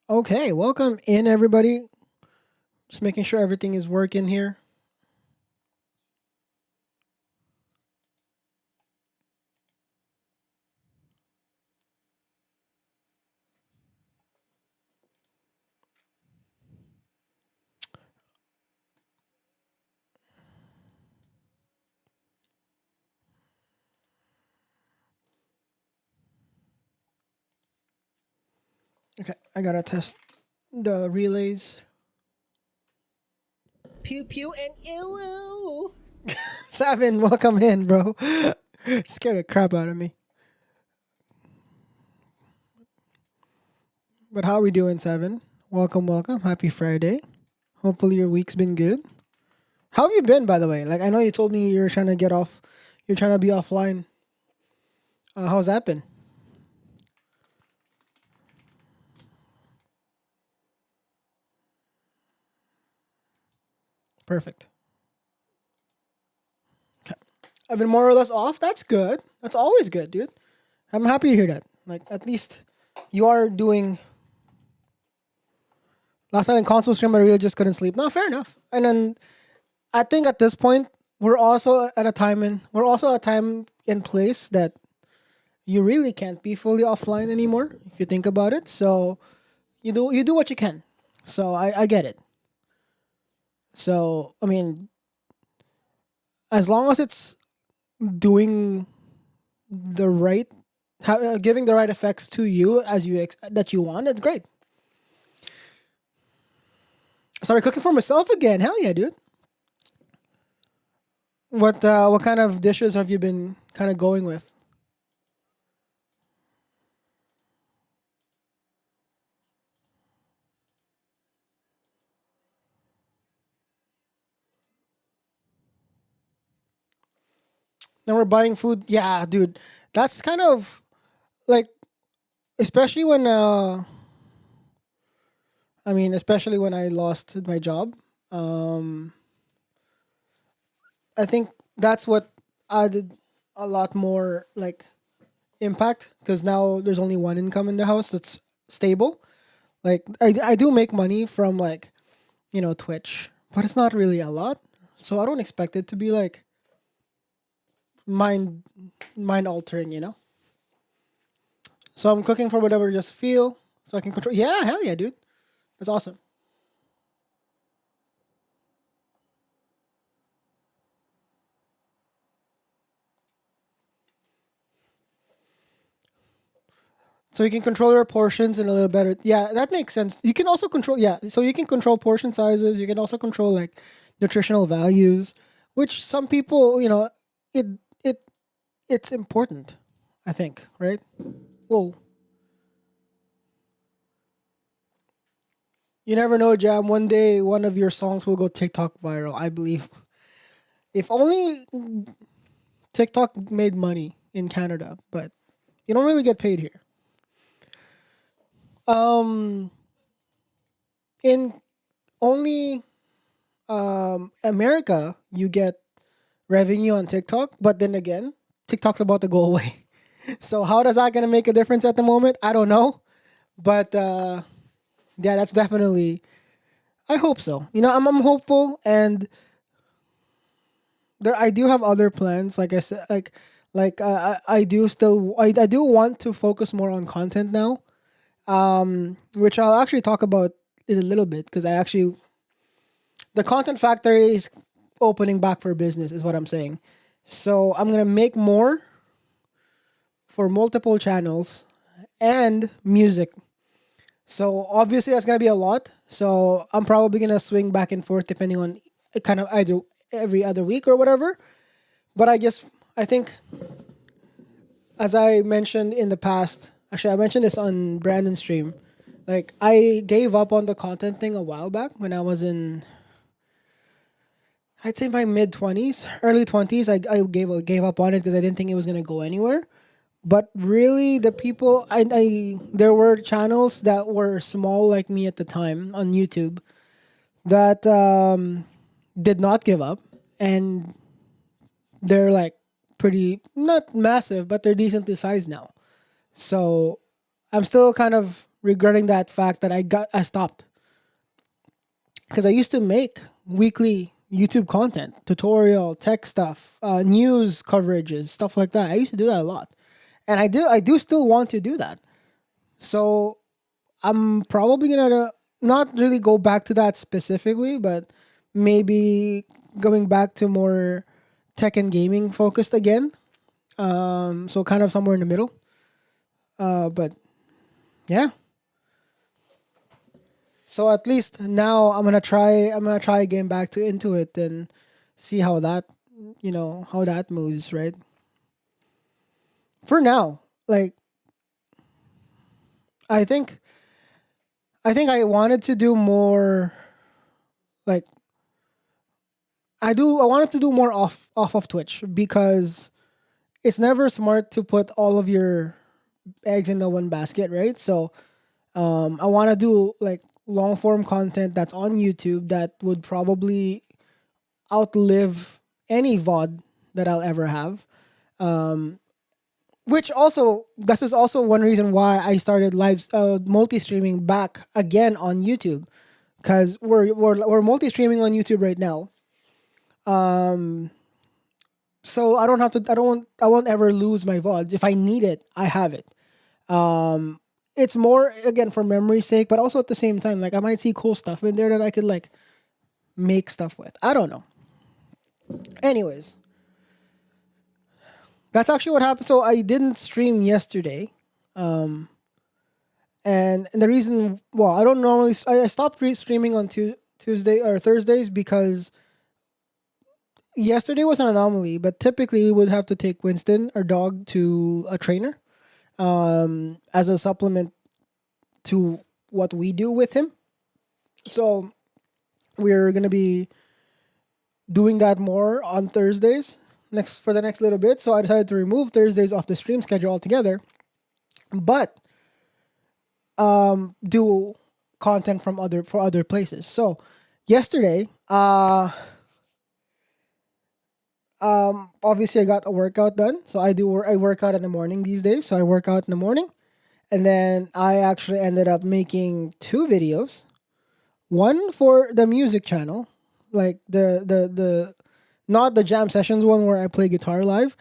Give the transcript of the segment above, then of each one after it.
Okay, welcome in everybody. Just making sure everything is working here. Okay, I gotta test the relays. Pew pew and ew. Seven, welcome in, bro. Scared the crap out of me. But how are we doing, Seven? Welcome, welcome. Happy Friday. Hopefully your week's been good. How have you been, by the way? Like I know you told me you're trying to get off. You're trying to be offline. How's that been? Perfect. Okay. I've been more or less off. That's good. That's always good, dude. I'm happy to hear that. Like at least you are doing. Last night in console stream, I really just couldn't sleep. No, fair enough. And then I think at this point, we're also at a time in place that you really can't be fully offline anymore if you think about it. So you do what you can. So I get it. So I mean, as long as it's doing the right, giving the right effects to you as that you want, it's great. I started cooking for myself again. Hell yeah, dude. What kind of dishes have you been kind of going with? Then we're buying food. Yeah, dude. That's kind of like especially when especially when I lost my job. Um I think that's what added a lot more like impact because now there's only one income in the house that's stable. Like I do make money from like, Twitch, but it's not really a lot. So I don't expect it to be like mind mind altering. So I'm cooking for whatever just feel so I can control. Yeah, hell yeah, dude. That's awesome. So you can control your portions in a little better. Yeah, that makes sense. You can also control. Yeah, so you can control portion sizes. You can also control like nutritional values, which some people, it it it's important. I think, right? Whoa, you never know, Jam. One day, one of your songs will go TikTok viral. I believe. If only TikTok made money in Canada, but you don't really get paid here. Um, in only America, you get revenue on TikTok, but then again, TikTok's about to go away. So how does that gonna make a difference at the moment? I don't know, but yeah, that's definitely. I hope so. I'm hopeful, and I do have other plans. Like I said, I do still I do want to focus more on content now, which I'll actually talk about in a little bit because I actually the content factory is opening back for business is what I'm saying. So I'm gonna make more for multiple channels and music. So obviously that's gonna be a lot. So I'm probably gonna swing back and forth depending on kind of either every other week or whatever. But I think as I mentioned in the past, actually I mentioned this on Brandon's stream. Like I gave up on the content thing a while back when I was in I'd say my mid 20s, early 20s. I gave up on it because I didn't think it was gonna go anywhere. But really, the people I there were channels that were small like me at the time on YouTube that did not give up, and they're like pretty not massive, but they're decently sized now. So I'm still kind of regretting that fact that I stopped because I used to make weekly YouTube content, tutorial, tech stuff, news coverages, stuff like that. I used to do that a lot, and I do still want to do that. So I'm probably gonna not really go back to that specifically, but maybe going back to more tech and gaming focused again. So kind of somewhere in the middle. But yeah. So at least now I'm gonna try. I'm gonna try getting back to into it and see how that how that moves. Right. For now, like I think I wanted to do more. Like I wanted to do more off of Twitch because it's never smart to put all of your eggs in the one basket, right? So I want to do like long form content that's on YouTube that would probably outlive any VOD that I'll ever have. Um, which also, this is also one reason why I started live multi streaming back again on YouTube because we're multi streaming on YouTube right now. Um, so I don't have to. I won't ever lose my VODs. If I need it, I have it. Um, it's more again for memory's sake, but also at the same time, like I might see cool stuff in there that I could like make stuff with. I don't know. Anyways, that's actually what happened. So I didn't stream yesterday, um, and the reason, well, I don't normally. I stopped streaming on Tuesday or Thursdays because yesterday was an anomaly. But typically, we would have to take Winston, our dog, to a trainer, as a supplement to what we do with him. So we're gonna be doing that more on Thursdays next for the next little bit. So I decided to remove Thursdays off the stream schedule altogether, but do content from other places. So yesterday, obviously I got a workout done. So I work out in the morning these days. So I work out in the morning, and then I actually ended up making two videos. One for the music channel, like the not the jam sessions one where I play guitar live,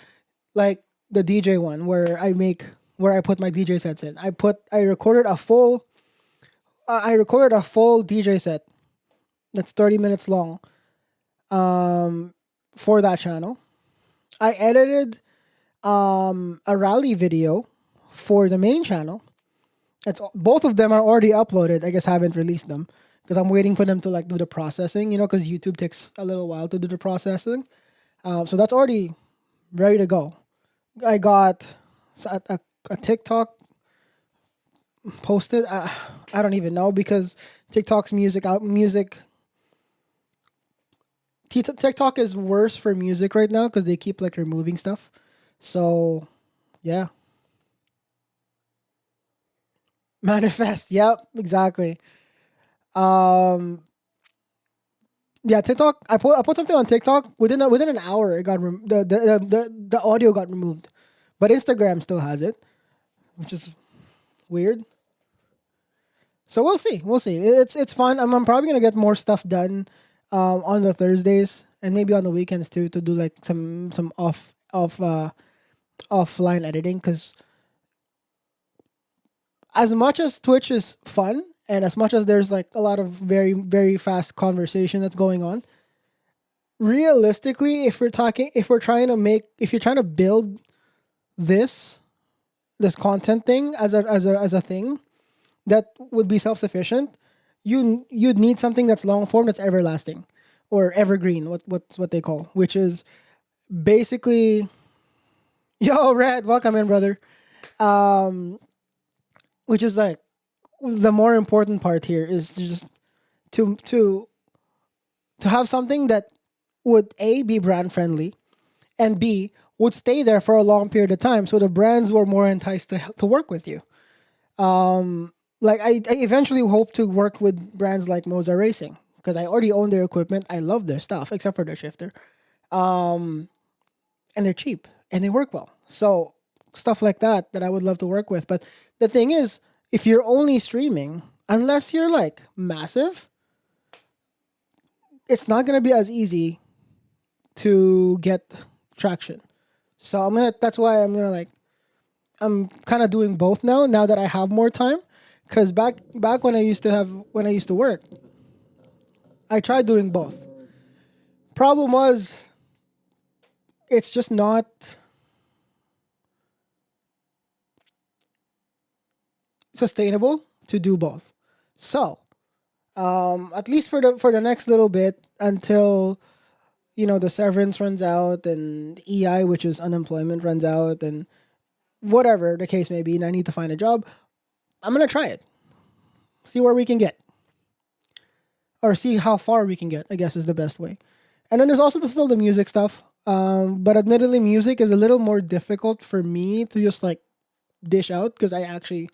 like the DJ one where I put my DJ sets in. I recorded a full DJ set that's 30 minutes long for that channel. I edited a rally video for the main channel. Both of them are already uploaded. I just haven't released them because I'm waiting for them to like do the processing, because YouTube takes a little while to do the processing. So that's already ready to go. I got a TikTok posted. I don't even know because TikTok's TikTok is worse for music right now because they keep like removing stuff. So yeah, manifest. Yep, exactly. Um, yeah, TikTok. I put something on TikTok within an hour. It got the audio got removed, but Instagram still has it, which is weird. So we'll see. We'll see. It's fun. I'm probably gonna get more stuff done on the Thursdays and maybe on the weekends too to do like some offline editing because as much as Twitch is fun and as much as there's like a lot of very very fast conversation that's going on, realistically, if you're trying to build this content thing as a thing that would be self sufficient, you'd need something that's long form, that's everlasting, or evergreen. What's what they call, which is basically, yo, Red, welcome in, brother. Um, which is like the more important part here is just to have something that would A, be brand friendly, and B, would stay there for a long period of time, so the brands were more enticed to work with you. Like I eventually hope to work with brands like Moza Racing because I already own their equipment. I love their stuff except for their shifter, and they're cheap and they work well. So stuff like that I would love to work with. But the thing is, if you're only streaming, unless you're like massive, it's not gonna be as easy to get traction. So that's why I'm kind of doing both now. Now that I have more time, because back when I used to work, I tried doing both. Problem was, it's just not sustainable to do both. So, at least for the next little bit until the severance runs out and EI, which is unemployment, runs out, and whatever the case may be, and I need to find a job, I'm gonna try it, see where we can get, or see how far we can get, I guess is the best way. And then there's also still the music stuff. But admittedly, music is a little more difficult for me to just like dish out because I actually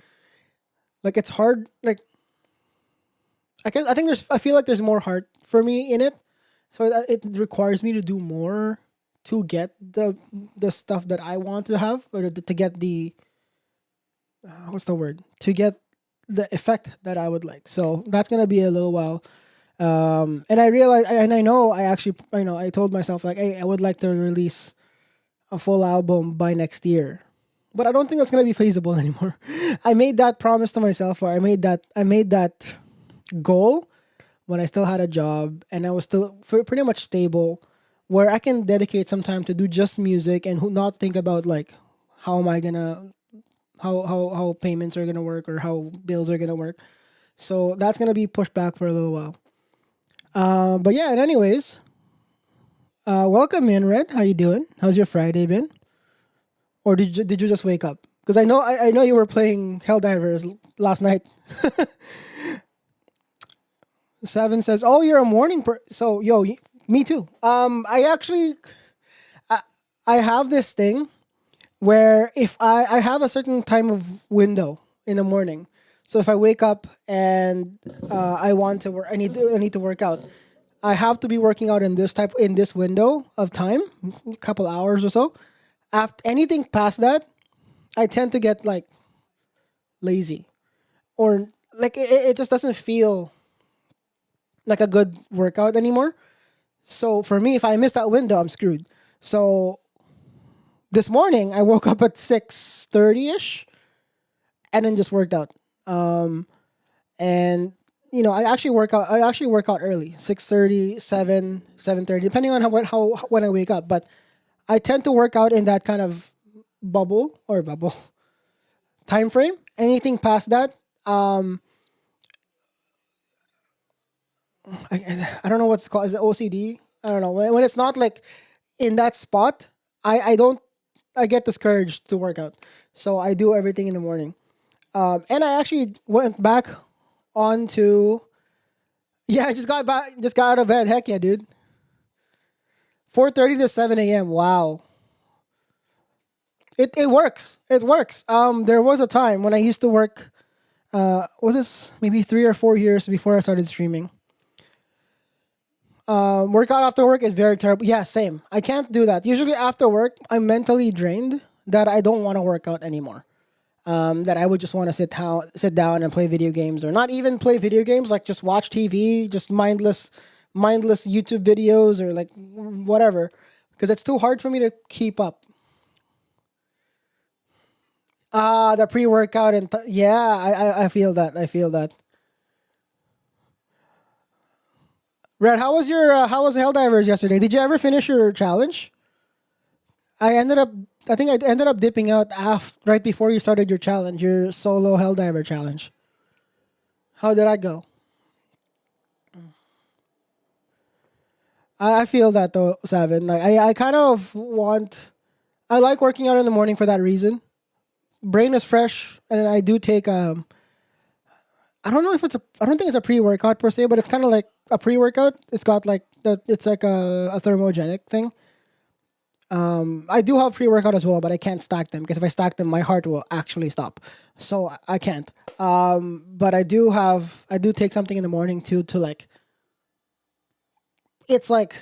like it's hard. Like I think I feel like there's more heart for me in it, so it requires me to do more to get the stuff that I want to have, or to get the what's the word, to get the effect that I would like. So that's gonna be a little while. And I realized, and I know, I told myself like, hey, I would like to release a full album by next year, but I don't think that's gonna be feasible anymore. I made that promise to myself, or I made that goal when I still had a job and I was still pretty much stable, where I can dedicate some time to do just music and not think about like how am I gonna how payments are gonna work or how bills are gonna work. So that's gonna be pushed back for a little while. But yeah, and anyways, welcome in, Red. How you doing? How's your Friday been? Or did you just wake up? Because I know you were playing Helldivers last night. Seven says, "Oh, you're a morning so yo, me too. I have this thing where if I have a certain time of window in the morning. So if I wake up and I want to work, I need to work out. I have to be working out in this window of time, a couple hours or so. After anything past that, I tend to get like lazy, or like it just doesn't feel like a good workout anymore. So for me, if I miss that window, I'm screwed. So this morning I woke up at 6:30 ish, and then just worked out. And I actually work out. I actually work out early, 6:30, 7:30, depending on how when I wake up. But I tend to work out in that kind of bubble time frame. Anything past that, I don't know what's called. Is it OCD? I don't know. When it's not like in that spot, I don't. I get discouraged to work out, so I do everything in the morning. And I actually went back on to. Yeah, I just got out of bed. Heck yeah, dude. 4:30 to 7 a.m. Wow. It works. It works. There was a time when I used to work. Was this maybe 3 or 4 years before I started streaming? Workout after work is very terrible. Yeah, same. I can't do that. Usually after work, I'm mentally drained that I don't want to work out anymore. That I would just want to sit down and play video games, or not even play video games, like just watch TV, just mindless YouTube videos, or like whatever, because it's too hard for me to keep up. The pre-workout and yeah, I feel that. I feel that. Red, how was Helldivers yesterday? Did you ever finish your challenge? I ended up. I think I ended up dipping out right before you started your challenge, your solo Helldiver challenge. How did I go? I feel that though, Savin. Like I kind of want. I like working out in the morning for that reason. Brain is fresh, and I do take I don't know if it's a. I don't think it's a pre-workout per se, but it's kind of like a pre-workout. It's got like the. It's like a thermogenic thing. I do have pre-workout as well, but I can't stack them because if I stack them, my heart will actually stop. So I can't. But I do take something in the morning too to like. It's like.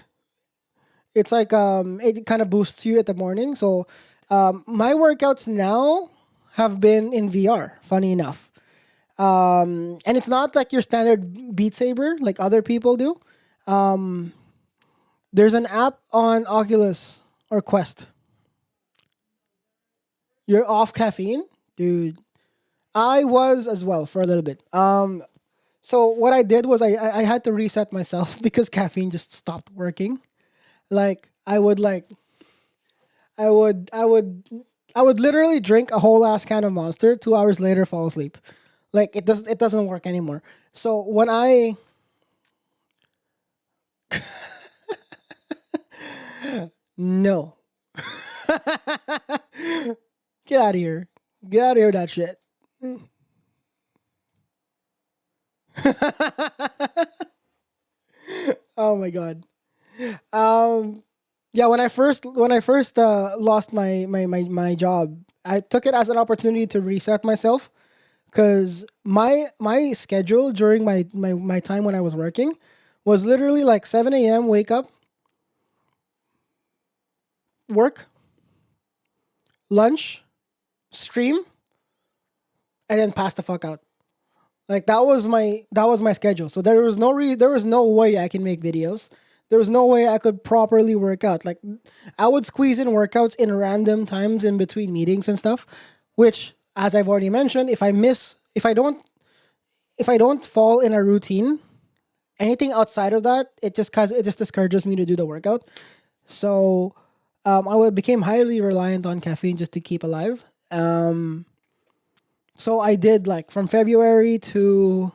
It's like it kind of boosts you at the morning. So, my workouts now have been in VR. Funny enough, And it's not like your standard Beat Saber like other people do. Um, there's an app on Oculus or Quest. You're off caffeine, dude. I was as well for a little bit. So what I did was I had to reset myself because caffeine just stopped working. Like I would I would I would literally drink a whole ass can of Monster. 2 hours later, fall asleep. Like it doesn't work anymore. So when I no get out of here, get out of here with that shit. Oh my god. Um, yeah, when I first lost my job, I took it as an opportunity to reset myself because my schedule during my time when I was working was literally like 7 a.m. wake up, work, lunch, stream, and then pass the fuck out. Like that was my schedule. So there was no way I can make videos. There was no way I could properly work out. Like I would squeeze in workouts in random times in between meetings and stuff, which as I've already mentioned, if I don't fall in a routine, anything outside of that, it just discourages me to do the workout. So became highly reliant on caffeine just to keep alive. So I did like from February to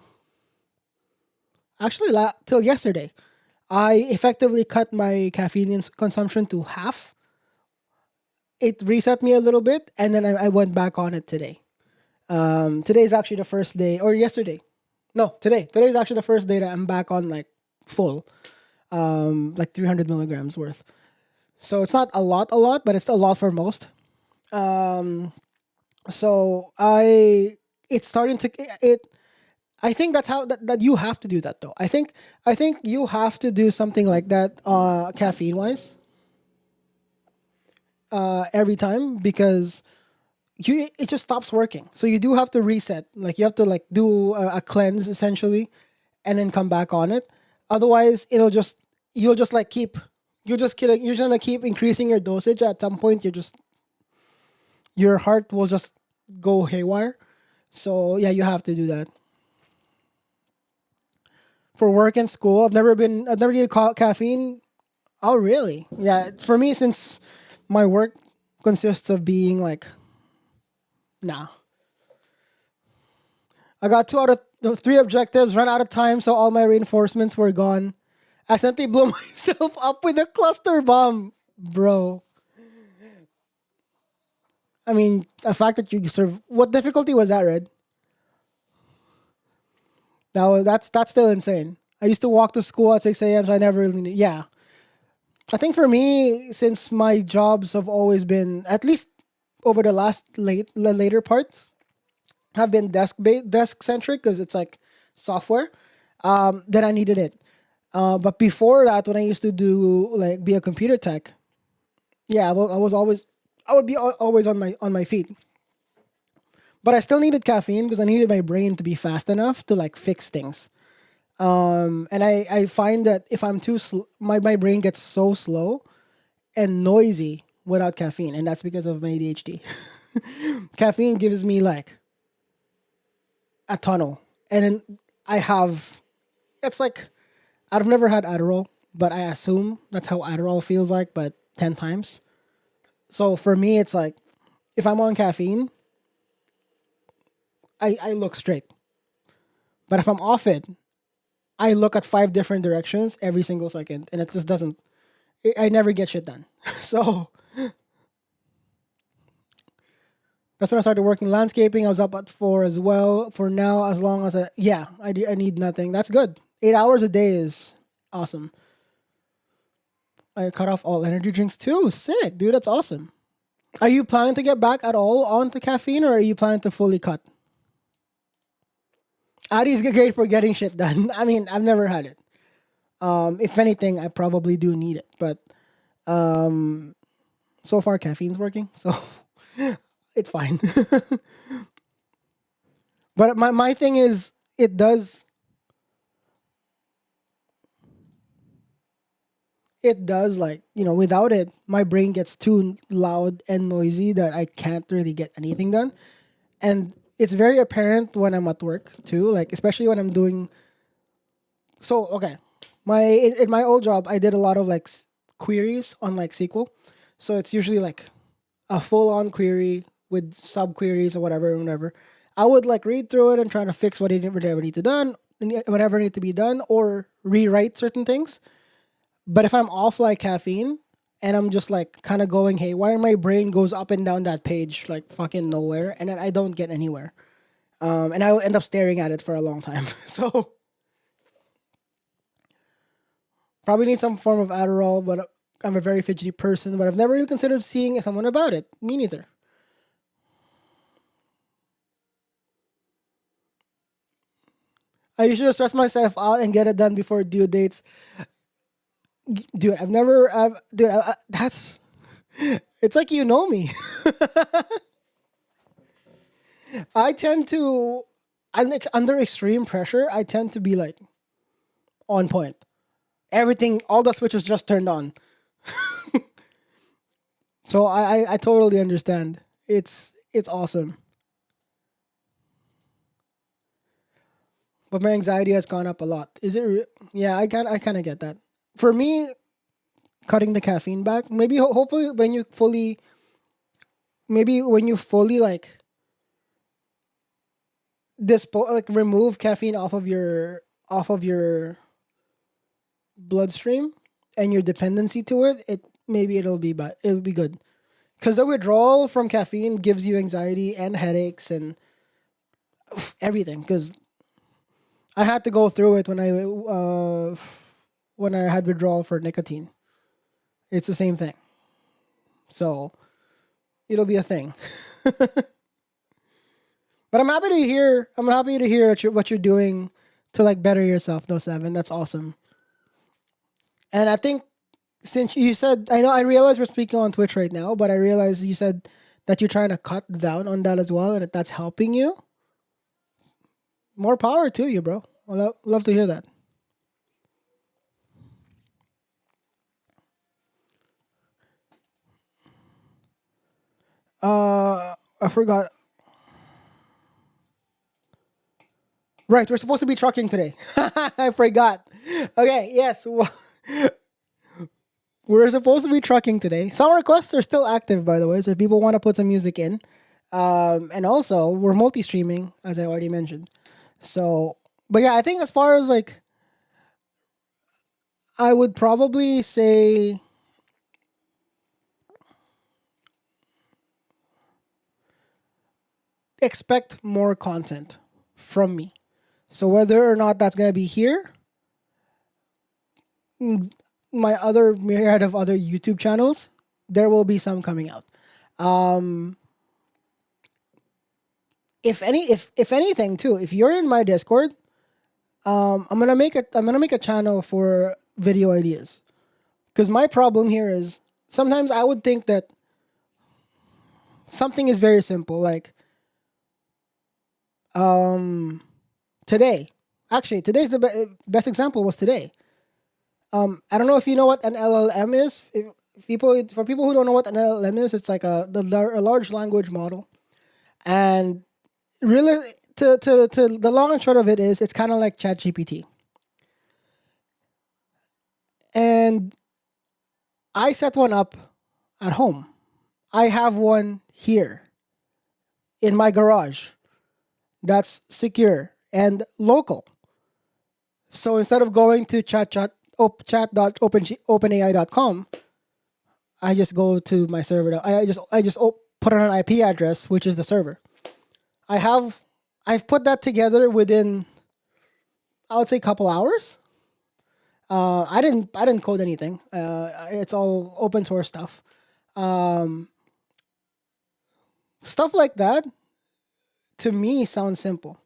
actually till yesterday. I effectively cut my caffeine consumption to half. It reset me a little bit, and then I went back on it today. Today is actually the first day, or yesterday. No, today. Today is actually the first day that I'm back on like full, like 300 milligrams worth. So it's not a lot, but it's a lot for most. Um, so it's starting to it. I think that's that you have to do that though. I think you have to do something like that, caffeine wise, every time because it just stops working. So you do have to reset. Like you have to like do a cleanse essentially, and then come back on it. Otherwise, you'll just like keep you're just gonna keep increasing your dosage. At some point, your heart will just go haywire. So yeah, you have to do that for work and school. I've never needed caffeine. Oh really? Yeah, for me since my work consists of being like nah. I got two out of the three objectives, ran out of time, so all my reinforcements were gone. Accidentally blew myself up with a cluster bomb, bro. I mean, the fact that you serve. What difficulty was that, Red? That's still insane. I used to walk to school at 6 a.m., so I never really. Yeah, I think for me, since my jobs have always been at least over the later parts have been desk centric because it's like software. Then I needed it. But before that, when I used to do like be a computer tech, yeah, I would be always on my feet. But I still needed caffeine because I needed my brain to be fast enough to like fix things. And I find that if I'm my brain gets so slow and noisy without caffeine, and that's because of my ADHD. Caffeine gives me like a tunnel, and then I have it's like I've never had Adderall, but I assume that's how Adderall feels like, but 10 times. So for me, it's like if I'm on caffeine, I look straight. But if I'm off it, I look at five different directions every single second, and it just doesn't. I never get shit done. So that's when I started working landscaping. I was up at 4 as well. For now, as long as I need nothing. That's good. 8 hours a day is awesome. I cut off all energy drinks too. Sick, dude. That's awesome. Are you planning to get back at all onto caffeine, or are you planning to fully cut? Adi's great for getting shit done. I mean, I've never had it. If anything, I probably do need it, but um, so far caffeine's working, so it's fine. But my thing is, it does like, without it, my brain gets too loud and noisy that I can't really get anything done. And it's very apparent when I'm at work too, like especially when I'm doing. So okay, in my old job, I did a lot of like queries on like SQL. So it's usually like a full on query with sub queries or whatever. I would like read through it and try to fix whatever needs to done, whatever need to be done, or rewrite certain things. But if I'm off like caffeine and I'm just like kind of going haywire, my brain goes up and down that page like fucking nowhere, and then I don't get anywhere. And I will end up staring at it for a long time. So probably need some form of Adderall, but I'm a very fidgety person, but I've never really considered seeing someone about it. Me neither. I usually stress myself out and get it done before due dates. Dude, I've never, dude, that's, it's like you know me. I tend to, I'm like under extreme pressure. I tend to be like on point. Everything, all the switches just turned on. So I totally understand. It's awesome. But my anxiety has gone up a lot. Is it? Yeah, I kind of get that. For me, cutting the caffeine back, maybe hopefully when you fully like like remove caffeine off of your bloodstream and your dependency to it, maybe it'll be good. Because the withdrawal from caffeine gives you anxiety and headaches and everything. Because I had to go through it when I had withdrawal for nicotine. It's the same thing. So it'll be a thing. But I'm happy to hear. I'm happy to hear what you're doing to like better yourself, though, Seven. That's awesome. And I think since you said, I realize we're speaking on Twitch right now, but I realize you said that you're trying to cut down on that as well, and that's helping you. More power to you, bro. Love to hear that. I forgot. Right, we're supposed to be trucking today. I forgot. Okay, yes. We're supposed to be trucking today. Some requests are still active, by the way, so if people want to put some music in. And also, we're multi streaming, as I already mentioned. So, but yeah, I think as far as like, I would probably say expect more content from me. So, whether or not that's going to be here, my other myriad of other YouTube channels, there will be some coming out. Um, if anything too, if you're in my Discord, I'm gonna make a channel for video ideas. Because my problem here is sometimes I would think that something is very simple, like um today. Actually, today's the best example was today. I don't know if you know what an LLM is. For people who don't know what an LLM is, it's like a large language model, and really to the long and short of it is it's kind of like ChatGPT. And I set one up at home. I have one here in my garage that's secure and local. So instead of going to chat.openai.com, I just go to my server. I just put on an IP address, which is the server. I've put that together within, I would say, couple hours. I didn't code anything. It's all open source stuff. Um, Stuff like that to me sounds simple,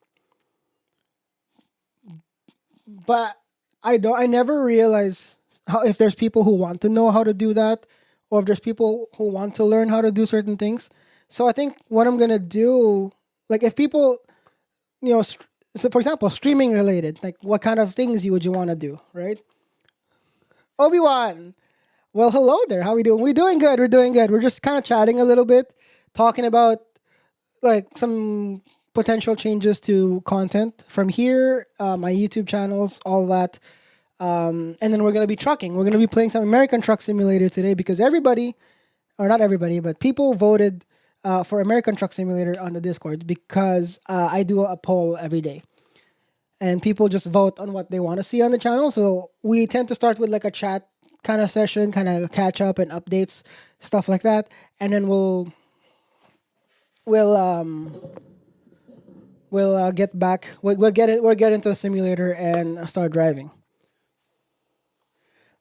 but I never realize how if there's people who want to know how to do that, or if there's people who want to learn how to do certain things. So I think what I'm gonna do, like if people, so for example, streaming related, like what kind of things would you want to do, right? Obi-Wan. Well, hello there. How we doing? We're doing good. We're doing good. We're just kind of chatting a little bit, talking about like some potential changes to content from here, my YouTube channels, all that. And then we're gonna be trucking. We're gonna be playing some American Truck Simulator today because everybody, or not everybody, but people voted for American Truck Simulator on the Discord because I do a poll every day. And people just vote on what they want to see on the channel. So we tend to start with like a chat kind of session, kind of catch up and updates, stuff like that. And then we'll get back. We'll get it. We'll get into the simulator and start driving.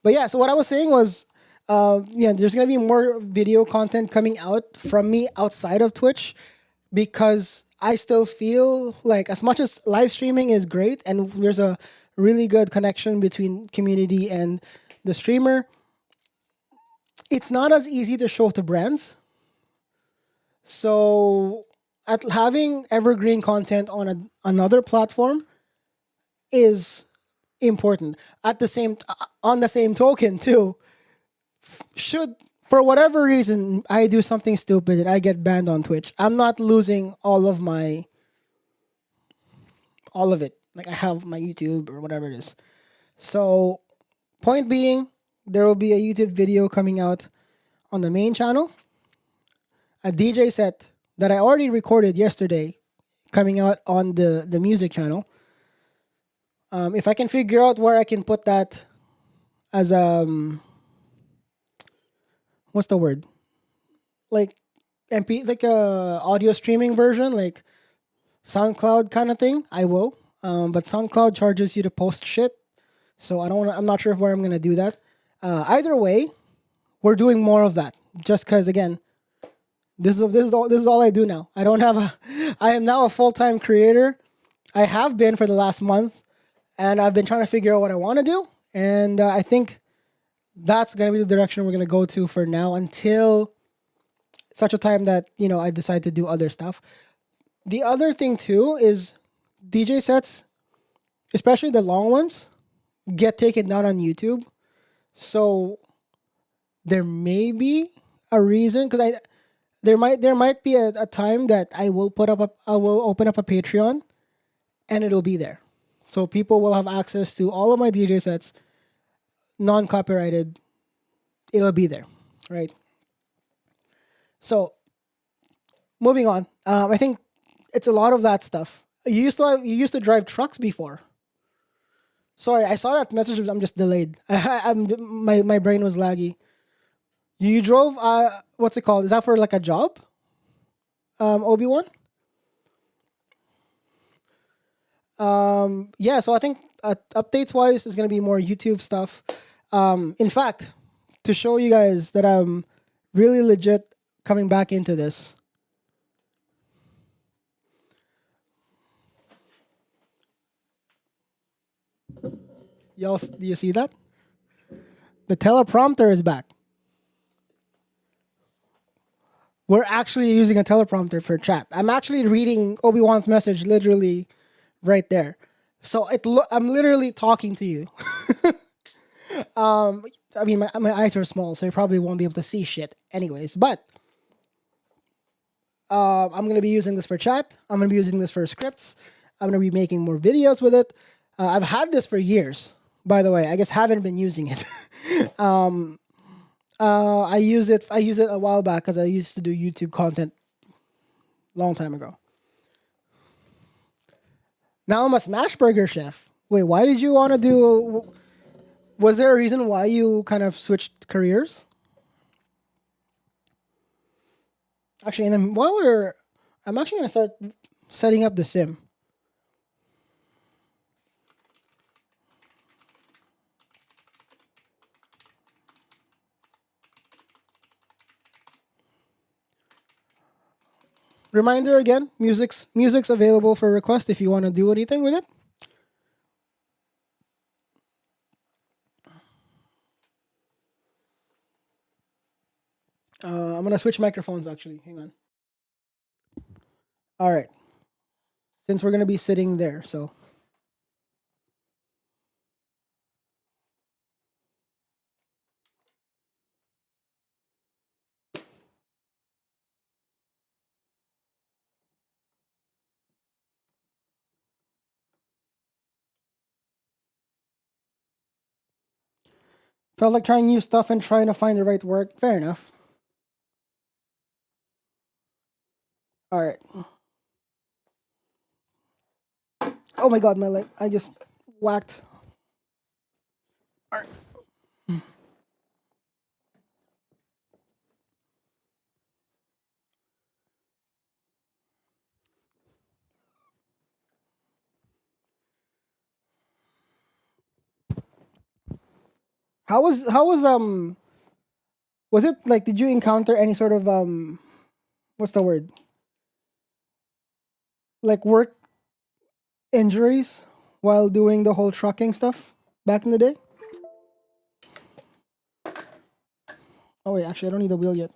But yeah, so what I was saying was, yeah, there's gonna be more video content coming out from me outside of Twitch because I still feel like as much as live streaming is great and there's a really good connection between community and the streamer, it's not as easy to show to brands. So at having evergreen content on another platform is important. At the same on the same token too, should for whatever reason I do something stupid and I get banned on Twitch, I'm not losing all of it. Like I have my YouTube or whatever it is. So point being, there will be a YouTube video coming out on the main channel, a DJ set that I already recorded yesterday coming out on the music channel. If I can figure out where I can put that as what's the word? Like MP, like a audio streaming version, like SoundCloud kind of thing, I will. But SoundCloud charges you to post shit, so I don't want. I'm not sure where I'm gonna do that. Either way, we're doing more of that. Just because, again, this is all I do now. I don't have a. I am now a full-time creator. I have been for the last month, and I've been trying to figure out what I want to do. And I think that's gonna be the direction we're gonna go to for now until such a time that I decide to do other stuff. The other thing too is DJ sets, especially the long ones, get taken down on YouTube. So there may be a reason because there might be a time that I will open up a Patreon and it'll be there. So people will have access to all of my DJ sets, non-copyrighted. It'll be there, right? So moving on, I think it's a lot of that stuff. You used to drive trucks before. Sorry, I saw that message. I'm just delayed. My brain was laggy. You drove what's it called? Is that for like a job? Obi-Wan? Yeah, so I think updates wise is gonna be more YouTube stuff. In fact, to show you guys that I'm really legit coming back into this. Y'all, do you see that? The teleprompter is back. We're actually using a teleprompter for chat. I'm actually reading Obi-Wan's message literally right there. So I'm literally talking to you. I mean, my eyes are small, so you probably won't be able to see shit anyways. But I'm going to be using this for chat. I'm going to be using this for scripts. I'm going to be making more videos with it. I've had this for years, by the way. I just haven't been using it. I use it a while back because I used to do YouTube content long time ago. Now I'm a smash burger chef. Wait, why did you want to do? Was there a reason why you kind of switched careers? Actually, and then I'm actually gonna start setting up the sim. Reminder again, music's available for request if you want to do anything with it. I'm gonna switch microphones actually. Hang on. All right. since we're gonna be sitting there. So felt like trying new stuff and trying to find the right work. Fair enough. All right. Oh my god, my leg! I just whacked. All right. How was was it like, did you encounter any sort of what's the word, like work injuries while doing the whole trucking stuff back in the day? Oh wait, actually I don't need the wheel yet.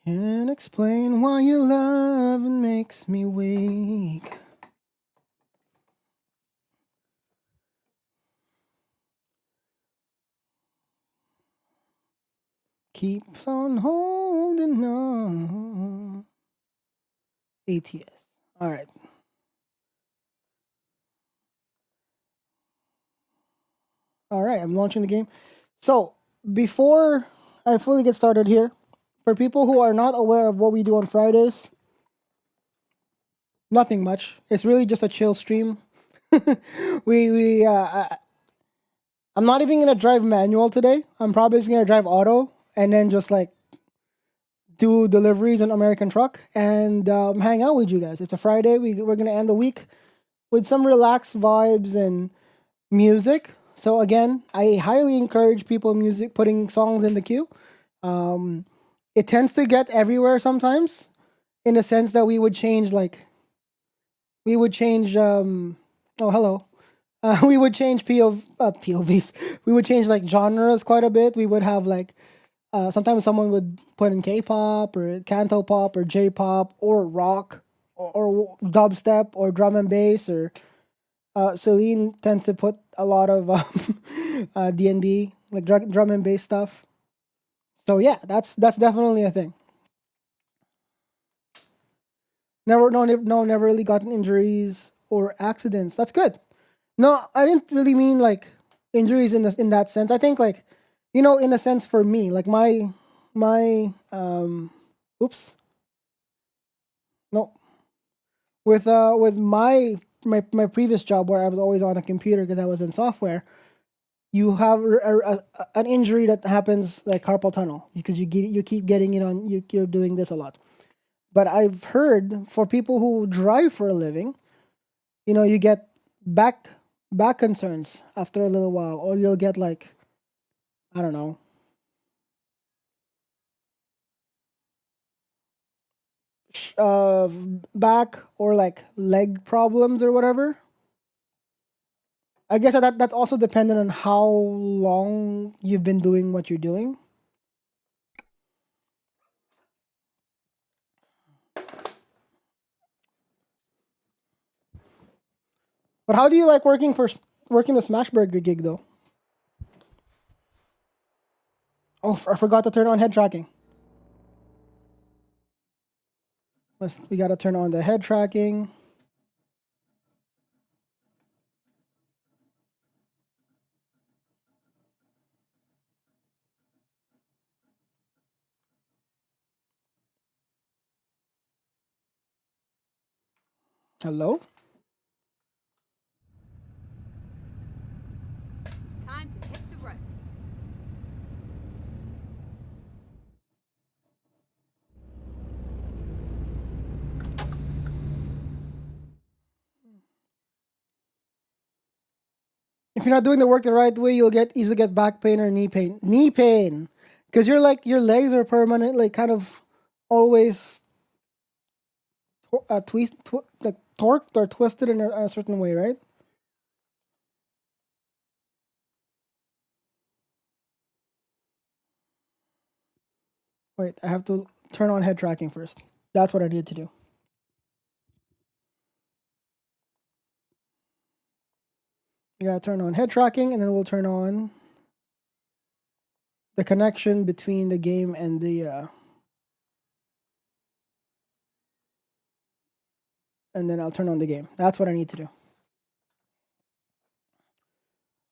Can't explain why your love makes me weak. Keeps on holding on. ATS. All right. All right, I'm launching the game. So, before I fully get started here, for people who are not aware of what we do on Fridays, nothing much. It's really just a chill stream. I'm not even gonna drive manual today. I'm probably just gonna drive auto and then just like do deliveries on American Truck and hang out with you guys. It's a Friday. We're gonna end the week with some relaxed vibes and music. So again, I highly encourage people music putting songs in the queue. Um, it tends to get everywhere sometimes, in the sense that we would change oh hello. We would change POVs. We would change like genres quite a bit. We would have like sometimes someone would put in K-pop or canto pop or J-pop or rock or dubstep or drum and bass or Celine tends to put a lot of D&B like drum and bass stuff. So yeah, that's definitely a thing. Never really gotten injuries or accidents. That's good. No, I didn't really mean like injuries in that sense. I think like, in a sense for me, like my oops. No. With my previous job where I was always on a computer because I was in software, you have an injury that happens like carpal tunnel because you keep getting it on you're doing this a lot. But I've heard for people who drive for a living, you get back back concerns after a little while, or you'll get like, I don't know, uh, back or like leg problems or whatever. I guess that's also dependent on how long you've been doing what you're doing. But how do you like working the Smashburger gig though? Oh, I forgot to turn on head tracking. We gotta turn on the head tracking. Hello? Time to hit the road. If you're not doing the work the right way, you'll easily get back pain or knee pain. Knee pain, because you're like your legs are permanently kind of always like torqued or twisted in a certain way, right? Wait, I have to turn on head tracking first. That's what I need to do. You gotta turn on head tracking, and then we'll turn on the connection between the game and the. And then I'll turn on the game. That's what I need to do.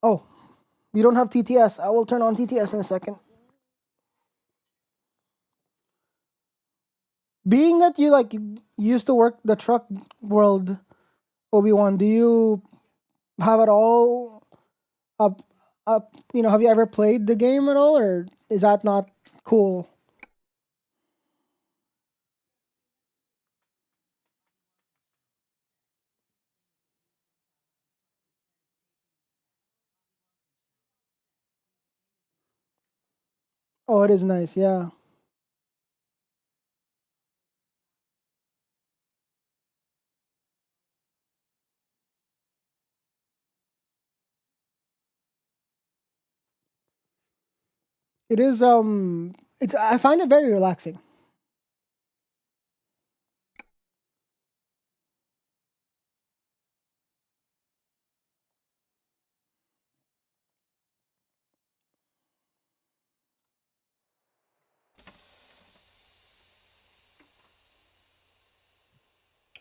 Oh, we don't have TTS. I will turn on TTS in a second. Being that you like used to work the truck world, Obi-Wan, do you have it all up? Have you ever played the game at all, or is that not cool? Oh, it is nice. Yeah. It is it's I find it very relaxing.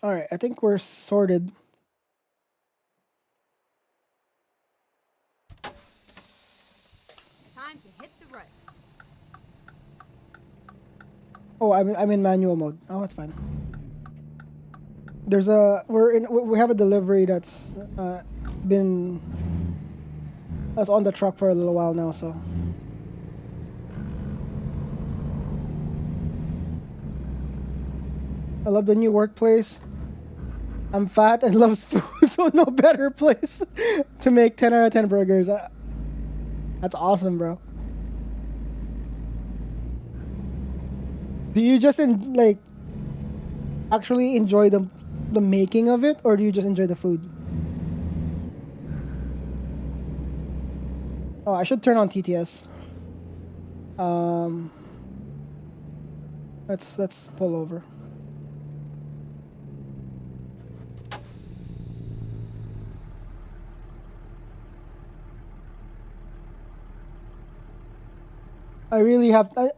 All right, I think we're sorted. Time to hit the road. Oh, I'm in manual mode. Oh, it's fine. We have a delivery that's been that's on the truck for a little while now, so. I love the new workplace. I'm fat and loves food, so no better place to make 10 out of 10 burgers. That's awesome, bro. Do you just actually enjoy the making of it, or do you just enjoy the food? Oh, I should turn on TTS. Let's pull over. I really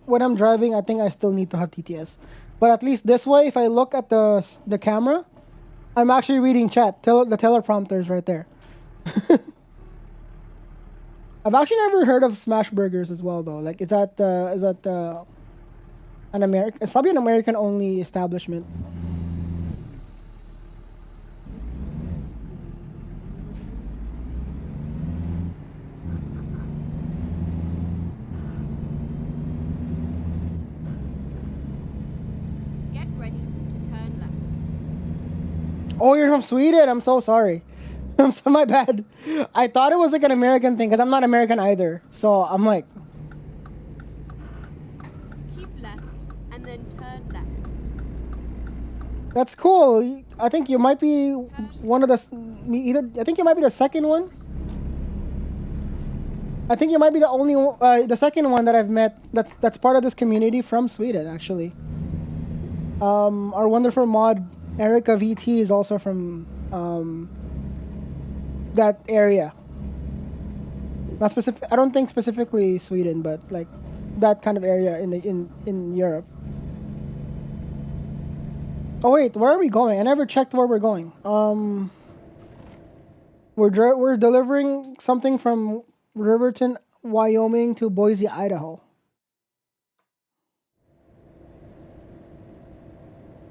when I'm driving, I think I still need to have TTS. But at least this way, if I look at the camera, I'm actually reading chat. The teleprompter is right there. I've actually never heard of Smash Burgers as well, though. Like, is that an American? It's probably an American only establishment. Get ready to turn left. Oh, you're from Sweden. I'm so sorry. I'm so my bad. I thought it was like an American thing because I'm not American either. So I'm like, Keep left and then turn left. that's cool. I think you might be one of the I think you might be the second one. I think you might be the only the second one that I've met that's part of this community from Sweden, actually. Our wonderful mod Erica VT is also from that area. Not specific. I don't think specifically Sweden, but like that kind of area in Europe. Oh wait, where are we going? I never checked where we're going. We're delivering something from Riverton, Wyoming to Boise, Idaho.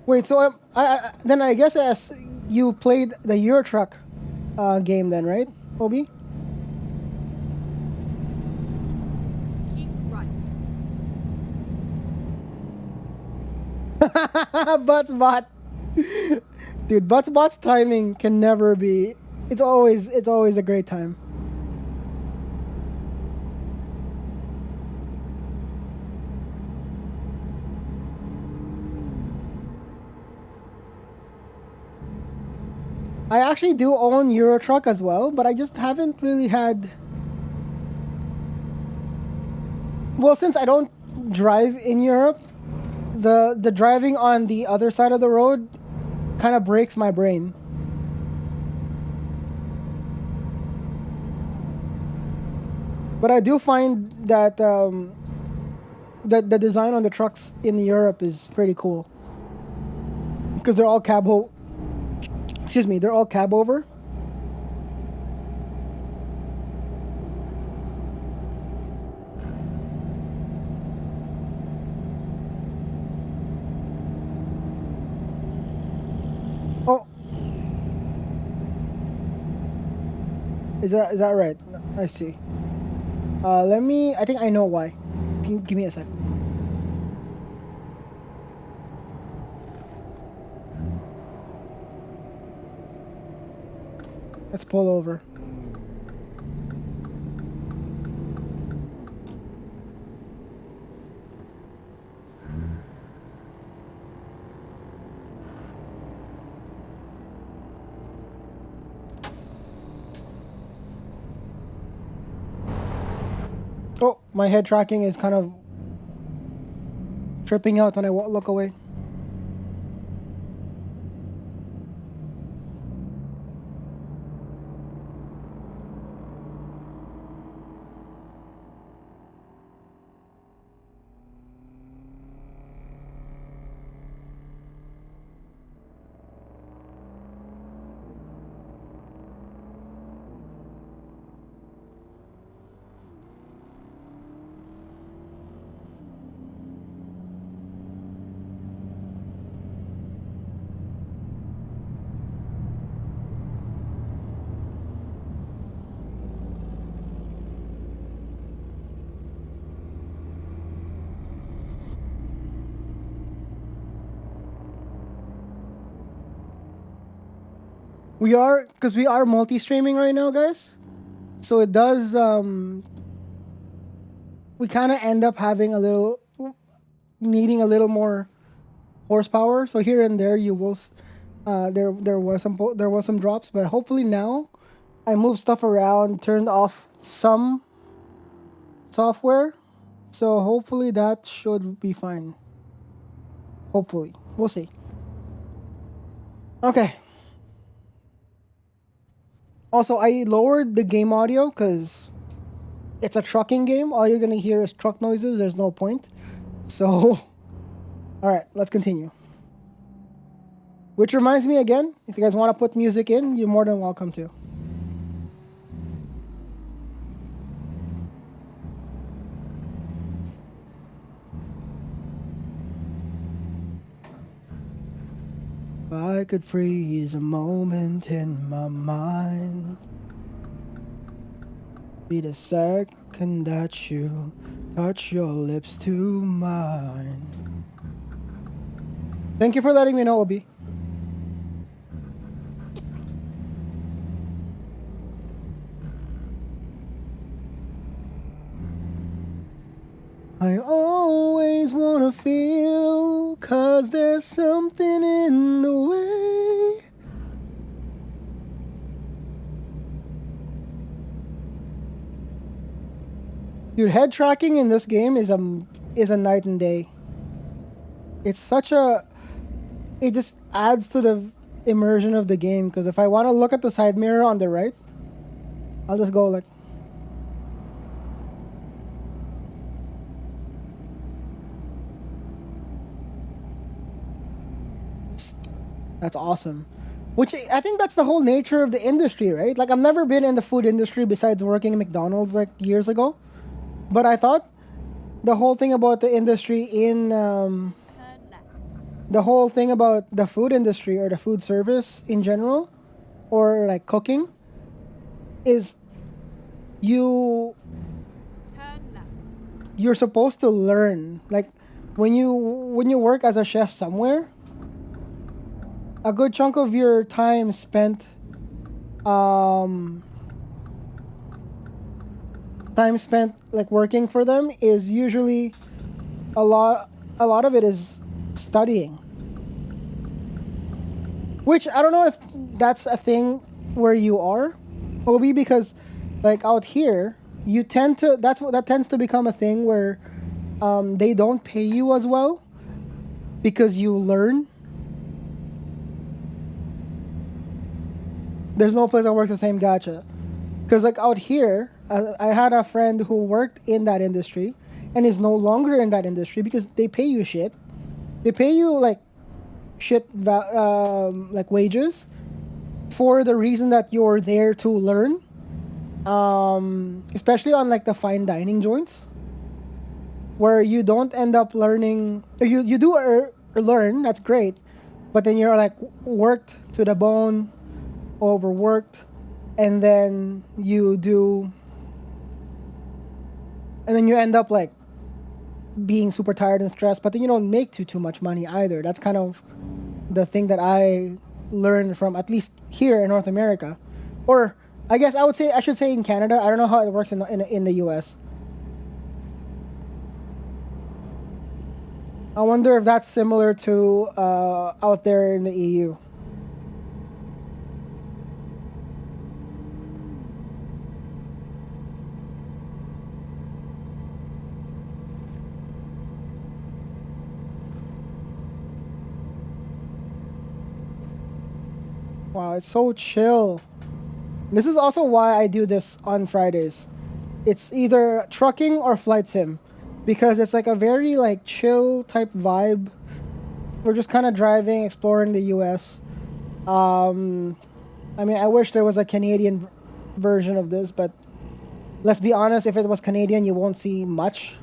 Wait, so then I guess as you played the Euro Truck game, then, right, Obi? Keep right. Buttsbot. Dude, Buttsbot's timing can never be. It's always a great time. I actually do own Euro Truck as well, but I just haven't really had. Well, since I don't drive in Europe, the driving on the other side of the road kind of breaks my brain. But I do find that the design on the trucks in Europe is pretty cool because they're all they're all cab over. Oh, is that right? I see. I think I know why. Give me a sec. Let's pull over. Oh, my head tracking is kind of tripping out when I look away. We are multi-streaming right now, guys. So it does we kind of end up having needing a little more horsepower. So here and there you will there was some drops, but hopefully now I moved stuff around, turned off some software. So hopefully that should be fine. Hopefully. We'll see. Okay. Also, I lowered the game audio because it's a trucking game. All you're going to hear is truck noises. There's no point. So, all right, let's continue. Which reminds me again, if you guys want to put music in, you're more than welcome to. If I could freeze a moment in my mind, be the second that you touch your lips to mine. Thank you for letting me know, Obi. I always wanna feel, 'cause there's something in the way. Dude, head tracking in this game is a night and day. It's it just adds to the immersion of the game, because if I want to look at the side mirror on the right, I'll just go like, that's awesome. Which I think that's the whole nature of the industry, right? Like, I've never been in the food industry besides working in McDonald's like years ago. But I thought the whole thing about the industry in Turn left. the whole thing about the food industry or the food service in general, or like cooking, is you Turn left. you're supposed to learn. Like, when you work as a chef somewhere, a good chunk of your time spent like working for them is usually a lot of it is studying. Which I don't know if that's a thing where you are, Obi, because like out here you tend to that tends to become a thing where they don't pay you as well because you learn. There's no place that works the same. Gotcha. Because like out here, I had a friend who worked in that industry and is no longer in that industry because they pay you shit. They pay you like like wages for the reason that you're there to learn. Especially on like the fine dining joints, where you don't end up learning. You do learn. That's great, but then you're like worked to the bone, overworked, and then you do, and then you end up like being super tired and stressed. But then you don't make too much money either. That's kind of the thing that I learned from, at least here in North America, or I guess I should say in Canada. I don't know how it works in the US. I wonder if that's similar to out there in the EU. Wow, it's so chill. This is also why I do this on Fridays. It's either trucking or flight sim, because it's like a very like chill type vibe. We're just kind of driving, exploring the US. I mean, I wish there was a Canadian version of this, but let's be honest, if it was Canadian, you won't see much.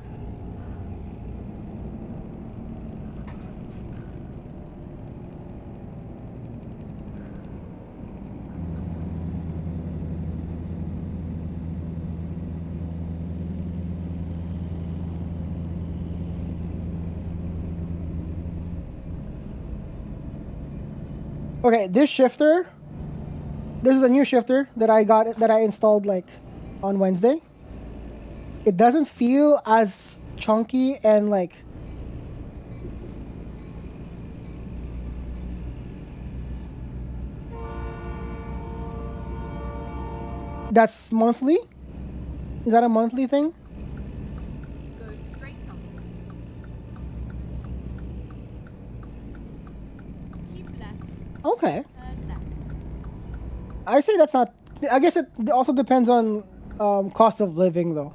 Okay, this shifter, this is a new shifter that I installed like on Wednesday. It doesn't feel as chunky and like that's monthly? Is that a monthly thing? Go straight on. Keep left. Okay. Turn left. I say that's not. I guess it also depends on cost of living though,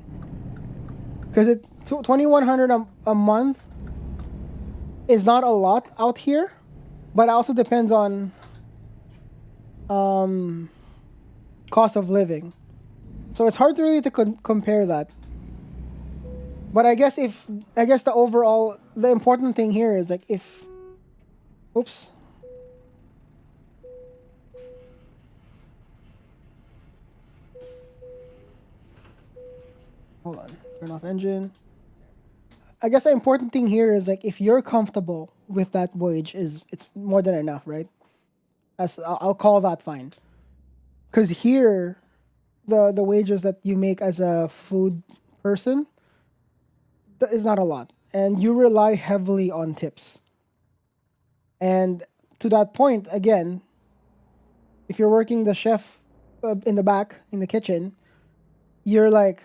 because it 2,100 a month is not a lot out here, but it also depends on cost of living. So it's hard to really to compare that. But I guess the important thing here is like if, oops. Hold on, turn off engine. I guess the important thing here is like if you're comfortable with that wage, it's more than enough, right? As I'll call that fine. Because here, the wages that you make as a food person is not a lot, and you rely heavily on tips. And to that point, again, if you're working the chef in the back in the kitchen, you're like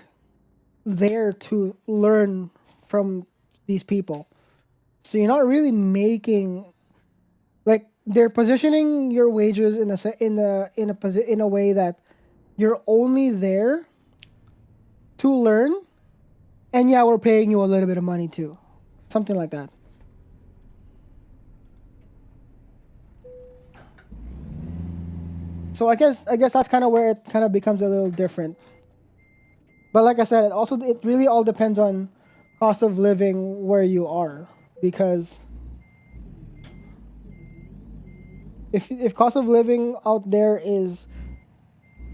there to learn from these people. So you're not really making like they're positioning your wages in a way that you're only there to learn, and yeah, we're paying you a little bit of money too, something like that. So I guess that's kind of where it kind of becomes a little different. But like I said, it really all depends on cost of living where you are, because if cost of living out there is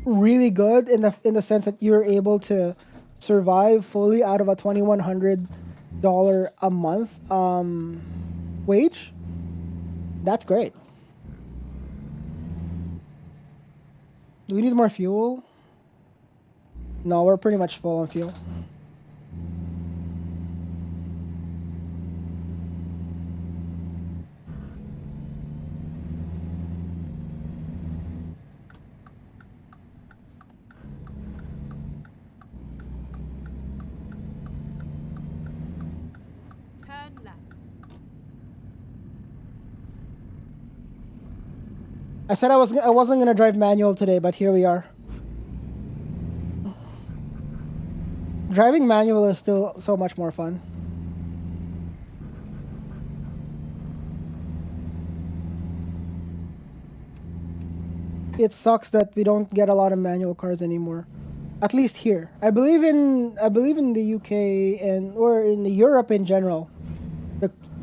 really good in the sense that you're able to survive fully out of a $2,100 a month wage, that's great. Do we need more fuel? No, we're pretty much full on fuel. turn left. I said I wasn't gonna drive manual today, but here we are. Driving manual is still so much more fun. It sucks that we don't get a lot of manual cars anymore. At least here. I believe in the UK and or in Europe in general.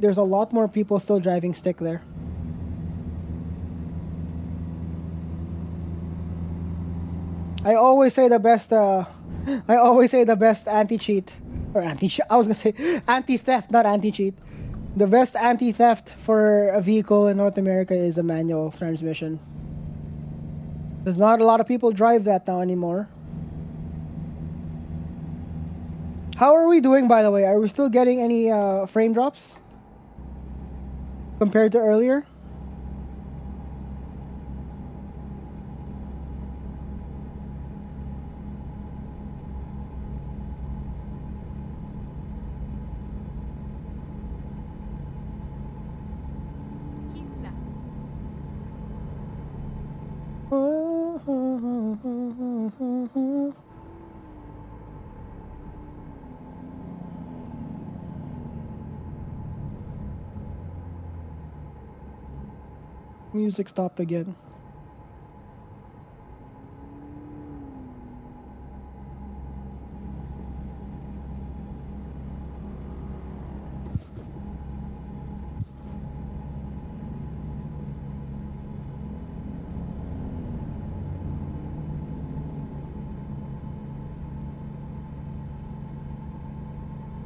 There's a lot more people still driving stick there. I always say the best anti-cheat or anti-cheat. I was gonna say anti-theft, not anti-cheat. The best anti-theft for a vehicle in North America is a manual transmission. Because not a lot of people drive that now anymore. How are we doing, by the way? Are we still getting any frame drops compared to earlier? Keep left. Music stopped again.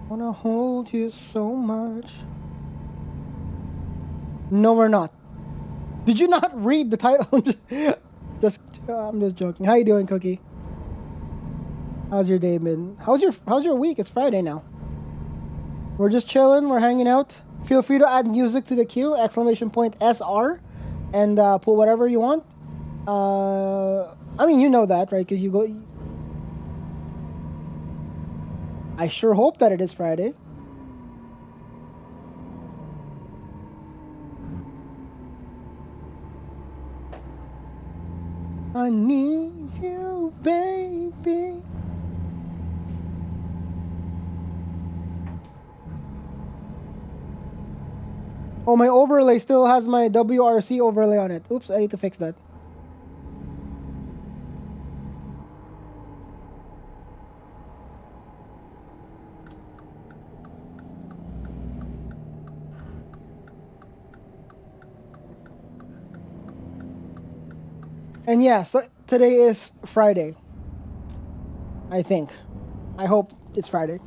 Wanna hold you so much. No, we're not. Did you not read the title? I'm just joking. How you doing, Cookie? How's your day been? How's your week? It's Friday now. We're just chilling. We're hanging out. Feel free to add music to the queue! !SR, and put whatever you want. I mean, you know that, right? Because you go. I sure hope that it is Friday. I need you, baby. Oh, my overlay still has my WRC overlay on it. Oops, I need to fix that. And yeah, so today is Friday. I think. I hope it's Friday.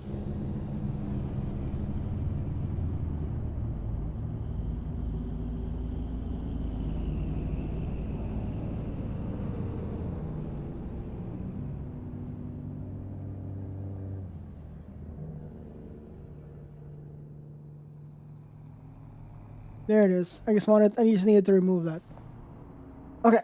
There it is. I just needed to remove that. Okay.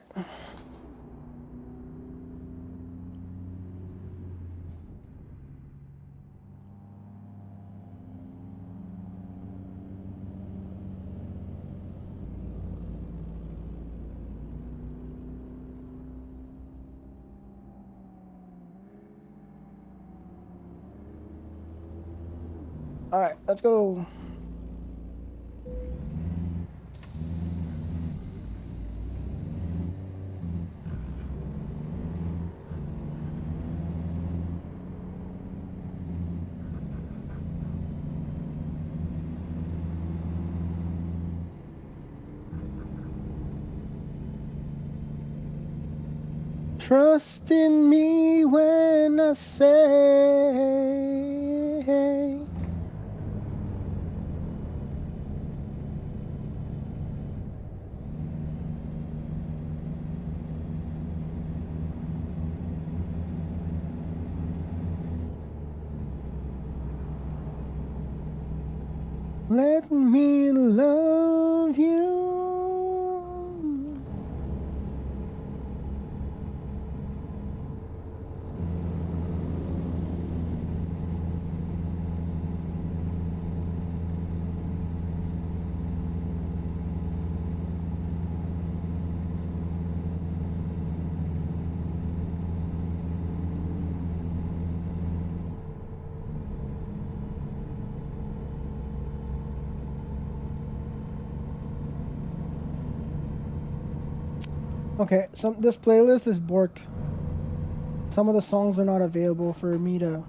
All right, let's go. Trust in me when I say let me love you. Okay, this playlist is borked. Some of the songs are not available for me to.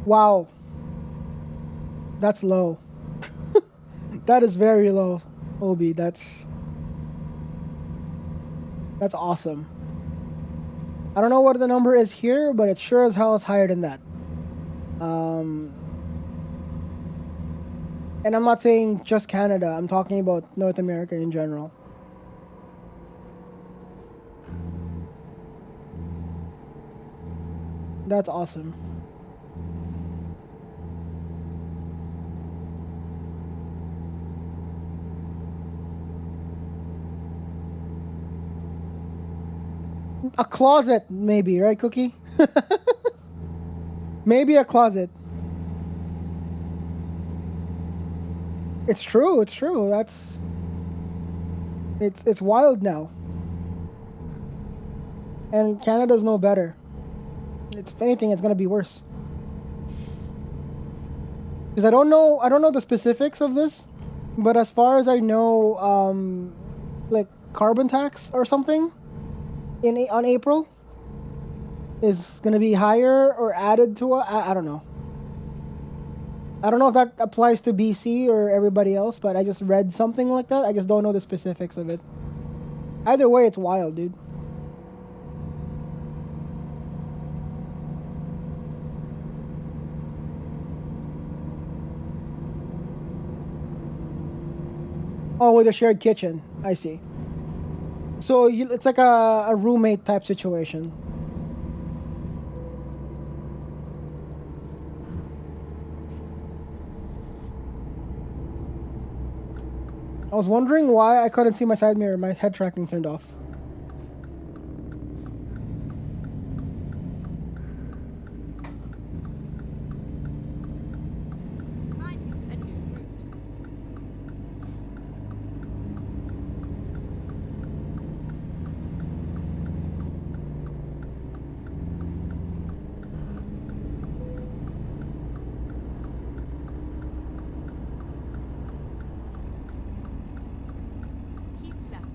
Wow, that's low. That is very low, Obi. That's awesome. I don't know what the number is here, but it sure as hell is higher than that. And I'm not saying just Canada. I'm talking about North America in general. That's awesome. A closet, maybe, right, Cookie? Maybe a closet. It's true. It's true. It's wild now. And Canada's no better. If anything, it's gonna be worse. Because I don't know the specifics of this, but as far as I know, like carbon tax or something on April is gonna be higher or added to I don't know. I don't know if that applies to BC or everybody else, but I just read something like that. I just don't know the specifics of it. Either way, it's wild, dude. Oh, with a shared kitchen. I see. So it's like a roommate type situation. I was wondering why I couldn't see my side mirror. My head tracking turned off. Finding a new route. Keep left.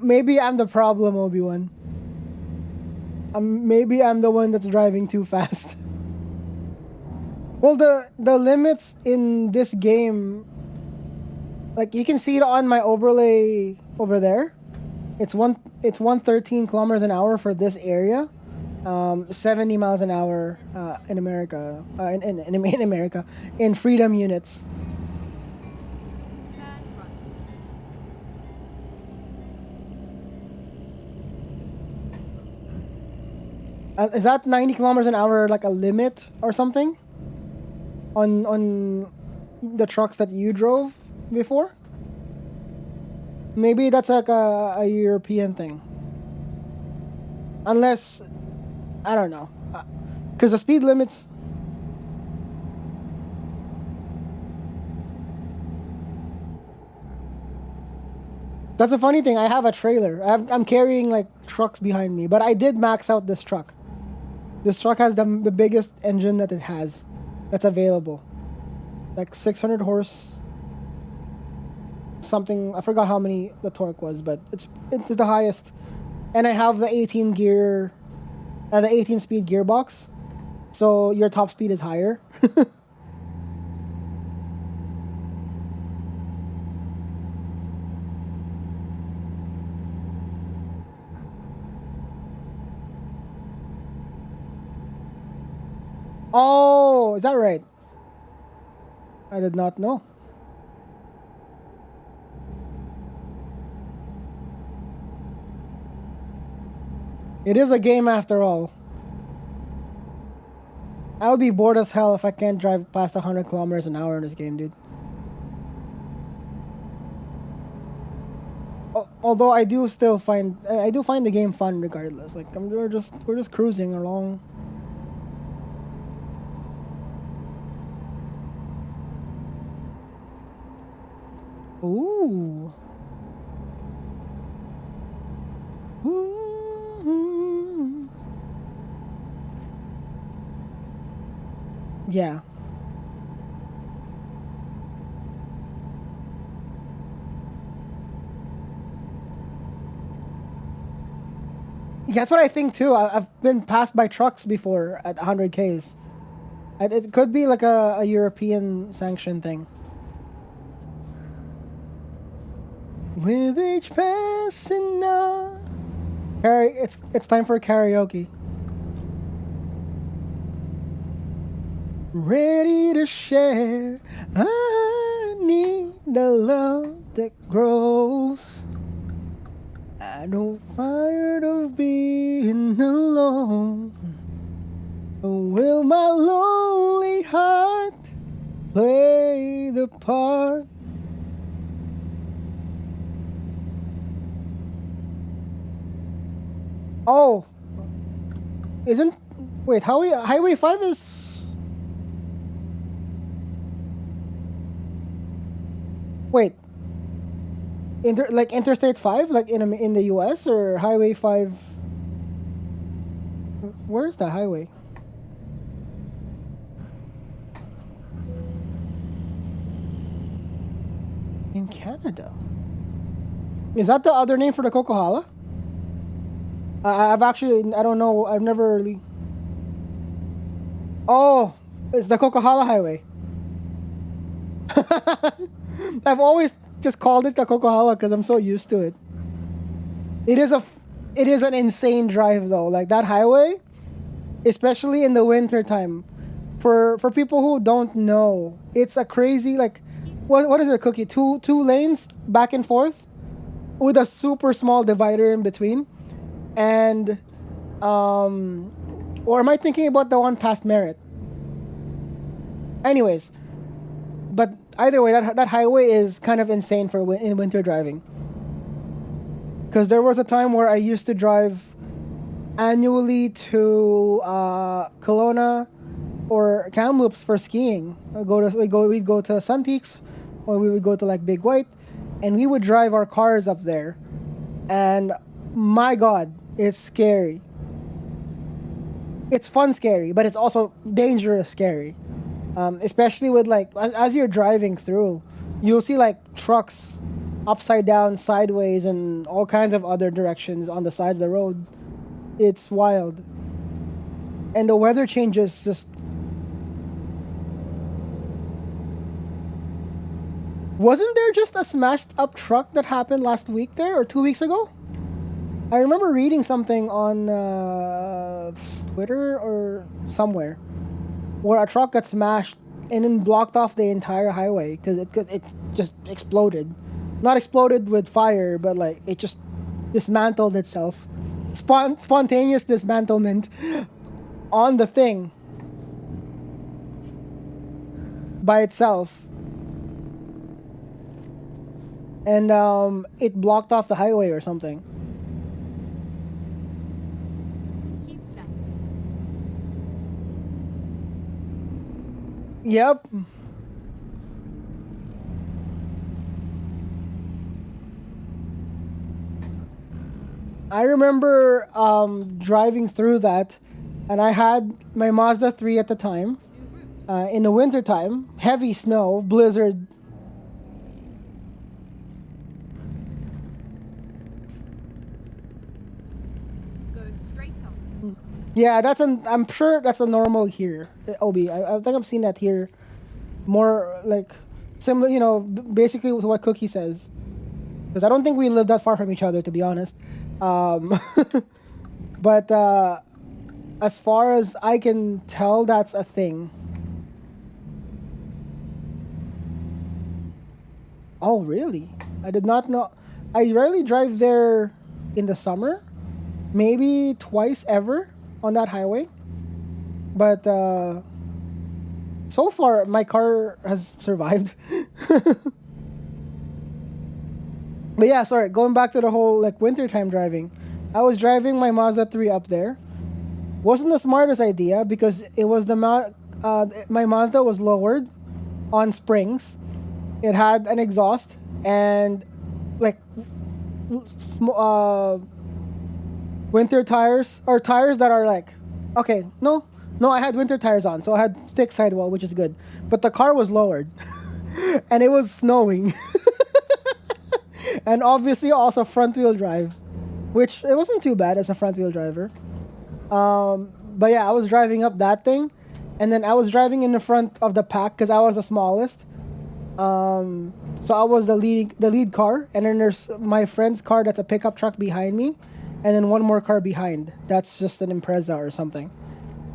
Maybe I'm the problem, Obi-Wan. Maybe I'm the one that's driving too fast. Well, the limits in this game, like you can see it on my overlay over there. It's 113 kilometers an hour for this area. 70 miles an hour in America. In America, in freedom units. Turn right. Is that 90 kilometers an hour like a limit or something? On the trucks that you drove before? Maybe that's like a European thing. Unless, I don't know. Because the speed limits. That's a funny thing. I have a trailer. I'm carrying like trucks behind me, but I did max out this truck. This truck has the biggest engine that it has that's available. Like 600 horse something. I forgot how many the torque was, but it's the highest. And I have the 18 gear, the 18 speed gearbox. So your top speed is higher. Oh, is that right? I did not know. It is a game after all. I would be bored as hell if I can't drive past 100 kilometers an hour in this game, dude. Although I do find the game fun regardless. Like we're just cruising along. Ooh. Ooh. Yeah. That's what I think too. I've been passed by trucks before at 100 Ks. It could be like a European sanction thing. With each passing hour. It's time for karaoke. Ready to share. I need the love that grows. I know tired of being alone. Will my lonely heart play the part? Oh, wait, Highway 5 is... Wait. Interstate 5, like in the US, or Highway 5? Where's the highway? In Canada. Is that the other name for the Coquihalla? I don't know. I've never really... Oh, it's the Coquihalla Highway. I've always just called it the Coquihalla because I'm so used to it. It is an insane drive though. Like that highway, especially in the winter time. For people who don't know, it's a crazy, like, what is it, Cookie? Two lanes back and forth with a super small divider in between. And or am I thinking about the one past Merritt? Anyways, but either way, that highway is kind of insane for in winter driving. Because there was a time where I used to drive annually to Kelowna or Kamloops for skiing. We'd go to Sun Peaks, or we would go to like Big White, and we would drive our cars up there. And my God, it's scary. It's fun scary, but it's also dangerous scary. Especially with like, as you're driving through, you'll see like trucks upside down, sideways, and all kinds of other directions on the sides of the road. It's wild. And the weather changes just... Wasn't there just a smashed up truck that happened last week there, or 2 weeks ago? I remember reading something on Twitter or somewhere where a truck got smashed and then blocked off the entire highway because it just exploded. Not exploded with fire, but like it just dismantled itself. Spontaneous dismantlement on the thing by itself. And it blocked off the highway or something. Keep left. Yep. I remember driving through that, and I had my Mazda 3 at the time. In the winter time, heavy snow, blizzard. Go straight on. Yeah, I'm sure that's a normal here, Obi. I think I've seen that here, more like similar, basically with what Cookie says. Because I don't think we live that far from each other, to be honest. But as far as I can tell, that's a thing. Oh, really? I did not know. I rarely drive there in the summer. maybe twice ever on that highway. But so far, my car has survived. But yeah, sorry. Going back to the whole like wintertime driving, I was driving my Mazda 3 up there. Wasn't the smartest idea because it was my Mazda was lowered on springs. It had an exhaust and like winter tires or tires that are like okay, no, I had winter tires on, so I had stick sidewall, which is good. But the car was lowered and it was snowing. And obviously also front wheel drive, which it wasn't too bad as a front wheel driver. But yeah, I was driving up that thing, and then I was driving in the front of the pack because I was the smallest. So I was the lead car, and then there's my friend's car that's a pickup truck behind me, and then one more car behind. That's just an Impreza or something.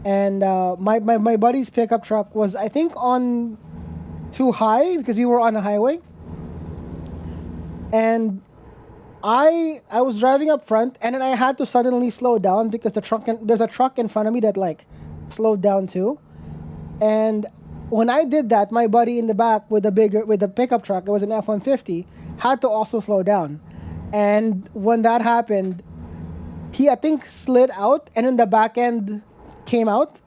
And my buddy's pickup truck was I think on too high because we were on a highway. And I was driving up front, and then I had to suddenly slow down because there's a truck in front of me that like slowed down too. And when I did that, my buddy in the back with the pickup truck, it was an F-150, had to also slow down. And when that happened, he I think slid out, and then the back end came out.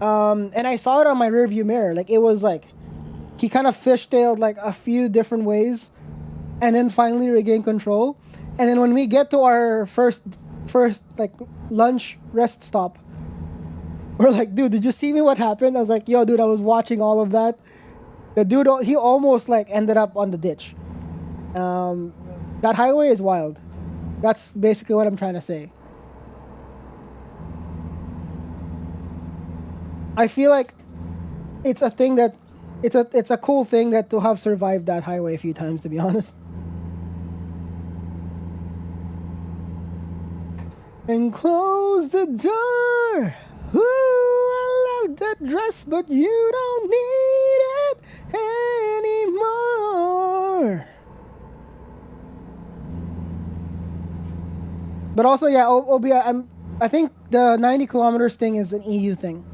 And I saw it on my rearview mirror. Like it was like he kind of fishtailed like a few different ways, and then finally regained control. And then when we get to our first like lunch rest stop, we're like, dude, did you see me? What happened? I was like, yo, dude, I was watching all of that. The dude, he almost like ended up on the ditch. That highway is wild. That's basically what I'm trying to say. I feel like it's a thing that it's a cool thing that to have survived that highway a few times, to be honest. And close the door. Ooh, I love that dress, but you don't need it anymore. But also, yeah, Obi, I think the 90 kilometers thing is an EU thing,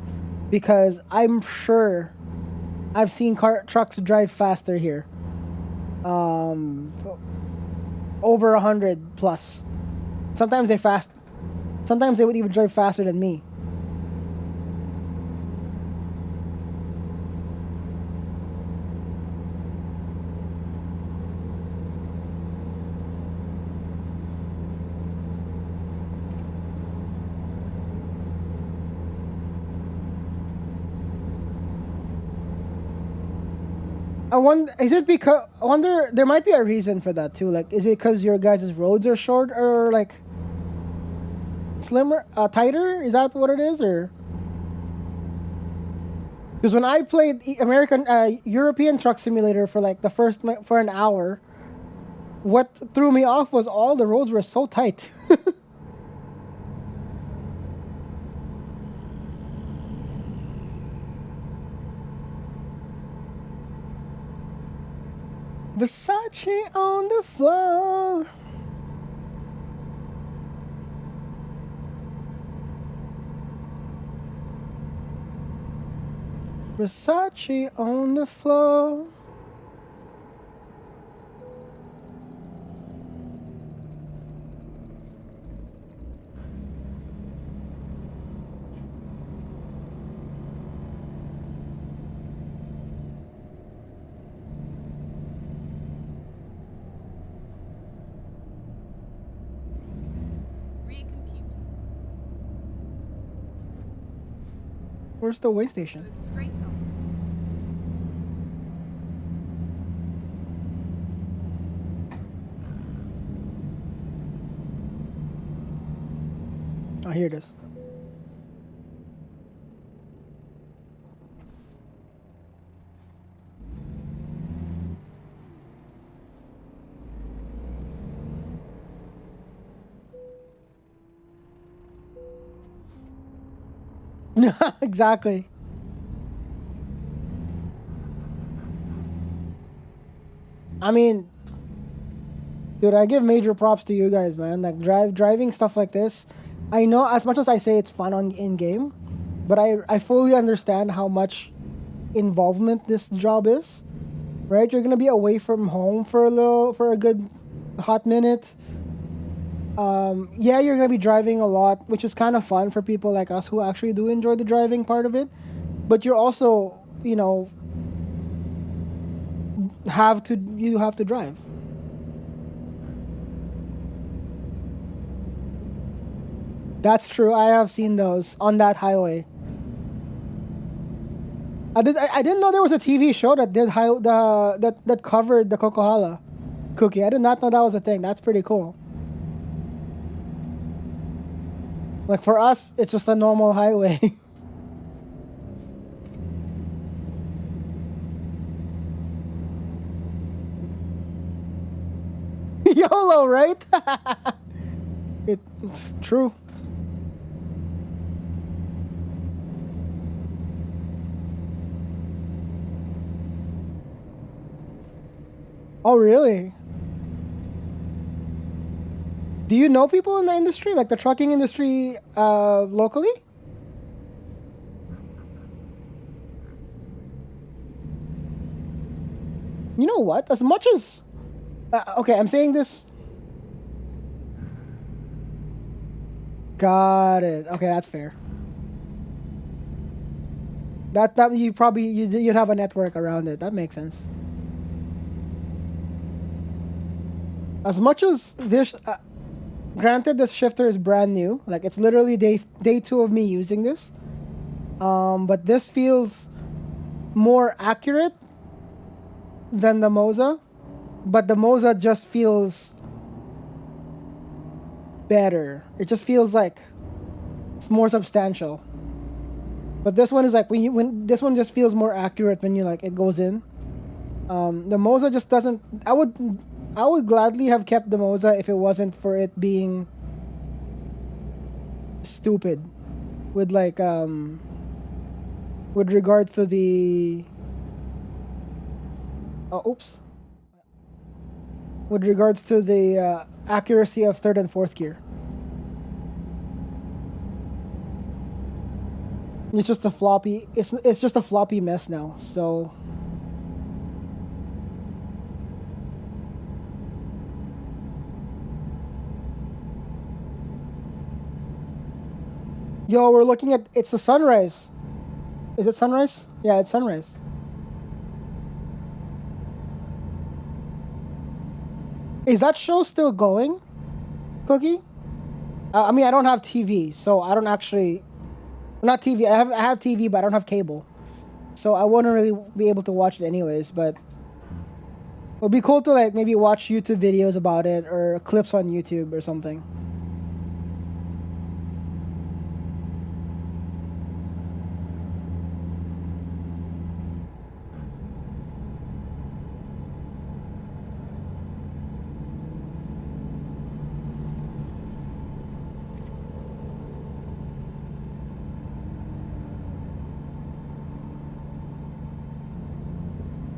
because I'm sure I've seen trucks drive faster here. Over 100 plus. Sometimes Sometimes they would even drive faster than me. I wonder there might be a reason for that too. Like, is it because your guys' roads are short or like slimmer, tighter? Is that what it is, or? Because when I played European Truck Simulator for like for an hour, what threw me off was all the roads were so tight. Versace on the floor. Versace on the floor. Recomputing. Where's the way station? Go straight on. Oh, here it is. Exactly. I mean, Dude, I give major props to you guys, man. Like driving stuff like this. I know as much as I say it's fun on in game, but I fully understand how much involvement this job is. Right? You're gonna be away from home for a good hot minute. Yeah, you're gonna be driving a lot, which is kind of fun for people like us who actually do enjoy the driving part of it. But you're also, you have to drive. That's true. I have seen those on that highway. I didn't know there was a TV show that that covered the Coquihalla cookie. I did not know that was a thing. That's pretty cool. Like for us, it's just a normal highway. YOLO, right? It's true. Oh, really? Do you know people in the industry, like the trucking industry, locally? You know what? As much as okay, I'm saying this. Got it. Okay, that's fair. That you probably you'd have a network around it. That makes sense. As much as this, granted, this shifter is brand new. Like it's literally day two of me using this. But this feels more accurate than the Moza, but the Moza just feels better. It just feels like it's more substantial. But this one is like when this one just feels more accurate when you like it goes in. The Moza just doesn't. I would gladly have kept the Moza if it wasn't for it being stupid with like with regards to the oops. With regards to the accuracy of third and fourth gear. It's just a floppy. It's just a floppy mess now. So. Yo, we're looking at it's the sunrise. Is it sunrise? Yeah, it's sunrise. Is that show still going, Cookie? I mean, I don't have TV, so I don't actually. Not TV. I have TV, but I don't have cable, so I wouldn't really be able to watch it anyways. But it would be cool to like maybe watch YouTube videos about it or clips on YouTube or something.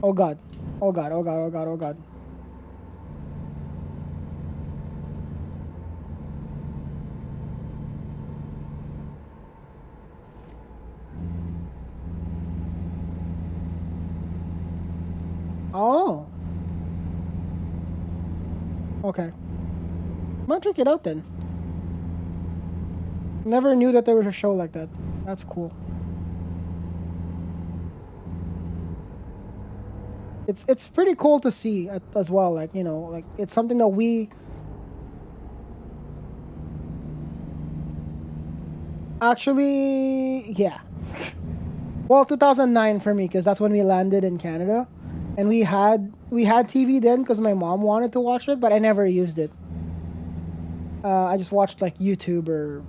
Oh god. Oh god, oh god, oh god, oh god. Oh. Okay. Might check it out then. Never knew that there was a show like that. That's cool. It's pretty cool to see as well. Like like it's something that we actually yeah. Well, 2009 for me because that's when we landed in Canada, and we had TV then because my mom wanted to watch it, but I never used it. I just watched like YouTube or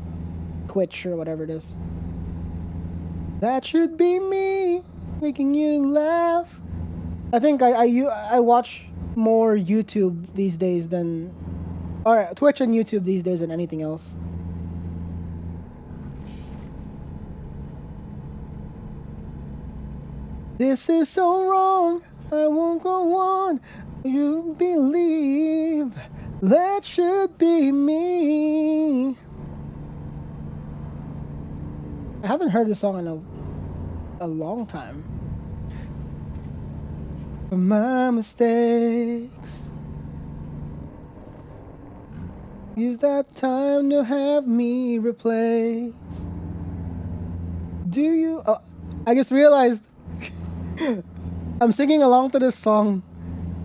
Twitch or whatever it is. That should be me making you laugh. I think I watch more YouTube these days than, or Twitch and YouTube these days than anything else. This is so wrong. I won't go on. You believe That should be me. I haven't heard this song in a long time. For my mistakes, use that time to have me replaced. Do you? Oh, I just realized I'm singing along to this song,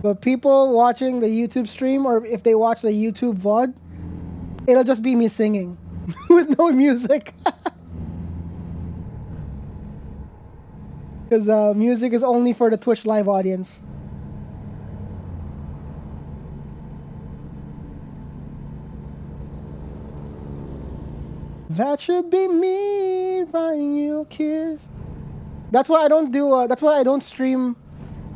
but people watching the YouTube stream or if they watch the YouTube VOD, it'll just be me singing with no music. Because music is only for the Twitch live audience. That should be me buying you a kiss. That's why I don't do. That's why I don't stream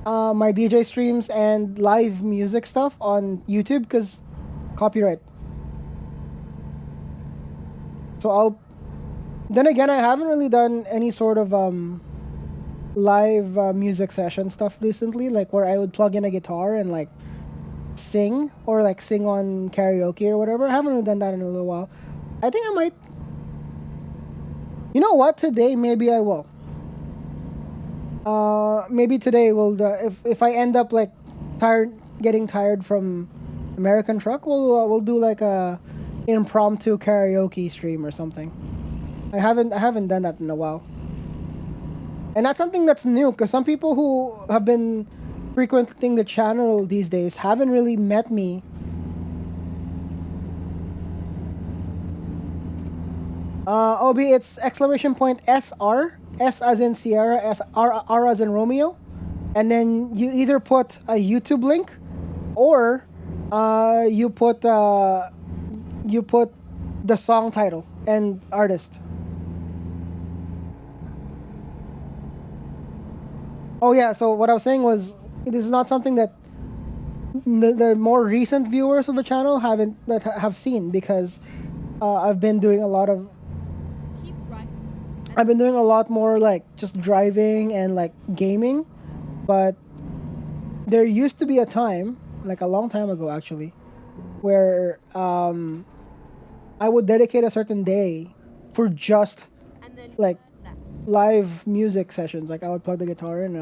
my DJ streams and live music stuff on YouTube because copyright. So I'll. Then again, I haven't really done any sort of live music session stuff recently, like where I would plug in a guitar and like sing or like sing on karaoke or whatever. I haven't really done that in a little while. I think I might. You know what? Today maybe I will. Maybe today we'll if I end up like getting tired from American Truck, we'll do like a impromptu karaoke stream or something. I haven't done that in a while. And that's something that's new because some people who have been frequenting the channel these days haven't really met me. Obi, it's !SR, S as in Sierra, R as in Romeo, and then you either put a YouTube link, or you put the song title and artist. Oh yeah, so what I was saying was this is not something that the more recent viewers of the channel have seen because I've been doing a lot of. Keep right. I've been doing a lot more like just driving and like gaming, but there used to be a time, like a long time ago actually, where I would dedicate a certain day for just And then like turn left. live music sessions. Like I would plug the guitar and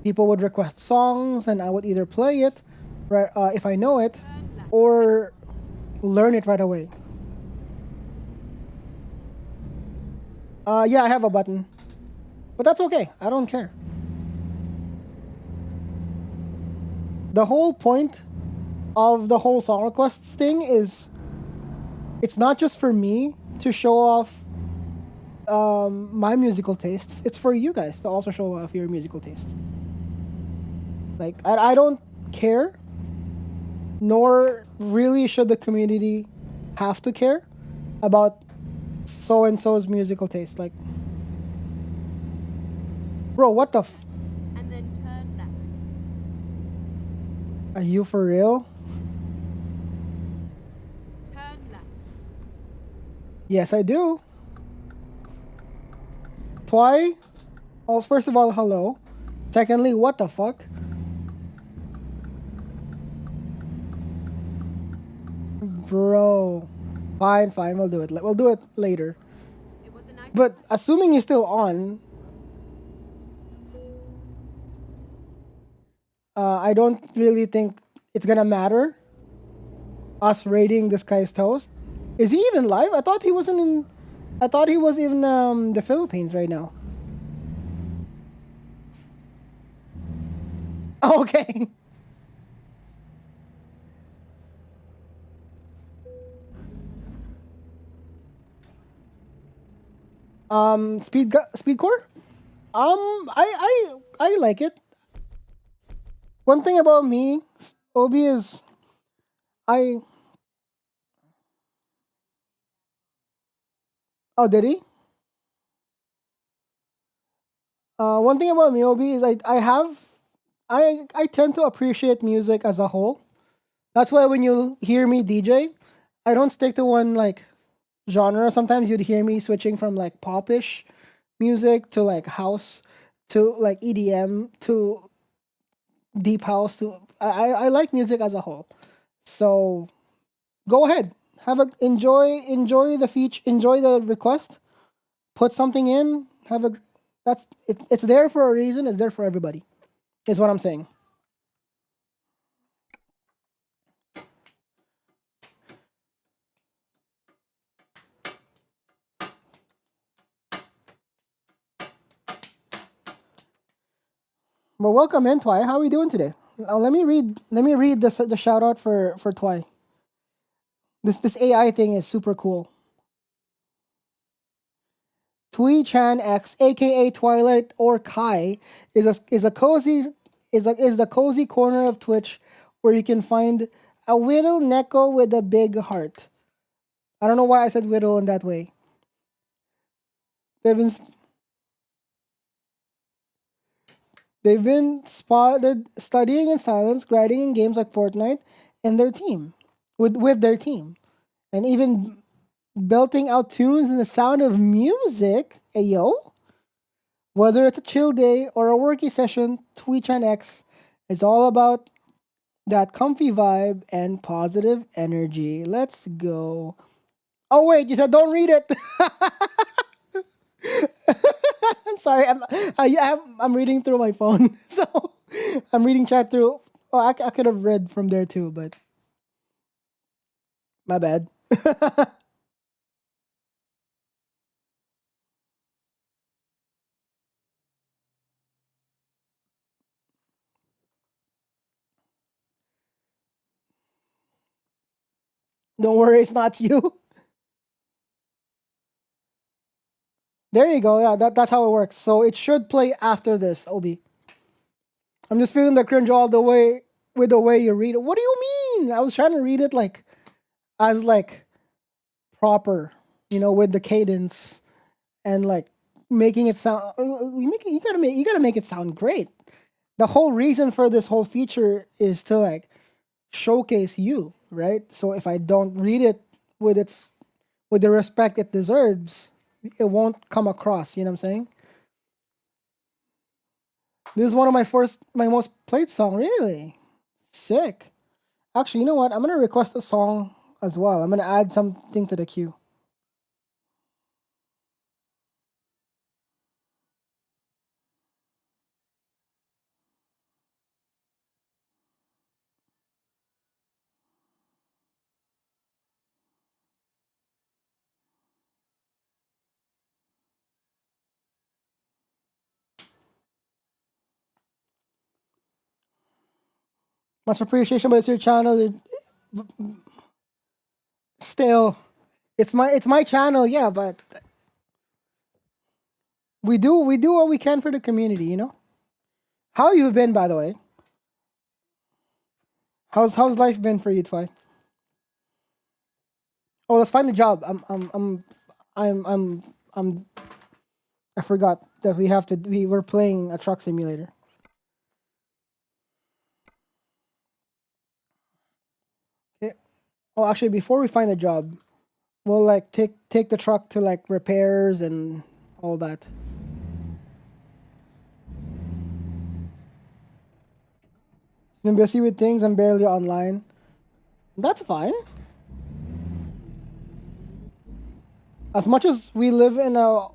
people would request songs and I would either play it right if I know it Turn left. or learn it right away. Yeah, I have a button. But that's okay. I don't care. The whole point of the whole song requests thing is it's not just for me to show off my musical tastes. It's for you guys to also show off your musical tastes. Like, I don't care, nor really should the community have to care about so and so's musical taste. Like, bro, what the And then turn left. are you for real? Turn left. Yes, I do. Twy? Well, first of all, hello. Secondly, what the fuck? Bro. Fine, we'll do it. We'll do it later. It was a nice. But assuming you're still on, I don't really think it's gonna matter us rating this guy's toast. Is he even live? I thought he was in the Philippines right now. Okay. Speedcore? I like it. One thing about me, Obi, is I. Oh, did he? One thing about me, Obi, is I tend to appreciate music as a whole. That's why when you hear me DJ, I don't stick to one like genre. Sometimes you'd hear me switching from like popish music to like house to like EDM to deep house to I like music as a whole. So go ahead, have a enjoy the feature, enjoy the request. Put something in. Have a that's it, it's there for a reason. It's there for everybody. Is what I'm saying. Well, welcome in, Twy. How are we doing today? Let me read. Let me read the shout out for Twy. This AI thing is super cool. Tui Chan X, aka Twilight or Kai, is a cozy is the cozy corner of Twitch where you can find a little Neko with a big heart. I don't know why I said widow in that way. They've been they've been spotted studying in silence, grinding in games like Fortnite, and their team with their team, and even belting out tunes in the sound of music. Ayo. Whether it's a chill day or a worky session, Twitch and X is all about that comfy vibe and positive energy. Let's go. Oh wait, you said don't read it. I'm sorry. I'm reading through my phone, so I'm reading chat through. Oh, I could have read from there too, but my bad. Don't worry, it's not you. There you go. Yeah, that's how it works. So it should play after this, Obi. I'm just feeling the cringe all the way with the way you read it. What do you mean? I was trying to read it like as like proper, with the cadence and like making it sound. You gotta make it sound great. The whole reason for this whole feature is to like showcase you, right? So if I don't read it with the respect it deserves, it won't come across. You know what I'm saying? This is one of my most played song. Really sick. Actually, you know what? I'm gonna request a song as well. I'm gonna add something to the queue. Much appreciation, but it's your channel. Still, it's my channel. Yeah, but we do what we can for the community. How you been, by the way? How's life been for you, Twy? Oh, let's find the job. I'm I forgot that we were playing a truck simulator. Okay. Oh, actually, before we find a job, we'll like take the truck to like repairs and all that. Been busy with things. I'm barely online. That's fine. As much as we live in a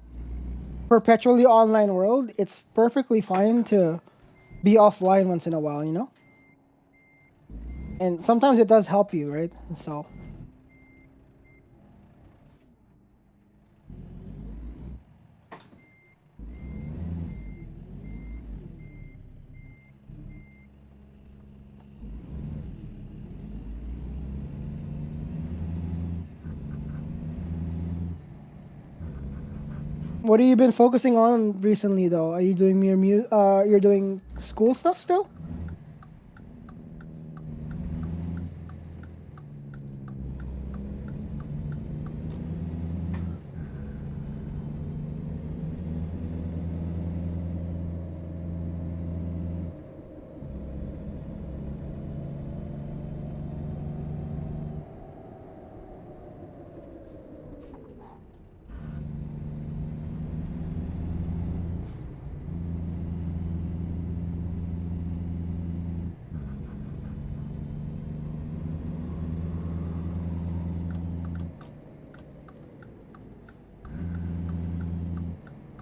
perpetually online world, it's perfectly fine to be offline once in a while. And sometimes it does help you, right? So, what have you been focusing on recently, though? Are you doing you're doing school stuff still?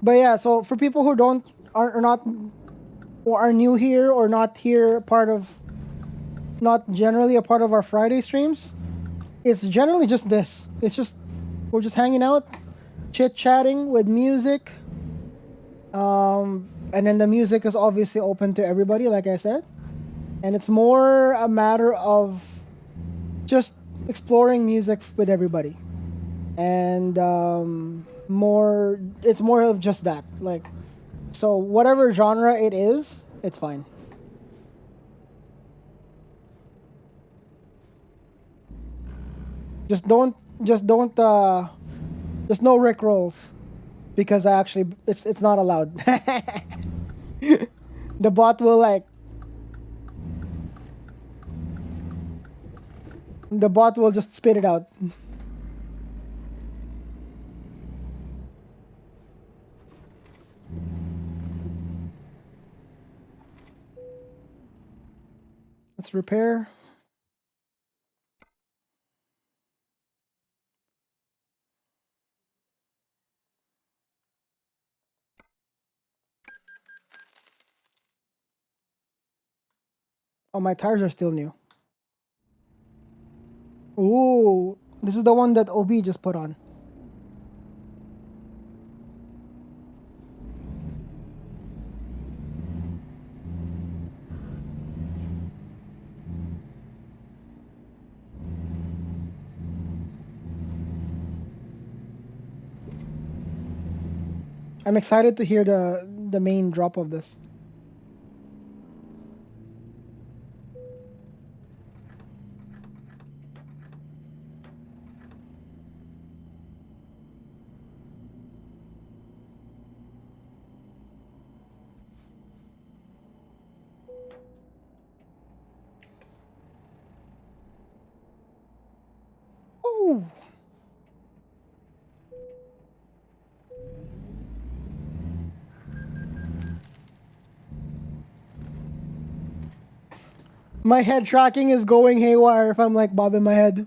But yeah, so for people who don't are not or are new here or not here part of not generally a part of our Friday streams, it's generally just this. It's just we're just hanging out, chit chatting with music. And then the music is obviously open to everybody, like I said. And it's more a matter of just exploring music with everybody. And it's more of just that. Like, so whatever genre it is, it's fine. Just don't, just don't, just no Rick rolls, because I actually it's not allowed. The bot will the bot will just spit it out. Let's repair. Oh, my tires are still new. Ooh, this is the one that OB just put on. I'm excited to hear the main drop of this. Ooh. My head tracking is going haywire if I'm like bobbing my head.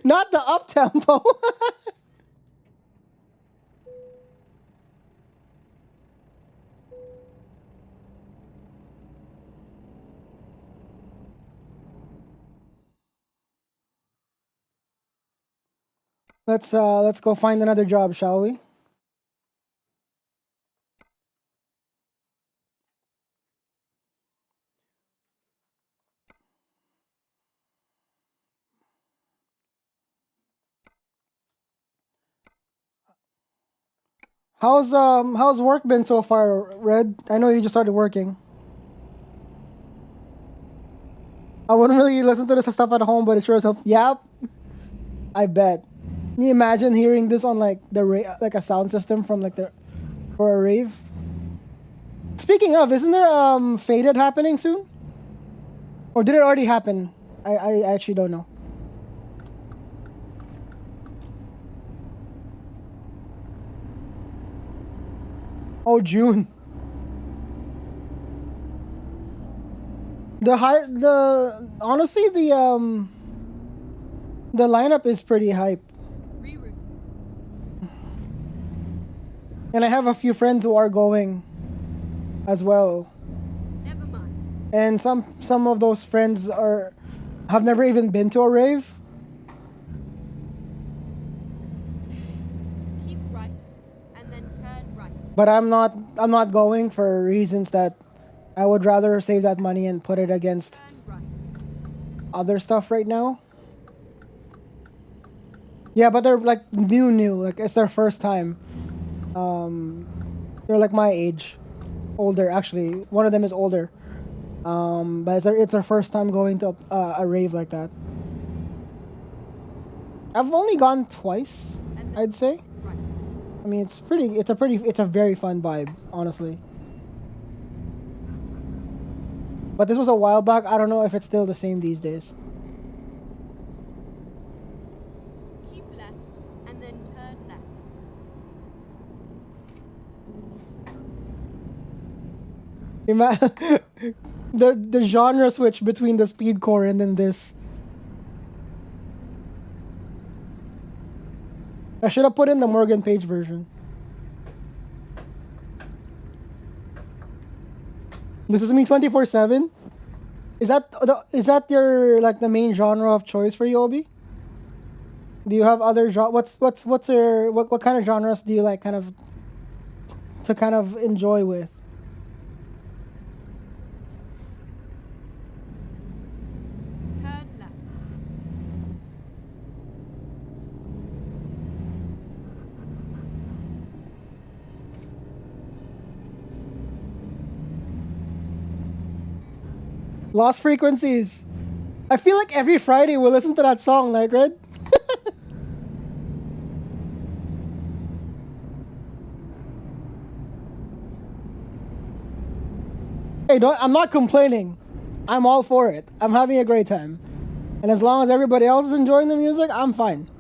Not the up tempo. Let's go find another job, shall we? How's work been so far, Red? I know you just started working. I wouldn't really listen to this stuff at home, but it sure as hell. Yep. I bet. Can you imagine hearing this on like like a sound system from like for a rave? Speaking of, isn't there Faded happening soon? Or did it already happen? I actually don't know. Oh, June. Honestly the lineup is pretty hype. Rerouting. And I have a few friends who are going as well. Never mind. And some of those friends have never even been to a rave. Keep right, and then turn right. But I'm not going for reasons that I would rather save that money and put it against Turn right. other stuff right now. Yeah, but they're like new. Like it's their first time. They're like my age. Older, actually. One of them is older. But it's their first time going to a rave like that. I've only gone twice, And then I'd say. right. I mean, it's a very fun vibe, honestly. But this was a while back. I don't know if it's still the same these days. Keep left, and then turn left. Ima- the genre switch between the speedcore and then this. I should have put in the Morgan Page version. This is me 24/7. Is that your like the main genre of choice for you, Obi? Do you have other what kind of genres do you like kind of enjoy with? Turn left. Lost Frequencies. I feel like every Friday we'll listen to that song, like, right? Hey, I'm not complaining. I'm all for it. I'm having a great time. And as long as everybody else is enjoying the music, I'm fine.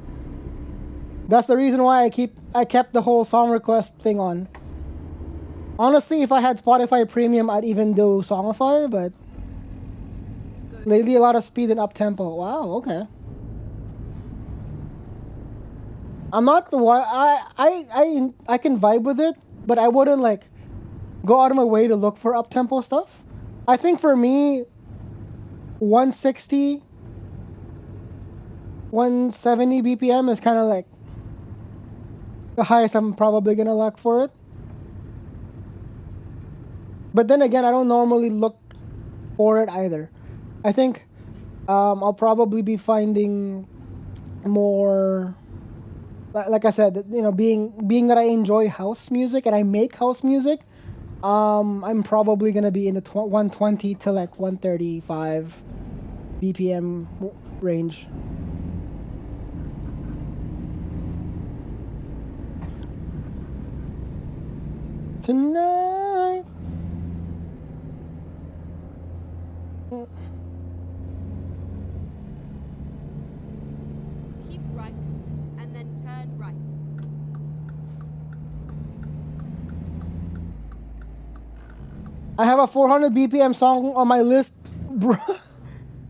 That's the reason why I kept the whole song request thing on. Honestly, if I had Spotify Premium, I'd even do Songify, but lately a lot of speed and up tempo. Wow, okay. I'm not the one. I can vibe with it, but I wouldn't like go out of my way to look for up tempo stuff. I think for me, 160, 170 BPM is kind of like the highest I'm probably gonna look for it. But then again, I don't normally look for it either. I think I'll probably be finding more. Like I said, you know, being that I enjoy house music and I make house music, I'm probably gonna be in the 120 to like 135 BPM range. Tonight. Keep right and then turn right. I have a 400 BPM song on my list, bro.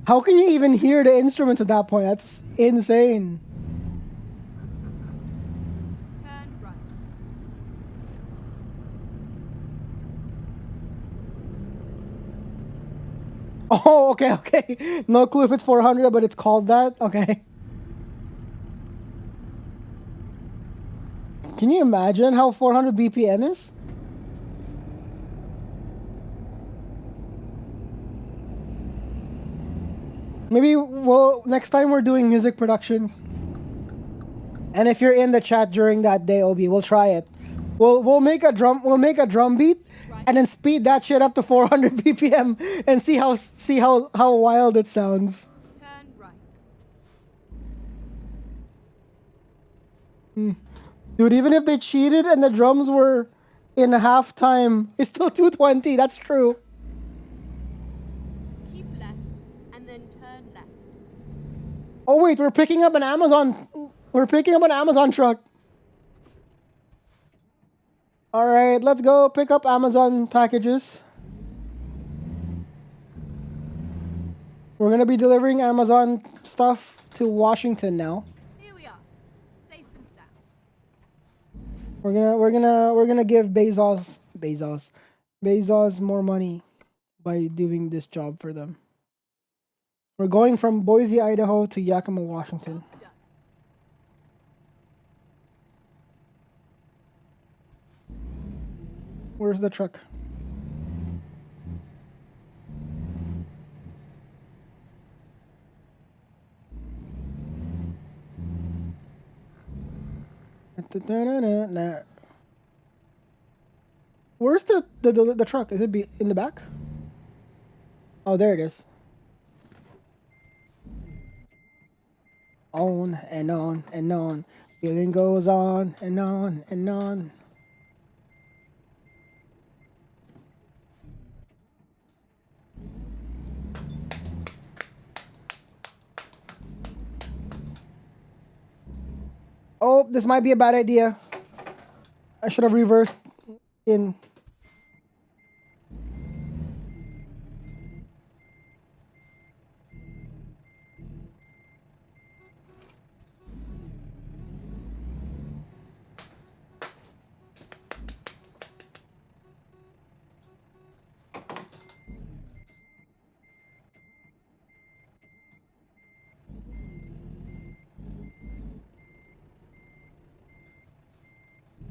How can you even hear the instruments at that point? That's insane. Turn right. Oh, okay. No clue if it's 400, but it's called that. Okay. Can you imagine how 400 BPM is? Maybe next time we're doing music production, and if you're in the chat during that day, Obi, we'll try it. We'll make a drum beat, and then speed that shit up to 400 BPM and see how wild it sounds. Turn right. Dude, even if they cheated and the drums were in halftime, it's still 220. That's true. Keep left and then turn left. Oh wait, we're picking up an Amazon. We're picking up an Amazon truck. All right, let's go pick up Amazon packages. We're gonna be delivering Amazon stuff to Washington now. Here we are. Safe and sound. We're gonna give Bezos more money by doing this job for them. We're going from Boise, Idaho to Yakima, Washington. Done. Where's the truck? Where's the truck? Is it in the back? Oh, there it is. On and on and on. Feeling goes on and on and on. Oh, this might be a bad idea. I should have reversed in.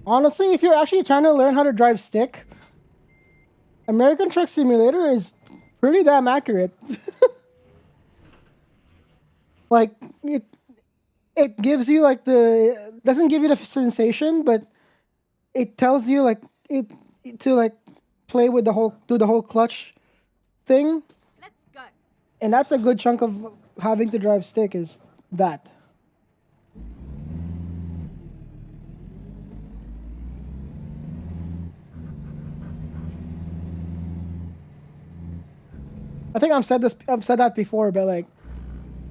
Honestly, if you're actually trying to learn how to drive stick, American Truck Simulator is pretty damn accurate. Like it gives you like the doesn't give you the sensation, but it tells you like to like play with the whole do the whole clutch thing, Let's go. and that's a good chunk of having to drive stick is that. I think I've said that before, but like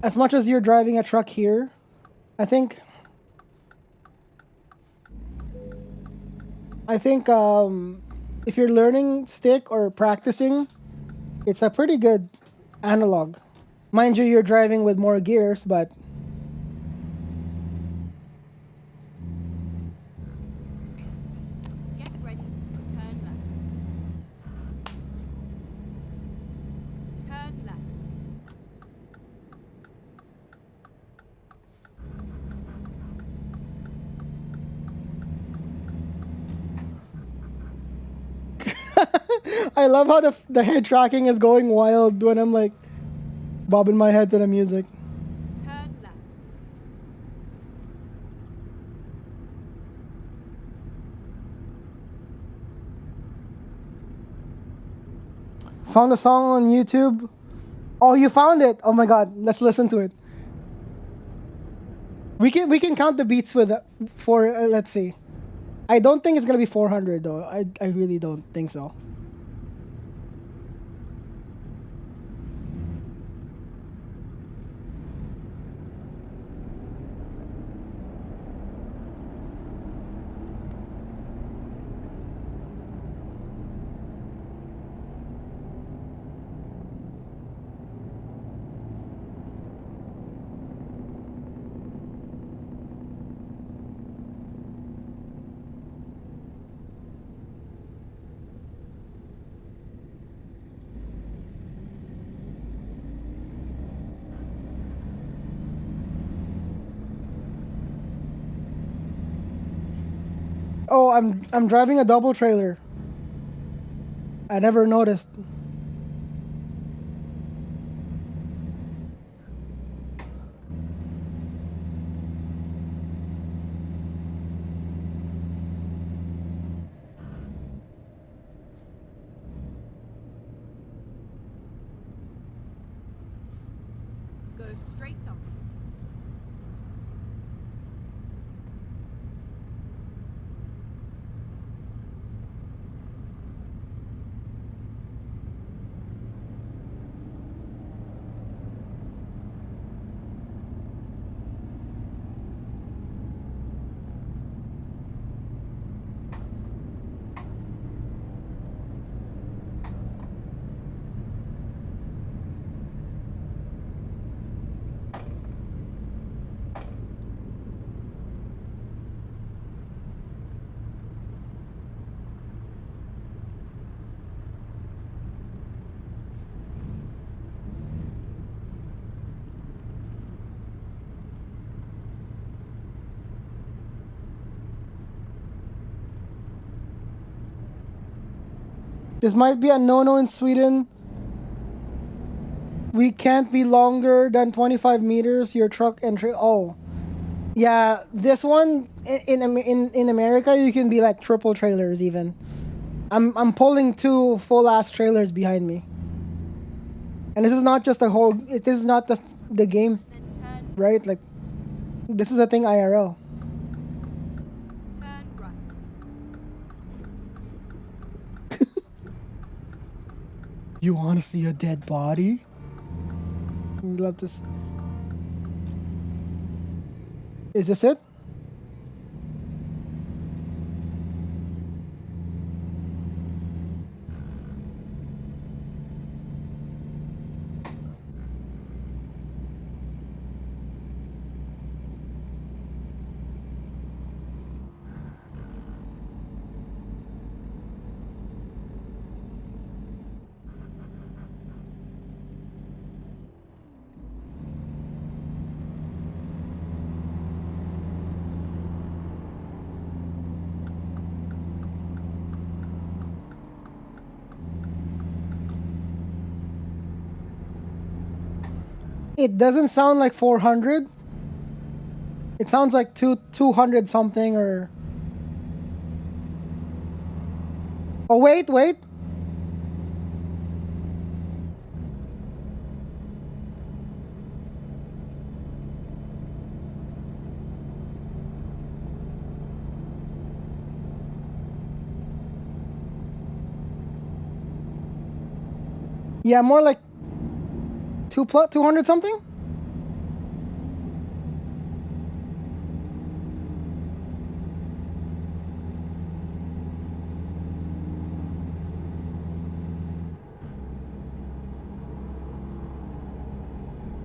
as much as you're driving a truck here, I think if you're learning stick or practicing, it's a pretty good analog. Mind you, you're driving with more gears, but Get ready. Turn left. Turn left. I love how the head tracking is going wild when I'm like bobbing my head to the music. Turn left. Found a song on YouTube. Oh, you found it! Oh my god, let's listen to it. We can count the beats with for let's see. I don't think it's gonna be 400 though. I really don't think so. Oh, I'm driving a double trailer. I never noticed. Go straight on. This might be a no-no in Sweden. We can't be longer than 25 meters. Your truck entry. Oh, yeah. This one in America, you can be like triple trailers even. I'm pulling two full ass trailers behind me, and this is not just a whole. This is not the game, Then turn right? Like this is a thing IRL. turn right. You want to see a dead body? We'd love to. Is this it? It doesn't sound like 400. It sounds like 200 something or... Oh, wait. Yeah, more like 200 something?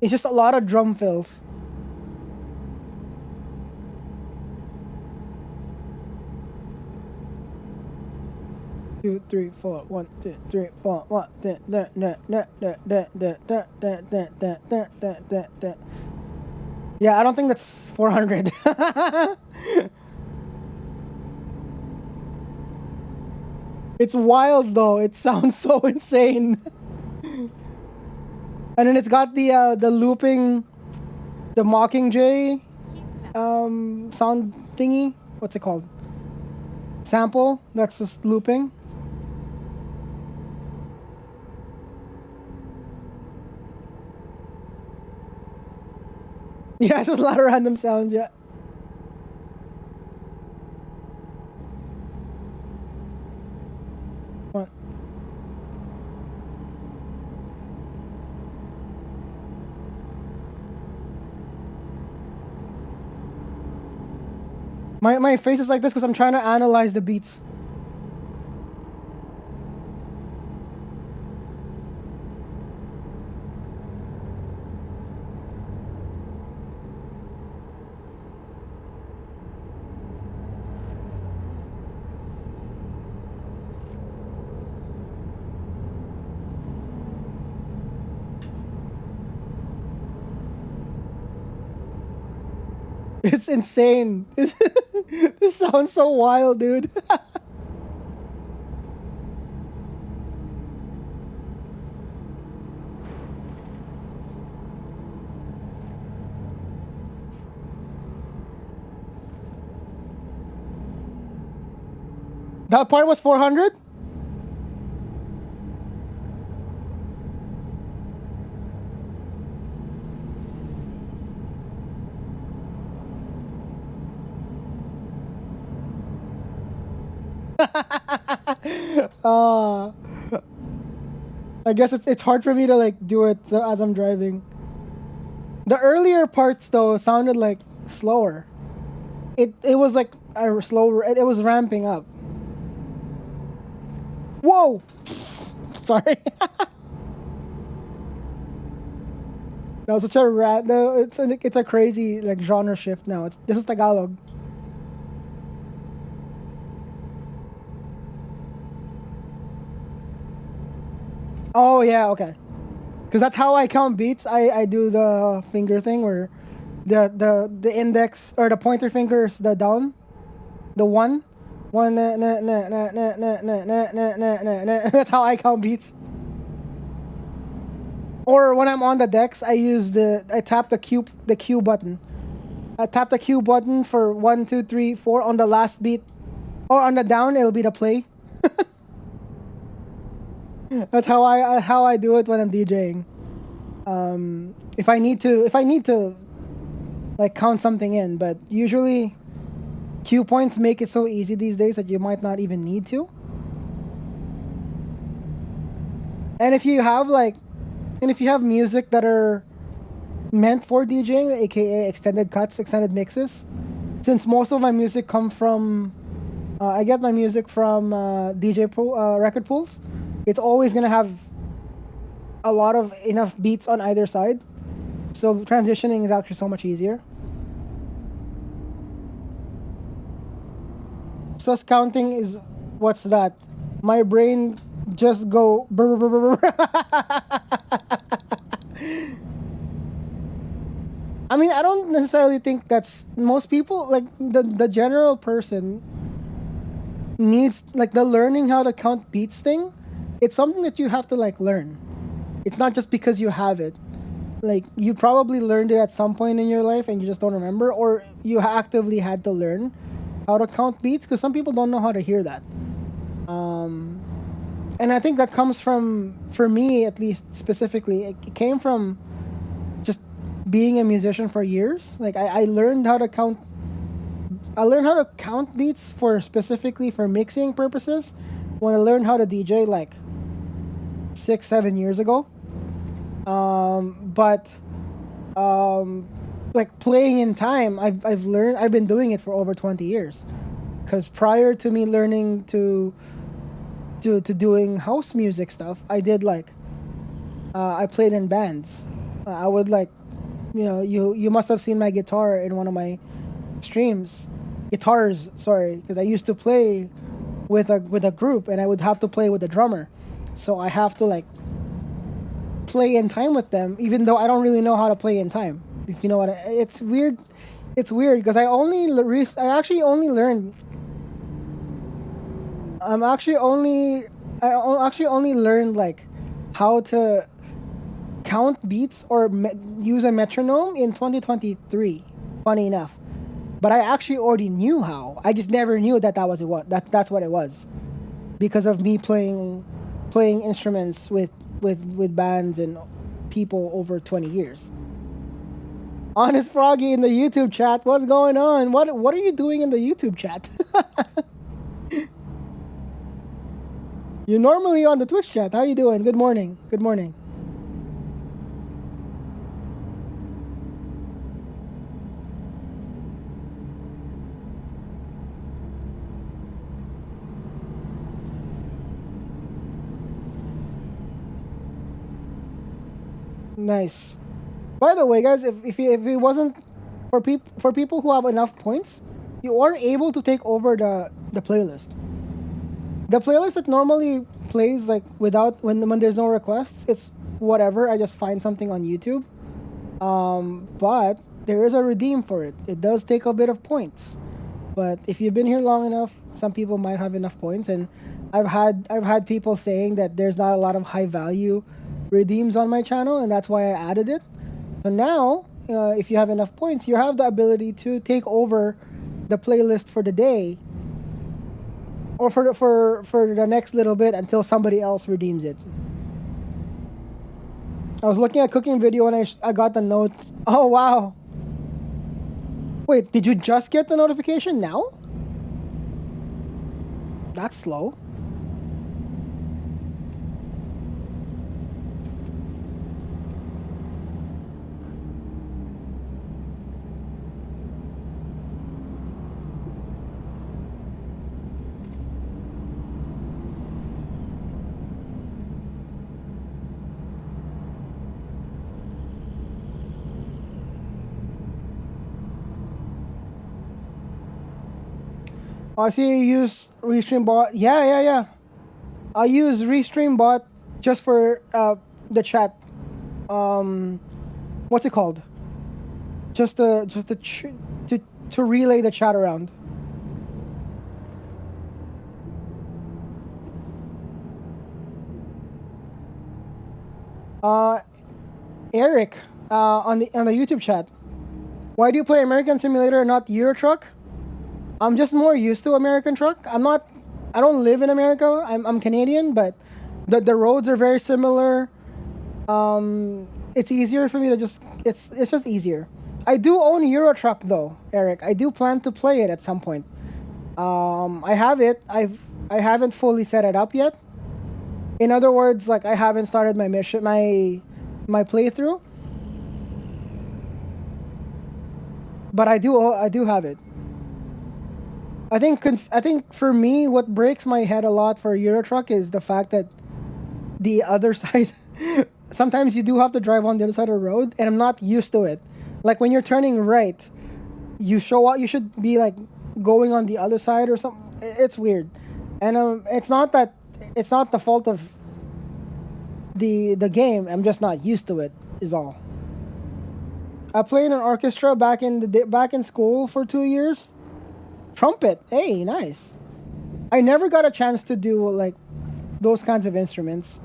It's just a lot of drum fills. Two, three, four, 1, 2, 3, 4, 1, Yeah, I don't think that's 400. It's wild though. It sounds so insane. And then it's got the looping, the Mockingjay sound thingy. What's it called? Sample that's just looping. Yeah, just a lot of random sounds, yeah. What? My face is like this because I'm trying to analyze the beats. It's insane. This sounds so wild, dude. That part was 400? I guess it's hard for me to like do it as I'm driving. The earlier parts though sounded like slower. It was like a slower. It was ramping up. Whoa! Sorry. That was such a rat. No, it's a crazy like genre shift now. This is Tagalog. Oh yeah, okay. Because that's how I count beats. I do the finger thing where the index or the pointer finger is the down, the one. That's how I count beats. Or when I'm on the decks, I tap the Q button. I tap the Q button for 1, 2, 3, 4 on the last beat, or on the down it'll be the play. That's how I do it when I'm DJing. If I need to like count something in, but usually cue points make it so easy these days that you might not even need to. And if you have music that are meant for DJing, aka extended cuts, extended mixes, since most of my music come from I get my music from DJ pool, record pools, it's always gonna have a lot of enough beats on either side, so transitioning is actually so much easier. Sus counting is what's that? My brain just go brr, brr, brr, brr. I mean, I don't necessarily think that's most people like the general person needs like the learning how to count beats thing. It's something that you have to like learn. It's not just because you have it. Like you probably learned it at some point in your life and you just don't remember, or you actively had to learn how to count beats because some people don't know how to hear that. And I think that comes from, for me at least specifically, it came from just being a musician for years. Like I learned how to count. I learned how to count beats for specifically for mixing purposes when I learned how to DJ like 6-7 years ago. But like playing in time, I've been doing it for over 20 years. Because prior to me learning to doing house music stuff, I did like I played in bands. I would like, you must have seen my guitar in one of my streams. Guitars, sorry, because I used to play with a group and I would have to play with a drummer. So I have to like play in time with them, even though I don't really know how to play in time. If you know what it's weird. It's weird because I actually only learned. I actually only learned like how to count beats or use a metronome in 2023. Funny enough, but I actually already knew how. I just never knew that was what that's what it was, because of me playing instruments with bands and people over 20 years. Honest Froggy in the YouTube chat, what's going on? What are you doing in the YouTube chat? You're normally on the Twitch chat. How you doing? Good morning. Good morning. Nice. By the way, guys, if it wasn't for people who have enough points, you are able to take over the playlist. The playlist that normally plays like without when there's no requests, it's whatever. I just find something on YouTube. But there is a redeem for it. It does take a bit of points. But if you've been here long enough, some people might have enough points, and I've had people saying that there's not a lot of high value redeems on my channel, and that's why I added it. So now, if you have enough points, you have the ability to take over the playlist for the day, or for the next little bit until somebody else redeems it. I was looking at cooking video and I got the note. Oh wow! Wait, did you just get the notification now? That's slow. I see you use Restream Bot. Yeah. I use Restream Bot just for the chat. What's it called? Just to relay the chat around. Eric, on the YouTube chat. Why do you play American Simulator and not Euro Truck? I'm just more used to American Truck. I don't live in America. I'm Canadian, but the roads are very similar. It's easier for me to it's just easier. I do own Euro Truck though, Eric. I do plan to play it at some point. I have it. I haven't fully set it up yet. In other words, like I haven't started my mission, my playthrough. But I do have it. I think for me, what breaks my head a lot for Euro Truck is the fact that the other side. Sometimes you do have to drive on the other side of the road, and I'm not used to it. Like when you're turning right, you should be like going on the other side or something. It's weird, and it's not the fault of the game. I'm just not used to it. Is all. I played in an orchestra back in school for 2 years. Trumpet, hey, nice. I never got a chance to do like those kinds of instruments.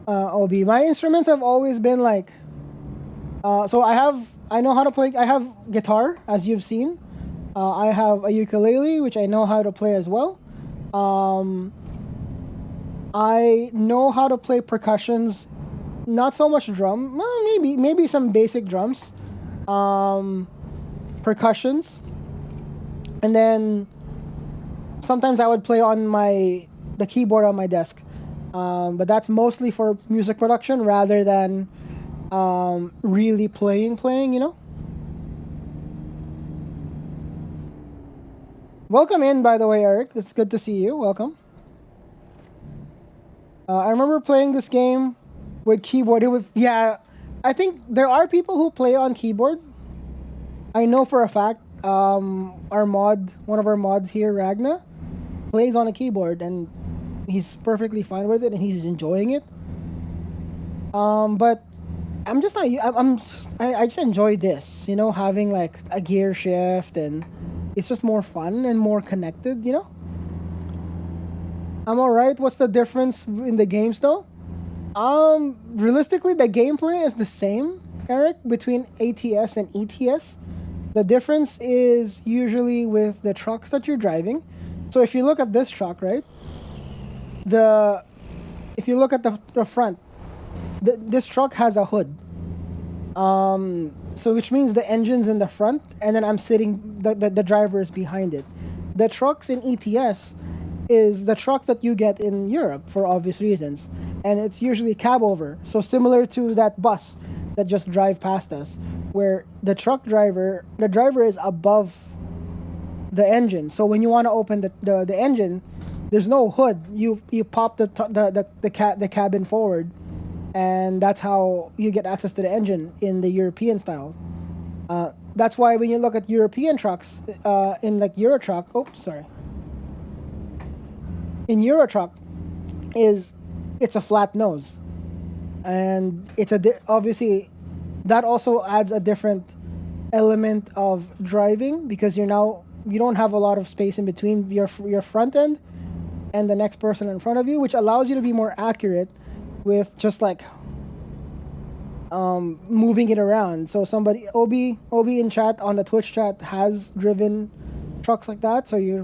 OB, my instruments have always been like So I know how to play. I have guitar, as you've seen. I have a ukulele, which I know how to play as well. Um, I know how to play percussions, not so much drum. Well, maybe some basic drums, percussions, and then sometimes I would play on the keyboard on my desk. But that's mostly for music production rather than really playing. Welcome in, by the way, Eric. It's good to see you. Welcome. I remember playing this game with keyboard. Yeah. I think there are people who play on keyboard. I know for a fact. One of our mods here, Ragna, plays on a keyboard and he's perfectly fine with it and he's enjoying it. But I'm just not. I just enjoy this. Having like a gear shift and it's just more fun and more connected. I'm alright. What's the difference in the games though? Realistically, the gameplay is the same, Eric, between ATS and ETS. The difference is usually with the trucks that you're driving. So if you look at this truck, right? If you look at the front, this truck has a hood. So which means the engine's in the front, and then I'm sitting. The driver is behind it. The trucks in ETS is the truck that you get in Europe for obvious reasons, and it's usually cab over. So similar to that bus that just drive past us, where the driver is above the engine. So when you want to open the engine, there's no hood. You pop the cabin forward, and that's how you get access to the engine in the European style. That's why when you look at European trucks, in like Euro Truck, in Euro Truck, it's a flat nose, and obviously that also adds a different element of driving because you don't have a lot of space in between your front end and the next person in front of you, which allows you to be more accurate with just like moving it around. So Obi in chat on the Twitch chat has driven trucks like that, so you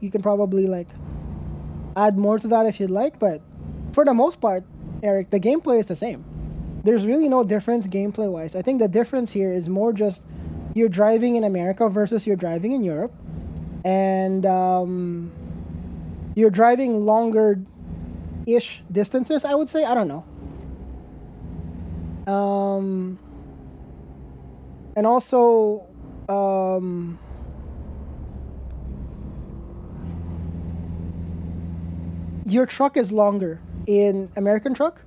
can probably like add more to that if you'd like, but for the most part, Eric, the gameplay is the same. There's really no difference gameplay wise. I think the difference here is more just you're driving in America versus you're driving in Europe, and you're driving longer ish distances, I would say. I don't know. And also your truck is longer in American truck.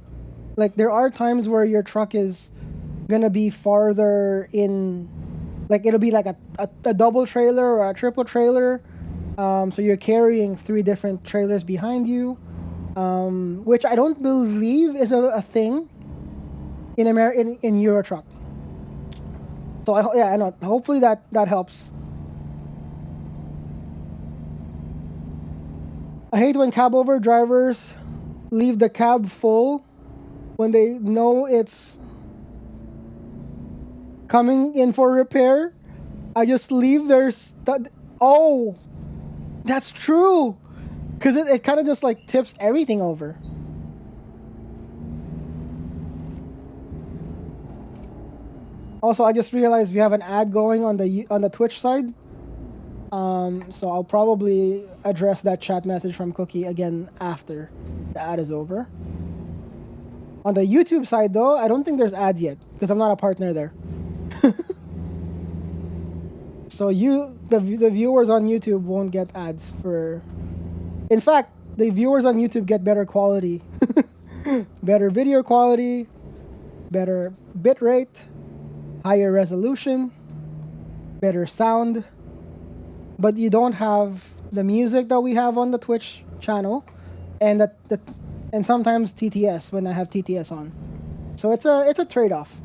Like there are times where your truck is gonna be farther in, like it'll be like a double trailer or a triple trailer. So you're carrying 3 different trailers behind you, which I don't believe is a thing in Euro Truck. So I know. Hopefully that helps. I hate when cab over drivers leave the cab full when they know it's coming in for repair. I just leave their Oh, that's true. Because it kind of just like tips everything over. Also, I just realized we have an ad going on the Twitch side. So I'll probably address that chat message from Cookie again after the ad is over. On the YouTube side, though, I don't think there's ads yet because I'm not a partner there. So the viewers on YouTube won't get ads for. In fact, the viewers on YouTube get better quality, better video quality, better bitrate, higher resolution, better sound. But you don't have the music that we have on the Twitch channel, and and sometimes TTS when I have TTS on. So it's a trade-off.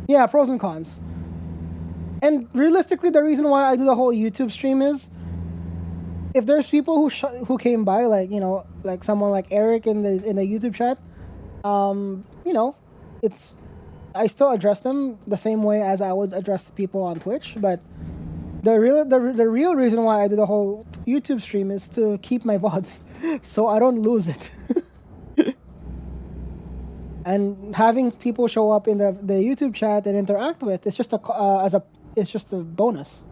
Yeah, pros and cons. And realistically, the reason why I do the whole YouTube stream is if there's people who came by, like like someone like Eric in the YouTube chat, it's I still address them the same way as I would address the people on Twitch. But the real reason why I do the whole YouTube stream is to keep my VODs, so I don't lose it. And having people show up in the YouTube chat and interact with it's just it's just a bonus.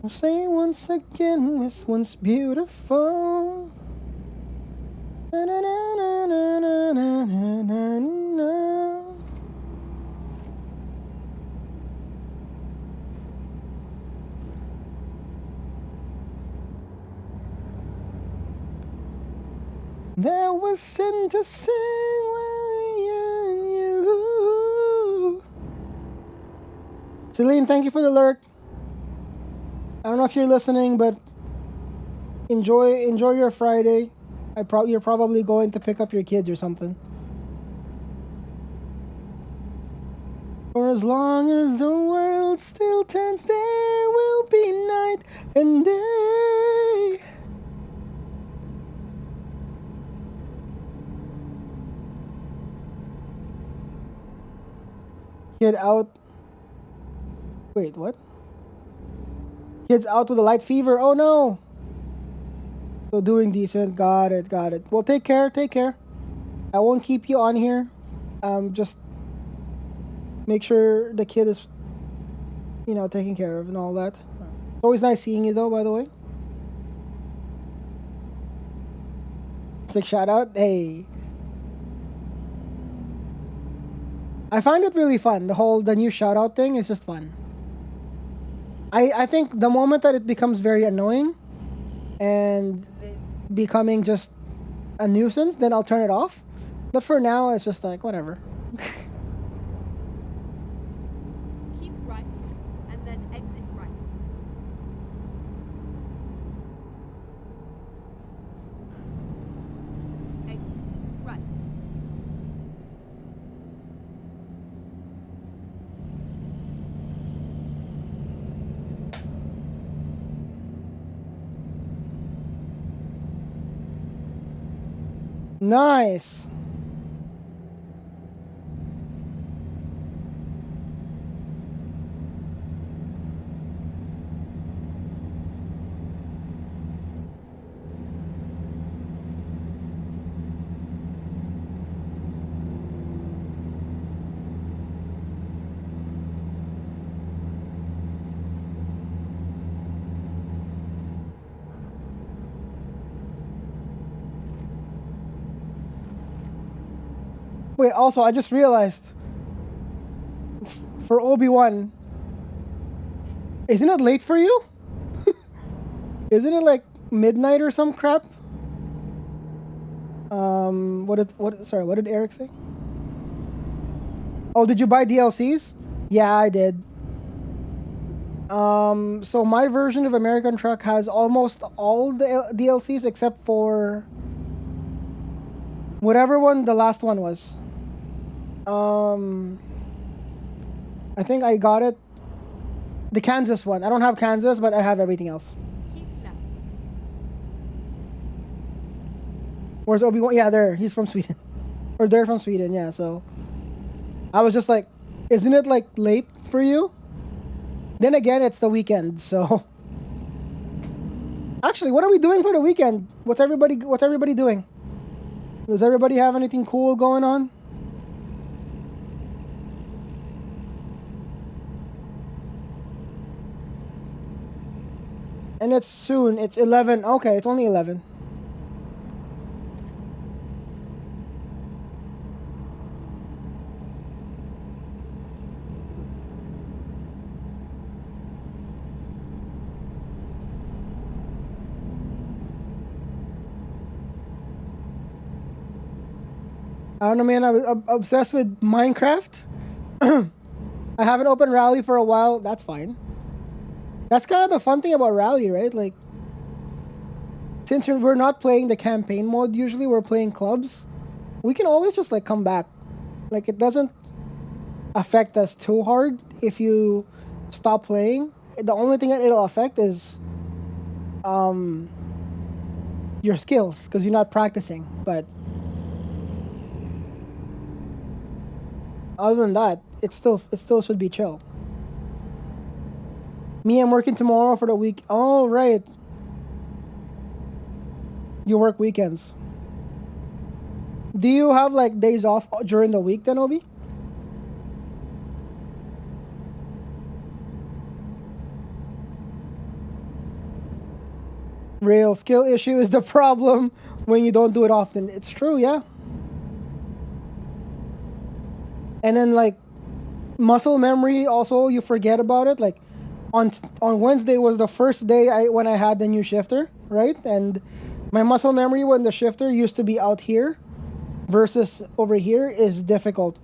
I'll say once again, this one's beautiful. Na, na, na, na, na, na, na, na, na. There was sin to sing and you. Celine, thank you for the lurk. I don't know if you're listening, but enjoy your Friday. You're probably going to pick up your kids or something. For as long as the world still turns, there will be night and day. Kid out. Wait, what? Kids out with a light fever. Oh no. So doing decent. Got it. Well, take care. I won't keep you on here. Just make sure the kid is, taken care of and all that. It's always nice seeing you though, by the way. Sick shout out. Hey. I find it really fun. The new shout out thing is just fun. I think the moment that it becomes very annoying and becoming just a nuisance, then I'll turn it off. But for now, it's just like, whatever. Keep right and then exit right. Exit right. Nice. Wait, also, I just realized for Obi-Wan, isn't it late for you? Isn't it like midnight or some crap? What did Eric say? Oh, did you buy DLCs? Yeah, I did. So my version of American Truck has almost all the DLCs except for whatever one the last one was. I think I got it. The Kansas one. I don't have Kansas, but I have everything else. Keep left. Where's Obi-Wan? Yeah, there. He's from Sweden. Or they're from Sweden, yeah, so. I was just like, isn't it like late for you? Then again, it's the weekend, so. Actually, what are we doing for the weekend? What's everybody doing? Does everybody have anything cool going on? And it's soon. It's 11. Okay, it's only 11. I don't know, man. I'm obsessed with Minecraft. I haven't opened Rally for a while. That's fine. That's kind of the fun thing about Rally, right? Like, since we're not playing the campaign mode, usually we're playing clubs. we can always just like come back. Like it doesn't affect us too hard if you stop playing. The only thing that it'll affect is your skills because you're not practicing. But other than that, it still should be chill. Me, I'm working tomorrow for the week. Oh right, you work weekends. Do you have like days off during the week then, Obi? Real skill issue is the problem when you don't do it often. It's true, yeah. And then like muscle memory also you forget about it. Like on Wednesday was the first day when I had the new shifter, right? And my muscle memory when the shifter used to be out here versus over here is difficult.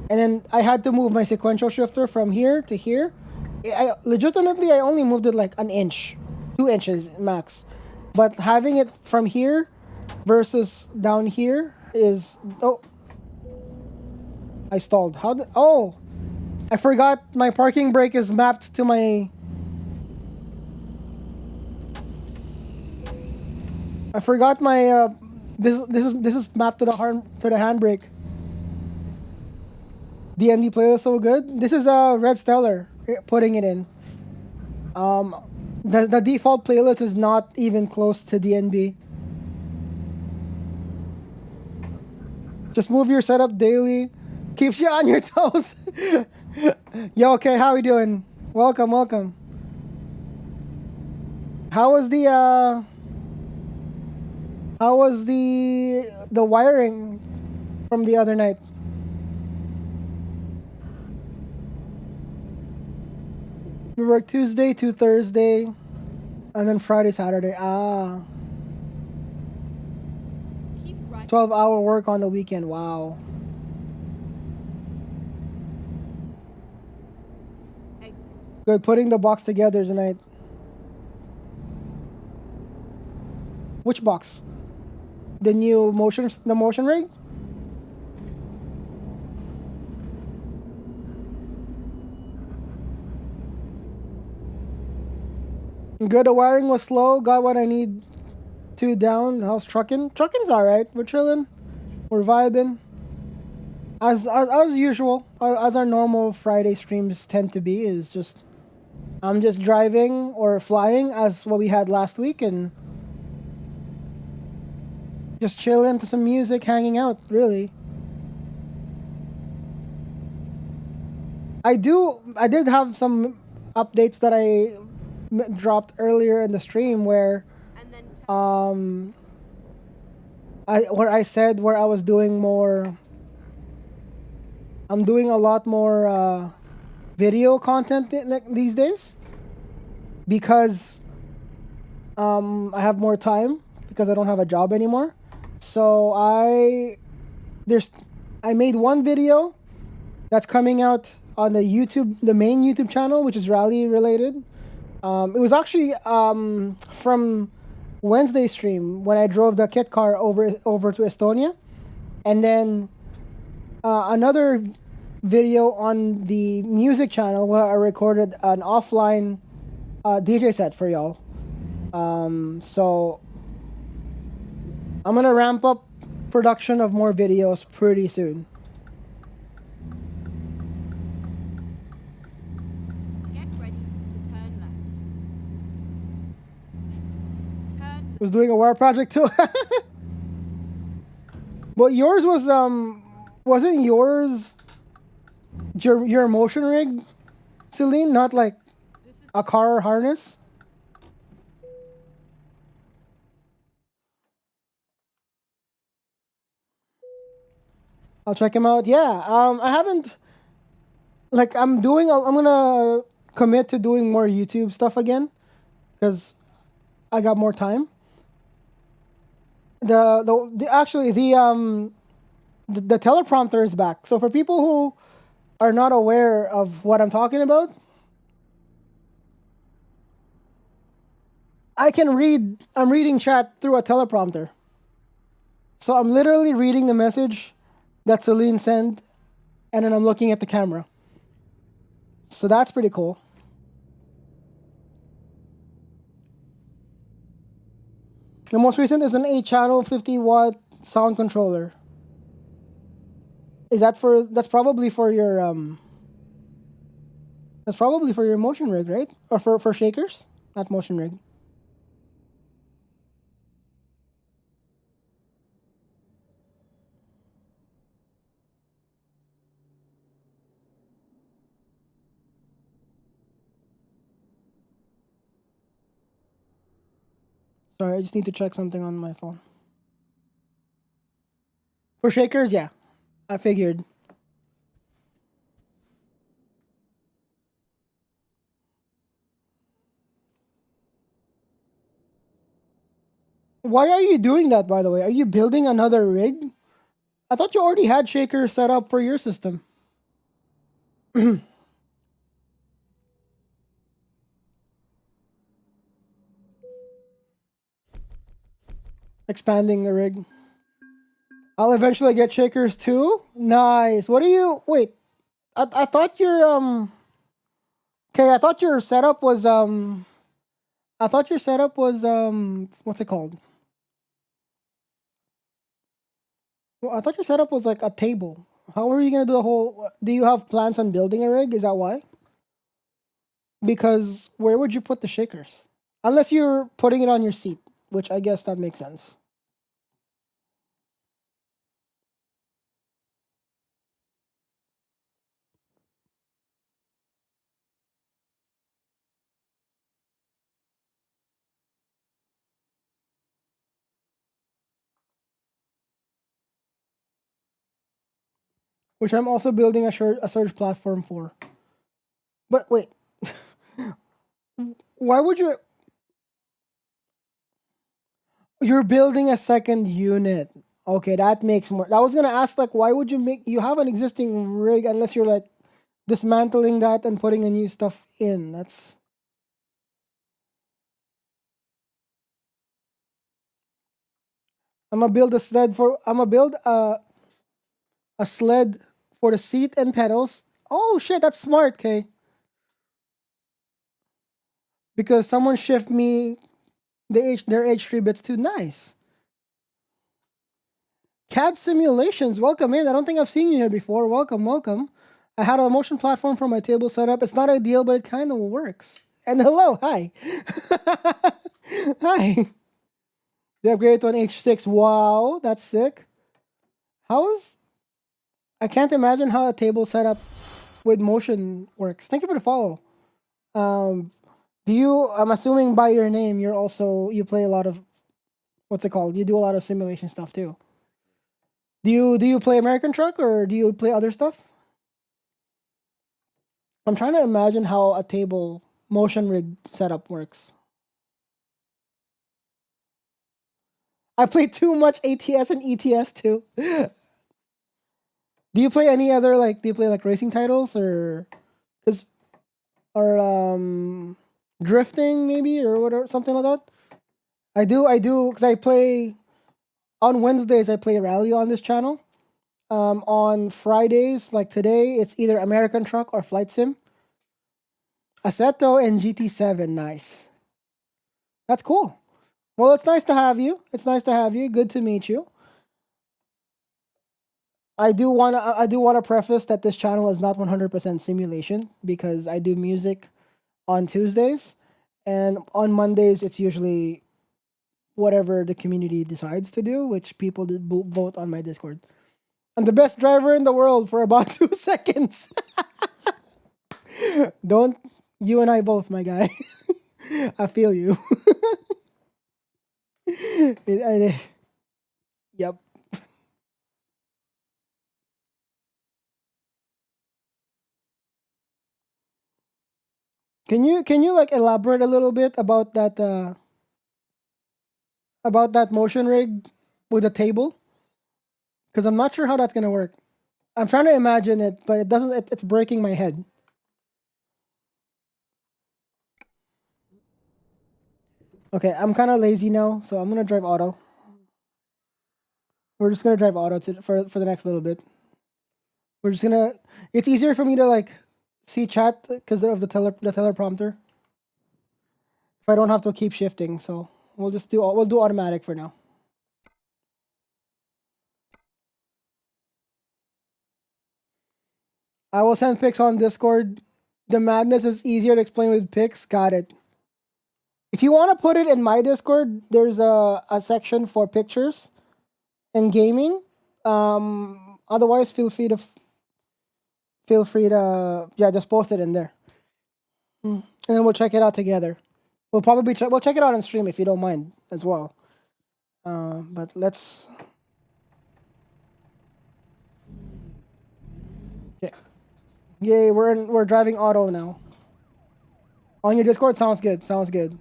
And then I had to move my sequential shifter from here to here. I only moved it like an inch, 2 inches max. But having it from here versus down here is I stalled. I forgot my parking brake is mapped to my. I forgot my this is mapped to the handbrake. DMD playlist so good. This is Red Stellar putting it in. The default playlist is not even close to DNB. Just move your setup daily. Keeps you on your toes. Yo, okay, how we doing? Welcome. How was the wiring from the other night? We work Tuesday to Thursday, and then Friday, Saturday. Keep right. 12-hour work on the weekend. Wow. Exit. Good, putting the box together tonight. Which box? The motion rig? Good, the wiring was slow. Got what I need to down. How's trucking? Trucking's alright. We're chilling. We're vibing. As usual, as our normal Friday streams tend to be, is just I'm just driving or flying as what we had last week and just chilling to some music, hanging out, really. I did have some updates that I dropped earlier in the stream where And then I said where I was doing more. I'm doing a lot more video content these days because I have more time because I don't have a job anymore. So I made one video that's coming out on the main YouTube channel, which is rally related. It was actually from Wednesday stream when I drove the kit car over to Estonia, and then another video on the music channel where I recorded an offline DJ set for y'all. So I'm gonna ramp up production of more videos pretty soon. get ready to turn left. Turn Was doing a wire project too. Well, yours was wasn't yours your motion rig, Celine? Not like This is a car harness. I'll check him out. Yeah. I haven't like I'm gonna commit to doing more YouTube stuff again because I got more time. The teleprompter is back. So for people who are not aware of what I'm talking about, I'm reading chat through a teleprompter. So I'm literally reading the message that Celine sent, and then I'm looking at the camera. So that's pretty cool. The most recent is an 8-channel 50-watt sound controller. Is that for? That's probably for your That's probably for your motion rig, right? Or for shakers, not motion rig. Sorry, I just need to check something on my phone. For shakers, yeah, I figured. Why are you doing that, by the way? Are you building another rig? I thought you already had shakers set up for your system. Expanding the rig. I'll eventually get shakers too. Nice. What do you wait? I thought your Okay, I thought your setup was what's it called? Well, I thought your setup was like a table. How are you gonna do the whole? Do you have plans on building a rig? Is that why? Because where would you put the shakers? Unless you're putting it on your seat, which I guess that makes sense. Which I'm also building a surge platform for. But wait, why would you? You're building a second unit. Okay, that makes more. I was gonna ask like, why would you make? You have an existing rig unless you're like dismantling that and putting a new stuff in. That's. I'm gonna build a sled for. I'm gonna build a sled for the seat and pedals. Oh shit, that's smart, Kay. Because someone shipped me their H3 bits too. Nice. CAD simulations, welcome in. I don't think I've seen you here before. Welcome, welcome. I had a motion platform for my table setup. It's not ideal, but it kind of works. And hello, hi. Hi. They upgraded to an H6. Wow, that's sick. I can't imagine how a table setup with motion works. Thank you for the follow. I'm assuming by your name, you play a lot of, what's it called? You do a lot of simulation stuff too. Do you play American Truck or do you play other stuff? I'm trying to imagine how a table motion rig setup works. I play too much ATS and ETS too. Do you play any other do you play like racing titles or cuz or drifting maybe or whatever something like that? I do cuz I play on Wednesdays I play rally on this channel. On Fridays like today it's either American Truck or Flight Sim. Assetto and GT7, nice. That's cool. Well, it's nice to have you. It's nice to have you. Good to meet you. I do want to preface that this channel is not 100% simulation because I do music on Tuesdays and on Mondays it's usually whatever the community decides to do, which people did vote on my Discord. I'm the best driver in the world for about 2 seconds. Don't you and I both, my guy. I feel you. Yep. Can you like elaborate a little bit about that motion rig with a table? Because I'm not sure how that's gonna work. I'm trying to imagine it, but it doesn't. It's breaking my head. Okay, I'm kind of lazy now, so I'm gonna drive auto. We're just gonna drive auto for the next little bit. We're just gonna. It's easier for me to like see chat because of the teleprompter. If I don't have to keep shifting, so we'll do automatic for now. I will send pics on Discord. The madness is easier to explain with pics. Got it. If you want to put it in my Discord, there's a section for pictures and gaming. Otherwise, feel free to just post it in there, and then we'll check it out together. We'll check it out on stream if you don't mind as well. But let's. Yeah. Yay, we're driving auto now. On your Discord, sounds good. Sounds good.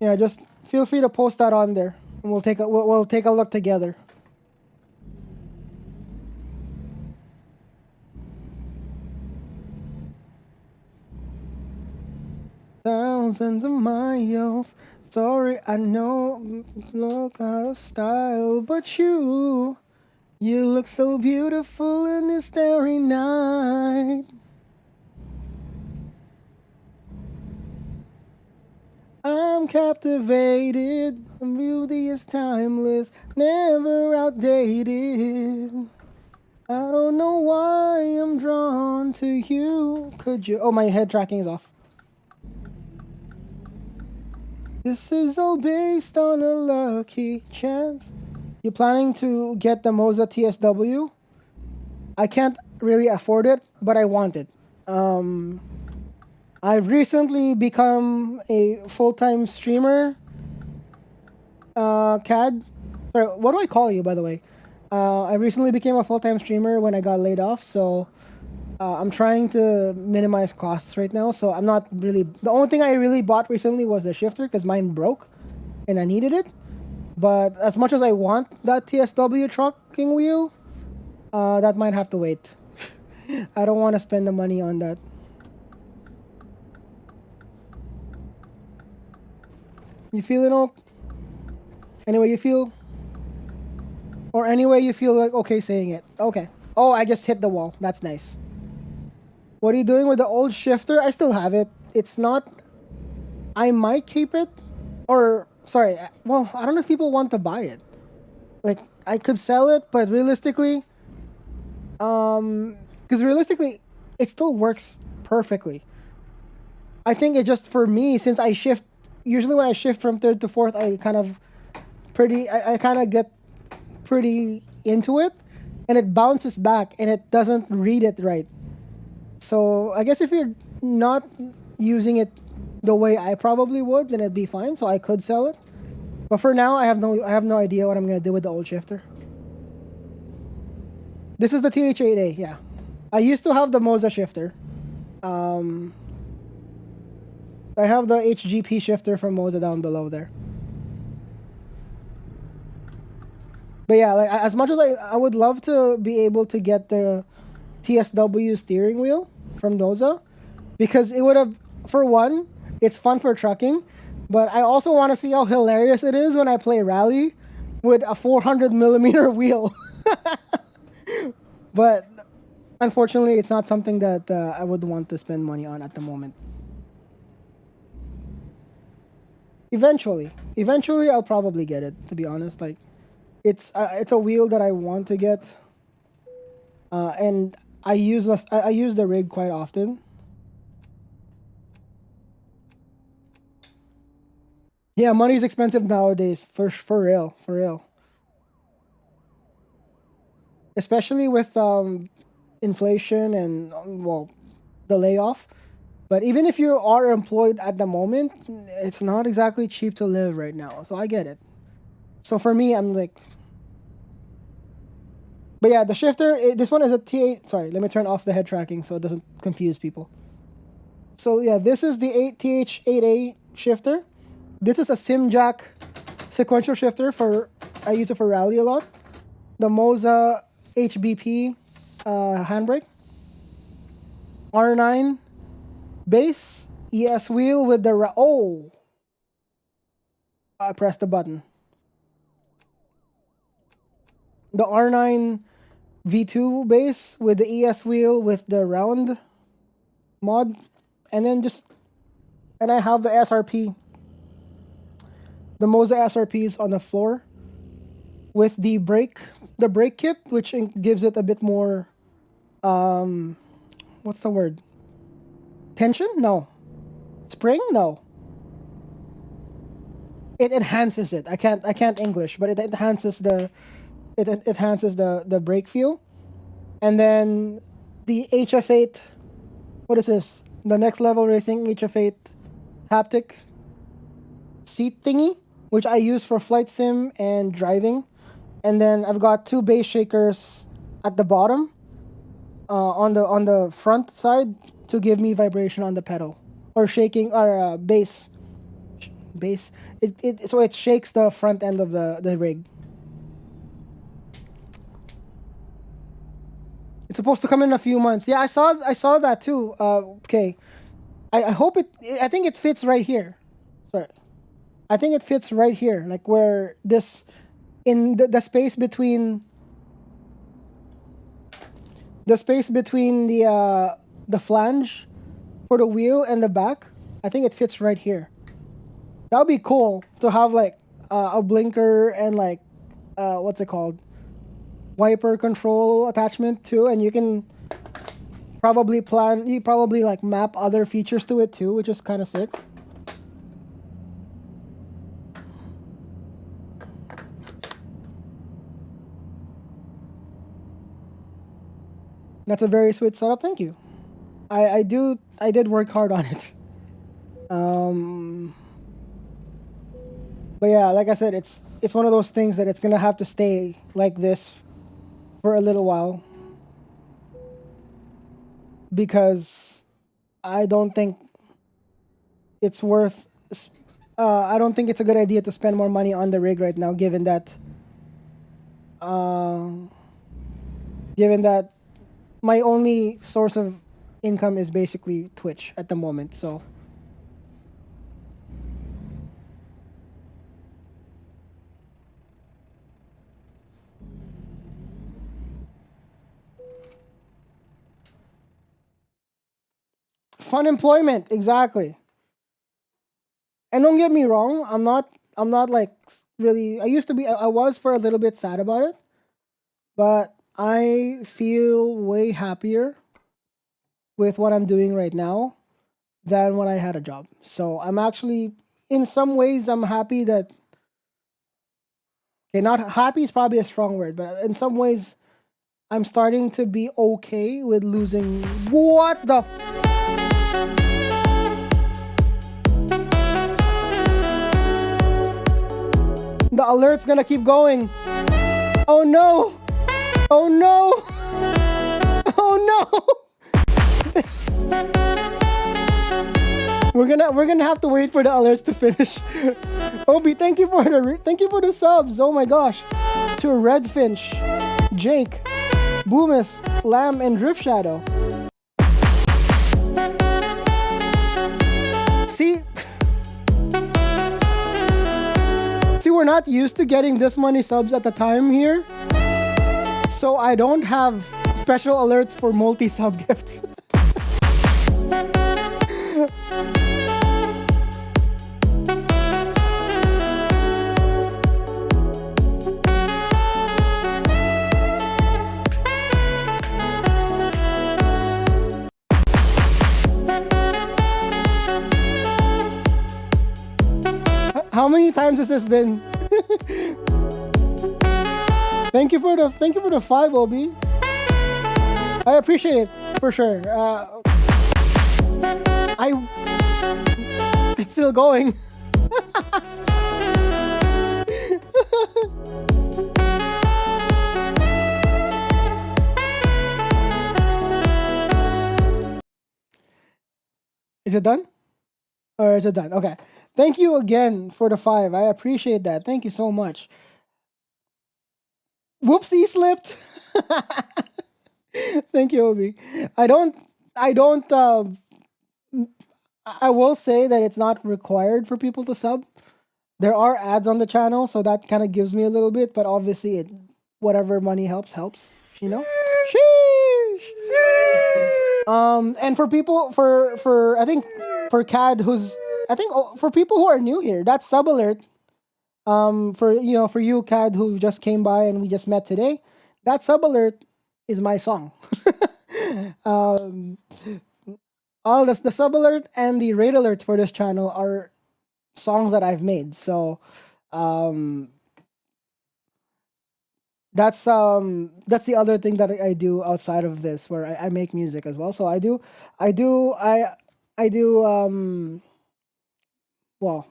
Yeah, just feel free to post that on there, and we'll take a look together. Thousands of miles. Sorry, I know, look out of style, but you look so beautiful in this starry night. I'm captivated. The beauty is timeless, never outdated. I don't know why I'm drawn to you. Could you? Oh, my head tracking is off. This is all based on a lucky chance. You planning to get the Moza TSW? I can't really afford it, but I want it. I've recently become a full-time streamer. CAD. Sorry, what do I call you, by the way? I recently became a full-time streamer when I got laid off, so I'm trying to minimize costs right now. So I'm not really. The only thing I really bought recently was the shifter because mine broke, and I needed it. But as much as I want that TSW trucking wheel, that might have to wait. I don't want to spend the money on that. You feeling okay? Anyway, you feel, or anyway you feel like okay saying it. Okay. Oh, I just hit the wall. That's nice. What are you doing with the old shifter? I still have it. It's not. I might keep it, or sorry. Well, I don't know if people want to buy it. Like I could sell it, but realistically, because realistically, it still works perfectly. I think it just for me since I shift. Usually when I shift from third to fourth, I kind of get pretty into it, and it bounces back and it doesn't read it right. So I guess if you're not using it the way I probably would, then it'd be fine. So I could sell it, but for now I have no idea what I'm gonna do with the old shifter. This is the TH8A. Yeah, I used to have the Moza shifter. I have the HGP shifter from Moza down below there. But yeah, like as much as I would love to be able to get the TSW steering wheel from Moza, because it would have, for one, it's fun for trucking, but I also want to see how hilarious it is when I play rally with a 400mm wheel. But unfortunately, it's not something that I would want to spend money on at the moment. Eventually, I'll probably get it. To be honest, like it's a wheel that I want to get, and I use the rig quite often. Yeah, money's expensive nowadays, for real. Especially with inflation and well, the layoff. But even if you are employed at the moment, it's not exactly cheap to live right now. So I get it. So for me, I'm like... But yeah, the shifter, this one is a T8... Sorry, let me turn off the head tracking so it doesn't confuse people. So yeah, this is the TH8A shifter. This is a Simjack sequential shifter for... I use it for rally a lot. The Moza HBP handbrake. R9 base ES wheel with the oh, I pressed the button. The R9 V2 base with the ES wheel with the round mod, and then I have the SRP, the Moza SRPs on the floor with the brake kit, which gives it a bit more what's the word? Tension? No. Spring? No. It enhances it. I can't English, but it enhances the brake feel. And then the HF8, what is this? The Next Level Racing HF8 haptic seat thingy, which I use for flight sim and driving. And then I've got two bass shakers at the bottom, on the front side to give me vibration on the pedal, or shaking, or bass. So it shakes the front end of the rig. It's supposed to come in a few months. Yeah, I saw that too. Okay, I hope it. I think it fits right here. Sorry, I think it fits right here, like where this, in the space between the flange for the wheel and the back. I think it fits right here. That would be cool to have like a blinker and like what's it called? Wiper control attachment too, and you can probably like map other features to it too, which is kind of sick. That's a very sweet setup. Thank you. I did work hard on it. But yeah, like I said, it's one of those things that it's gonna have to stay like this for a little while, because I don't think it's worth. I don't think it's a good idea to spend more money on the rig right now, given that my only source of income is basically Twitch at the moment. So fun employment, exactly. And don't get me wrong, I'm not like really. I used to be. I was for a little bit sad about it, but I feel way happier with what I'm doing right now than when I had a job. So I'm actually, in some ways, I'm happy that. Okay, not happy is probably a strong word, but in some ways, I'm starting to be okay with losing. What the? The alert's gonna keep going. Oh no! Oh no! Oh no! We're gonna have to wait for the alerts to finish. Obi, thank you for the subs. Oh my gosh! To Redfinch, Jake, Boomis, Lamb, and Drift Shadow. See, we're not used to getting this many subs at a time here, so I don't have special alerts for multi-sub gifts. How many times has this been? Thank you for the 5, Obi. I appreciate it for sure. It's still going. Is it done? Or is it done? Okay. Thank you again for the 5. I appreciate that. Thank you so much. Whoopsie, slipped. Thank you, Obi. I don't I will say that it's not required for people to sub. There are ads on the channel, so that kind of gives me a little bit. But obviously, whatever money helps. You know. Sheesh. And for people for I think for CAD who's I think for people who are new here, that's sub alert. For you CAD who just came by and we just met today, that sub alert is my song. um, all this the sub alert and the raid alert for this channel are songs that I've made. So um that's the other thing that I do outside of this where I make music as well. So I do well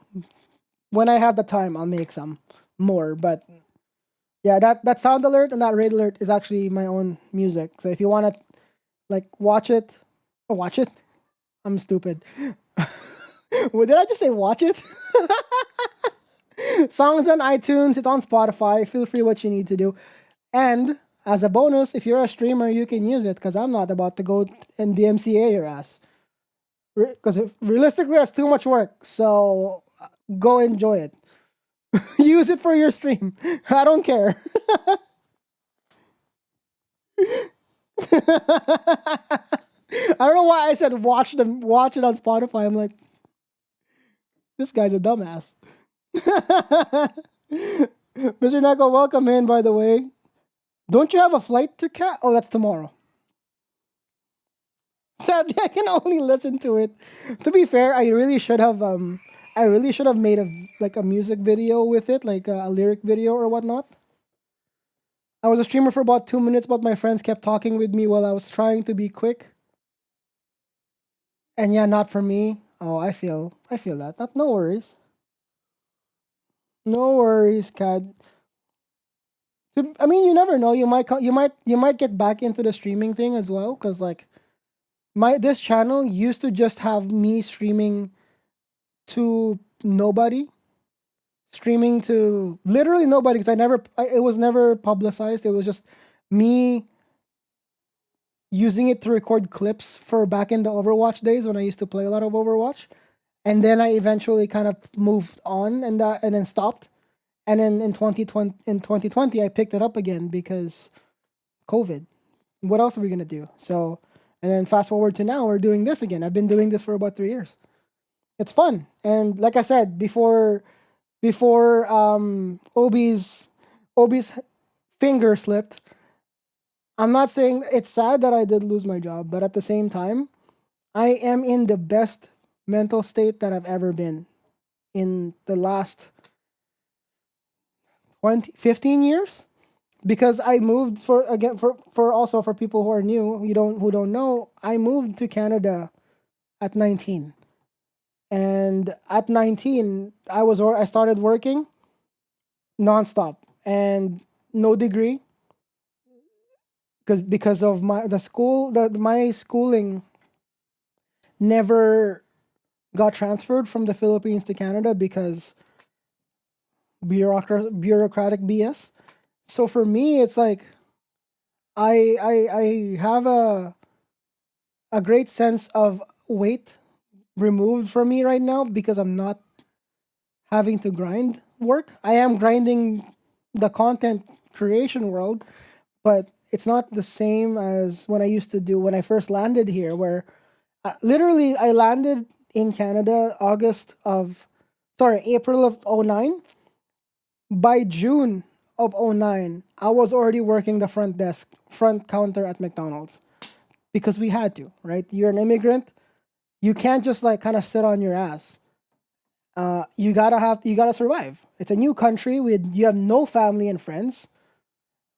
when I have the time I'll make some more. But yeah, that sound alert and that raid alert is actually my own music. So if you wanna like watch it, watch it. I'm stupid. Well, did I just say watch it? Songs on iTunes, it's on Spotify. Feel free what you need to do. And as a bonus, if you're a streamer, you can use it because I'm not about to go and DMCA your ass. Because realistically, that's too much work. So go enjoy it. Use it for your stream. I don't care. I don't know why I said watch it on Spotify. I'm like, this guy's a dumbass. Mr. Neko, welcome in, by the way. Don't you have a flight to Cat? Oh, that's tomorrow. Sadly, I can only listen to it. To be fair, I really should have made a music video with it, like a lyric video or whatnot. I was a streamer for about 2 minutes, but my friends kept talking with me while I was trying to be quick. And yeah, not for me. Oh, I feel that. No worries. No worries, Cad. I mean, you never know. You might get back into the streaming thing as well, because like this channel used to just have me streaming to nobody, streaming to literally nobody, because it was never publicized. It was just me using it to record clips for back in the Overwatch days when I used to play a lot of Overwatch, and then I eventually kind of moved on and then stopped. And then in 2020, I picked it up again because COVID. What else are we gonna do? So, and then fast forward to now, we're doing this again. I've been doing this for about 3 years. It's fun, and like I said before, Obi's finger slipped. I'm not saying it's sad that I did lose my job, but at the same time, I am in the best mental state that I've ever been in the last 15 years, because I moved for people who are new, who don't know, I moved to Canada at 19. And at 19, I started working nonstop and no degree because of my schooling never got transferred from the Philippines to Canada because bureaucratic BS. So for me, it's like I have a great sense of weight removed from me right now because I'm not having to grind work. I am grinding the content creation world, but it's not the same as when I used to do when I first landed here, where literally I landed in Canada April of 09. By June of 09, I was already working the front counter at McDonald's because we had to, right? You're an immigrant. You can't just like kind of sit on your ass. You gotta survive. It's a new country you have no family and friends.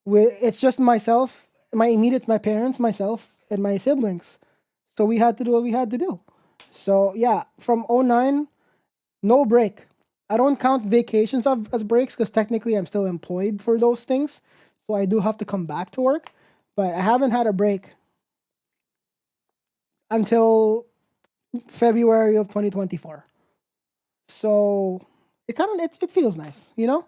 It's just myself, my parents, myself, and my siblings. So we had to do what we had to do. So yeah, from 09, no break. I don't count vacations as breaks because technically I'm still employed for those things. So I do have to come back to work. But I haven't had a break until February of 2024. So it feels nice, you know?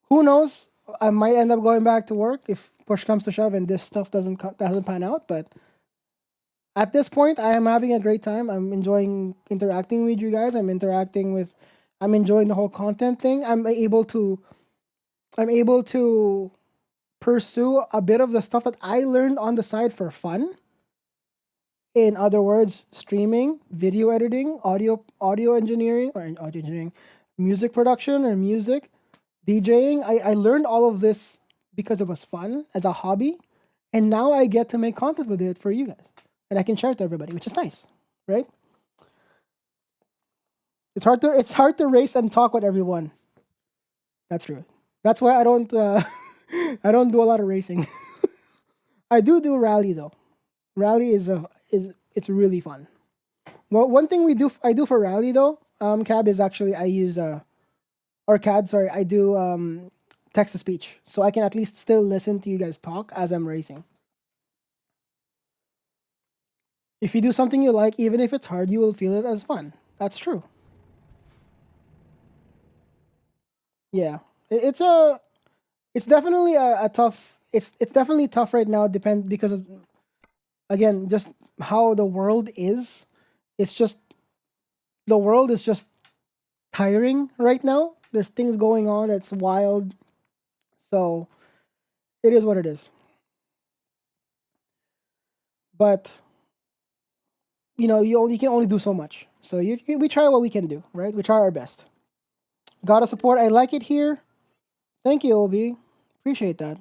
Who knows? I might end up going back to work if push comes to shove and this stuff doesn't pan out, but At this point, I am having a great time. I'm enjoying interacting with you guys. I'm enjoying the whole content thing. I'm able to pursue a bit of the stuff that I learned on the side for fun. In other words, streaming, video editing, audio engineering or audio engineering, music production or music, DJing. I learned all of this because it was fun as a hobby. And now I get to make content with it for you guys. And I can share it to everybody, which is nice, right? It's hard to race and talk with everyone. That's true. That's why I don't I don't do a lot of racing. I do rally though. Rally is it's really fun. Well, one thing I do for rally though, cab is actually I use or CAD, sorry, I do text to speech. So I can at least still listen to you guys talk as I'm racing. If you do something you like, even if it's hard, you will feel it as fun. That's true. Yeah. It's definitely a tough it's definitely tough right now because of again just how the world is. It's just the world is just tiring right now. There's things going on that's wild. So it is what it is. But you can only do so much. So we try what we can do, right? We try our best. Gotta support. I like it here. Thank you, Obi. Appreciate that.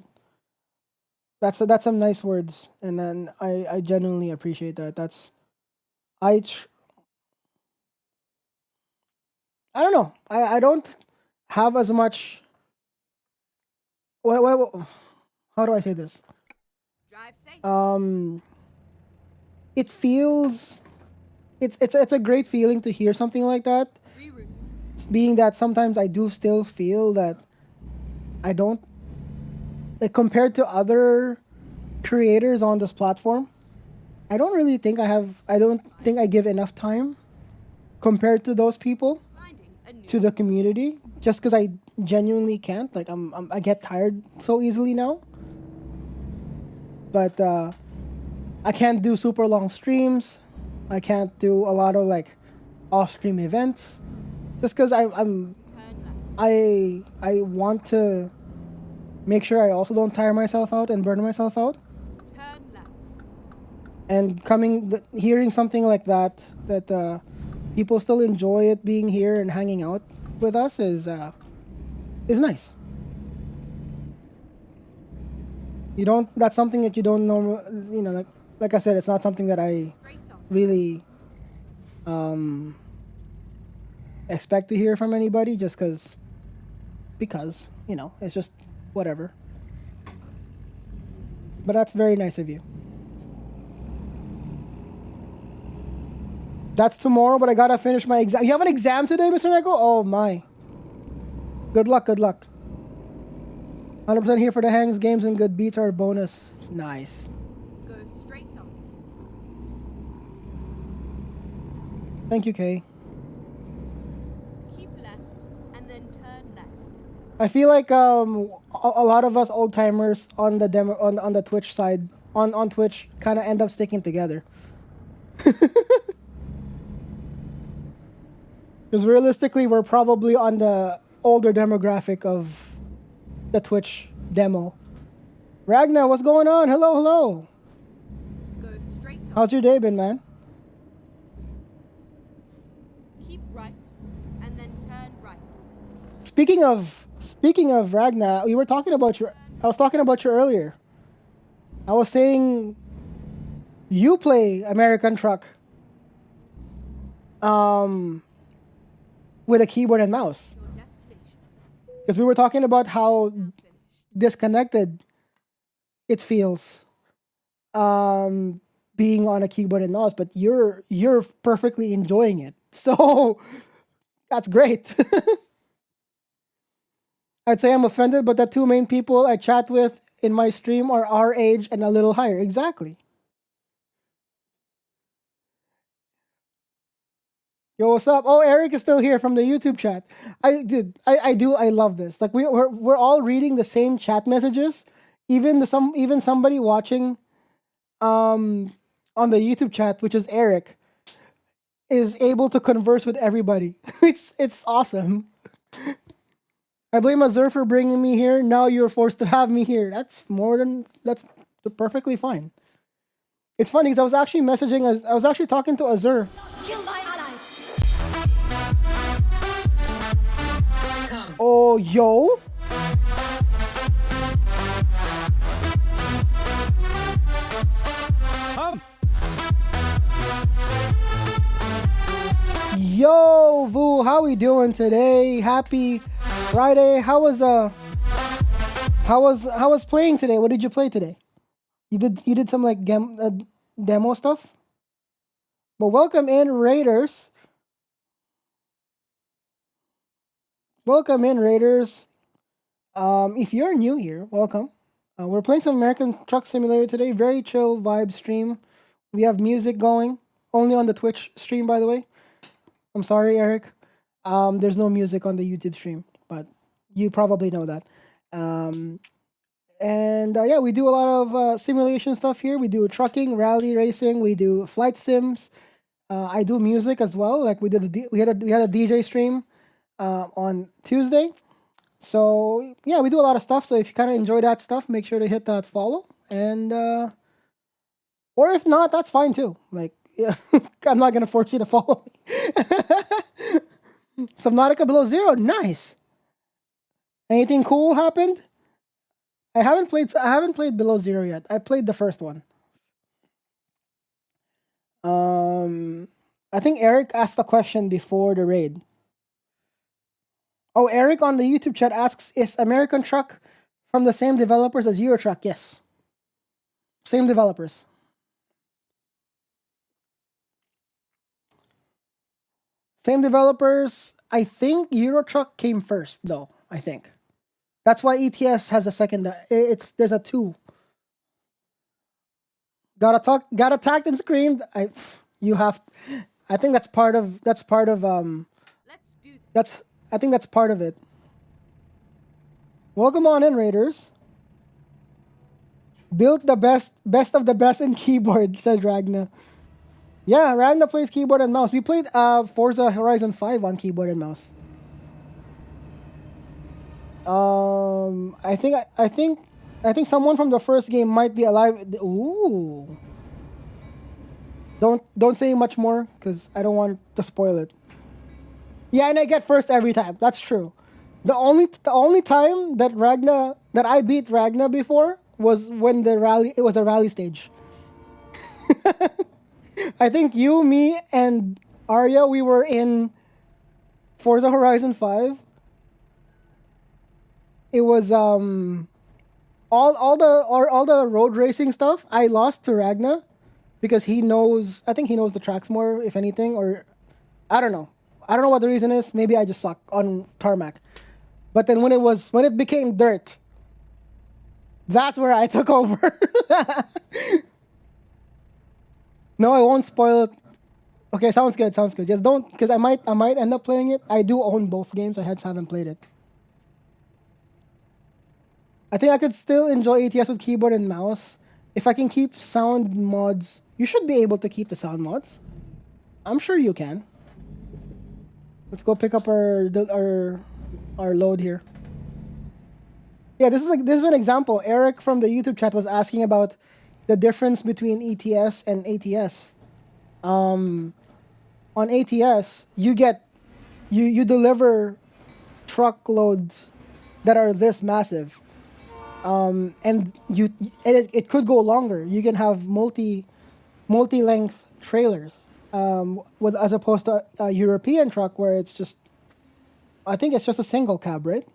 That's some nice words, and then I genuinely appreciate that. I tr- I don't know. I don't have as much. How do I say this? Drive safe. It feels it's a great feeling to hear something like that. Reroute. Being that sometimes I do still feel that I don't like compared to other creators on this platform. I don't really think I don't think I give enough time compared to those people Finding a new to the community just because I genuinely can't. Like I get tired so easily now. But I can't do super long streams. I can't do a lot of like off-stream events just because turn left. I want to make sure I also don't tire myself out and burn myself out. Turn left. And hearing something like that people still enjoy it being here and hanging out with us is nice. You don't That's something that you don't know, like I said, it's not something that I Straight on. really expect to hear from anybody just because it's just whatever. But that's very nice of you. That's tomorrow, but I gotta finish my exam. You have an exam today, Mr. Neko? Oh my. Good luck, good luck. 100% here for the hangs, games, and good beats are a bonus. Nice. Go straight on. Thank you, Kay. Keep left and then turn left. I feel like a lot of us old timers on the demo on the Twitch side on Twitch kind of end up sticking together. Because realistically, we're probably on the older demographic of the Twitch demo. Ragnar, what's going on? Hello, hello. Go straight on. How's your day been, man? Keep right and then turn right. Speaking of Ragnar, I was talking about you earlier. I was saying you play American Truck with a keyboard and mouse. Your destination. Because we were talking about how Now finish. disconnected it feels being on a keyboard and mouse, but you're perfectly enjoying it. So that's great. I'd say I'm offended, but the two main people I chat with in my stream are our age and a little higher. Exactly. Yo, what's up? Oh, Eric is still here from the YouTube chat. I love this. Like we're all reading the same chat messages. Even somebody watching on the YouTube chat, which is Eric, is able to converse with everybody. It's awesome. I blame Azur for bringing me here. Now you're forced to have me here. That's perfectly fine. It's funny because I was actually I was actually talking to Azur. Kill my allies. Oh, yo. Yo, Vu, how we doing today? Happy Friday. How was playing today? What did you play today? You did some like demo stuff? But welcome in, Raiders. Welcome in, Raiders. If you're new here, welcome. We're playing some American Truck Simulator today. Very chill vibe stream. We have music going. Only on the Twitch stream, by the way. I'm sorry, Eric. There's no music on the YouTube stream, but you probably know that. Yeah, we do a lot of simulation stuff here. We do trucking, rally racing. We do flight sims. I do music as well. Like we had a DJ stream on Tuesday. So yeah, we do a lot of stuff. So if you kind of enjoy that stuff, make sure to hit that follow. And or if not, that's fine too. Like yeah, I'm not gonna force you to follow me. Subnautica Below Zero, nice. Anything cool happened? I haven't played Below Zero yet. I played the first one. I think Eric asked a question before the raid. Oh, Eric on the YouTube chat asks, is American Truck from the same developers as Euro Truck? Yes. Same developers. Same developers. I think Euro Truck came first, though. I think that's why ETS has a second. There's a 2. Got attacked and screamed. I think that's part of. Let's do this. I think that's part of it. Welcome on in, Raiders. Built the best of the best in keyboard, said Ragna. Yeah, Ragna plays keyboard and mouse. We played Forza Horizon 5 on keyboard and mouse. I think someone from the first game might be alive. Ooh. Don't say much more because I don't want to spoil it. Yeah, and I get first every time. That's true. The only time that I beat Ragna before was when it was a rally stage. I think you, me, and Arya, we were in Forza Horizon 5. It was all the road racing stuff. I lost to Ragna because I think he knows the tracks more, if anything, or I don't know. I don't know what the reason is. Maybe I just suck on tarmac. But then when it became dirt, that's where I took over. No, I won't spoil it. Okay, sounds good. Just don't, because I might end up playing it. I do own both games. I just haven't played it. I think I could still enjoy ATS with keyboard and mouse if I can keep sound mods. You should be able to keep the sound mods. I'm sure you can. Let's go pick up our load here. Yeah, this is an example. Eric from the YouTube chat was asking about the difference between ETS and ATS. On ATS, you deliver truckloads that are this massive, and it could go longer. You can have multi-length trailers. As opposed to a European truck where it's just, I think it's just a single cab, right?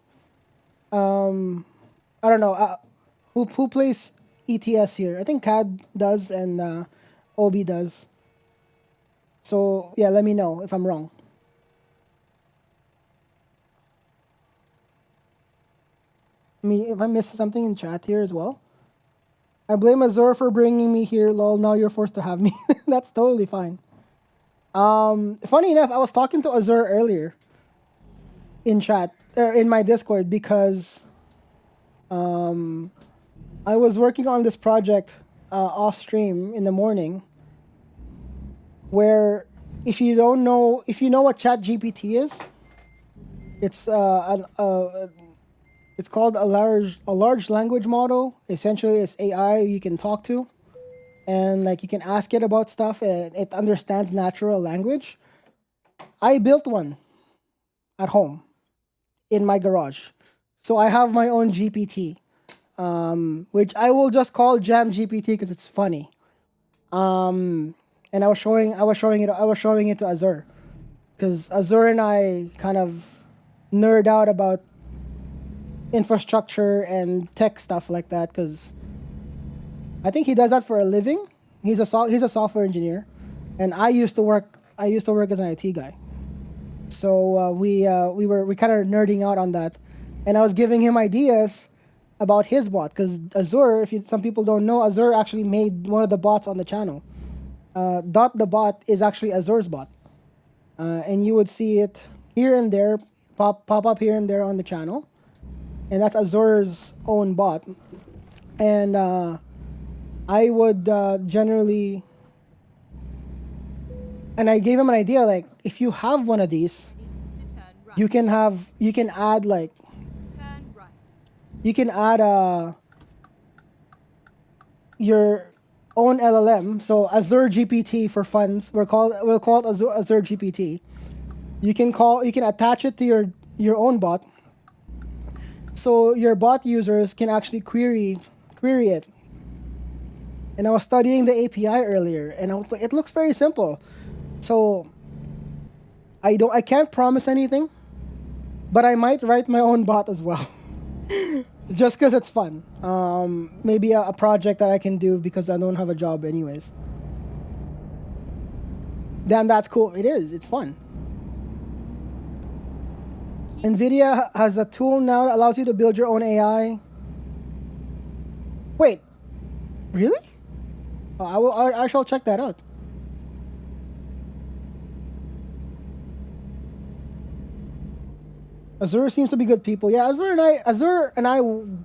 I don't know. Who plays ETS here? I think CAD does and OB does. So yeah, let me know if I'm wrong. If I missed something in chat here as well. I blame Azur for bringing me here, lol. Now you're forced to have me. That's totally fine. Funny enough, I was talking to Azur earlier in chat, in my Discord, because I was working on this project off stream in the morning, where if you know what Chat GPT is, it's it's called a large language model. Essentially, it's AI you can talk to, and like you can ask it about stuff, and it understands natural language. I built one at home in my garage, so I have my own GPT, which I will just call Jam GPT because it's funny. And I was showing it to Azur, because Azur and I kind of nerd out about infrastructure and tech stuff like that, because I think he does that for a living. He's a software engineer, and I used to work as an IT guy. So we kind of nerding out on that, and I was giving him ideas about his bot, because Azur, some people don't know, Azur actually made one of the bots on the channel. Dot the bot is actually Azur's bot, and you would see it here and there pop up here and there on the channel, and that's Azur's own bot. And I would generally, and I gave him an idea, like if you have one of these, To turn right. you can add like Turn right. you can add your own LLM. So Azure GPT for funds, we'll call it Azure GPT. You can attach it to your own bot, so your bot users can actually query it. And I was studying the API earlier, and it looks very simple. So I can't promise anything, but I might write my own bot as well. Just because it's fun. Maybe a project that I can do because I don't have a job anyways. Damn, that's cool. It is. It's fun. NVIDIA has a tool now that allows you to build your own AI. Wait, really? I shall check that out. Azure seems to be good people. Yeah, Azure and I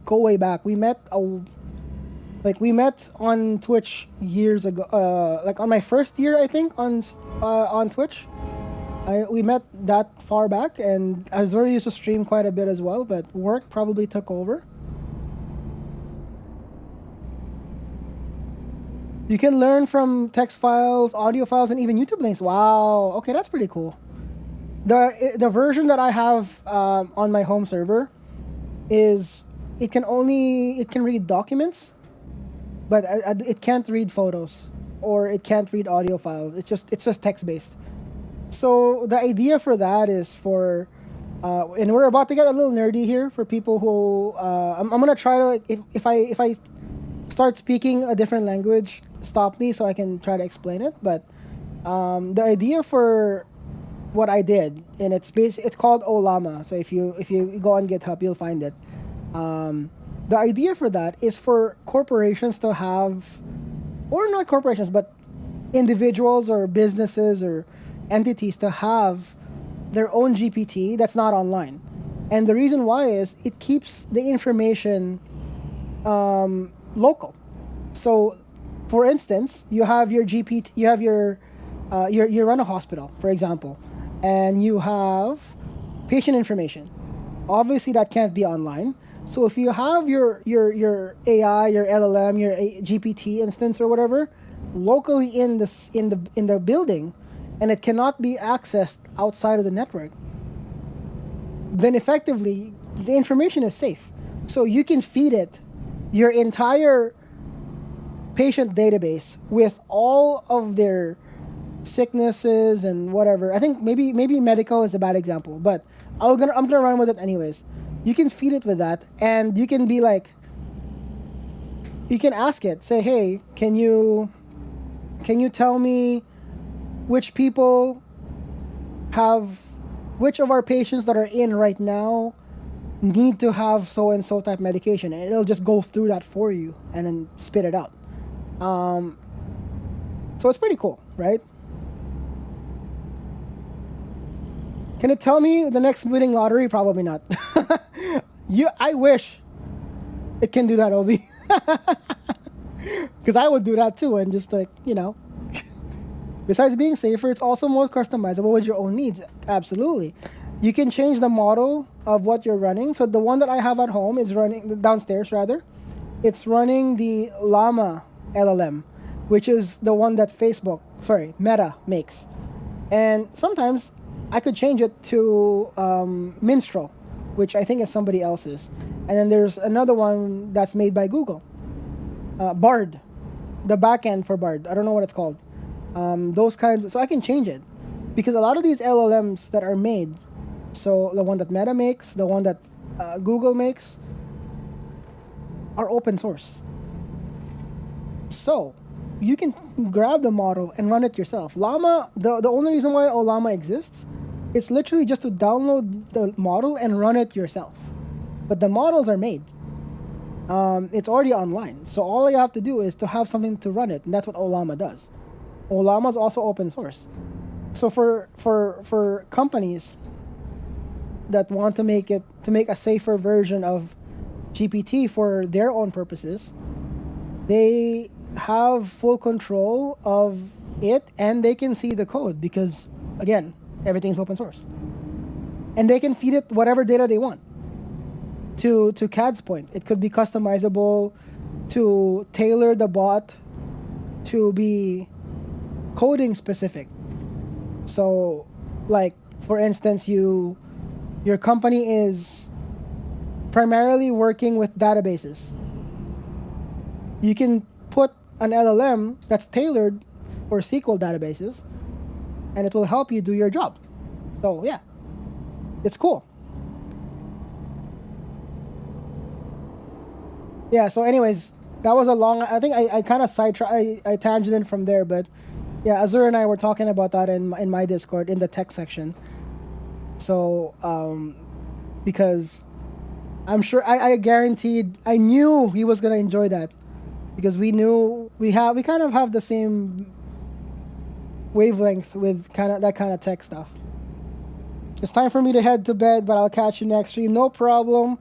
go way back. We met on Twitch years ago. Like on my first year, I think on Twitch. We met that far back, and Azure used to stream quite a bit as well, but work probably took over. You can learn from text files, audio files, and even YouTube links. Wow. Okay, that's pretty cool. The version that I have on my home server is it can read documents, but it can't read photos, or it can't read audio files. It's just text based. So the idea for that is for, and we're about to get a little nerdy here for people who I'm gonna try to, if I start speaking a different language, stop me so I can try to explain it. But the idea for what I did, and it's called Olama. So if you go on GitHub, you'll find it. The idea for that is for corporations to have, or not corporations, but individuals or businesses or entities to have their own GPT that's not online. And the reason why is it keeps the information local. So, for instance, you have your GPT, you run a hospital, for example, and you have patient information. Obviously, that can't be online. So if you have your AI, your LLM, your GPT instance or whatever, locally in the building, and it cannot be accessed outside of the network, then effectively the information is safe. So you can feed it your entire patient database with all of their sicknesses and whatever. I think maybe medical is a bad example, but I'm gonna run with it anyways. You can feed it with that, and you can be like, you can ask it, say, hey, can you tell me which of our patients that are in right now need to have so and so type medication, and it'll just go through that for you and then spit it out. So it's pretty cool, right? Can it tell me the next winning lottery? Probably not. I wish it can do that, Obi. Because I would do that too, and just like, Besides being safer, it's also more customizable with your own needs. Absolutely. You can change the model of what you're running. So the one that I have at home is running downstairs rather. It's running the Llama LLM, which is the one that Meta makes. And sometimes I could change it to Minstrel, which I think is somebody else's. And then there's another one that's made by Google, Bard, the backend for Bard. I don't know what it's called. Those kinds. So I can change it because a lot of these LLMs that are made, so the one that Meta makes, the one that Google makes, are open source. So you can grab the model and run it yourself. Llama, the only reason why Llama exists, it's literally just to download the model and run it yourself. But the models are made. It's already online. So all you have to do is to have something to run it, and that's what Ollama does. Ollama is also open source. So for companies that want to make a safer version of GPT for their own purposes, they have full control of it and they can see the code because, again, everything's open source. And they can feed it whatever data they want. To Cad's point, it could be customizable to tailor the bot to be coding specific. So, like, for instance, your company is primarily working with databases. You can put an LLM that's tailored for SQL databases, and it will help you do your job. So, yeah, it's cool. Yeah, so anyways, that was a long, I think I kind of I tangented from there, but yeah, Azur and I were talking about that in my Discord, in the tech section. So, because I'm sure, I guaranteed, I knew he was going to enjoy that, because we knew, we kind of have the same wavelength with that kind of tech stuff. It's time for me to head to bed, but I'll catch you next stream, no problem.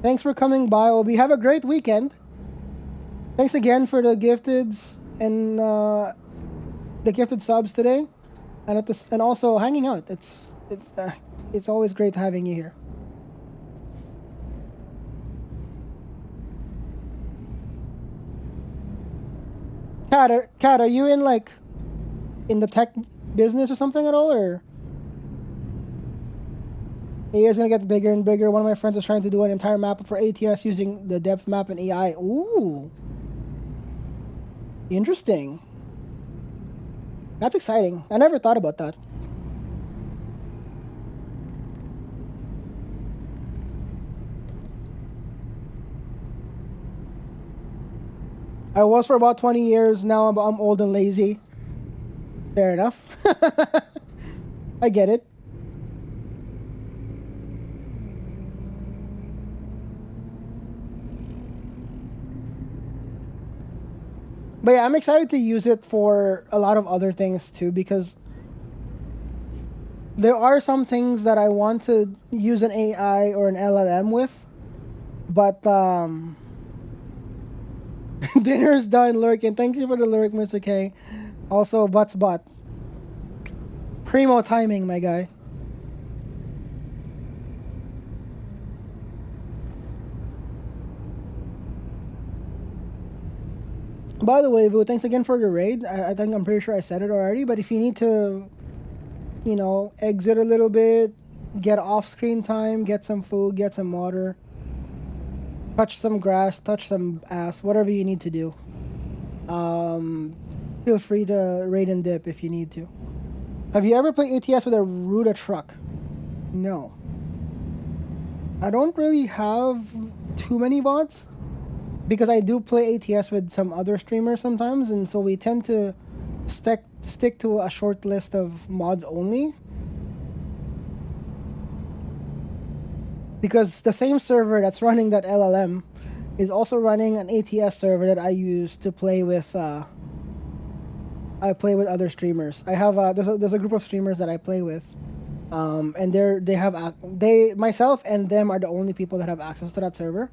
Thanks for coming by, Obi. Have a great weekend. Thanks again for the gifteds and the gifted subs today, and also hanging out. It's always great having you here. Kat, are you in the tech business or something at all, or? AI is going to get bigger and bigger. One of my friends is trying to do an entire map for ATS using the depth map and AI. Ooh. Interesting. That's exciting. I never thought about that. I was for about 20 years. Now I'm old and lazy. Fair enough. I get it. But yeah, I'm excited to use it for a lot of other things too, because there are some things that I want to use an AI or an LLM with, but dinner's done, lurking. Thank you for the lurk, Mr. K. Also, Butts Butt. Primo timing, my guy. By the way, Vu, thanks again for the raid. I think I'm pretty sure I said it already, but if you need to, exit a little bit, get off screen time, get some food, get some water, touch some grass, touch some ass, whatever you need to do, feel free to raid and dip if you need to. Have you ever played ATS with a Ruda truck? No. I don't really have too many bots, because I do play ATS with some other streamers sometimes, and so we tend to stick to a short list of mods only. Because the same server that's running that LLM is also running an ATS server that I use to play with. I play with other streamers. I have there's a group of streamers that I play with, and myself and them are the only people that have access to that server.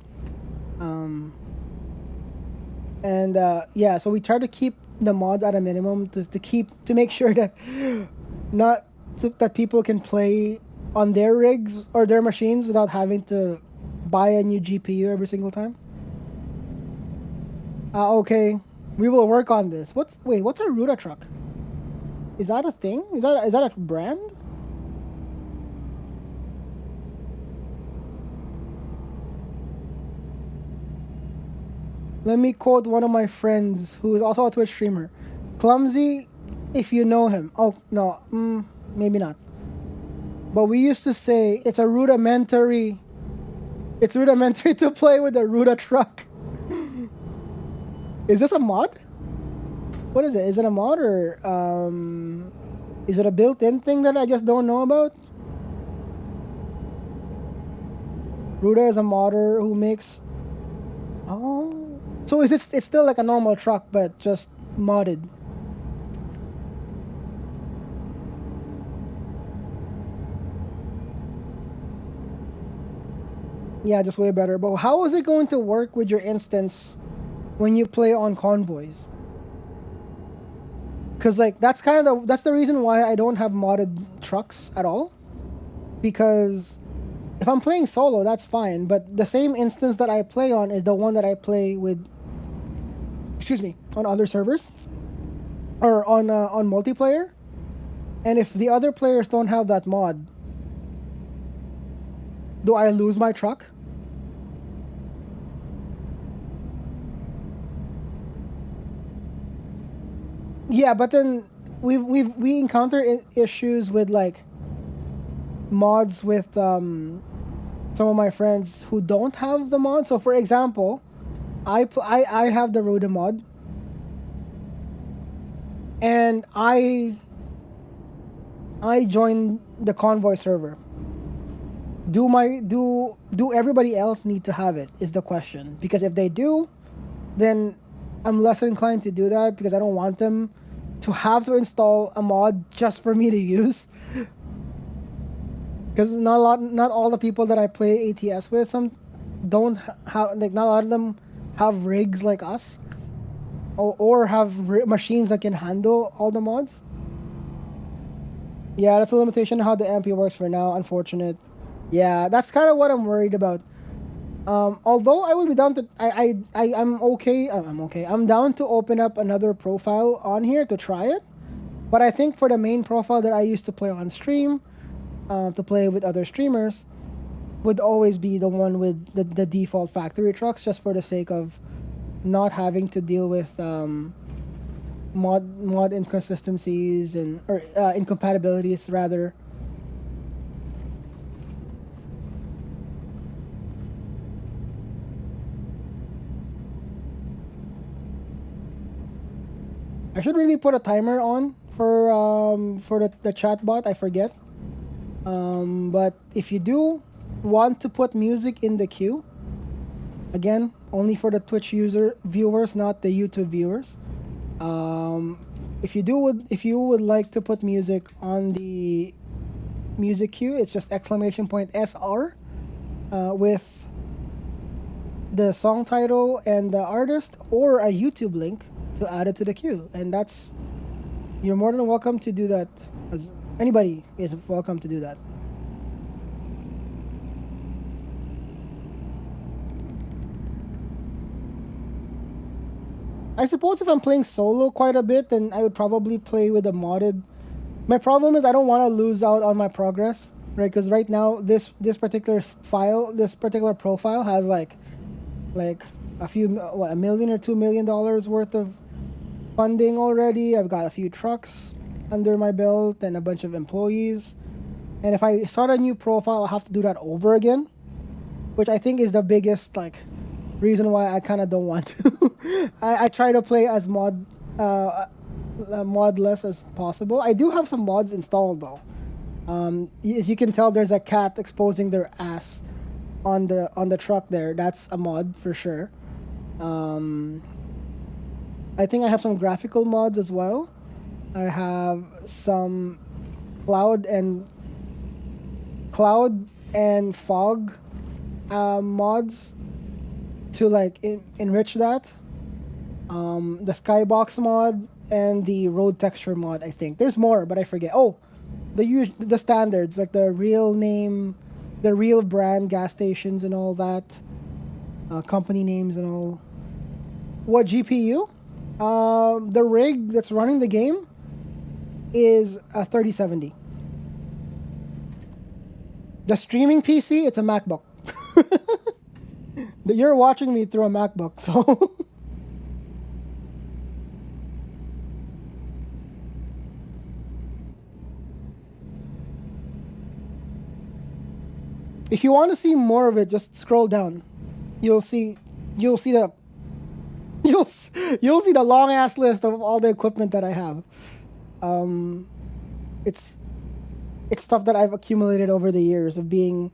And yeah, so we try to keep the mods at a minimum to make sure that not that people can play on their rigs or their machines without having to buy a new GPU every single time. Okay, we will work on this. What's a Ruda truck? Is that a thing? Is that a brand? Let me quote one of my friends who is also a Twitch streamer. Clumsy, if you know him. Oh, no, maybe not. But we used to say it's rudimentary to play with a Ruda truck. Is this a mod? What is it? Is it a mod or is it a built-in thing that I just don't know about? Ruda is a modder who makes... Oh... So it's still like a normal truck, but just modded. Yeah, just way better. But how is it going to work with your instance when you play on convoys? Because like that's the reason why I don't have modded trucks at all. Because if I'm playing solo, that's fine. But the same instance that I play on is the one that I play with. Excuse me, on other servers or on multiplayer. And if the other players don't have that mod, do I lose my truck? Yeah, but then we encounter issues with like mods with some of my friends who don't have the mod. So for example, I have the Ruda mod, and I joined the convoy server. Do everybody else need to have it is the question. Because if they do, then I'm less inclined to do that because I don't want them to have to install a mod just for me to use. Because not all the people that I play ATS with don't have, like, not a lot of them have rigs like us, or have machines that can handle all the mods. Yeah, that's a limitation of how the MP works for now. Unfortunate. Yeah, that's kind of what I'm worried about. Although I would be down to I'm okay. I'm okay. I'm down to open up another profile on here to try it. But I think for the main profile that I used to play on stream, to play with other streamers, would always be the one with the default factory trucks, just for the sake of not having to deal with mod inconsistencies or incompatibilities rather. I should really put a timer on for the chat bot. I forget. But if you do want to put music in the queue, again, only for the Twitch viewers, not the YouTube viewers. If you would like to put music on the music queue, it's just !SR with the song title and the artist, or a YouTube link to add it to the queue. And you're more than welcome to do that. Anybody is welcome to do that. I suppose if I'm playing solo quite a bit, then I would probably play with a modded. My problem is I don't want to lose out on my progress, right? Because right now this particular profile has like $1 million or $2 million worth of funding already. I've got a few trucks under my belt and a bunch of employees. And if I start a new profile, I'll have to do that over again, which I think is the biggest reason why I kind of don't want to. I try to play as modless as possible. I do have some mods installed though. As you can tell, there's a cat exposing their ass on the truck there. That's a mod for sure. I think I have some graphical mods as well. I have some cloud and fog mods to enrich that. the Skybox mod, and the road texture mod. I think there's more, but I forget. Oh, the standards like the real name, the real brand gas stations and all that, company names and all. What GPU? The rig that's running the game is a 3070. The streaming PC, it's a MacBook. You're watching me through a MacBook, so. If you want to see more of it, just scroll down. You'll see the you'll see the long ass list of all the equipment that I have. It's stuff that I've accumulated over the years of being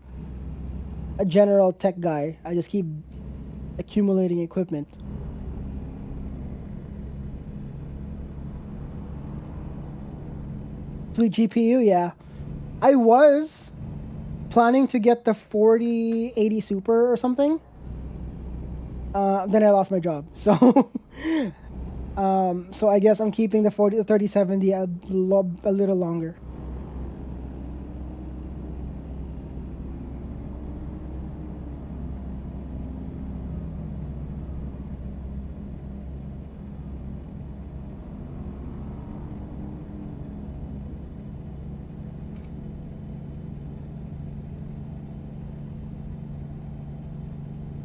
a general tech guy. I just keep accumulating equipment. Sweet GPU, yeah. I was planning to get the 4080 Super or something. Then I lost my job. So so I guess I'm keeping the 3070 a little longer.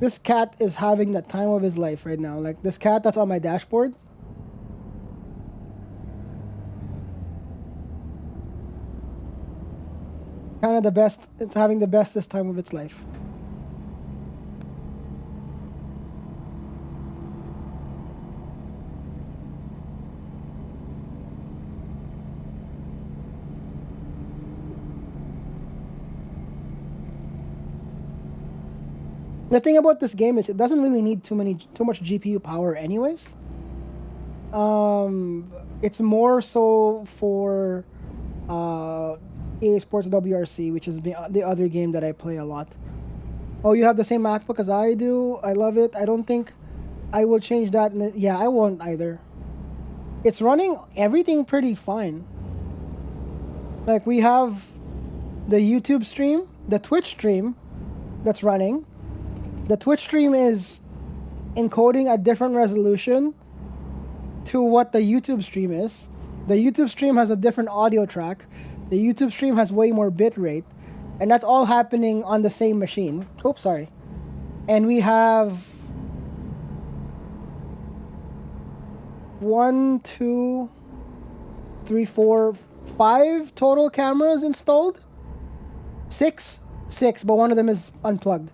This cat is having the time of his life right now. Like this cat that's on my dashboard. Kind of the best. It's having the bestest time of its life. The thing about this game is it doesn't really need too much GPU power anyways. It's more so for EA Sports WRC, which is the other game that I play a lot. Oh, you have the same MacBook as I do. I love it. I don't think I will change that. Yeah, I won't either. It's running everything pretty fine. Like we have the YouTube stream, the Twitch stream that's running. The Twitch stream is encoding a different resolution to what the YouTube stream is. The YouTube stream has a different audio track. The YouTube stream has way more bit rate. And that's all happening on the same machine. Oops, sorry. And we have 1, 2, 3, 4, 5 total cameras installed. Six, but one of them is unplugged.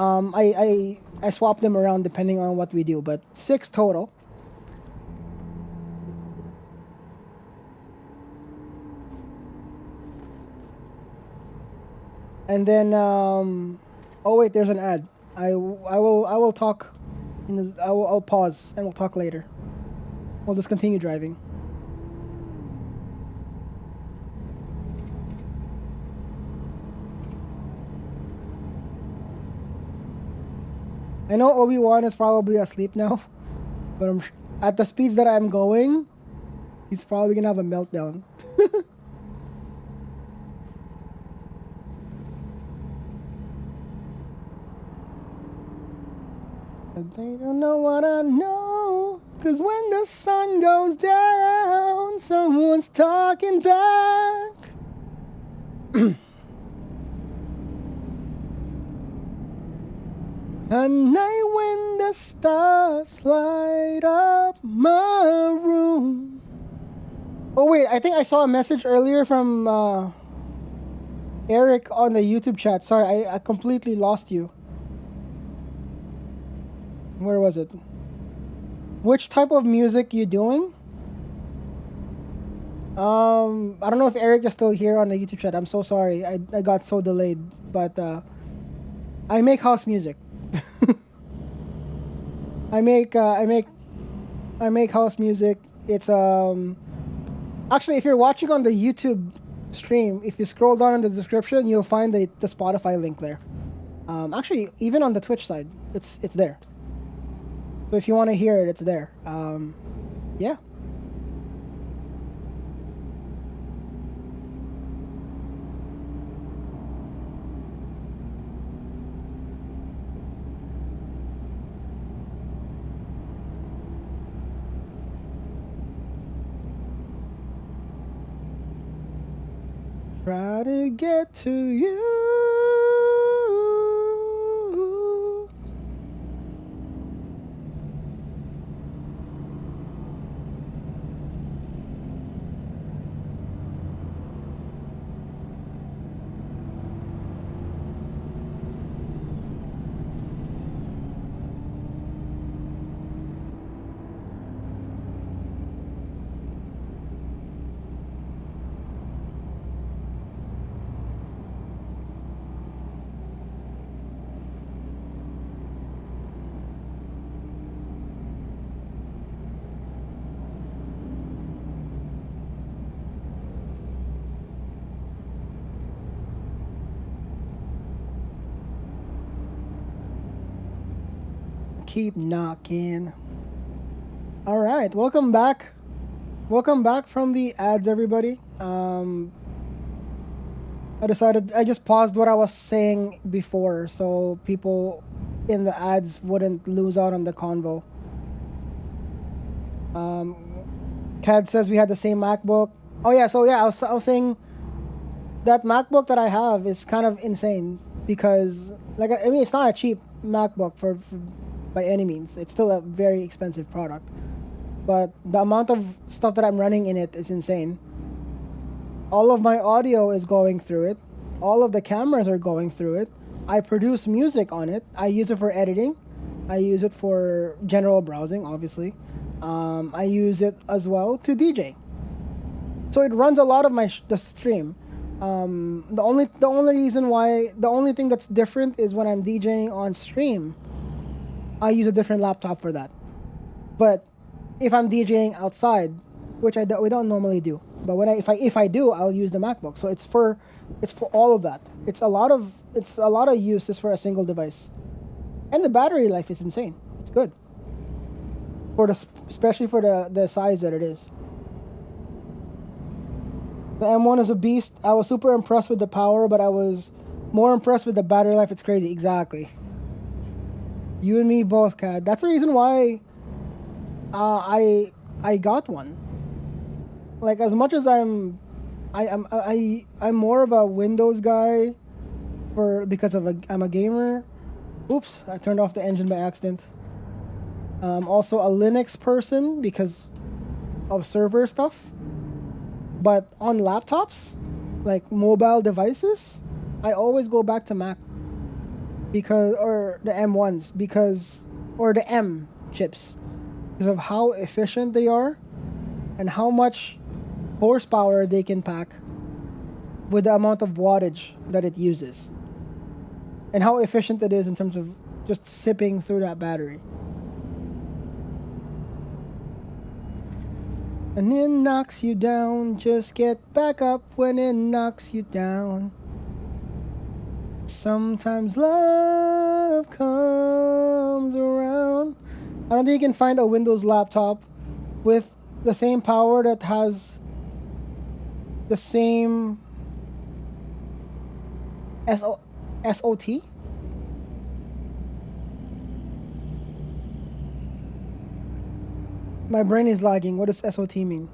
I swap them around depending on what we do, but 6 total. And then oh wait, there's an ad. I will talk. I'll pause and we'll talk later. We'll just continue driving. I know Obi-Wan is probably asleep now, but at the speeds that I'm going, he's probably gonna have a meltdown. They don't know what I know, 'cause when the sun goes down, someone's talking back. At night when the stars light up my room. Oh wait, I think I saw a message earlier from Eric on the YouTube chat. Sorry, I completely lost you. Where was it? Which type of music you doing? I don't know if Eric is still here on the YouTube chat. I'm so sorry. I got so delayed, but I make house music. I make house music. It's actually, if you're watching on the YouTube stream, if you scroll down in the description, you'll find the Spotify link there. Actually, even on the Twitch side, it's there. So if you want to hear it, it's there. Yeah. Try to get to you. Keep knocking. All right, welcome back. Welcome back from the ads, everybody. I just paused what I was saying before so people in the ads wouldn't lose out on the convo. Cad says we had the same MacBook. Oh yeah, so yeah, I was saying that MacBook that I have is kind of insane because, like, I mean, it's not a cheap MacBook for by any means. It's still a very expensive product, but the amount of stuff that I'm running in it is insane. All of my audio is going through it. All of the cameras are going through it. I produce music on it. I use it for editing. I use it for general browsing, obviously. I use it as well to DJ. So it runs a lot of the stream. The only thing that's different is when I'm DJing on stream, I use a different laptop for that. But if I'm DJing outside, which we don't normally do, but if I do, I'll use the MacBook. So it's for all of that. It's a lot of uses for a single device, and the battery life is insane. It's good especially for the size that it is. The M1 is a beast. I was super impressed with the power, but I was more impressed with the battery life. It's crazy. Exactly. You and me both, Kat. That's the reason why I got one. Like, as much as I'm more of a Windows guy because I'm a gamer. Oops, I turned off the engine by accident. Also a Linux person because of server stuff. But on laptops, like mobile devices, I always go back to Mac or the M1s or the M chips because of how efficient they are and how much horsepower they can pack with the amount of wattage that it uses and how efficient it is in terms of just sipping through that battery. And it knocks you down, just get back up when it knocks you down. Sometimes love comes around. I don't think you can find a Windows laptop with the same power that has the same SOT. My brain is lagging. What does SOT mean?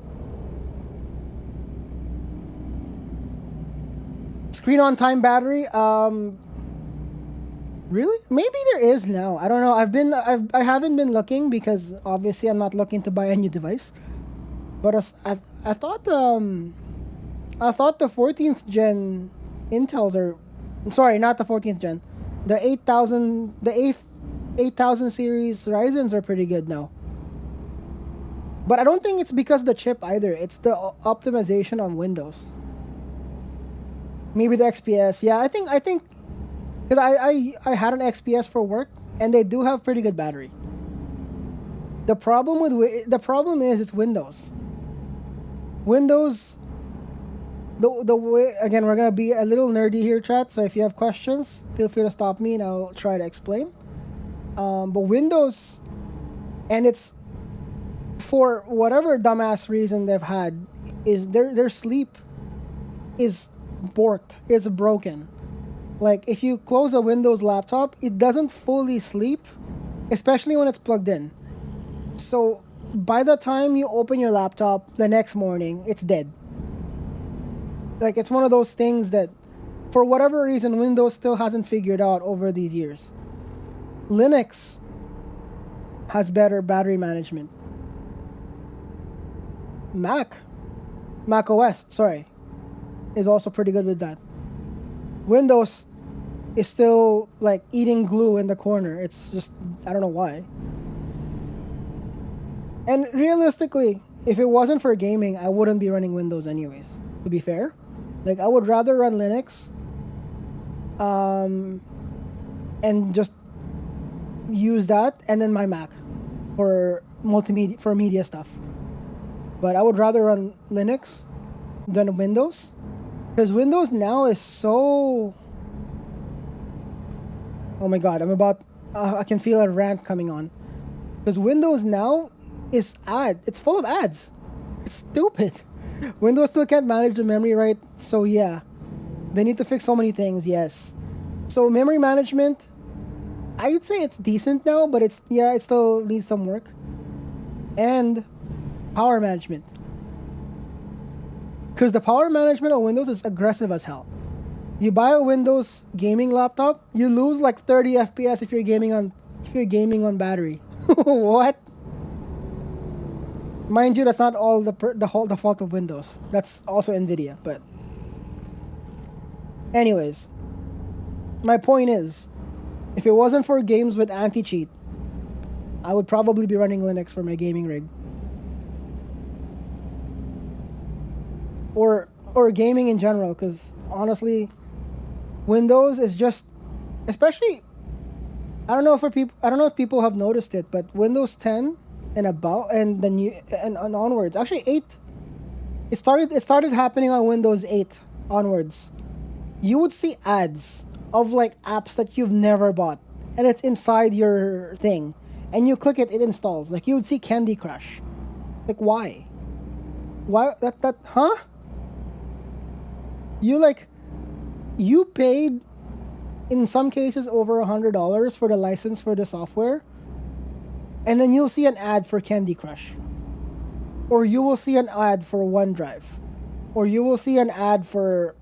Screen on time battery. Really? Maybe there is now. I don't know. I haven't been looking because obviously I'm not looking to buy a new device. But I thought the 14th gen Intels are, sorry, not the 14th gen. The 8000 series Ryzens are pretty good now. But I don't think it's because of the chip either. It's the optimization on Windows. Maybe the XPS. Yeah, I think because I had an XPS for work and they do have pretty good battery. The problem is it's Windows. Windows. The way, again, we're gonna be a little nerdy here, chat. So if you have questions, feel free to stop me and I'll try to explain. But Windows and it's for whatever dumbass reason they've had, is their sleep is borked. It's broken. Like if you close a Windows laptop, it doesn't fully sleep, especially when it's plugged in. So by the time you open your laptop the next morning, it's dead. Like it's one of those things that for whatever reason Windows still hasn't figured out over these years. Linux has better battery management. Mac OS, sorry, is also pretty good with that. Windows is still like eating glue in the corner. It's just, I don't know why. And realistically, if it wasn't for gaming, I wouldn't be running Windows anyways, to be fair. Like I would rather run Linux and just use that, and then my Mac for multimedia, for media stuff. But I would rather run Linux than Windows, because Windows now is so... Oh my god, I can feel a rant coming on. Because Windows now is it's full of ads. It's stupid. Windows still can't manage the memory right, so yeah. They need to fix so many things, yes. So memory management, I'd say it's decent now, but it still needs some work. And power management. Because the power management on Windows is aggressive as hell. You buy a Windows gaming laptop, you lose like 30 FPS if you're gaming on battery. What? Mind you, that's not all the fault of Windows. That's also Nvidia, but anyways, my point is, if it wasn't for games with anti-cheat, I would probably be running Linux for my gaming rig. Or gaming in general, because honestly, Windows is just, especially, I don't know if people have noticed it, but Windows 10 and above and the new and onwards, actually 8, it started happening on Windows 8 onwards. You would see ads of like apps that you've never bought, and it's inside your thing, and you click it, it installs. Like you would see Candy Crush. Like why that huh? You paid in some cases over $100 for the license for the software, and then you'll see an ad for Candy Crush, or you will see an ad for OneDrive, or you will see an ad for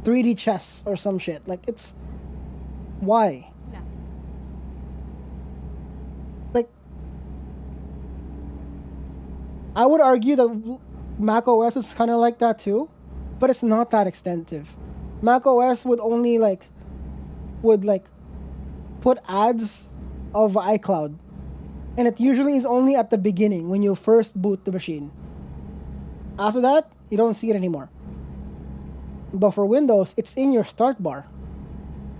3D chess or some shit. Like it's why? No. Like I would argue that Mac OS is kind of like that too, but it's not that extensive. Mac OS would only put ads of iCloud, and it usually is only at the beginning when you first boot the machine. After that, you don't see it anymore. But for Windows, it's in your start bar.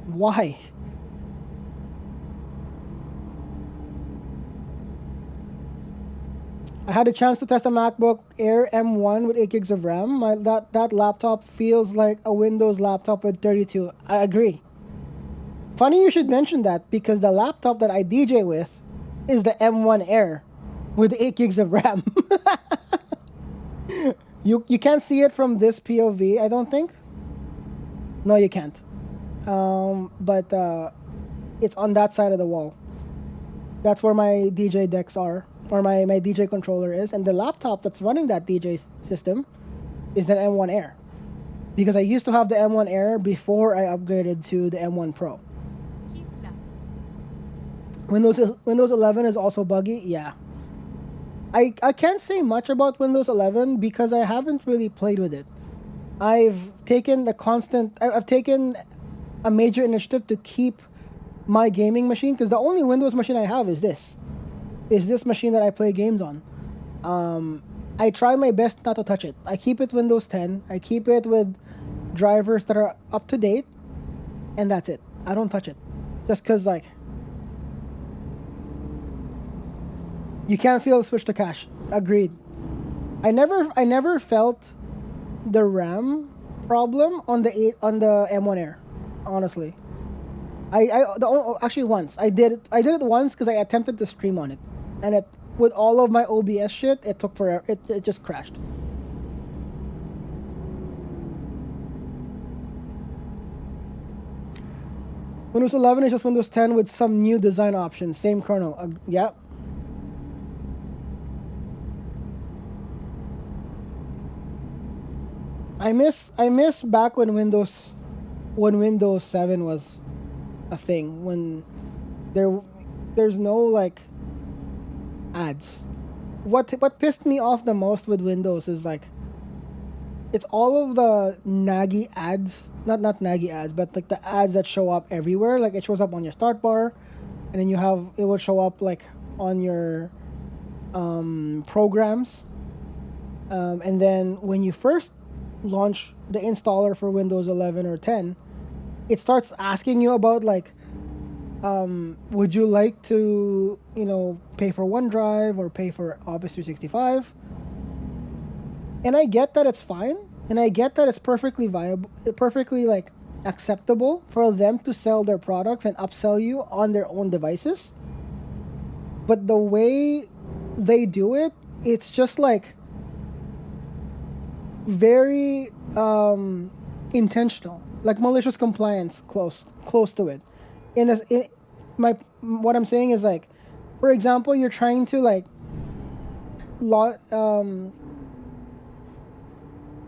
Why? I had a chance to test a MacBook Air M1 with 8 gigs of RAM. That laptop feels like a Windows laptop with 32. I agree. Funny you should mention that, because the laptop that I DJ with is the M1 Air with 8 gigs of RAM. You can't see it from this POV, I don't think. No, you can't. But it's on that side of the wall. That's where my DJ decks are, or my DJ controller is, and the laptop that's running that DJ system is the M1 Air. Because I used to have the M1 Air before I upgraded to the M1 Pro. Keep left. Windows 11 is also buggy, yeah. I can't say much about Windows 11 because I haven't really played with it. I've taken a major initiative to keep my gaming machine, because the only Windows machine I have is this machine that I play games on. I try my best not to touch it. I keep it Windows 10. I keep it with drivers that are up to date, and that's it. I don't touch it, just because like you can't feel the switch to cache. Agreed. I never felt the RAM problem on the M1 Air, honestly. Actually once I did it once because I attempted to stream on it, and it with all of my OBS shit, it took forever. It just crashed. Windows 11 is just Windows 10 with some new design options, same kernel. Yeah. I miss back when Windows 7 was a thing, when there's no like ads. What pissed me off the most with Windows is like it's all of the naggy ads, not naggy ads, but like the ads that show up everywhere. Like it shows up on your start bar, and then it will show up like on your programs, and then when you first launch the installer for Windows 11 or 10, it starts asking you about like, would you like to, pay for OneDrive or pay for Office 365? And I get that it's fine, and I get that it's perfectly viable, perfectly like acceptable for them to sell their products and upsell you on their own devices. But the way they do it, it's just like very intentional, like malicious compliance, close to it. What I'm saying is like, for example, you're trying to like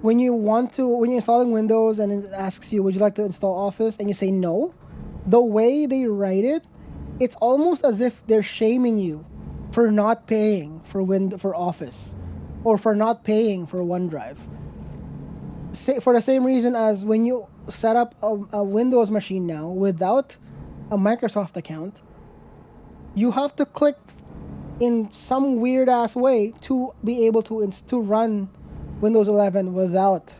when you're installing Windows and it asks you, would you like to install Office, and you say no, the way they write it, it's almost as if they're shaming you for not paying for Office, or for not paying for OneDrive. For the same reason as when you set up a Windows machine now without a Microsoft account, you have to click in some weird ass way to be able to run Windows 11 without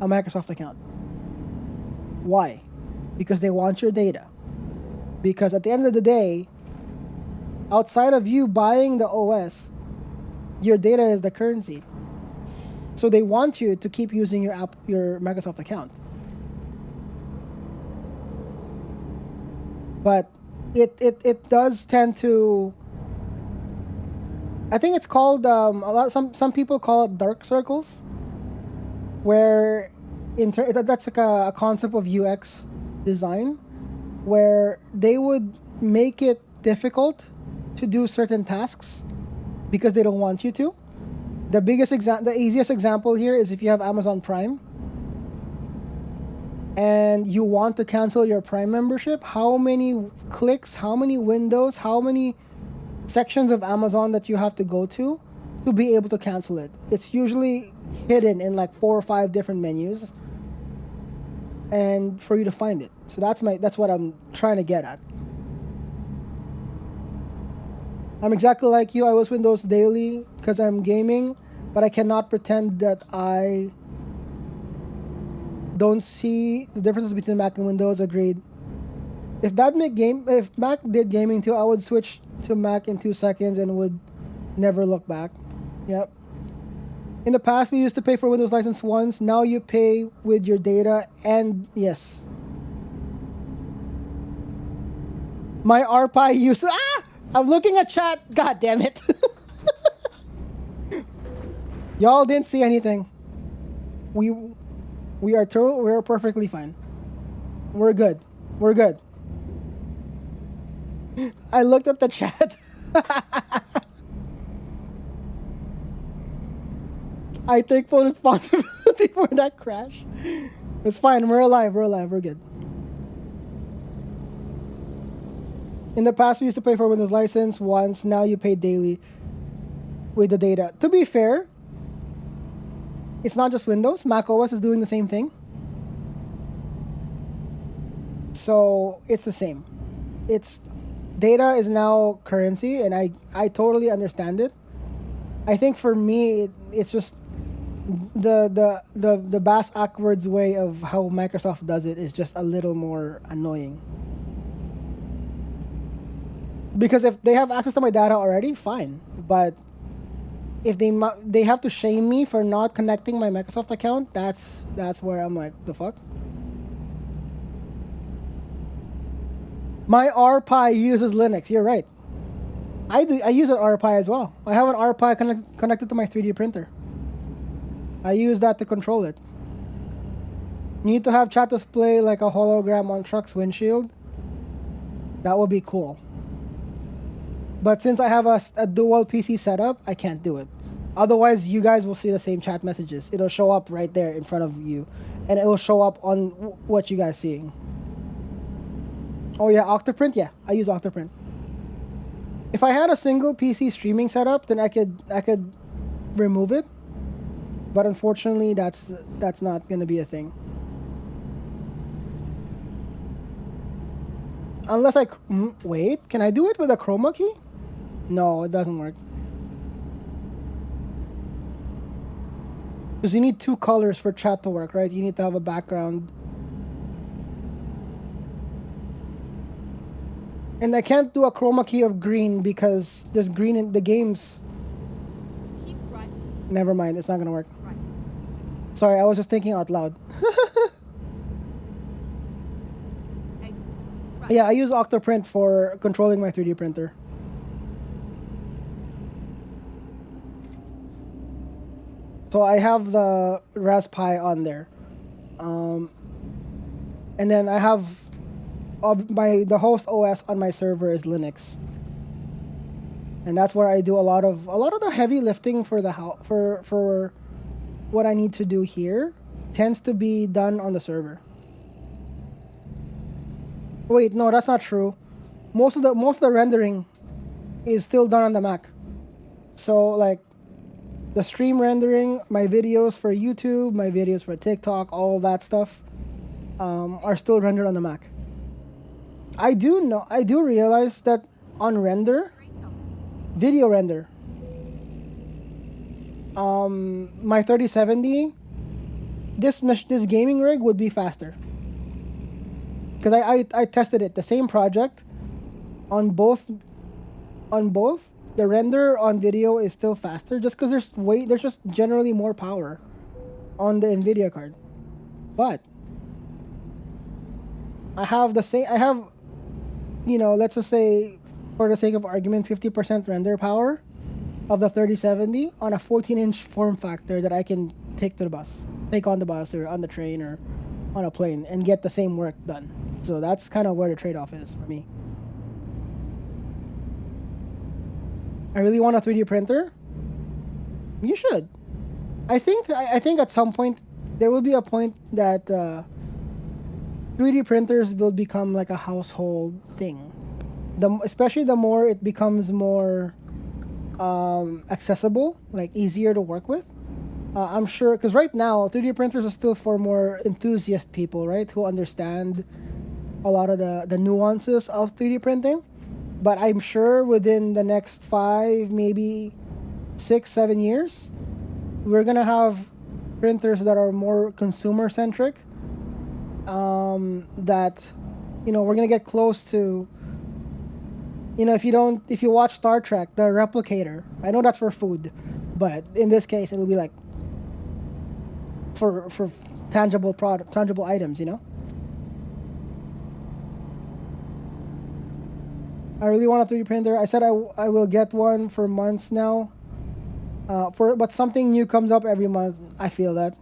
a Microsoft account. Why? Because they want your data. Because at the end of the day, outside of you buying the OS, your data is the currency. So they want you to keep using your Microsoft account. But it does tend to, I think it's called some people call it dark circles, where that's like a concept of UX design, where they would make it difficult to do certain tasks because they don't want you to. The easiest example here is if you have Amazon Prime and you want to cancel your Prime membership, how many clicks, how many windows, how many sections of Amazon that you have to go to be able to cancel it. It's usually hidden in like 4 or 5 different menus, and for you to find it. So that's what I'm trying to get at. I'm exactly like you. I use Windows daily because I'm gaming, but I cannot pretend that I don't see the differences between Mac and Windows. Agreed. If Mac did gaming too, I would switch to Mac in 2 seconds and would never look back. Yep. In the past, we used to pay for Windows license once. Now you pay with your data, and yes. My RPI use. I'm looking at chat. God damn it. Y'all didn't see anything. We are perfectly fine. We're good. I looked at the chat. I take full responsibility for that crash. It's fine. We're alive. We're good. In the past, we used to pay for Windows license once. Now you pay daily with the data. To be fair, it's not just Windows. Mac OS is doing the same thing. So it's the same. Data is now currency, and I totally understand it. I think for me, it's just the bass backwards way of how Microsoft does it is just a little more annoying. Because if they have access to my data already, fine. But if they have to shame me for not connecting my Microsoft account, that's where I'm like, the fuck? My RPi uses Linux. You're right. I do. I use an RPi as well. I have an RPi connected to my 3D printer. I use that to control it. Need to have chat display like a hologram on truck's windshield. That would be cool. But since I have a dual PC setup, I can't do it. Otherwise, you guys will see the same chat messages. It'll show up right there in front of you. And it will show up on what you guys seeing. Oh yeah, Octoprint? Yeah, I use Octoprint. If I had a single PC streaming setup, then I could remove it. But unfortunately, that's not gonna be a thing. Unless I wait, can I do it with a chroma key? No, it doesn't work. Because you need two colors for chat to work, right? You need to have a background. And I can't do a chroma key of green because there's green in the games. Keep right. Never mind, it's not gonna work. Right. Sorry, I was just thinking out loud. Exit. Right. Yeah, I use Octoprint for controlling my 3D printer. So I have the Raspberry on there. And then I have the host OS on my server is Linux. And that's where I do a lot of the heavy lifting for the for what I need to do here tends to be done on the server. Wait, no, that's not true. Most of the rendering is still done on the Mac. So like the stream rendering, my videos for YouTube, my videos for TikTok, all that stuff are still rendered on the Mac. I do realize that on render, video render, my 3070, this gaming rig would be faster. Because I tested it, the same project, on both, the render on video is still faster, just because there's just generally more power on the NVIDIA card. But I have, let's just say, for the sake of argument, 50% render power of the 3070 on a 14-inch form factor that I can take on the bus or on the train or on a plane and get the same work done. So that's kind of where the trade-off is for me. I really want a 3D printer. You should. I think at some point there will be a point that 3D printers will become like a household thing. Especially the more it becomes more accessible, like easier to work with. I'm sure, because right now 3D printers are still for more enthusiast people, right, who understand a lot of the nuances of 3D printing. But I'm sure within the next 5, maybe 6, 7 years, we're gonna have printers that are more consumer centric. That, we're gonna get close to. If you watch Star Trek, the replicator. I know that's for food, but in this case, it'll be like for tangible items. I really want a 3D printer. I said I will get one for months now. But something new comes up every month. I feel that.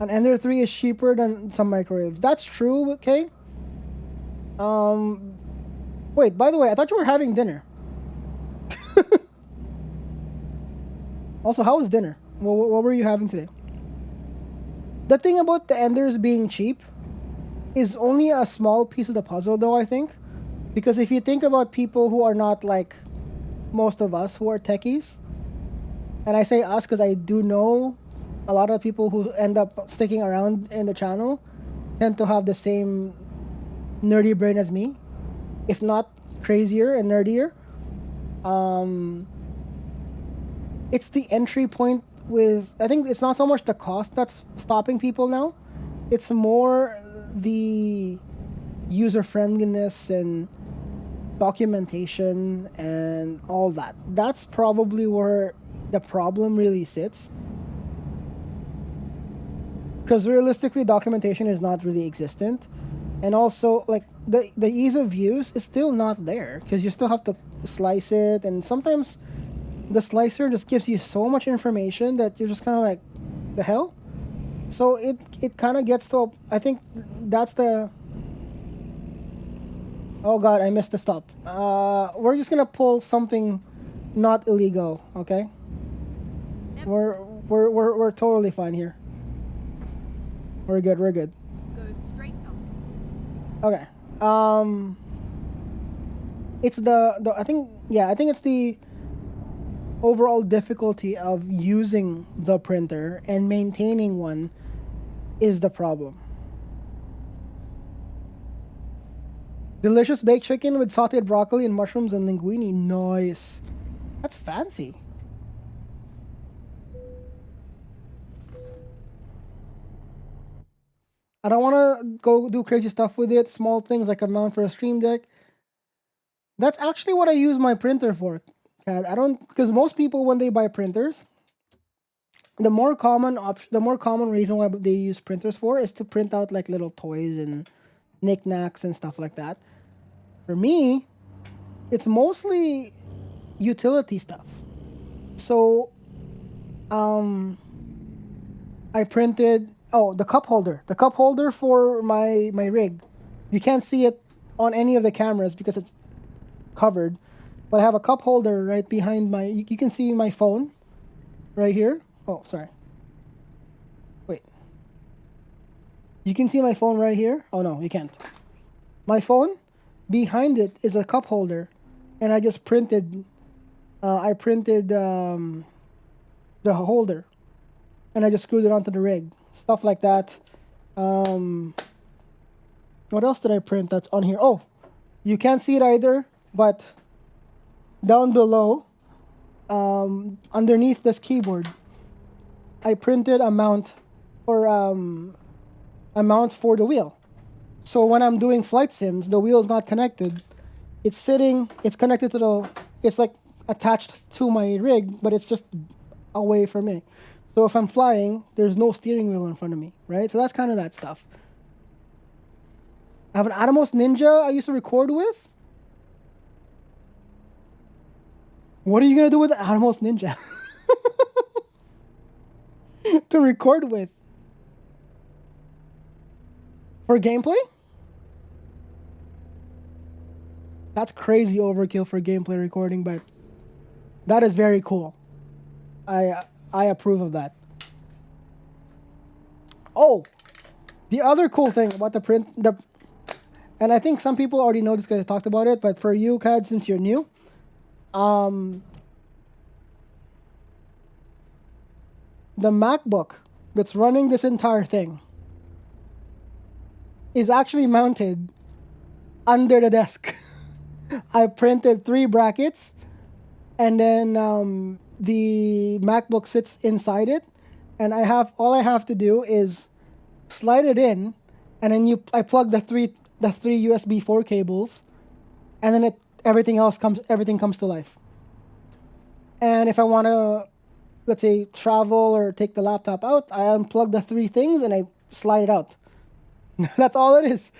An Ender 3 is cheaper than some microwaves. That's true, okay? Wait, by the way, I thought you were having dinner. Also, how was dinner? What were you having today? The thing about the Enders being cheap is only a small piece of the puzzle, though, I think. Because if you think about people who are not like most of us who are techies, and I say us because I do know a lot of people who end up sticking around in the channel tend to have the same nerdy brain as me, if not crazier and nerdier. It's the entry point with, I think it's not so much the cost that's stopping people now. It's more the user friendliness and documentation and all that. That's probably where the problem really sits. Because realistically, documentation is not really existent. And also, like the ease of use is still not there because you still have to slice it, and sometimes the slicer just gives you so much information that you're just kind of like, the hell. So it kind of gets to I think that's the. Oh god, I missed the stop. We're just gonna pull something not illegal, okay? Yep. We're totally fine here. We're good. We're good. Go straight on. Okay. It's the I think it's the overall difficulty of using the printer and maintaining one is the problem. Delicious baked chicken with sauteed broccoli and mushrooms and linguine. Nice. That's fancy. I don't want to go do crazy stuff with it. Small things like a mount for a stream deck. That's actually what I use my printer for. Kat. I don't, because most people when they buy printers, the more common reason why they use printers for is to print out like little toys and knickknacks and stuff like that. For me, it's mostly utility stuff. So, I printed the cup holder for my rig. You can't see it on any of the cameras because it's covered, but I have a cup holder right behind my. You can see my phone, right here. Oh, sorry. Wait. You can see my phone right here. Oh no, you can't. My phone, behind it is a cup holder, and I just printed. I printed the holder, and I just screwed it onto the rig. Stuff like that. What else did I print that's on here? Oh, you can't see it either, but down below, underneath this keyboard, I printed a mount for the wheel. So when I'm doing flight sims, the wheel's not connected. It's connected to it's like attached to my rig, but it's just away from me. So if I'm flying, there's no steering wheel in front of me, right? So that's kind of that stuff. I have an Atomos Ninja I used to record with. What are you going to do with the Atomos Ninja? To record with? For gameplay? That's crazy overkill for gameplay recording, but that is very cool. I approve of that. Oh, the other cool thing about and I think some people already know this because I talked about it, but for you, Kad, since you're new, the MacBook that's running this entire thing is actually mounted under the desk. I printed 3 brackets, and then the MacBook sits inside it, and all I have to do is slide it in, and then I plug the three USB 4 cables, and then everything comes to life. And if I want to, let's say, travel or take the laptop out, I unplug the 3 things and I slide it out. That's all it is.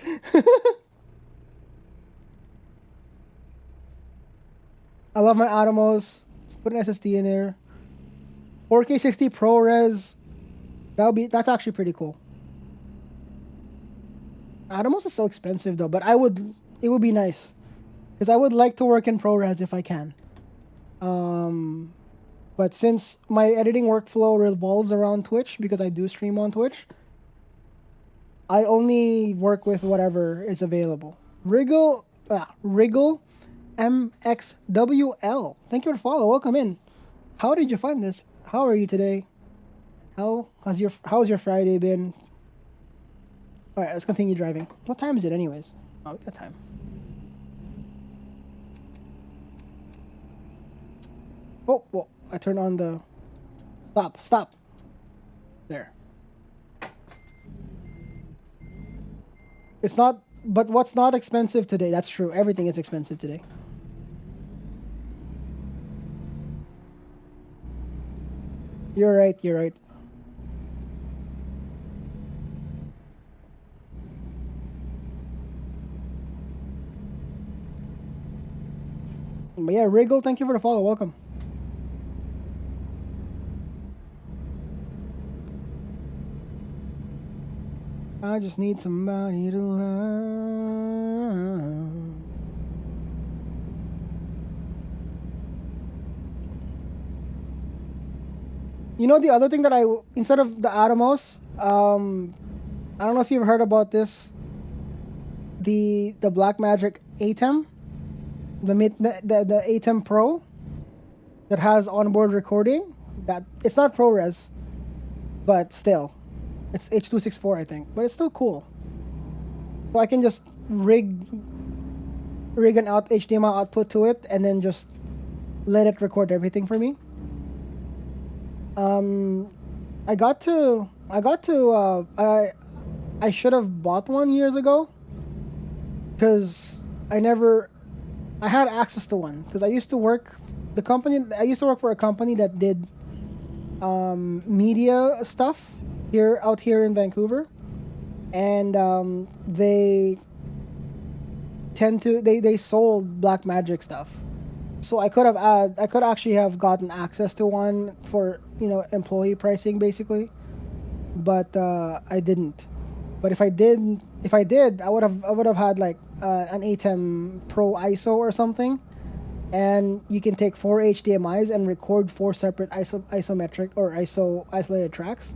I love my Atomos. Just put an SSD in there. 4K 60 ProRes. That's actually pretty cool. Atomos is so expensive though, but it would be nice because I would like to work in ProRes if I can. But since my editing workflow revolves around Twitch because I do stream on Twitch, I only work with whatever is available. Wriggle MXWL. Thank you for the follow. Welcome in. How did you find this? How are you today? How's your Friday been? All right, let's continue driving. What time is it anyways? Oh, we got time. Oh, well, I turned on the stop. There. It's not, but what's not expensive today? That's true. Everything is expensive today. You're right. But yeah, Wriggle, thank you for the follow. Welcome. I just need somebody to love. You know the other thing that instead of the Atomos, I don't know if you've heard about this. The Blackmagic ATEM, the ATEM Pro, that has onboard recording. That it's not ProRes, but still, it's H.264 I think, but it's still cool. So I can just rig an HDMI output to it, and then just let it record everything for me. I should have bought one years ago, because I had access to one, because I used to work for a company that did media stuff out here in Vancouver, and they sold Blackmagic stuff. So I could actually have gotten access to one for, employee pricing basically, but I didn't. But if I did, I would have had like an ATEM Pro ISO or something, and you can take 4 HDMIs and record 4 separate isometric or isolated tracks.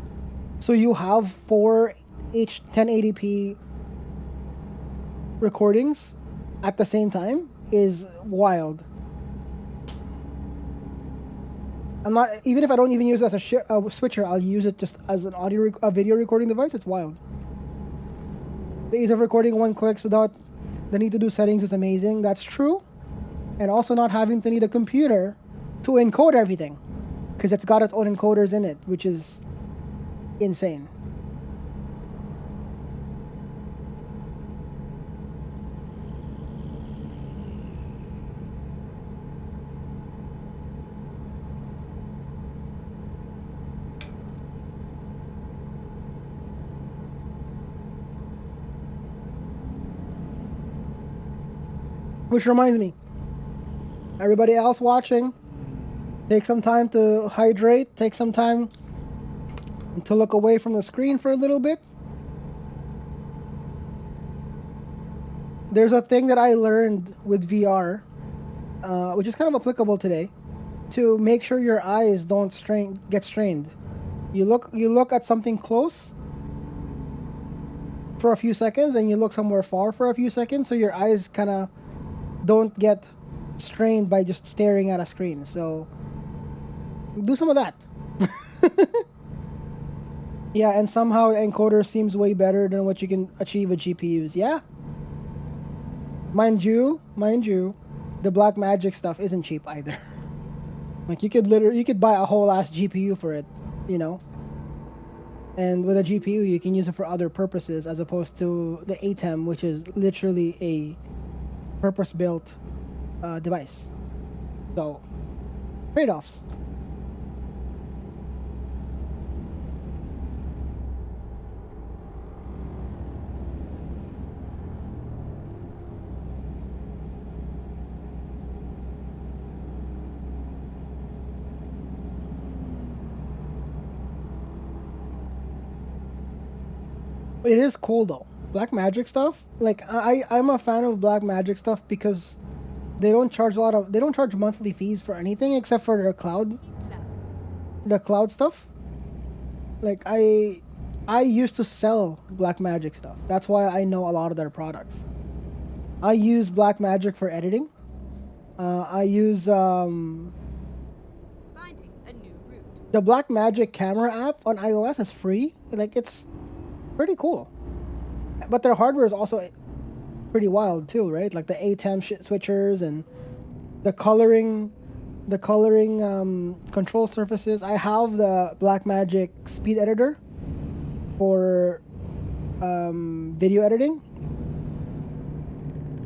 So you have 4 1080p recordings at the same time is wild. Even if I don't even use it as a switcher, I'll use it just as an video recording device. It's wild. The ease of recording 1 clicks without the need to do settings is amazing. That's true. And also not having to need a computer to encode everything, because it's got its own encoders in it, which is insane. Which reminds me, everybody else watching, take some time to hydrate, take some time to look away from the screen for a little bit. There's a thing that I learned with VR, which is kind of applicable today, to make sure your eyes don't get strained. You look at something close for a few seconds, and you look somewhere far for a few seconds, so your eyes kind of don't get strained by just staring at a screen. So do some of that. Yeah, and somehow encoder seems way better than what you can achieve with GPUs. Yeah. Mind you, the Blackmagic stuff isn't cheap either. Like you could buy a whole ass GPU for it, And with a GPU, you can use it for other purposes as opposed to the ATEM, which is literally a purpose-built device. So, trade-offs. It is cool though. Blackmagic stuff, like I'm a fan of Blackmagic stuff because they don't charge monthly fees for anything except for their the cloud stuff. Like I used to sell Blackmagic stuff. That's why I know a lot of their products. I use Blackmagic for editing. I use Finding a new route. the Blackmagic camera app on iOS is free. Like it's pretty cool. But their hardware is also pretty wild too, right? Like the ATEM switchers and the coloring control surfaces. I have the Blackmagic speed editor for video editing,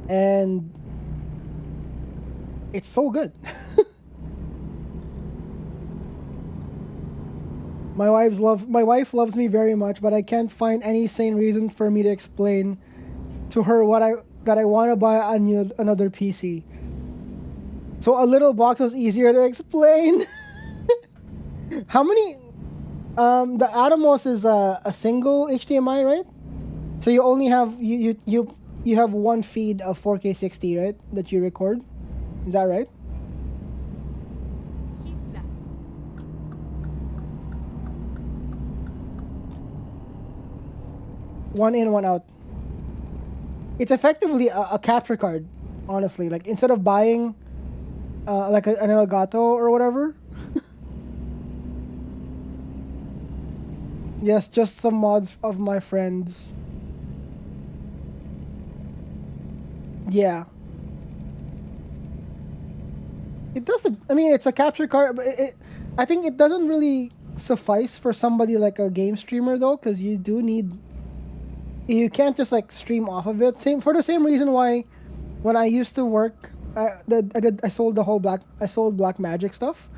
and it's so good. My wife loves me very much, but I can't find any sane reason for me to explain to her that I want to buy another PC. So a little box was easier to explain. How many? The Atomos is a single HDMI, right? So you only have you have one feed of 4K 60, right? That you record. Is that right? Keep left. One in, one out. It's effectively a capture card, honestly. Like instead of buying like an Elgato or whatever. Yes, just some mods of my friends. Yeah. It does. I mean, it's a capture card, but I think it doesn't really suffice for somebody like a game streamer though, because you do need. You can't just like stream off of it. Same for the same reason why, when I used to work, I sold the whole Black Magic stuff.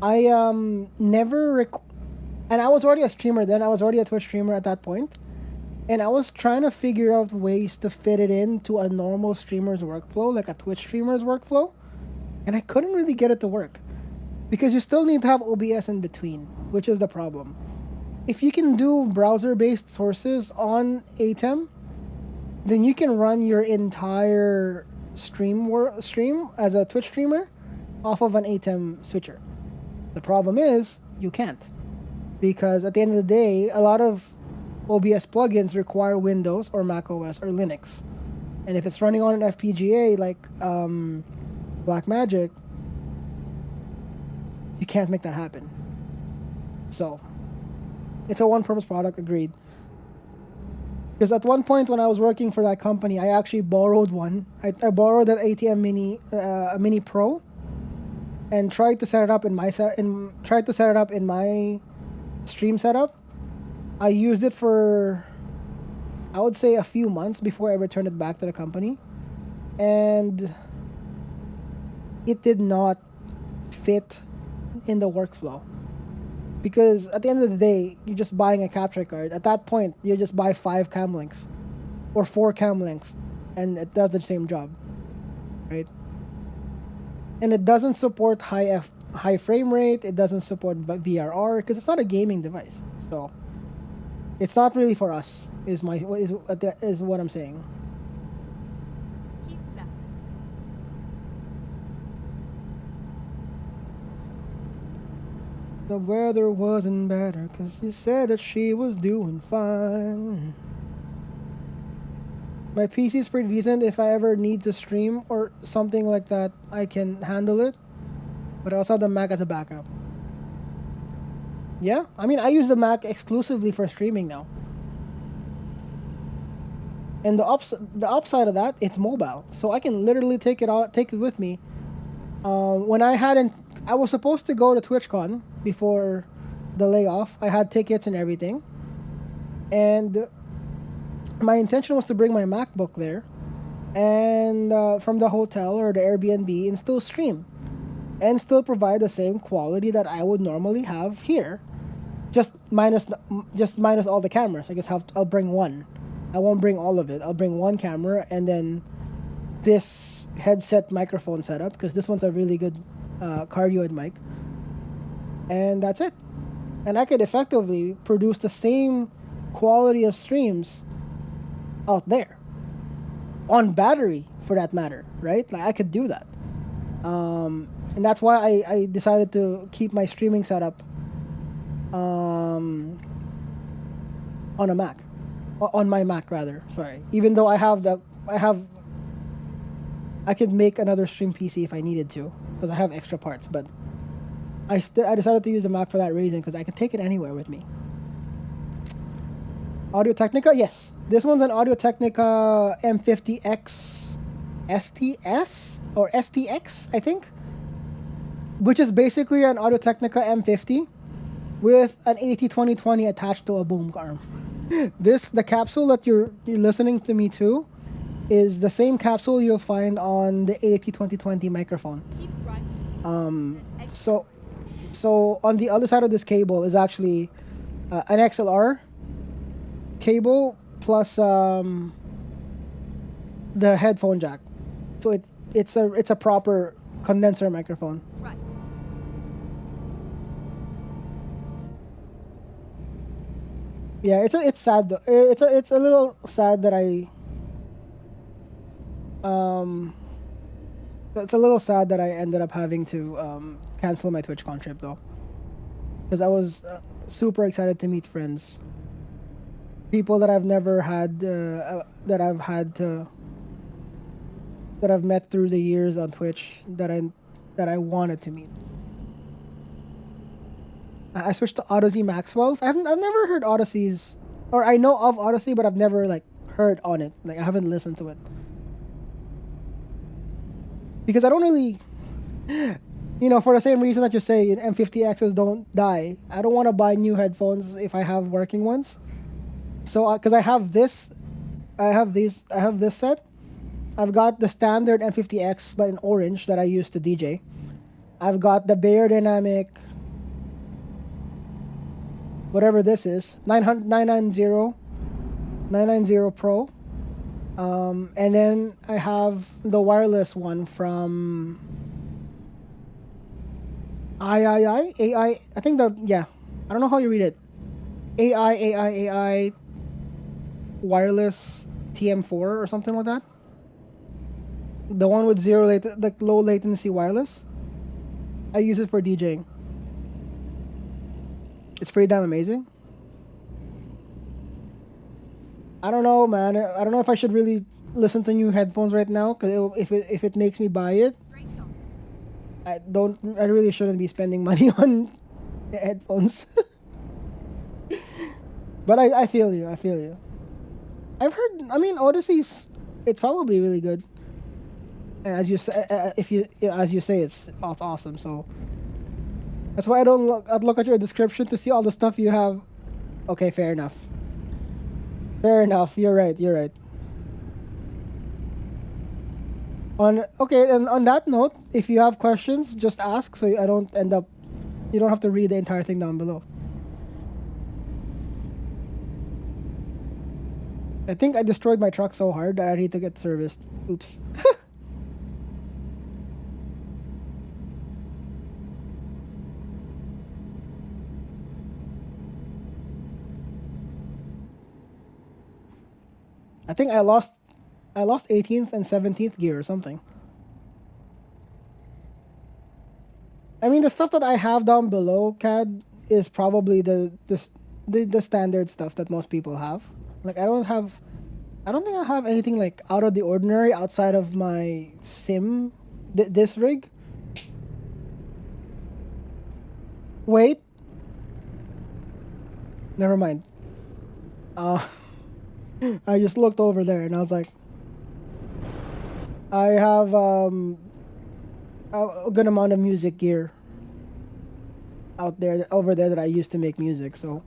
I never and I was already a streamer then. I was already a Twitch streamer at that point, and I was trying to figure out ways to fit it into a normal streamer's workflow, like a Twitch streamer's workflow, and I couldn't really get it to work because you still need to have OBS in between, which is the problem. If you can do browser-based sources on ATEM, then you can run your entire stream as a Twitch streamer off of an ATEM switcher. The problem is you can't, because at the end of the day, a lot of OBS plugins require Windows or Mac OS or Linux, and if it's running on an FPGA like Blackmagic, you can't make that happen. So it's a one-purpose product, agreed. Because at one point when I was working for that company, I actually borrowed one. I borrowed an ATEM Mini, a Mini Pro, and tried to set it up in my stream setup. I used it for, I would say, a few months before I returned it back to the company, and it did not fit in the workflow. Because at the end of the day, you're just buying a capture card. At that point, you just buy 5 cam links or 4 cam links, and it does the same job, right? And it doesn't support high frame rate. It doesn't support VRR because it's not a gaming device. So it's not really for us. Is what I'm saying. Keep left. The weather wasn't better because you said that she was doing fine. My PC is pretty decent. If I ever need to stream or something like that, I can handle it. But I also have the Mac as a backup. Yeah, I mean, I use the Mac exclusively for streaming now. And the upside of that, it's mobile, so I can literally take it with me. When I was supposed to go to TwitchCon before the layoff. I had tickets and everything, and my intention was to bring my MacBook there, and from the hotel or the Airbnb, and still stream, and still provide the same quality that I would normally have here, just minus all the cameras. I guess I'll bring one. I won't bring all of it. I'll bring one camera and then this headset microphone setup, because this one's a really good cardioid mic, and that's it. And I could effectively produce the same quality of streams out there on battery, for that matter, right? Like, I could do that. And that's why I decided to keep my streaming setup on a Mac, on my Mac rather. Sorry, even though I could make another stream PC if I needed to, because I have extra parts. But I decided to use the Mac for that reason, because I could take it anywhere with me. Audio-Technica, yes. This one's an Audio-Technica M50X STS or STX, I think, which is basically an Audio-Technica M50 with an AT2020 attached to a boom arm. The capsule that you're listening to me to is the same capsule you'll find on the AT2020 microphone. Keep right. So on the other side of this cable is actually an XLR cable plus the headphone jack. So it's a proper condenser microphone. Right. Yeah, it's sad though. It's a little sad that um it's a little sad that I ended up having to cancel my TwitchCon trip though, because I was super excited to meet friends, people that I've never had that I've had to that I've met through the years on Twitch that I wanted to meet. I switched to Odyssey Maxwell's. I've never heard Odyssey's, or I know of Odyssey, but I've never like heard on it. Like I haven't listened to it because I don't really, for the same reason that you say M50Xs don't die. I don't want to buy new headphones if I have working ones. So because I have this set. I've got the standard M50X, but in orange that I use to DJ. I've got the Beyerdynamic, whatever this is, 990 Pro. And then I have the wireless one from AI. I think I don't know how you read it. AI wireless TM4 or something like that. The one with low latency wireless. I use it for DJing. It's pretty damn amazing. I don't know, man. I don't know if I should really listen to new headphones right now, because if it makes me buy it, Great song. I really shouldn't be spending money on headphones. But I feel you. I feel you. I've heard. I mean, Odyssey's. It's probably really good. And as you say, as you say, it's awesome. So that's why I'd look at your description to see all the stuff you have. Okay, fair enough. Fair enough. You're right. And on that note, if you have questions, just ask, so I don't end up. You don't have to read the entire thing down below. I think I destroyed my truck so hard that I need to get serviced. Oops. I think I lost 18th and 17th gear or something. I mean, the stuff that I have down below, CAD, is probably the standard stuff that most people have. Like I don't think I have anything like out of the ordinary outside of my sim this rig. Wait. Never mind. I just looked over there and I was like, I have a good amount of music gear over there that I used to make music, so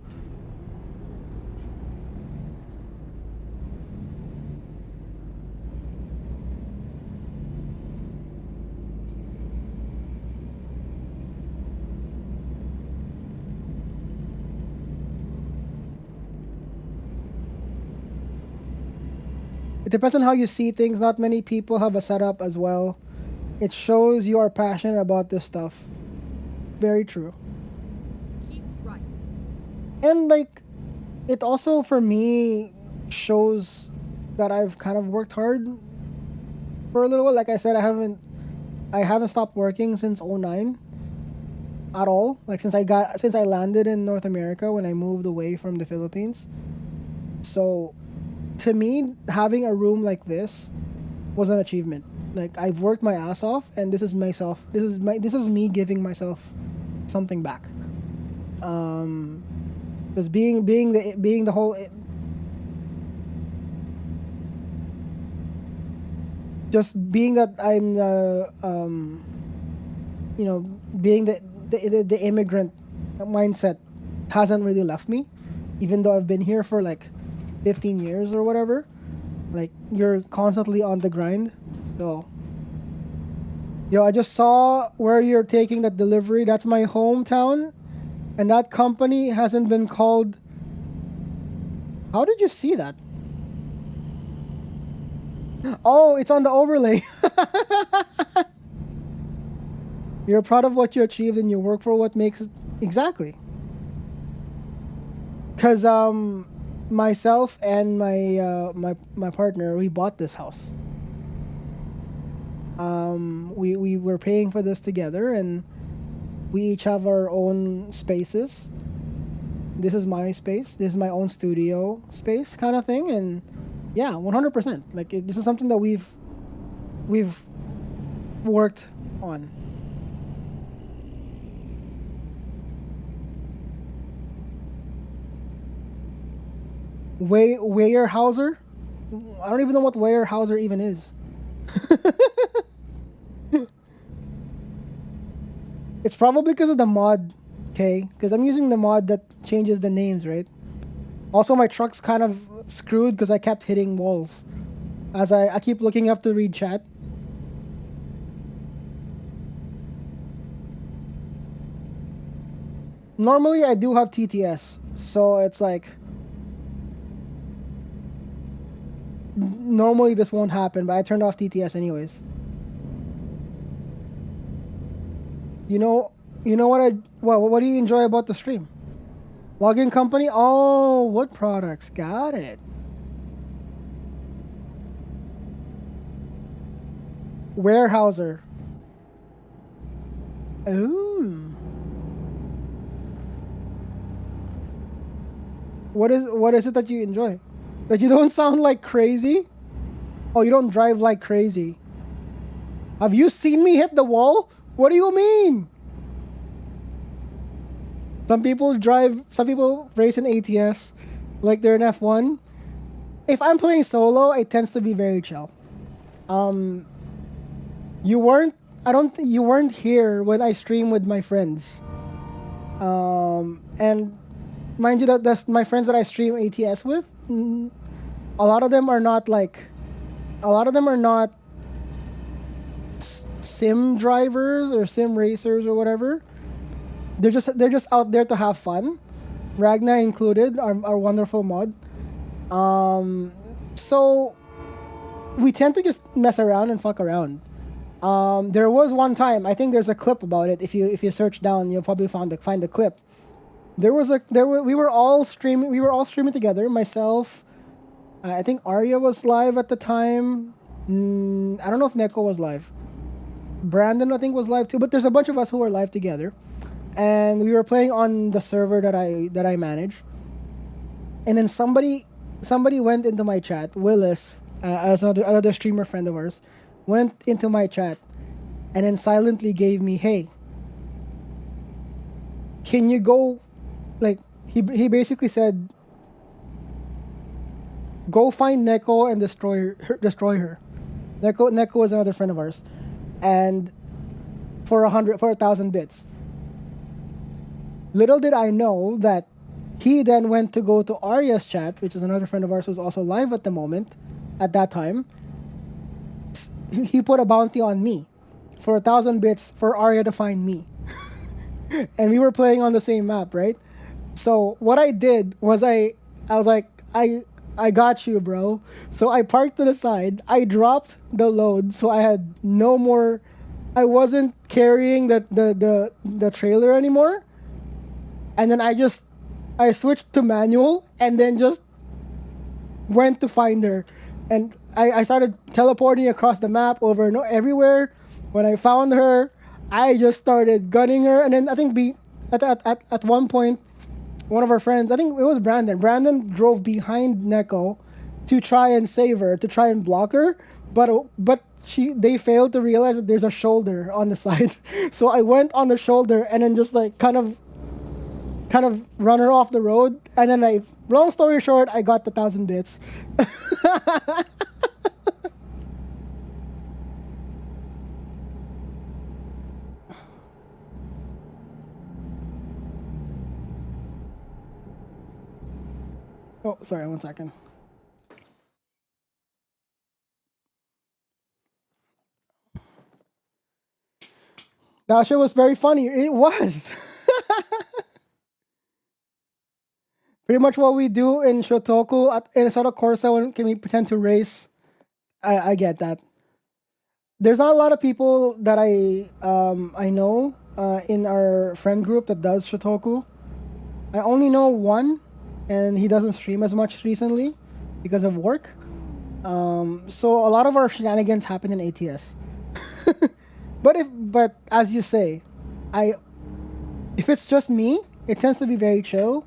it depends on how you see things. Not many people have a setup as well. It shows you are passionate about this stuff. Very true. Keep right. And like, it also for me shows that I've kind of worked hard for a little while. Like I said, I haven't stopped working since 2009 at all. Like since I landed in North America when I moved away from the Philippines. So to me, having a room like this was an achievement. Like I've worked my ass off, and this is me giving myself something back. Because being the whole, just being that I'm being the immigrant mindset hasn't really left me, even though I've been here for like 15 years or whatever. Like you're constantly on the grind. So I just saw where you're taking that delivery. That's my hometown, and that company hasn't been called. How did you see that? Oh, it's on the overlay. You're proud of what you achieved and you work for what makes it exactly. Cause myself and my partner, we bought this house. We were paying for this together, and we each have our own spaces. This is my space. This is my own studio space, kind of thing. And yeah, 100%. Like this is something that we've worked on. Weyerhaeuser? I don't even know what Weyerhaeuser even is. It's probably because of the mod, okay? Because I'm using the mod that changes the names, right? Also, my truck's kind of screwed because I kept hitting walls. As I keep looking up to read chat. Normally, I do have TTS, so it's like... Normally, this won't happen, but I turned off TTS anyways. You know what do you enjoy about the stream? Login company? Oh, what products? Got it. Weyerhaeuser. Ooh. What is it that you enjoy? That you don't sound like crazy? Oh, you don't drive like crazy. Have you seen me hit the wall? What do you mean? Some people race in ATS like they're in F1. If I'm playing solo, it tends to be very chill. You weren't here when I stream with my friends. And mind you that my friends that I stream ATS with, a lot of them are not sim drivers or sim racers or whatever. They're just out there to have fun. Ragna included, our wonderful mod. So we tend to just mess around and fuck around. There was one time, I think there's a clip about it. If you search down, you'll probably find the clip. We were all streaming together. Myself, I think Arya was live at the time. I don't know if Neko was live. Brandon, I think, was live too. But there's a bunch of us who were live together, and we were playing on the server that I manage. And then somebody went into my chat. Willis, as another streamer friend of ours, went into my chat, and then silently gave me, "Hey, can you go?" Like he basically said, "Go find Neko and destroy her." Neko is another friend of ours, and for 1,000 bits. Little did I know that he then went to go to Arya's chat, which is another friend of ours who's also live at the moment, at that time. He put a bounty on me for 1,000 bits for Arya to find me. And we were playing on the same map, right? So what I did was I was like, I got you, bro. So I parked to the side. I dropped the load, so I had no more. I wasn't carrying the trailer anymore. And then I switched to manual and then just went to find her. And I started teleporting across the map everywhere. When I found her, I just started gunning her. And then I think at one point, one of our friends, I think it was Brandon. Brandon drove behind Neko to try and save her, to try and block her. But they failed to realize that there's a shoulder on the side. So I went on the shoulder and then just like kind of run her off the road. And then long story short, I got the 1,000 bits. Oh, sorry, 1 second. That shit was very funny. It was. Pretty much what we do in Shotoku in Assetto Corsa when we pretend to race. I get that. there's not a lot of people that I know in our friend group that does Shotoku. I only know one, and he doesn't stream as much recently because of work. So a lot of our shenanigans happen in ATS. But as you say, I if it's just me, it tends to be very chill.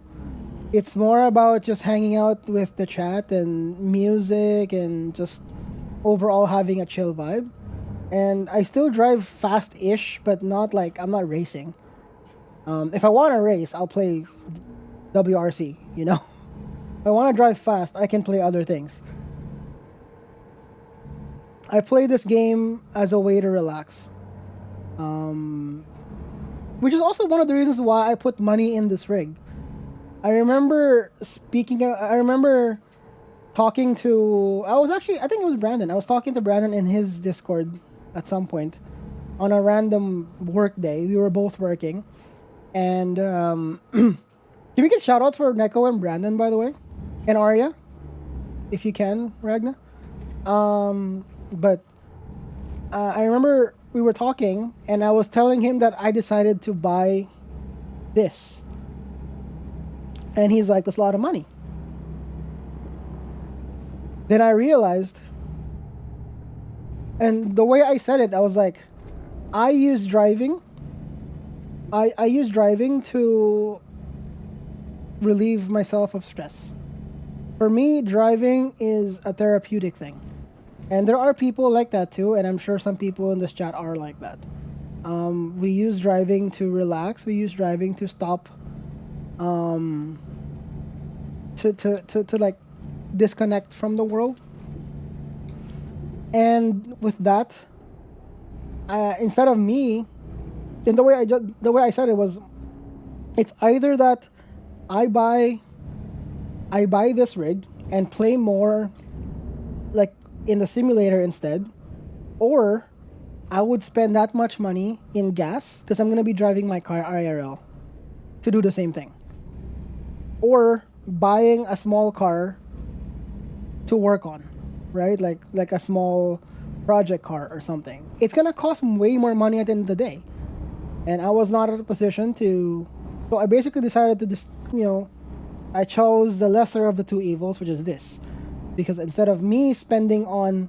It's more about just hanging out with the chat and music and just overall having a chill vibe. And I still drive fast-ish, but not like I'm not racing. If I want to race, I'll play WRC. You know, if I want to drive fast, I can play other things. I play this game as a way to relax, which is also one of the reasons why I put money in this rig. I remember I remember talking to. I think it was Brandon. I was talking to Brandon in his Discord at some point on a random work day. We were both working, and can we get shout outs for Neko and Brandon, by the way, and Arya, if you can, Ragna. But I remember we were talking, and I was telling him that I decided to buy this. And he's like, that's a lot of money. Then I realized, and the way I said it, I was like, I use driving. I use driving to relieve myself of stress. For me, driving is a therapeutic thing. And there are people like that too, and I'm sure some people in this chat are like that. We use driving to relax. We use driving to stop, to like disconnect from the world. And with that, instead of me, in the way I said it was, it's either that I buy this rig and play more, like in the simulator instead, or I would spend that much money in gas because I'm gonna be driving my car IRL to do the same thing, or buying a small car to work on, right? Like a small project car or something. It's gonna cost way more money at the end of the day, and I was not in a position to. So I basically decided to just, I chose the lesser of the two evils, which is this. Because instead of me spending on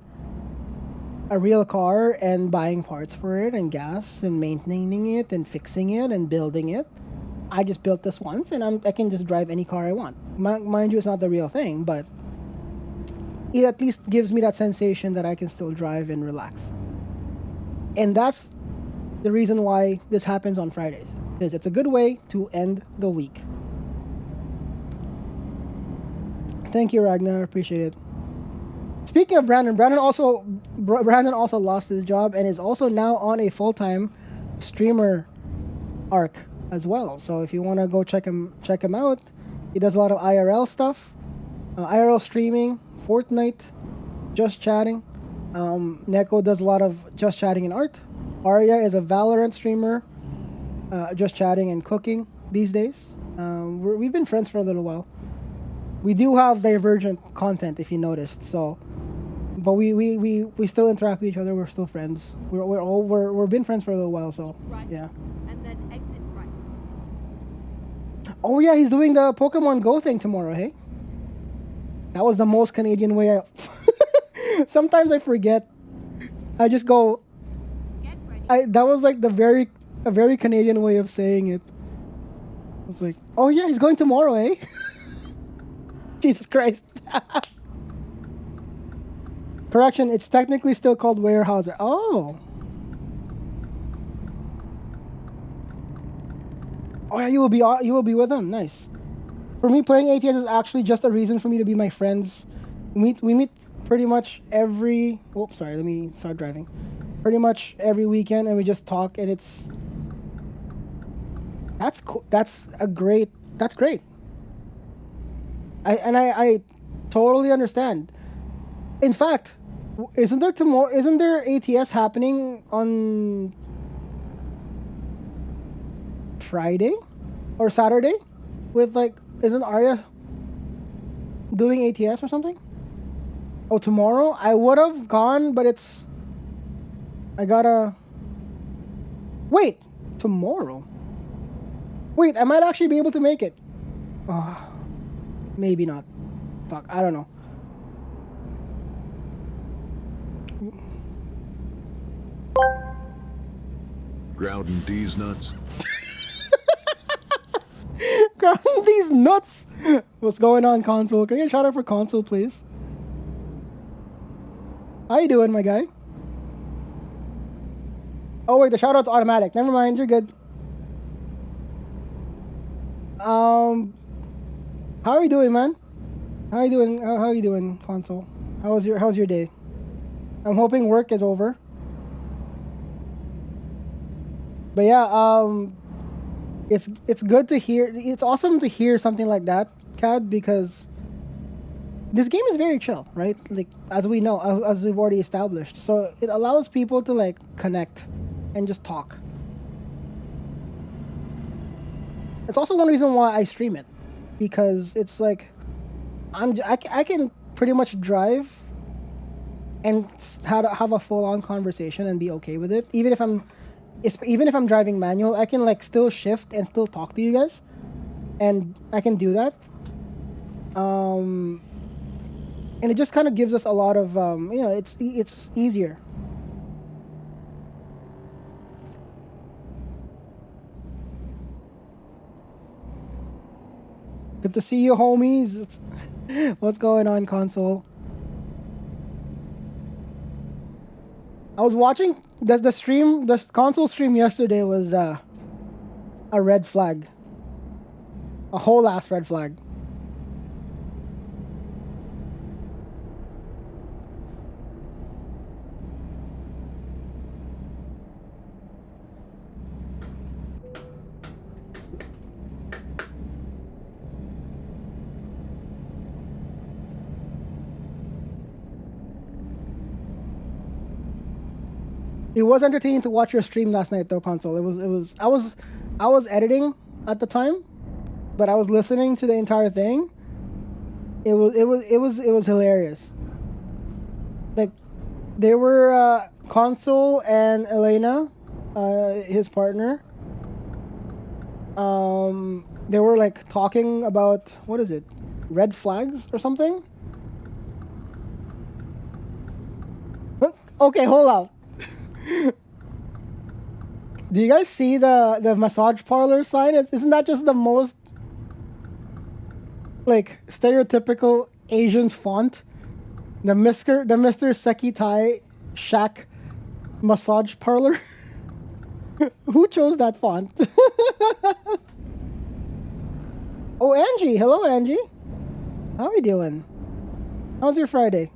a real car and buying parts for it and gas and maintaining it and fixing it and building it, I just built this once and I can just drive any car I want. Mind you, it's not the real thing, but it at least gives me that sensation that I can still drive and relax. And that's the reason why this happens on Fridays, because it's a good way to end the week. Thank you, Ragnar. Appreciate it. Speaking of Brandon, Brandon also lost his job and is also now on a full-time streamer arc as well. So if you want to go check him out, he does a lot of IRL stuff, IRL streaming, Fortnite, just chatting. Neko does a lot of just chatting and art. Arya is a Valorant streamer, just chatting and cooking these days. We've been friends for a little while. We do have divergent content, if you noticed. So, but we still interact with each other. We're still friends. We've been friends for a little while. So Right. yeah. And then exit right. Oh yeah, he's doing the Pokemon Go thing tomorrow. Hey, that was the most Canadian way. Sometimes I forget. I just go. Get ready. That was like a very Canadian way of saying it. It's like, oh yeah, he's going tomorrow, eh? Jesus Christ. Correction, it's technically still called Weyerhaeuser. Oh. Oh yeah, you will be with him. Nice. For me, playing ATS is actually just a reason for me to be my friends. We meet pretty much every. Oops, sorry. Let me start driving. Pretty much every weekend, and we just talk, and that's cool. That's great. I totally understand. In fact, isn't there ATS happening on Friday or Saturday with isn't Arya doing ATS or something? Oh, tomorrow? I would have gone, but I gotta... Wait! Tomorrow? Wait, I might actually be able to make it. Maybe not. Fuck, I don't know. Grounding these nuts. Ground these nuts! What's going on, Console? Can I get a shout out for Console, please? How you doing, my guy? Oh wait, the shout out's automatic. Never mind, you're good. How are you doing, man? How are you doing? How are you doing, Console? How's your day? I'm hoping work is over. But yeah, it's good to hear. It's awesome to hear something like that, Cad, because this game is very chill, right? Like as we know, as we've already established. So it allows people to like connect and just talk. It's also one reason why I stream it, because it's like I can pretty much drive and have a full-on conversation and be okay with it, even if I'm driving manual. I can like still shift and still talk to you guys, and I can do that. And it just kind of gives us a lot of it's easier. Good to see you, homies. What's going on, Console? I was watching the Console stream yesterday was a red flag. A whole ass red flag. It was entertaining to watch your stream last night, though, Console. I was editing at the time, but I was listening to the entire thing. It was hilarious. Like, they were Console and Elena, his partner. They were like talking about, what is it, red flags or something. Okay, hold on. Do you guys see the massage parlor sign? Isn't that just the most like stereotypical Asian font? The Mr. Seki Tai Shack massage parlor. Who chose that font? Oh, Angie. Hello, Angie. How are you doing? How's your Friday?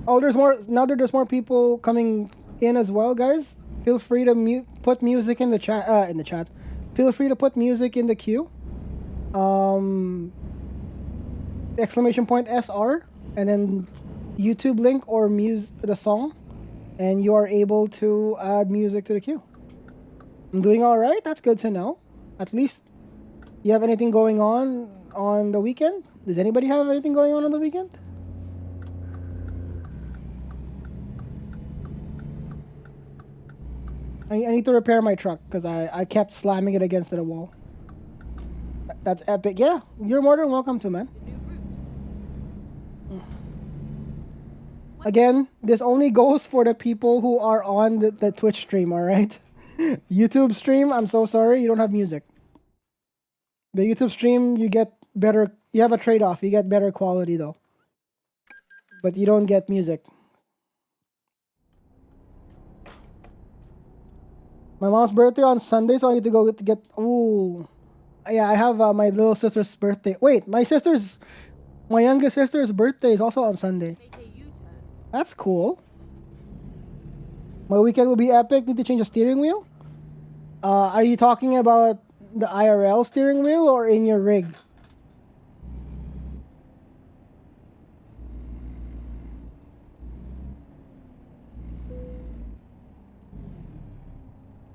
Oh, there's more now that there's more people coming in as well, guys. Feel free to put music in the chat. In the chat, feel free to put music in the queue. Exclamation point SR, and then YouTube link or the song, and you are able to add music to the queue. I'm doing all right. That's good to know. At least you have anything going on the weekend. Does anybody have anything going on the weekend? I need to repair my truck because I kept slamming it against the wall. That's epic. Yeah, you're more than welcome to, man. Again, this only goes for the people who are on the Twitch stream, alright? YouTube stream, I'm so sorry, you don't have music. The YouTube stream, you have a trade-off. You get better quality though. But you don't get music. My mom's birthday on Sunday, so I need to go get. Ooh, yeah, I have my little sister's birthday. Wait, my youngest sister's birthday is also on Sunday. That's cool. My weekend will be epic. Need to change the steering wheel. Are you talking about the IRL steering wheel or in your rig?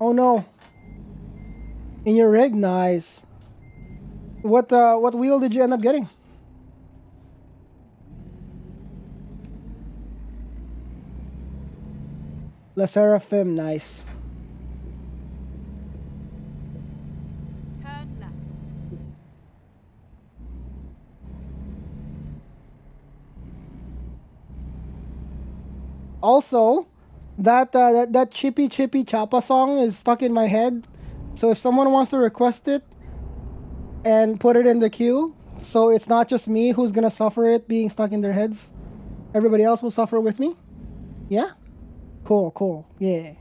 Oh no. In your rig, nice. What wheel did you end up getting? La Seraphim, nice. Turn left. Also, that Chippy Chippy Chapa song is stuck in my head. So if someone wants to request it and put it in the queue, so it's not just me who's gonna suffer it being stuck in their heads, everybody else will suffer with me. Yeah? Cool, cool. Yeah.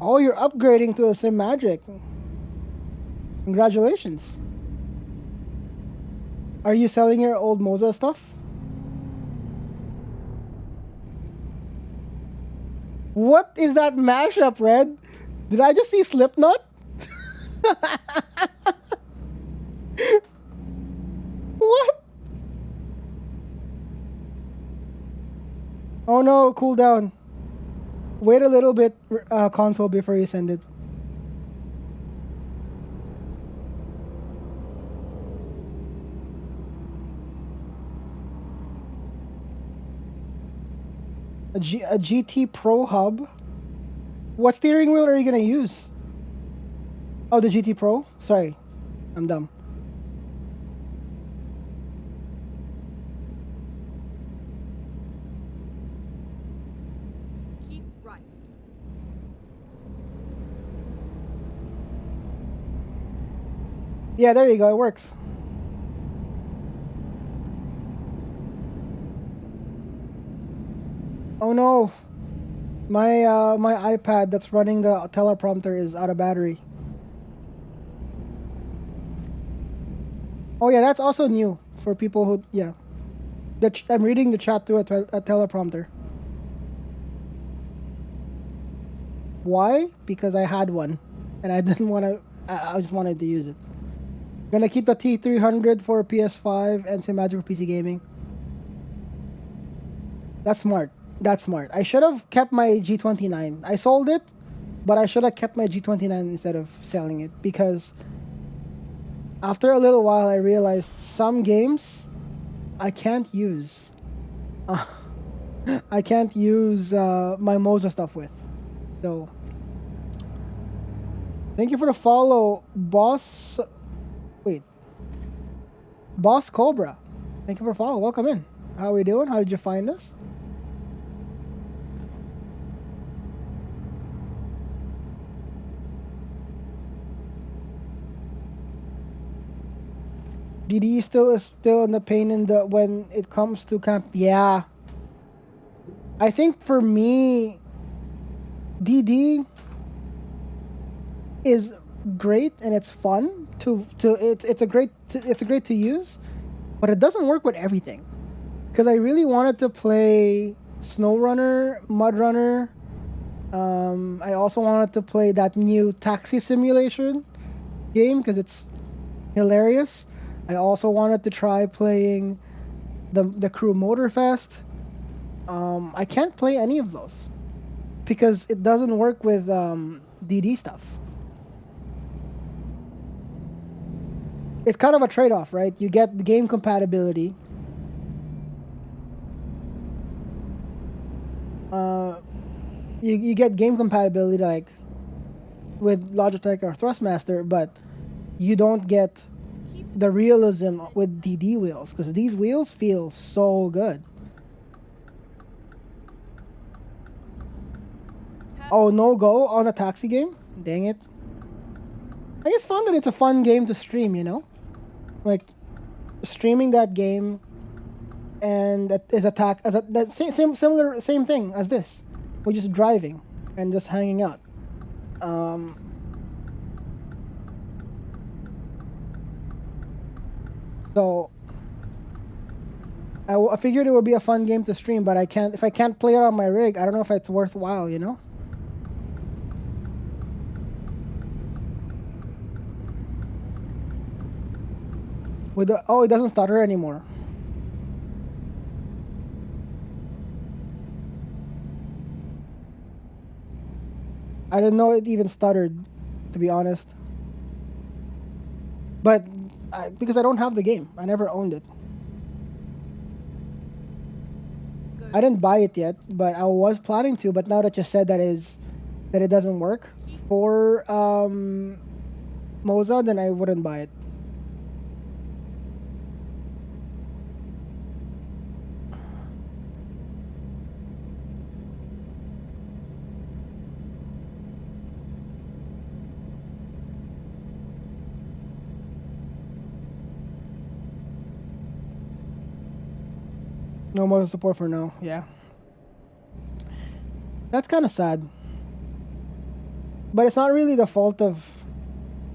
Oh, you're upgrading to a Sim Magic. Congratulations. Are you selling your old Moza stuff? What is that mashup, Red? Did I just see Slipknot? What? Oh no, cool down. Wait a little bit, console, before you send it. A GT Pro hub. What steering wheel are you gonna use? Oh, the GT Pro? Sorry, I'm dumb. Keep right. Yeah, there you go. It works. Oh no, my iPad that's running the teleprompter is out of battery. Oh yeah, that's also new for people who yeah. I'm reading the chat through a teleprompter. Why? Because I had one, and I didn't want to. I just wanted to use it. Gonna keep the T300 for PS5 and Magic for PC gaming. That's smart. That's smart. I should have kept my G29. I sold it, but I should have kept my G29 instead of selling it, because after a little while I realized some games I can't use. I can't use my Moza stuff with. So thank you for the follow, boss. Wait, Boss Cobra. Thank you for follow. Welcome in. How are we doing? How did you find us? DD is still in the pain in the when it comes to camp. Yeah, I think for me, DD is great and it's fun it's a great to use, but it doesn't work with everything. Because I really wanted to play SnowRunner, MudRunner. I also wanted to play that new taxi simulation game because it's hilarious. I also wanted to try playing the Crew Motorfest. I can't play any of those because it doesn't work with DD stuff. It's kind of a trade-off, right? You get the game compatibility. You get game compatibility like with Logitech or Thrustmaster, but you don't get the realism with DD wheels, because these wheels feel so good. Oh, no go on a taxi game? Dang it. I just found that it's a fun game to stream, you know? Like, streaming that game and that is same thing as this. We're just driving and just hanging out. So I figured it would be a fun game to stream, but if I can't play it on my rig, I don't know if it's worthwhile, you know? With the, oh, it doesn't stutter anymore. I didn't know it even stuttered, to be honest. But because I don't have the game, I never owned it. I didn't buy it yet, but I was planning to. But now that you said that it doesn't work for Moza, then I wouldn't buy it. No Moza support for now. Yeah, that's kind of sad. But it's not really the fault of.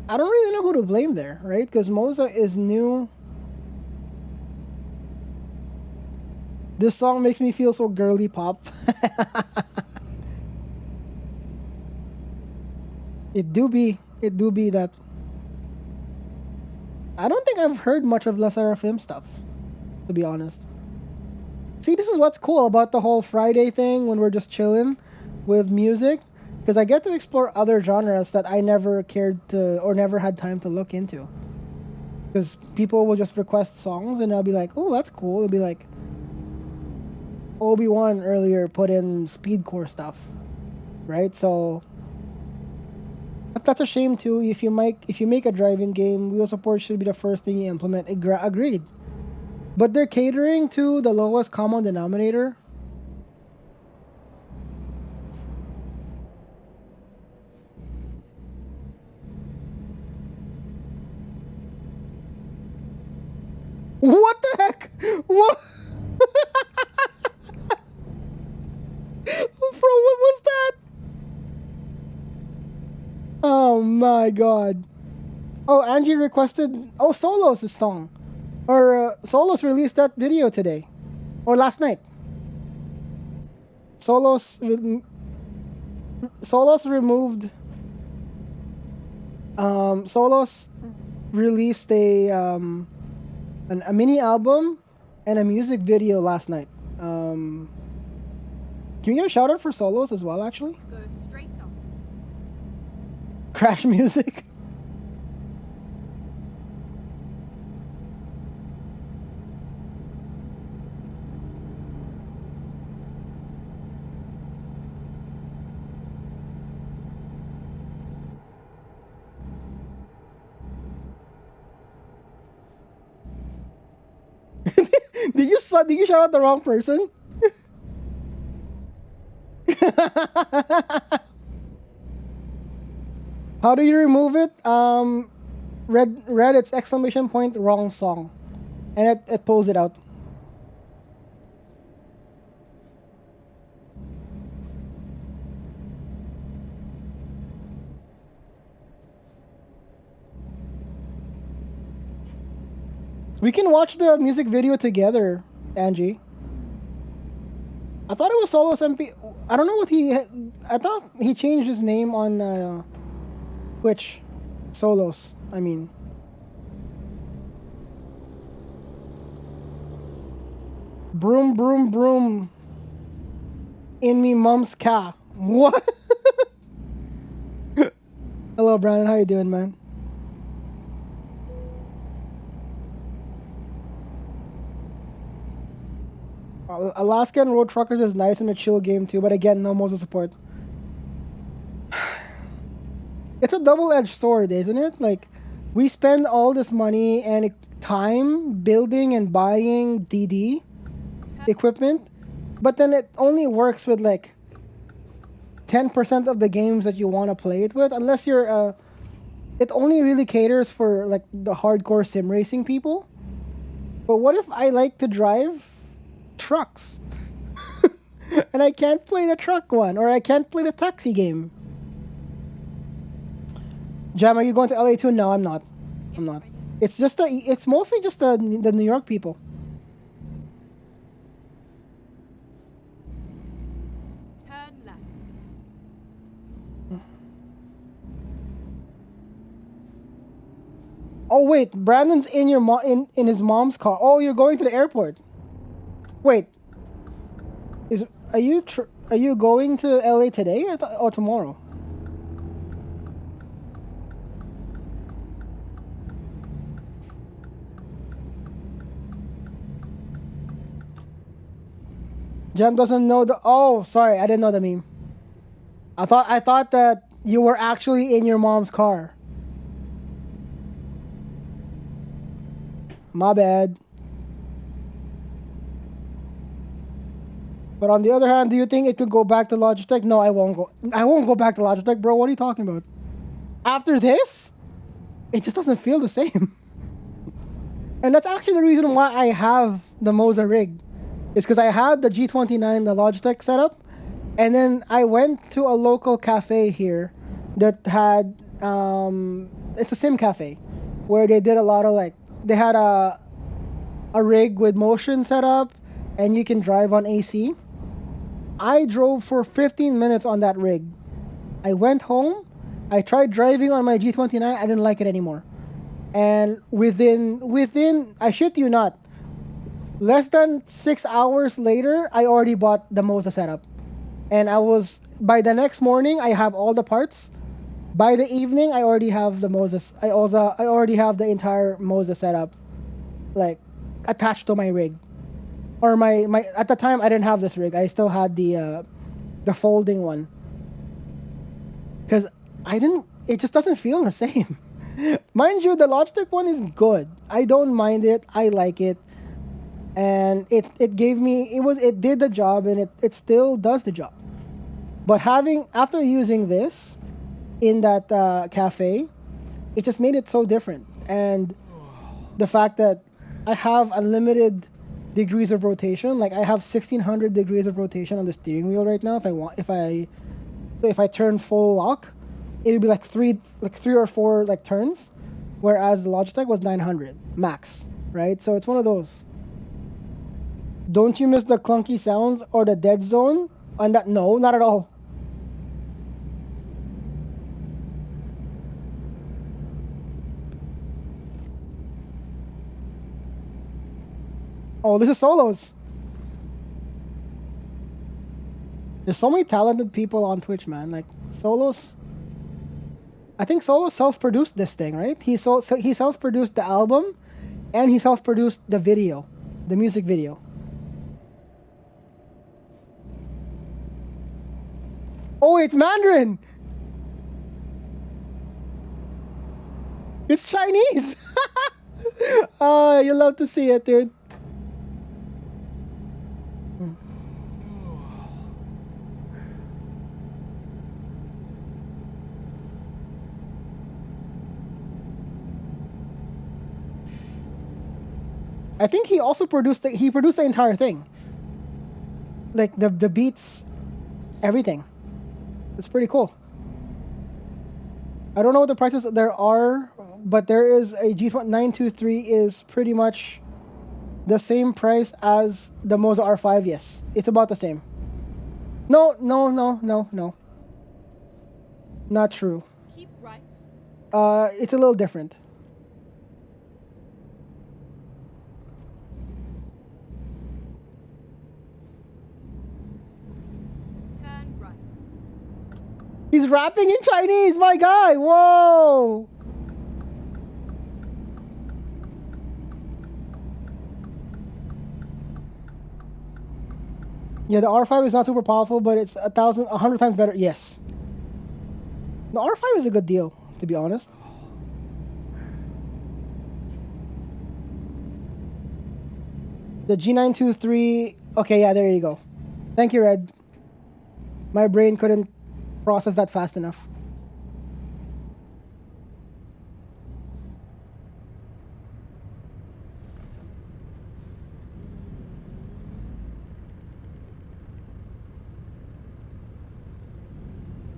I don't really know who to blame there, right? Because Moza is new. This song makes me feel so girly pop. It do be that. I don't think I've heard much of La Seraphim stuff, to be honest. See, this is what's cool about the whole Friday thing when we're just chilling with music, because I get to explore other genres that I never cared to or never had time to look into. Because people will just request songs and I'll be like, oh, that's cool. It'll be like Obi-Wan earlier put in speedcore stuff, right? So but that's a shame too. If you make a driving game, wheel support should be the first thing you implement. Agreed. But they're catering to the lowest common denominator. What the heck? What? Bro, what was that? Oh my god. Oh, Angie requested. Oh, Solos' song. Or Solos released that video today. Or last night. Solos removed. Solos released a mini album and a music video last night. Can we get a shout out for Solos as well, actually? Go straight up. Crash music. Did you shout out the wrong person? How do you remove it? Read its exclamation point wrong song, and it pulls it out. We can watch the music video together, Angie. I thought it was Solos MP. I don't know what he. I thought he changed his name on Twitch. Solos. I mean. Broom, broom, broom. In me mom's car. What? Hello, Brandon. How you doing, man? Alaskan Road Truckers is nice and a chill game too, but again, no Moza support. It's a double-edged sword, isn't it? Like, we spend all this money and time building and buying DD equipment, but then it only works with like 10% of the games that you want to play it with, unless you're it only really caters for like the hardcore sim racing people. But what if I like to drive trucks and I can't play the truck one, or I can't play the taxi game? Jam, are you going to LA too? No, I'm not. I'm not. It's just it's mostly just the New York people. Turn left. Oh wait, Brandon's in your in his mom's car. Oh, you're going to the airport. Wait, are you going to LA today or tomorrow? Jem doesn't know the. Oh, sorry, I didn't know the meme. I thought that you were actually in your mom's car. My bad. But on the other hand, do you think it could go back to Logitech? No, I won't go. I won't go back to Logitech, bro. What are you talking about? After this, it just doesn't feel the same. And that's actually the reason why I have the Moza rig. It's because I had the G29, the Logitech setup, and then I went to a local cafe here that had it's a sim cafe where they did a lot of like they had a rig with motion setup and you can drive on AC. I drove for 15 minutes on that rig. I went home. I tried driving on my G29. I didn't like it anymore. And within I shit you not, less than 6 hours later, I already bought the Moza setup. And by the next morning, I have all the parts. By the evening, I already have the Moza. I already have the entire Moza setup, like attached to my rig. Or my at the time I didn't have this rig. I still had the folding one. Cause it just doesn't feel the same. Mind you, the Logitech one is good. I don't mind it. I like it. And it did the job and it still does the job. But after using this in that cafe, it just made it so different. And the fact that I have unlimited degrees of rotation, like I have 1600 degrees of rotation on the steering wheel right now. If I turn full lock, it'd be like three or four like turns, whereas the Logitech was 900 max, right? So it's one of those. Don't you miss the clunky sounds or the dead zone? On that, no, not at all. Oh, this is Solos. There's so many talented people on Twitch, man. Like Solos. I think Solos self-produced this thing, right? He self-produced the album, and he self-produced the video, the music video. Oh, it's Mandarin. It's Chinese. You love to see it, dude. I think he also produced the entire thing. Like the beats, everything. It's pretty cool. I don't know what the prices there are, but there is a G923 is pretty much the same price as the Moza R5. Yes, it's about the same. No. Not true. Keep right. It's a little different. Turn right. He's rapping in Chinese, my guy. Whoa. Yeah, the R5 is not super powerful, but it's 100 times better. Yes. The R5 is a good deal, to be honest. The G923. Okay, yeah, there you go. Thank you, Red. My brain couldn't process that fast enough.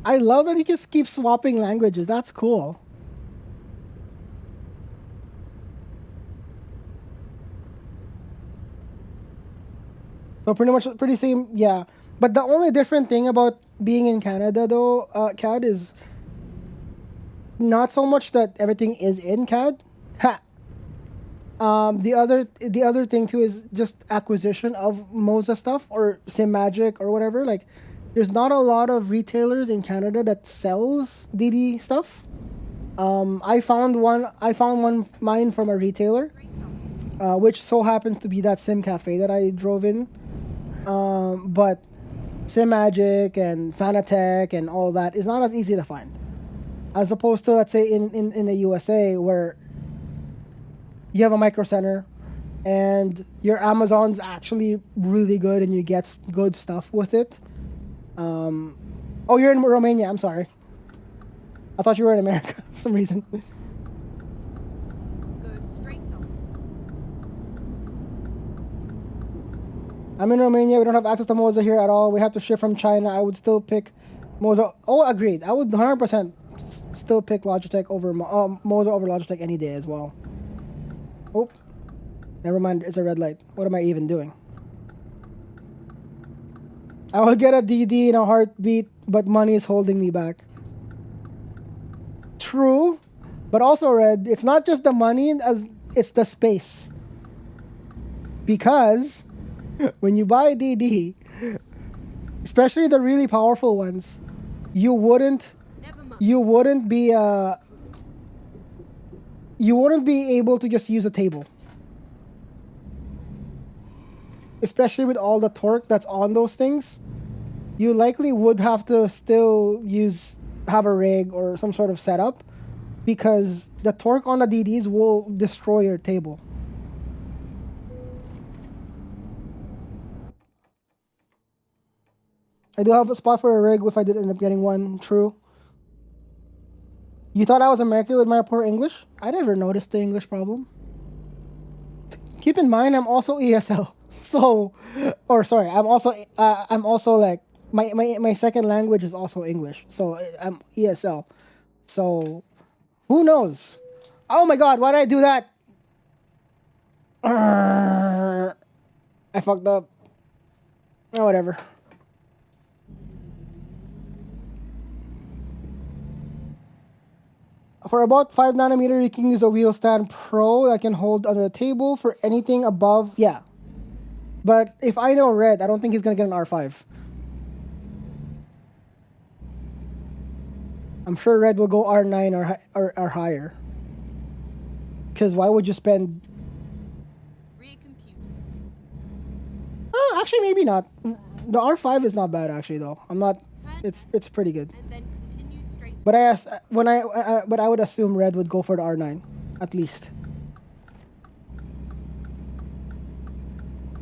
I love that he just keeps swapping languages. That's cool. So pretty same, yeah. But the only different thing about being in Canada, though, CAD is not so much that everything is in CAD, Ha. The other thing too is just acquisition of Moza stuff or SimMagic or whatever. Like, there's not a lot of retailers in Canada that sells DD stuff. I found one. Mine from a retailer, which so happens to be that Sim Cafe that I drove in. But SimMagic and Fanatec and all that is not as easy to find, as opposed to, let's say, in the USA, where you have a Micro Center and your Amazon's actually really good and you get good stuff with it. Oh, you're in Romania. I'm sorry. I thought you were in America for some reason. Go straight on. I'm in Romania. We don't have access to Moza here at all. We have to ship from China. I would still pick Moza. Oh, agreed. I would 100% still pick Logitech over Moza over Logitech any day as well. Oh, never mind. It's a red light. What am I even doing? I will get a DD in a heartbeat, but money is holding me back. True, but also, Red, it's not just the money, as it's the space. Because when you buy a DD, especially the really powerful ones, you wouldn't Never mind. you wouldn't be able to just use a table. Especially with all the torque that's on those things, you likely would have to still have a rig or some sort of setup, because the torque on the DDs will destroy your table. I do have a spot for a rig if I did end up getting one. True. You thought I was American with my poor English? I never noticed the English problem. Keep in mind, I'm also ESL. So, or sorry, I'm also like, my second language is also English. So I'm ESL. So who knows? Oh my God, why did I do that? I fucked up. Oh, whatever. For about 5 nanometer, you can use a wheel stand pro that can hold under the table. For anything above, yeah. But if I know Red, I don't think he's gonna get an R5. I'm sure Red will go R9 or higher. Because why would you spend... Recompute. Oh, actually, maybe not. The R5 is not bad, actually, though. I'm not... It's pretty good. And then continue straight. But but I would assume Red would go for the R9, at least.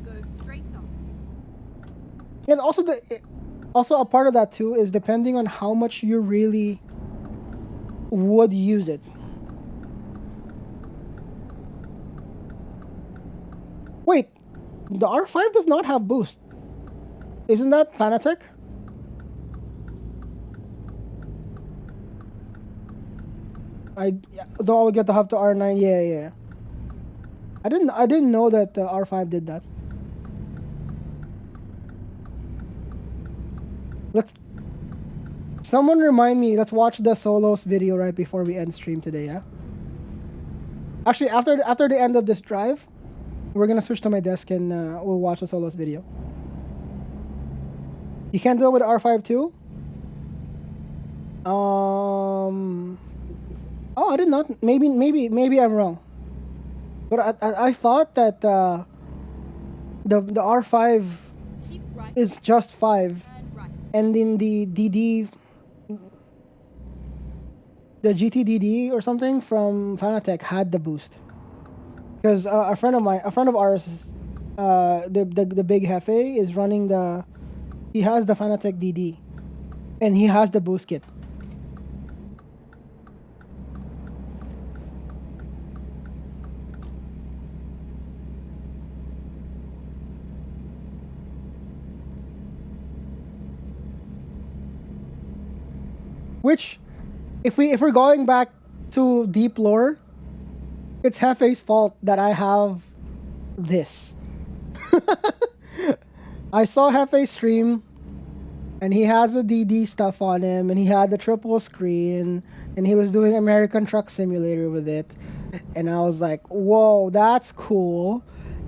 Go straight on. And also a part of that too is depending on how much you really would use it. Wait, the R5 does not have boost. Isn't that Fanatec? Though I would get to have the R9. Yeah. I didn't know that the R5 did that. Someone remind me, let's watch the Solos video right before we end stream today, yeah? Actually, after the end of this drive, we're gonna switch to my desk and we'll watch the Solos video. You can't do it with R5 too? Oh, I did not. Maybe I'm wrong. But I thought that the R5 Keep right. is just 5, Turn right. and in the DD, the GTDD or something from Fanatec had the boost. Because a friend of ours, the big Hefe is running he has the Fanatec DD, and he has the boost kit. Which, if we're going back to deep lore, it's Hefe's fault that I have this. I saw Hefe stream, and he has the DD stuff on him, and he had the triple screen, and he was doing American Truck Simulator with it. And I was like, "Whoa, that's cool."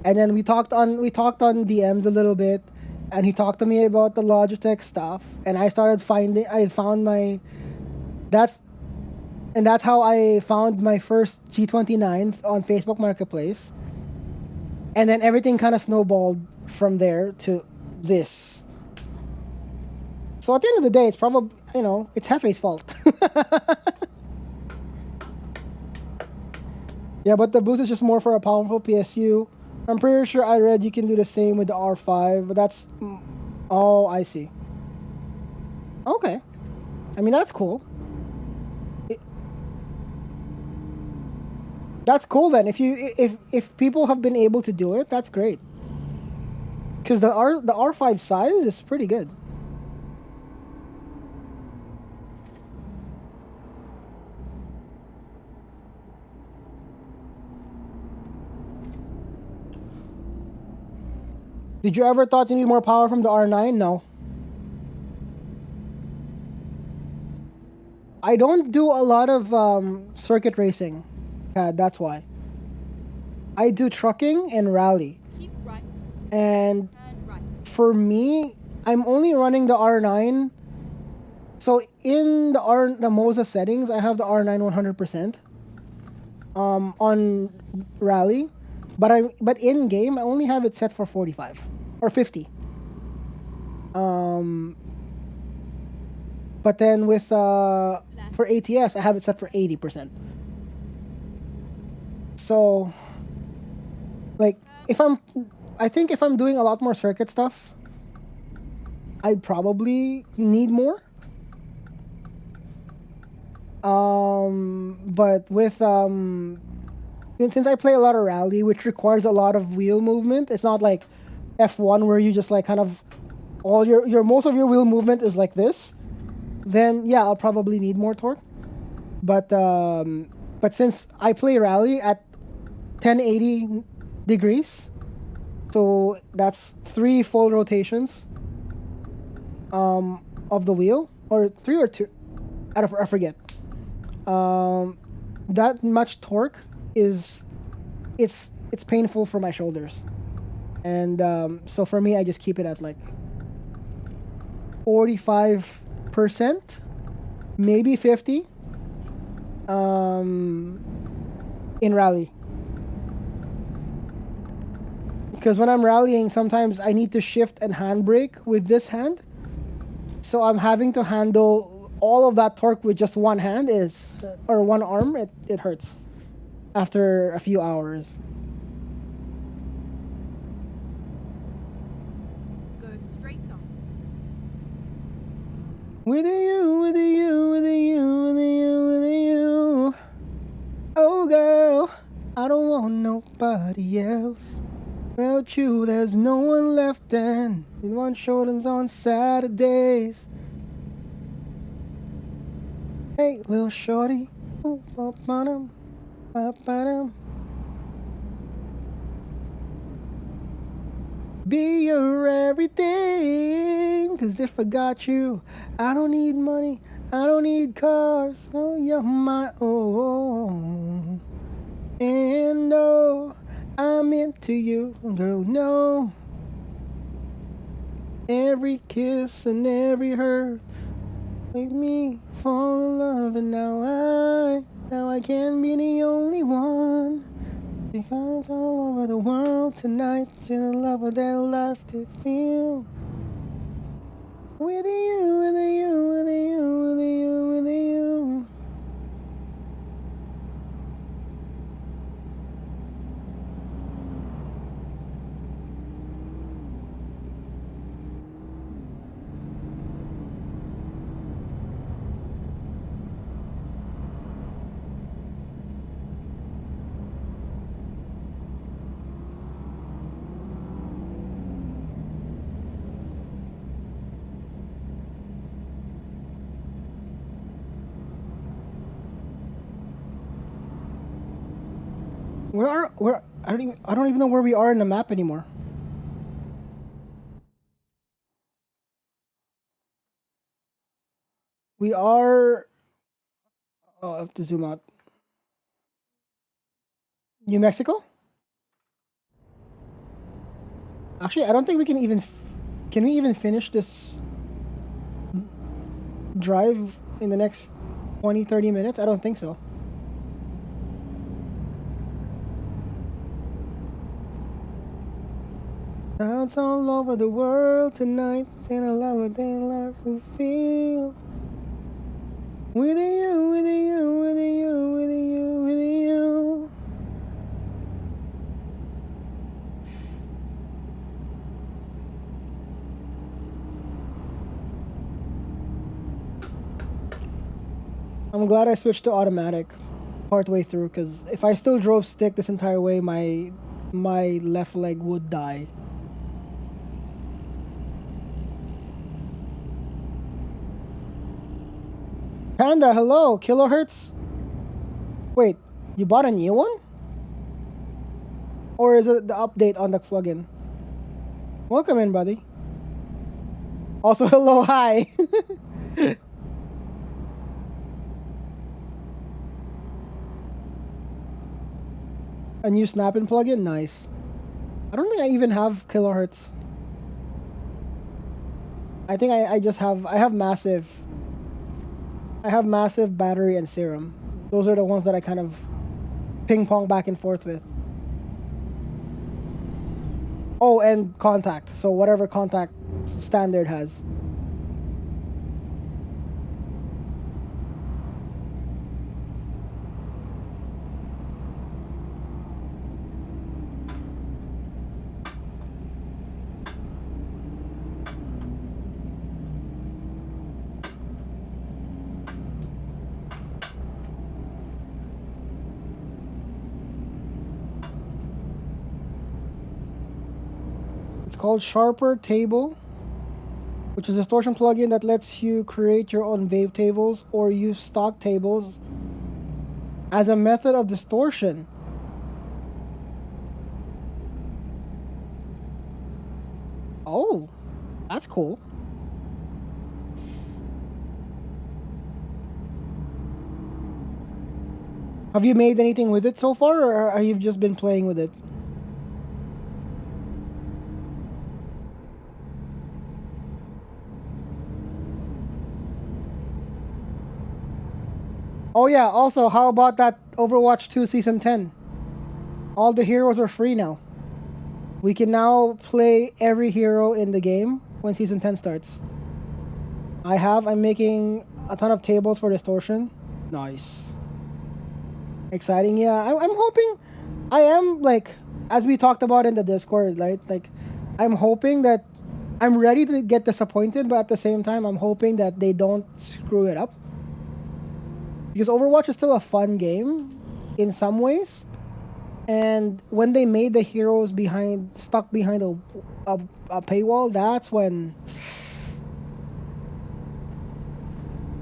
And then we talked on DMs a little bit, and he talked to me about the Logitech stuff, and I found my that's and that's how I found my first G29 on Facebook Marketplace. And then everything kind of snowballed from there to this. So at the end of the day, it's probably, it's Hefe's fault. Yeah, but the boost is just more for a powerful PSU. I'm pretty sure I read you can do the same with the R5, but that's. Oh, I see. Okay. I mean, that's cool. It- That's cool then. If people have been able to do it, that's great. Because the R5 size is pretty good. Did you ever thought you need more power from the R9? No. I don't do a lot of circuit racing. That's why. I do trucking and rally. Keep right. And Turn right. for me, I'm only running the R9. So in the Moza settings, I have the R9 100% on rally, but in game I only have it set for 45 or 50. But then with for ATS, I have it set for 80%. So like I think if I'm doing a lot more circuit stuff, I'd probably need more. But with since I play a lot of rally, which requires a lot of wheel movement, it's not like F1 where you just like kind of all your most of your wheel movement is like this. Then yeah, I'll probably need more torque. But since I play rally at 1080 degrees, so that's 3 full rotations of the wheel, or 3 or 2. I forget. That much torque is it's painful for my shoulders, and so for me, I just keep it at like 45%, maybe 50, in rally. Because when I'm rallying, sometimes I need to shift and handbrake with this hand, so I'm having to handle all of that torque with just one hand or one arm. It hurts after a few hours. Go straight on. With you, with you, with you, with you, with you. Oh girl, I don't want nobody else. Without you, there's no one left, and you want shoulders on Saturdays. Hey, little shorty. Ooh, ba-ba-dum, ba-ba-dum. Be your everything. Cause if I got you, I don't need money. I don't need cars. Oh, you're my own. And oh, I'm into you, girl. No. Every kiss and every hurt make me fall in love, and now I can be the only one. Because all over the world tonight, you're the lover that love to feel. With you, with you, with you, with you, with you. Where I don't even know where we are in the map anymore. We are. Oh, I have to zoom out. New Mexico? Actually, I don't think we can even. Can we even finish this drive in the next 20, 30 minutes? I don't think so. Sounds all over the world tonight, and I love what they love who feel. With you, with you, with you, with you, with you. I'm glad I switched to automatic partway through, because if I still drove stick this entire way, my left leg would die. Panda, hello, kilohertz. Wait, you bought a new one? Or is it the update on the plugin? Welcome in, buddy. Also, hello, hi. A new Snap-in plugin? Nice. I don't think I even have kilohertz. I think I just have... I have massive battery and serum. Those are the ones that I kind of ping pong back and forth with. Oh, and contact. So whatever contact standard has. Called Sharper Table, which is a distortion plugin that lets you create your own wave tables or use stock tables as a method of distortion. Oh, that's cool. Have you made anything with it so far, or have you just been playing with it? Oh yeah, also, how about that Overwatch 2 Season 10? All the heroes are free now. We can now play every hero in the game when Season 10 starts. I'm making a ton of tables for distortion. Nice. Exciting, yeah. I'm hoping, I am, like, as we talked about in the Discord, right? Like, I'm hoping that, I'm ready to get disappointed, but at the same time, I'm hoping that they don't screw it up. Because Overwatch is still a fun game in some ways. And when they made the heroes stuck behind a paywall, that's when,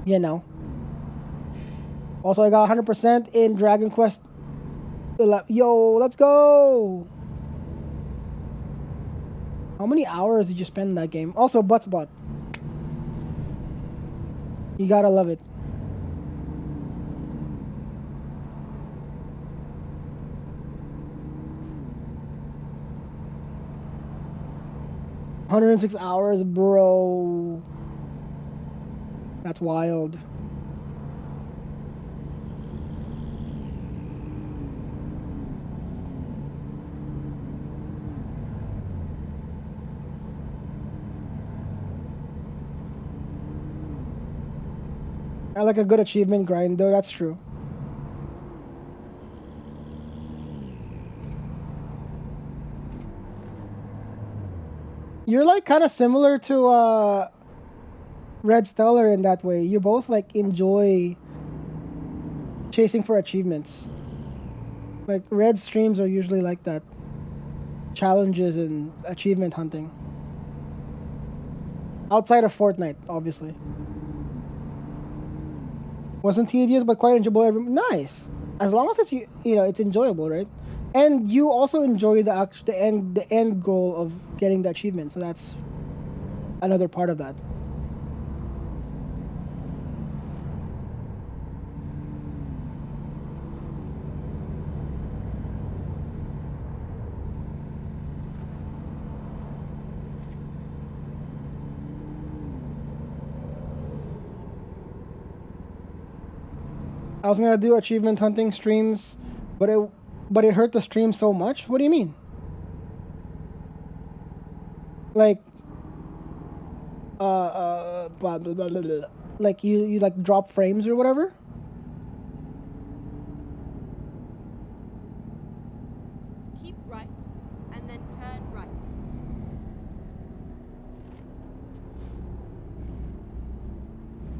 you know. Also, I got 100% in Dragon Quest. Yo, let's go! How many hours did you spend in that game? Also, Buttsbot. You gotta love it. $106, bro. That's wild. I like a good achievement grind, though. That's true. You're like kind of similar to Red Stellar in that way. You both like enjoy chasing for achievements. Like Red streams are usually like that. Challenges and achievement hunting. Outside of Fortnite, obviously. Wasn't tedious, but quite enjoyable. Nice. As long as it's it's enjoyable, right? And you also enjoy the end goal of getting the achievement. So that's another part of that. I was gonna do achievement hunting streams, but it hurt the stream so much. What do you mean? Like blah, blah, blah, blah, blah. Like you like drop frames or whatever? Keep right and then turn right.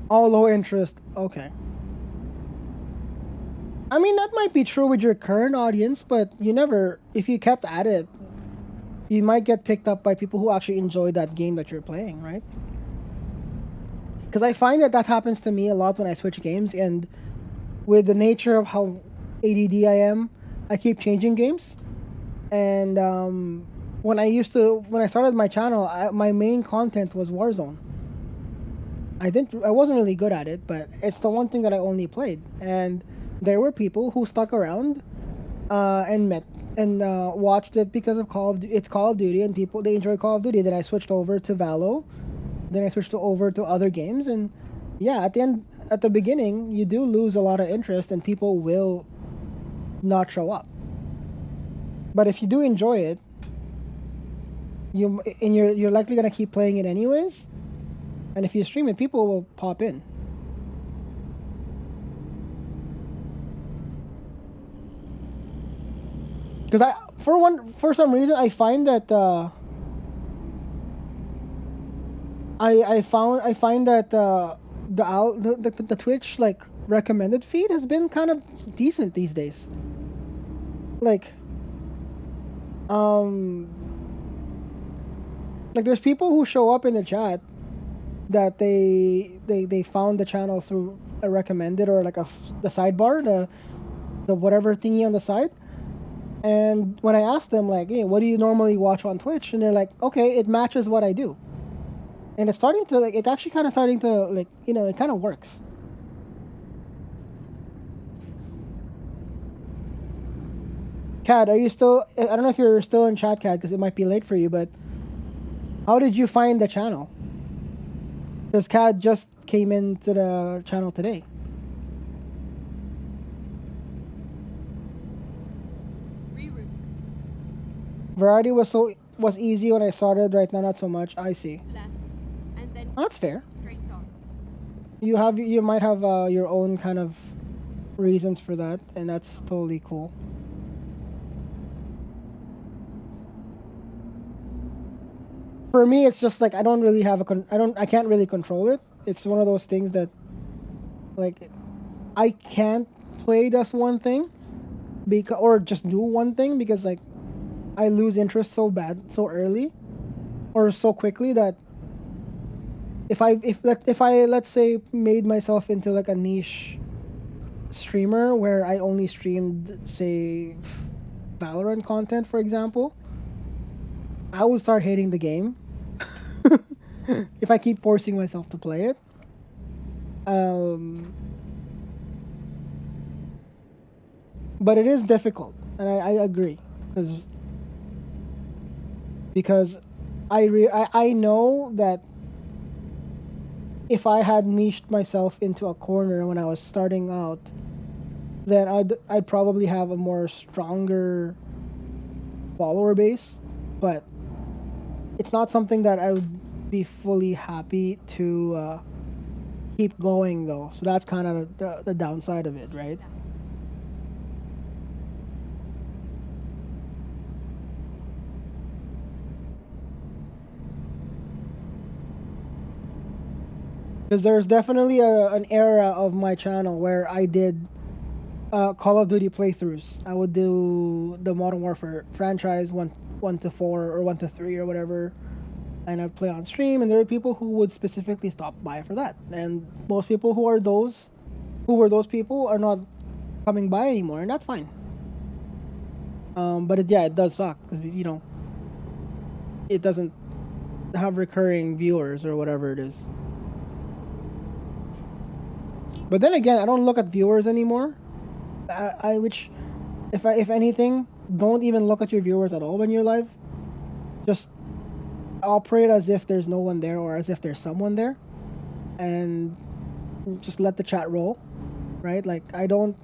All low interest. Okay. I mean, that might be true with your current audience, but you never, if you kept at it, you might get picked up by people who actually enjoy that game that you're playing, right? Because I find that happens to me a lot when I switch games, and with the nature of how ADD I am, I keep changing games. And when I started my channel, my main content was Warzone. I wasn't really good at it, but it's the one thing that I only played. And there were people who stuck around and watched it because of it's Call of Duty, and they enjoy Call of Duty. Then I switched over to Valo. Then I switched over to other games, and yeah, at the beginning, you do lose a lot of interest, and people will not show up. But if you do enjoy it, you're likely gonna keep playing it anyways. And if you stream it, people will pop in. Because for some reason, I find that I find that the Twitch like recommended feed has been kind of decent these days. Like there's people who show up in the chat that they found the channel through a recommended or like the sidebar, the whatever thingy on the side. And when I ask them like, hey, what do you normally watch on Twitch? And they're like, okay, it matches what I do. And it's starting to like, it's actually kind of starting to like, it kind of works. Cad, are you still, I don't know if you're still in chat, Cad, because it might be late for you, but how did you find the channel? Because Cad just came into the channel today. Reroute. Variety was easy when I started, right now not so much. I see. Left. And then That's fair. straight on. You might have your own kind of reasons for that, and that's totally cool. For me, it's just like I don't really have I can't really control it. It's one of those things that like I can't play this one thing or just do one thing because like I lose interest so early or so quickly that if I let's say made myself into like a niche streamer where I only streamed say Valorant content, for example, I would start hating the game if I keep forcing myself to play it. But it is difficult, and I agree because I know that if I had niched myself into a corner when I was starting out, then I'd probably have a more stronger follower base, but it's not something that I would be fully happy to keep going though. So that's kind of the downside of it, right? Because there's definitely an era of my channel where I did Call of Duty playthroughs. I would do the Modern Warfare franchise 1 to 4 or 1 to 3 or whatever, and I'd play on stream. And there are people who would specifically stop by for that. And most people who were those people are not coming by anymore, and that's fine. But it does suck because it doesn't have recurring viewers or whatever it is. But then again, I don't look at viewers anymore. If anything, don't even look at your viewers at all when you're live. Just operate as if there's no one there or as if there's someone there, and just let the chat roll. right? Like I don't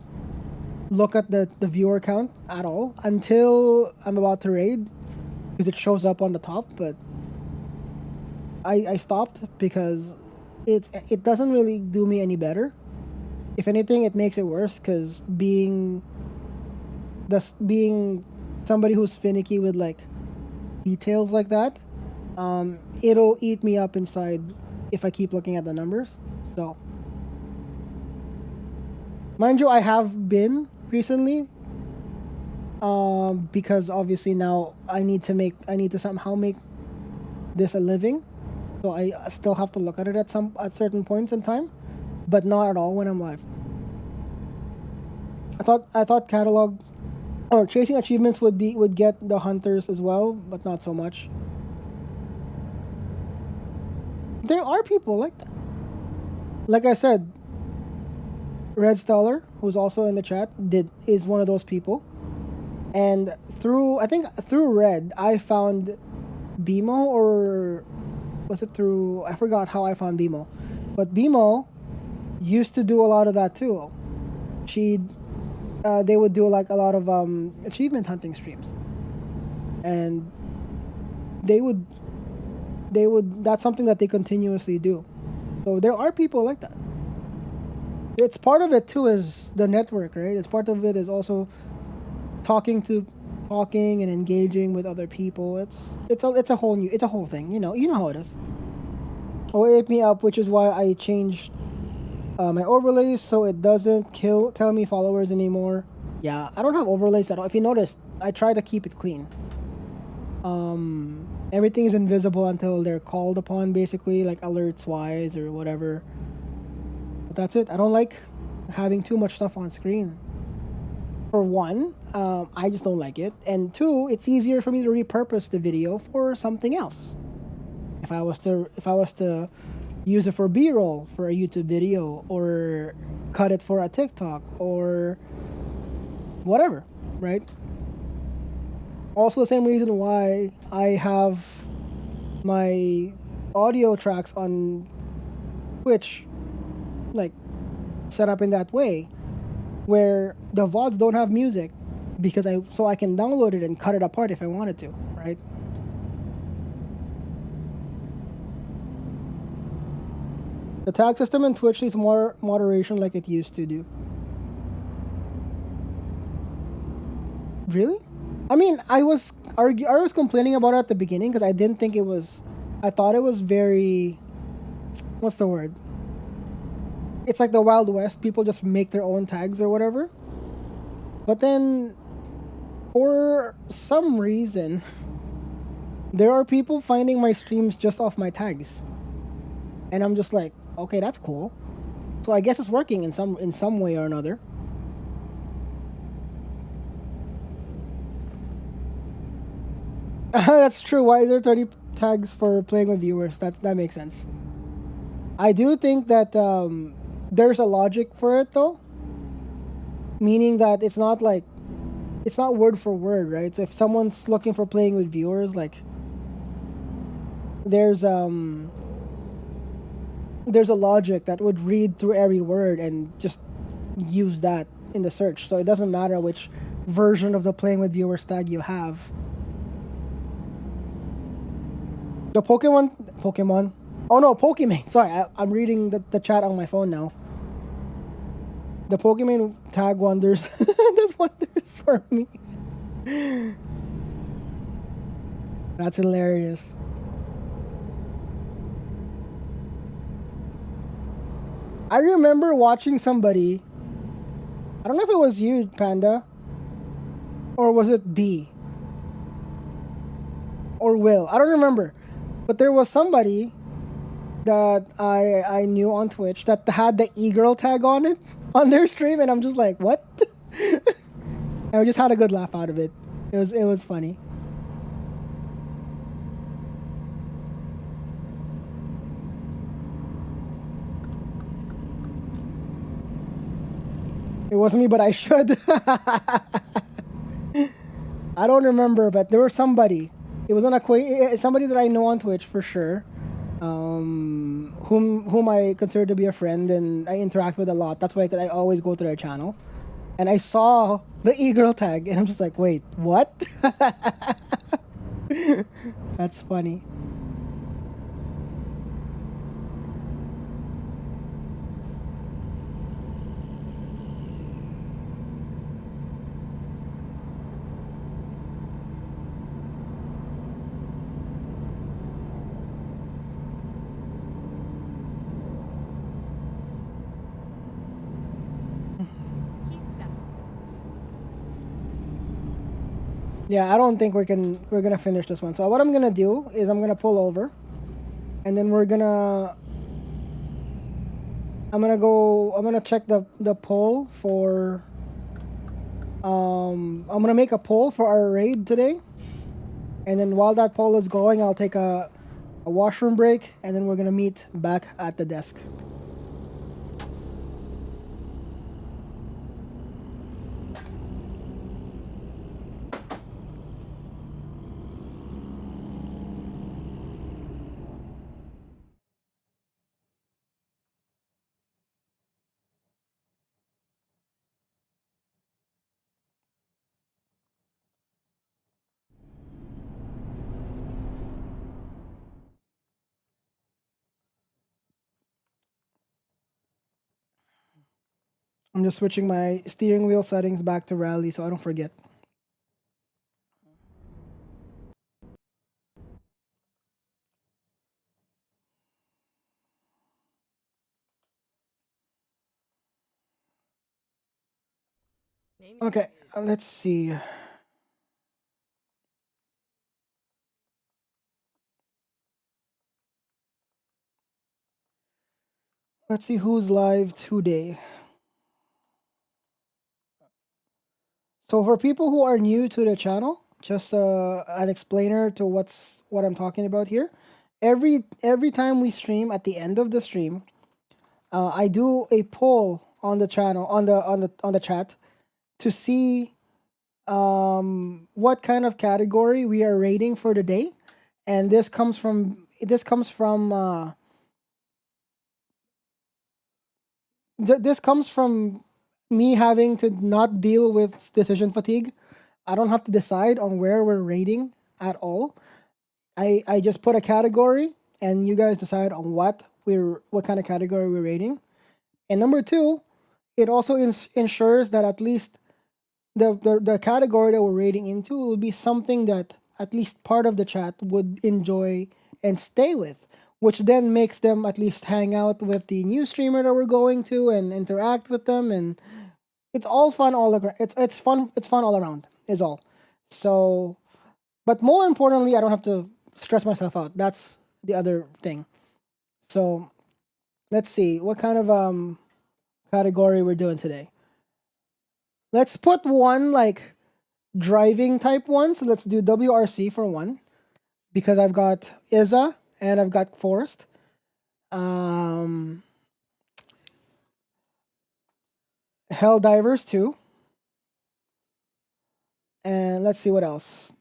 look at the viewer count at all until I'm about to raid because it shows up on the top, but I stopped because it doesn't really do me any better. If anything, it makes it worse because being somebody who's finicky with like details like that, it'll eat me up inside if I keep looking at the numbers. So, mind you, I have been recently, because obviously now I need to somehow make this a living. So I still have to look at it at certain points in time, but not at all when I'm live. I thought catalog or chasing achievements would get the hunters as well, but not so much. There are people like that. Like I said, Red Stellar, who's also in the chat, is one of those people. And through Red, I found BMO, or was it through, I forgot how I found BMO. But BMO used to do a lot of that too. They would do like a lot of achievement hunting streams. And they would that's something that they continuously do. So there are people like that. It's part of it too, is the network, right? It's part of it is also talking and engaging with other people. It's a whole thing, you know how it is. Oh, it ate me up, which is why I changed my overlays so it doesn't tell me followers anymore. Yeah, I don't have overlays at all. If you notice, I try to keep it clean. Everything is invisible until they're called upon, basically, like alerts wise or whatever. But that's it. I don't like having too much stuff on screen. For one, I just don't like it, and two, it's easier for me to repurpose the video for something else. If I was to use it for B-roll for a YouTube video, or cut it for a TikTok, or whatever, right? Also, the same reason why I have my audio tracks on Twitch, like, set up in that way, where the VODs don't have music, because I can download it and cut it apart if I wanted to, right? The tag system in Twitch needs more moderation like it used to do. Really? I mean, I was complaining about it at the beginning because I didn't think it was. I thought it was very. What's the word? It's like the Wild West. People just make their own tags or whatever. But then, for some reason, there are people finding my streams just off my tags, and I'm just like, okay, that's cool. So I guess it's working in some way or another. That's true. Why is there 30 tags for playing with viewers? That makes sense. I do think that there's a logic for it though. Meaning that it's not word for word, right? So if someone's looking for playing with viewers, like there's a logic that would read through every word and just use that in the search. So it doesn't matter which version of the playing with viewers tag you have. The Pokemon. Oh no, Pokemon. Sorry, I'm reading the chat on my phone now. The Pokemon tag wonders. Does wonders for me. That's hilarious. I remember watching somebody. I don't know if it was you, Panda, or was it D, or Will. I don't remember. But there was somebody that I knew on Twitch that had the e-girl tag on it on their stream, and I'm just like, what? And I just had a good laugh out of it. It was funny. It wasn't me, but I should. I don't remember, but there was somebody. It was somebody that I know on Twitch for sure. whom I consider to be a friend and I interact with a lot. That's why I always go to their channel. And I saw the e-girl tag, and I'm just like, wait, what? That's funny. Keep left. Yeah, I don't think we're gonna finish this one. So what I'm gonna do is I'm gonna pull over, and then I'm gonna check the poll for I'm gonna make a poll for our raid today, and then while that poll is going, I'll take a washroom break, and then we're gonna meet back at the desk. I'm just switching my steering wheel settings back to rally so I don't forget. Name Okay, is let's see. Let's see who's live today. So for people who are new to the channel, just an explainer to what I'm talking about here. Every time we stream, at the end of the stream, I do a poll on the channel on the chat to see what kind of category we are rating for the day, and this comes from me having to not deal with decision fatigue. I don't have to decide on where we're rating at all. I just put a category and you guys decide on what kind of category we're rating. And number two, it also ensures that at least the category that we're rating into will be something that at least part of the chat would enjoy and stay with, which then makes them at least hang out with the new streamer that we're going to and interact with them, and it's all fun all around. It's fun all around is all. So, but more importantly, I don't have to stress myself out. That's the other thing. So let's see what kind of category we're doing today. Let's put one like driving type one. So let's do WRC for one because I've got Izza and I've got Forrest. Hell Divers too. And let's see what else.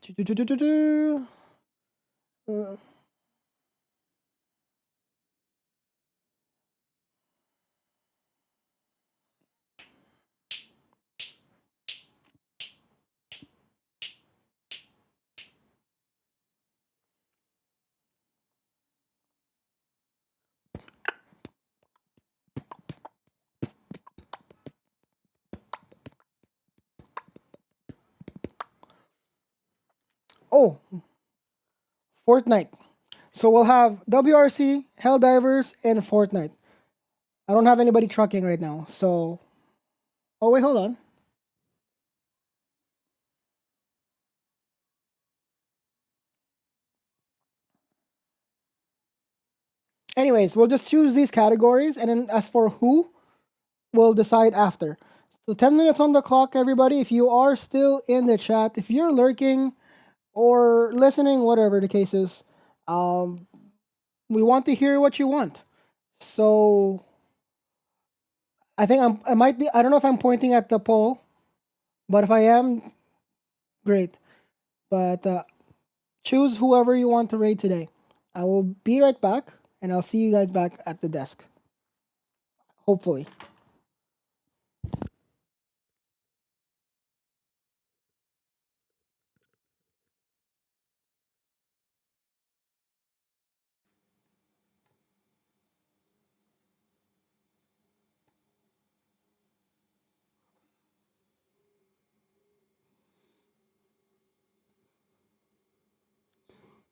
Oh, Fortnite. So we'll have WRC, Helldivers, and Fortnite. I don't have anybody trucking right now, so. Oh wait, hold on. Anyways, we'll just choose these categories, and then as for who, we'll decide after. So 10 minutes on the clock, everybody. If you are still in the chat, if you're lurking or listening, whatever the case is, we want to hear what you want. So I think I might be. I don't know if I'm pointing at the poll, but if I am, great. But choose whoever you want to raid today. I will be right back. and I'll see you guys back at the desk. Hopefully.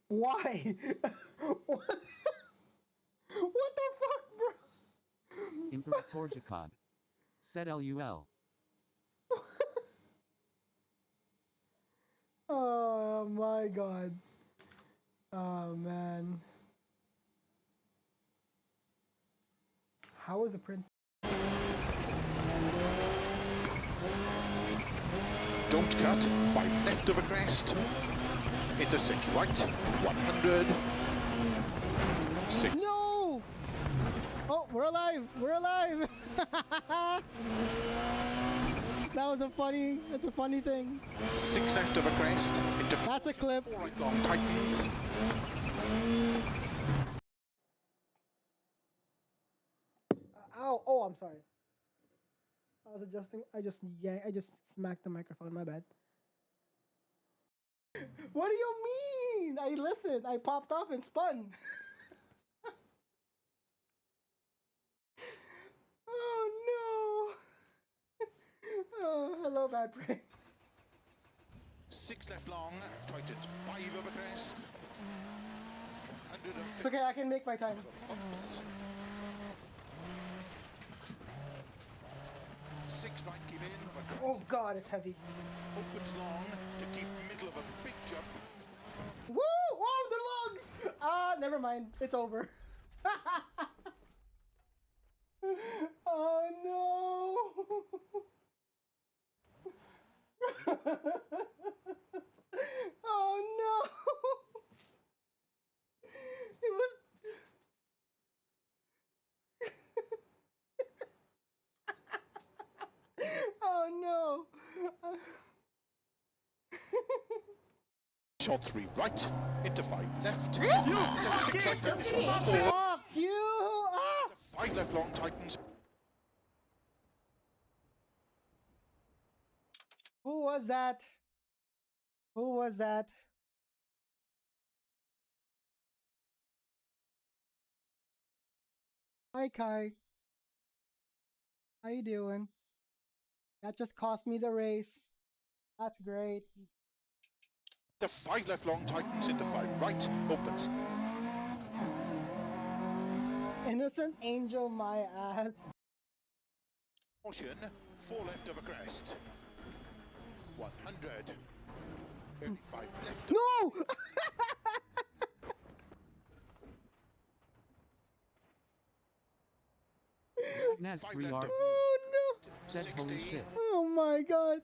Why? What the fuck, bro? Imperator Jakad. Said LUL. Oh my god. Oh man. How was the print? Don't cut, 5 left of a crest, into 6 right, 100, 6 No! Oh, we're alive! We're alive! That's a funny thing. 6 left of a crest, into That's a clip. 4 right long tightens, Ow! Oh, I'm sorry. I was adjusting. I just smacked the microphone. My bad. What do you mean? I listened. I popped off and spun. Oh no! Oh, hello, bad brain. 6 left long, tightens 5 of a crest, It's okay. I can make my time. bumps. 6 right, keep in, of a crest, Oh god, it's heavy. opens long, to keep middle of a big jump, Woo! Oh, the logs! Ah, never mind. It's over. Oh no! Oh no! It was. Oh no! shot 3 right, into 5 left, into 6 right, shot 4, Fuck you! Ah! 5 left long tightens, Who was that? Who was that? Hi Kai. How you doing? That just cost me the race. That's great. to 5 left long tightens, into 5 right, opens Innocent angel, my ass. caution, 4 left of a crest, 100, 5 left, No! Naz 5 3 left R. of Oh no! Said holy 60, shit. Oh my god.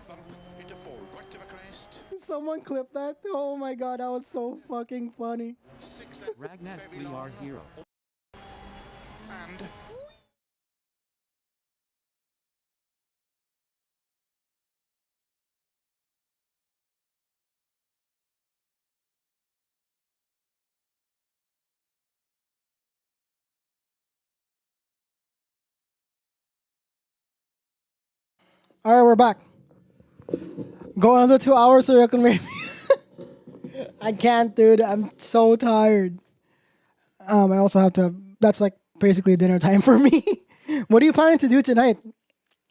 bump, into 4 right of a crest, Someone clip that? Oh my god, that was so fucking funny. 6 left, Ragnaz very 3 long, R0. and Alright, we're back. Go another 2 hours so you can make me. I can't, dude. I'm so tired. I also have to. That's like basically dinner time for me. What are you planning to do tonight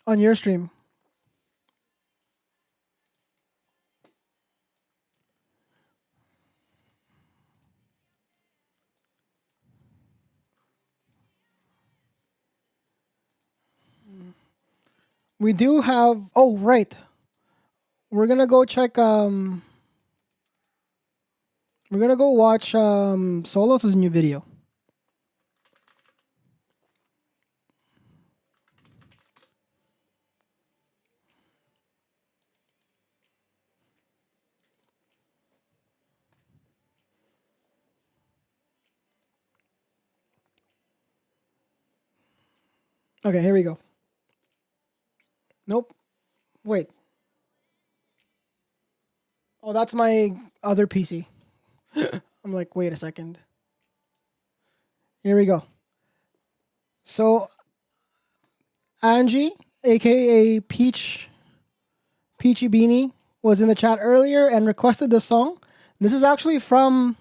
on your stream? We do have. Oh, right. We're gonna go check. We're gonna go watch Solos' new video. Okay, here we go. Nope. Wait. Oh, that's my other PC. I'm like, wait a second. Here we go. So Angie, aka Peachy Beanie, was in the chat earlier and requested this song. This is actually from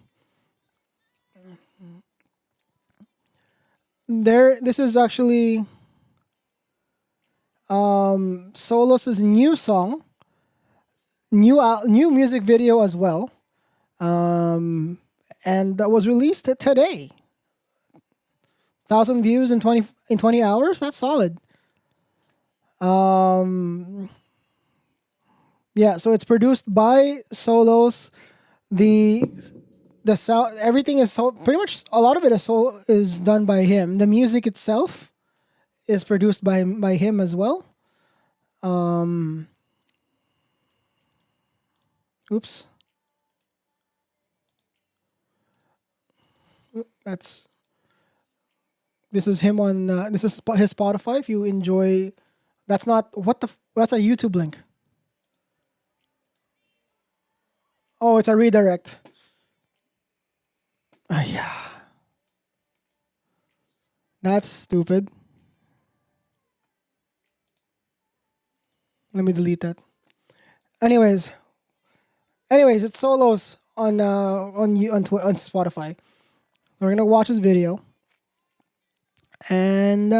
this is actually Solos' new song, new music video as well, and that was released today. 1,000 views in 20 hours. That's solid. Yeah, so it's produced by Solos. The sound, everything is so pretty much a lot of it is done by him. The music itself is produced by him as well. Oops. This is him on this is his Spotify. If you enjoy, that's not that's a YouTube link. Oh, it's a redirect. Yeah. That's stupid. Let me delete that. Anyways, it's Solos on Spotify. We're gonna watch this video, and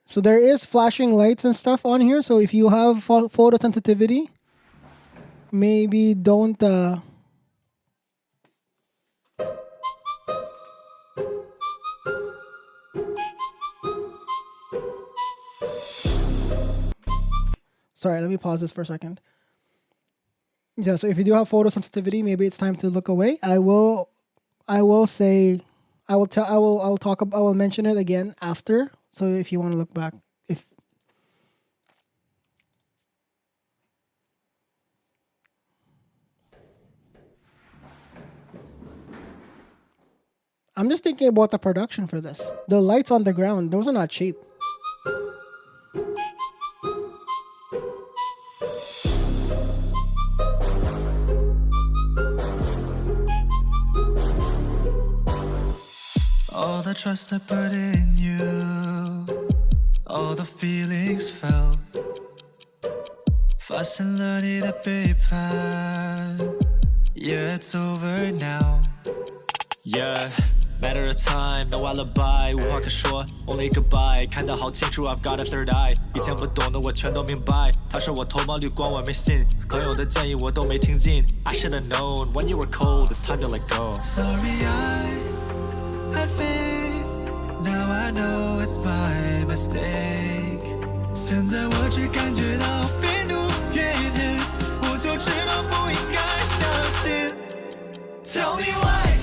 so there is flashing lights and stuff on here. So if you have photosensitivity, maybe don't. Sorry, let me pause this for a second. Yeah, so if you do have photosensitivity, maybe it's time to look away. I will mention it again after. So if you want to look back, I'm just thinking about the production for this. The lights on the ground, those are not cheap. All the trust I put in you, all the feelings felt， 发现了你的背叛 ，Yeah it's over now。Yeah, matter of time, no alibi， 无话可说 ，only goodbye。看得好清楚 ，I've got a third eye。以前不懂的我全都明白，他说我头毛绿光我没信，朋友的建议我都没听进。I should have known when you were cold, it's time to let go. Sorry I had faith, now I know it's my mistake. 现在我只感觉到愤怒越甜，我就知道不应该相信。Tell me why,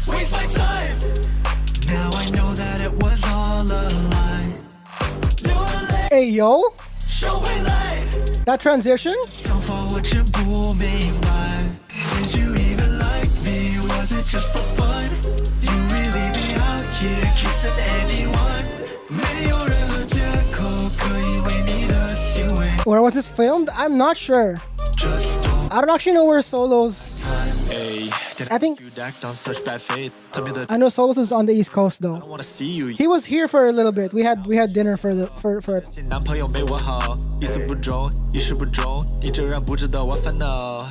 waste my time. Now I know that it was all a lie. 流了泪 Hey yo, 收回来， that transition? 想法我真不明白。Did you even like me? Was it just for fun? You really be out here kissing anyone? 没有任何借口可以为你的行为。 Where was this filmed? I'm not sure. Just don't I don't actually know where Solos. Hey, did I think- you act on such bad faith? Tell me that I know Solos is on the East Coast I though. don't wanna see you. He was here for a little bit. We had dinner for it. 新男朋友没我好，一次不中，一时不中，你这让不值得我烦恼。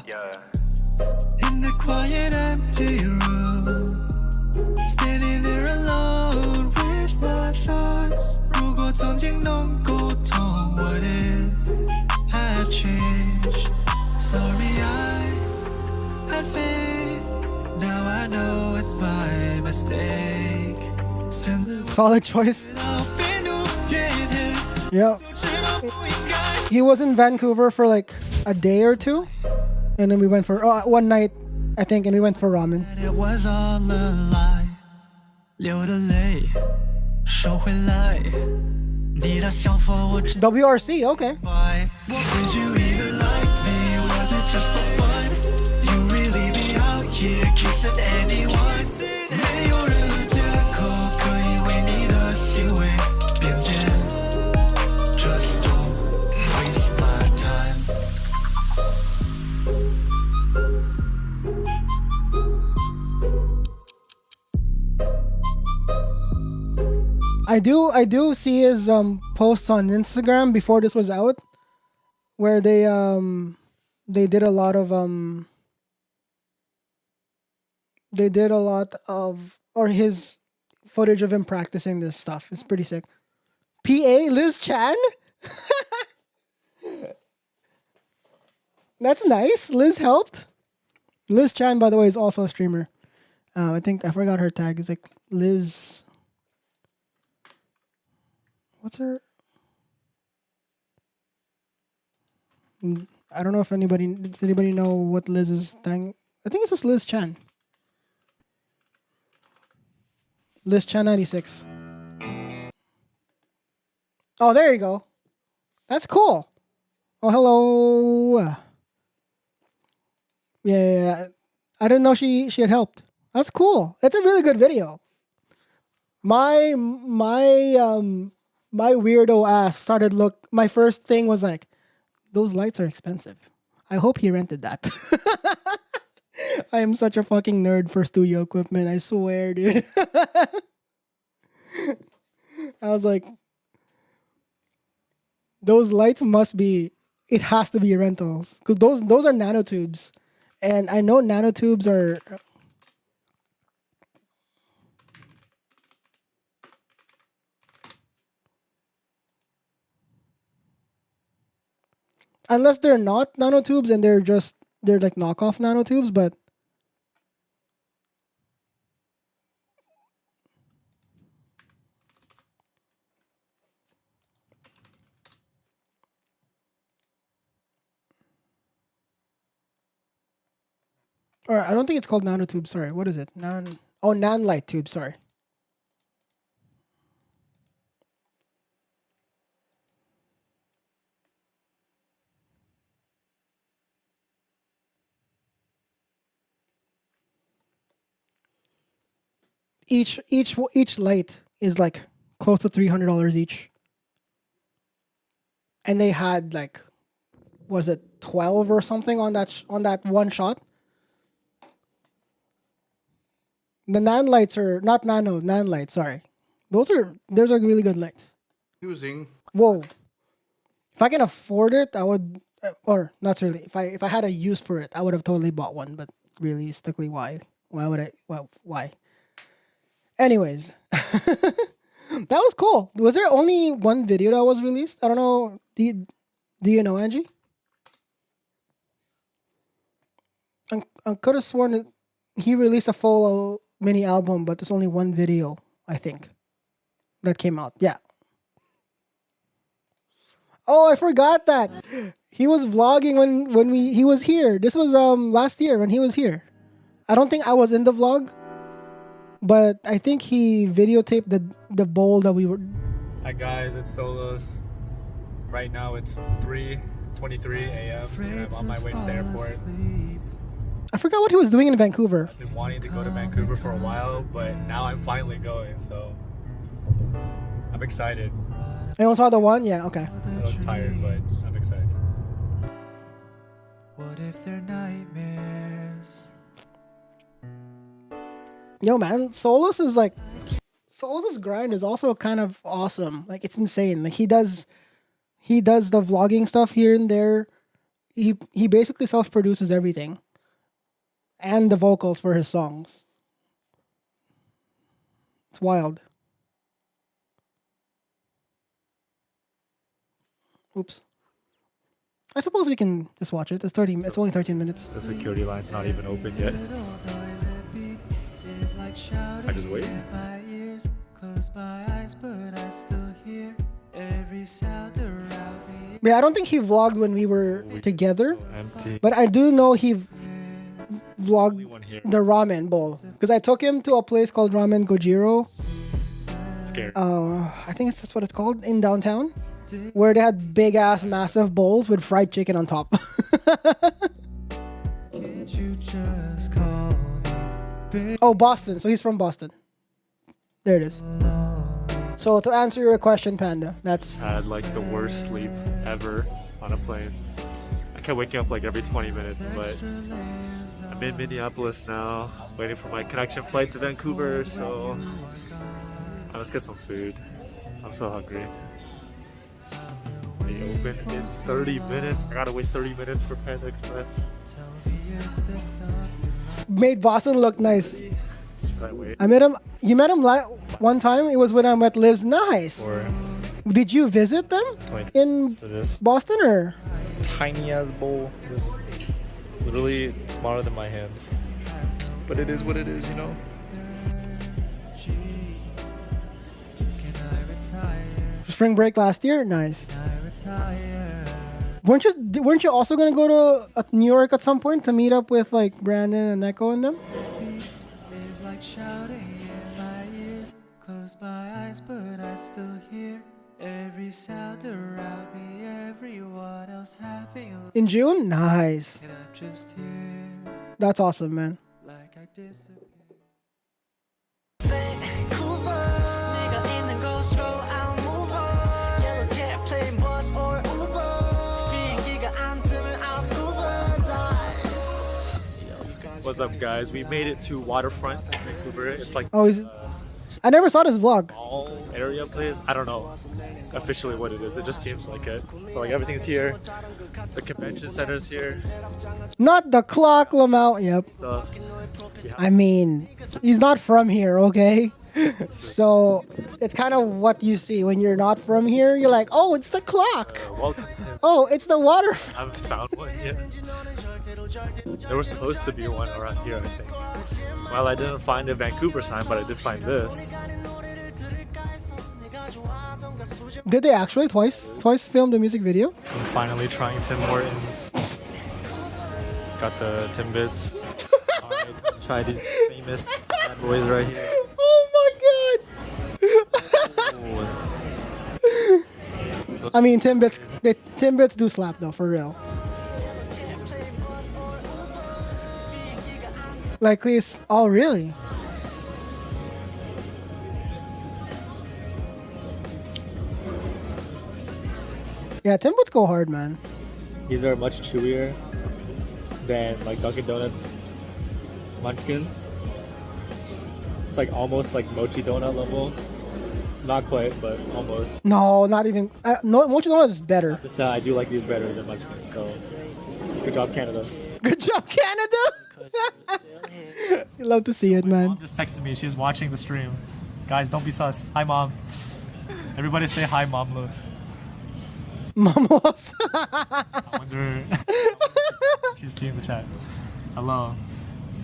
In the quiet empty room, standing there alone with my thoughts. 如果曾经能沟通 ，What it had changed? Sorry I had faith, now I know it's my mistake. 现在我 Solid choice. 到愤怒越甜， Yeah. 知道不应该。 He was in Vancouver for like a day or two, and then we went for one night, I think, and we went for ramen. It was all a lie， 流的泪收回来，你的想法我只 WRC, okay. 白。Did you even like me? Was it just for fun? You really be out here kissing anyone? 没有任何借口可以为你的行为辩解。Just don't waste my time. I do see his posts on Instagram before this was out, where they did a lot of or his footage of him practicing this stuff. It's pretty sick. PA Liz Chan. That's nice. Liz helped. Liz Chan, by the way, is also a streamer. I think I forgot her tag. It's like Liz. What's her? I don't know if does anybody know what Liz's thing? I think it's just Liz Chan. Liz Chan 96. Oh, there you go. That's cool. Oh, hello. Yeah. I didn't know she had helped. That's cool. It's a really good video. My weirdo ass started my first thing was like, those lights are expensive. I hope he rented that. I am such a fucking nerd for studio equipment. I swear, dude. I was like, those lights it has to be rentals. Because those are nanotubes. And I know nanotubes are... Unless they're not nanotubes and they're like knockoff nanotubes, but... Or I don't think it's called nanotube. Sorry, what is it? Nanlite tube. Sorry. Each light is like close to $300 each, and they had like, was it 12 or something on that one shot? The nan lights are not nan lights. Sorry, those are really good lights. Using. Whoa, if I can afford it, I would, or not really. If I had a use for it, I would have totally bought one. But realistically, why? Why would I? Well, why? Anyways, that was cool. Was there only one video that was released? I don't know. Do you know, Angie? I could have sworn that he released a full mini album, but there's only one video, I think, that came out. Yeah. Oh, I forgot that. He was vlogging when he was here. This was last year when he was here. I don't think I was in the vlog, but I think he videotaped the bowl that we were... Hi guys, it's Solos. Right now it's 3:23 a.m. and I'm on my way to the airport. I forgot what he was doing in Vancouver. I've been wanting to go to Vancouver for a while, but now I'm finally going, so I'm excited. Anyone saw the one? Yeah, okay. A little tired, but I'm excited. What if they're nightmares? Yo, man, Solos's grind is also kind of awesome. Like, it's insane. Like, he does the vlogging stuff here and there. He basically self-produces everything. And the vocals for his songs. It's wild. Oops. I suppose we can just watch it. It's only 13 minutes. The security line's not even open yet. I just wait. Yeah, I don't think he vlogged when we were together. Empty. But I do know he vlogged Only one here. the ramen bowl. Because I took him to a place called Ramen Gojiro. Scared. I think that's what it's called in downtown. Where they had big ass massive bowls with fried chicken on top. Can't you just call me Oh, Boston. So he's from Boston. There it is. So to answer your question, Panda, that's... I had like the worst sleep ever on a plane. I kept waking up like every 20 minutes, but I'm in Minneapolis now, waiting for my connection flight to Vancouver, so let's get some food. I'm so hungry. They open in 30 minutes. I gotta wait 30 minutes for Panda Express. Made Boston look nice. Should I wait? I met him. You met him one time. It was when I met Liz. Nice. Or Did you visit them wait in for this Boston or? tiny ass bowl? This is literally smaller than my hand. But it is what it is, you know? Spring break last year? Nice. Weren't you also gonna go to New York at some point to meet up with like Brandon and Echo and them? Is like shouting in my ears. Close my eyes, but I still hear every sound around me. Everyone else having a In June? Nice. and I'm just here That's awesome, man. like I disappeared. What's up, guys? We made it to Waterfront in Vancouver. It's like Oh, I never saw this vlog. all area place. I don't know officially what it is. It just seems like it. But like everything's here. The convention center's here. Not the clock, Lamau. Yep. Stuff. I mean, he's not from here, okay? So it's kind of what you see when you're not from here. You're like, oh, it's the clock. Welcome, Tim. Oh, it's the water. I haven't found one yet. There was supposed to be one around here, I think. Well, I didn't find a Vancouver sign, but I did find this. Did they actually twice film the music video? I'm finally trying Tim Hortons. Got the Timbits. Alright, try these famous bad boys right here. Oh my god! I mean, Timbits do slap though, for real. Like these. Oh, really? Yeah, Timbits go hard, man. These are much chewier than like Dunkin' Donuts Munchkins. It's like almost like mochi donut level. Not quite, but almost. No, not even. No, Mochi Donut is better. Just, I do like these better than Munchkins, so good job, Canada. Good job, Canada. You love to see it, man. Mom just texted me. She's watching the stream. Guys, don't be sus. Hi, Mom. Everybody say hi, Mom Lewis. Mamos. I wonder she's seeing the chat. Hello.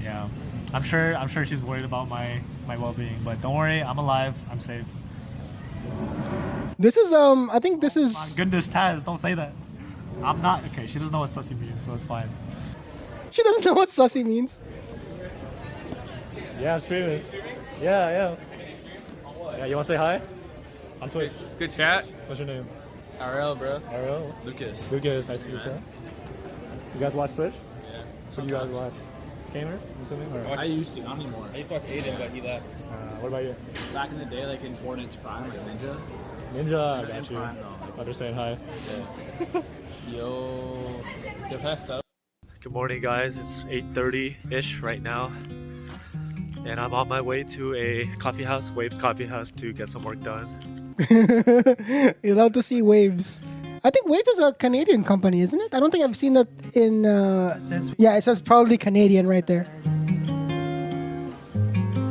Yeah. I'm sure she's worried about my well-being, but don't worry, I'm alive. I'm safe. This is I think this is. My goodness, Taz, don't say that. I'm not okay. She doesn't know what sussy means, so it's fine. She doesn't know what sussy means. Yeah, I'm streaming. Yeah. Yeah, you want to say hi? On Twitch. Good chat. What's your name? RL, bro. Ariel. Lucas. Lucas, nice to meet you. You guys watch Twitch? Yeah. What do you guys watch? Gamer? I'm assuming? Or, I used to, not anymore. I used to watch Aiden, but he left. what about you? Back in the day, like in Fortnite's prime, like Ninja. Ninja, I got you. Prime, though. Oh, they're saying hi. Yo. Yo, passed up. Good morning, guys. It's 8:30-ish right now. And I'm on my way to a coffee house, Waves Coffee House, to get some work done. You love to see Waves. I think Waves is a Canadian company, isn't it? I don't think I've seen that in. Yeah, it says probably Canadian right there.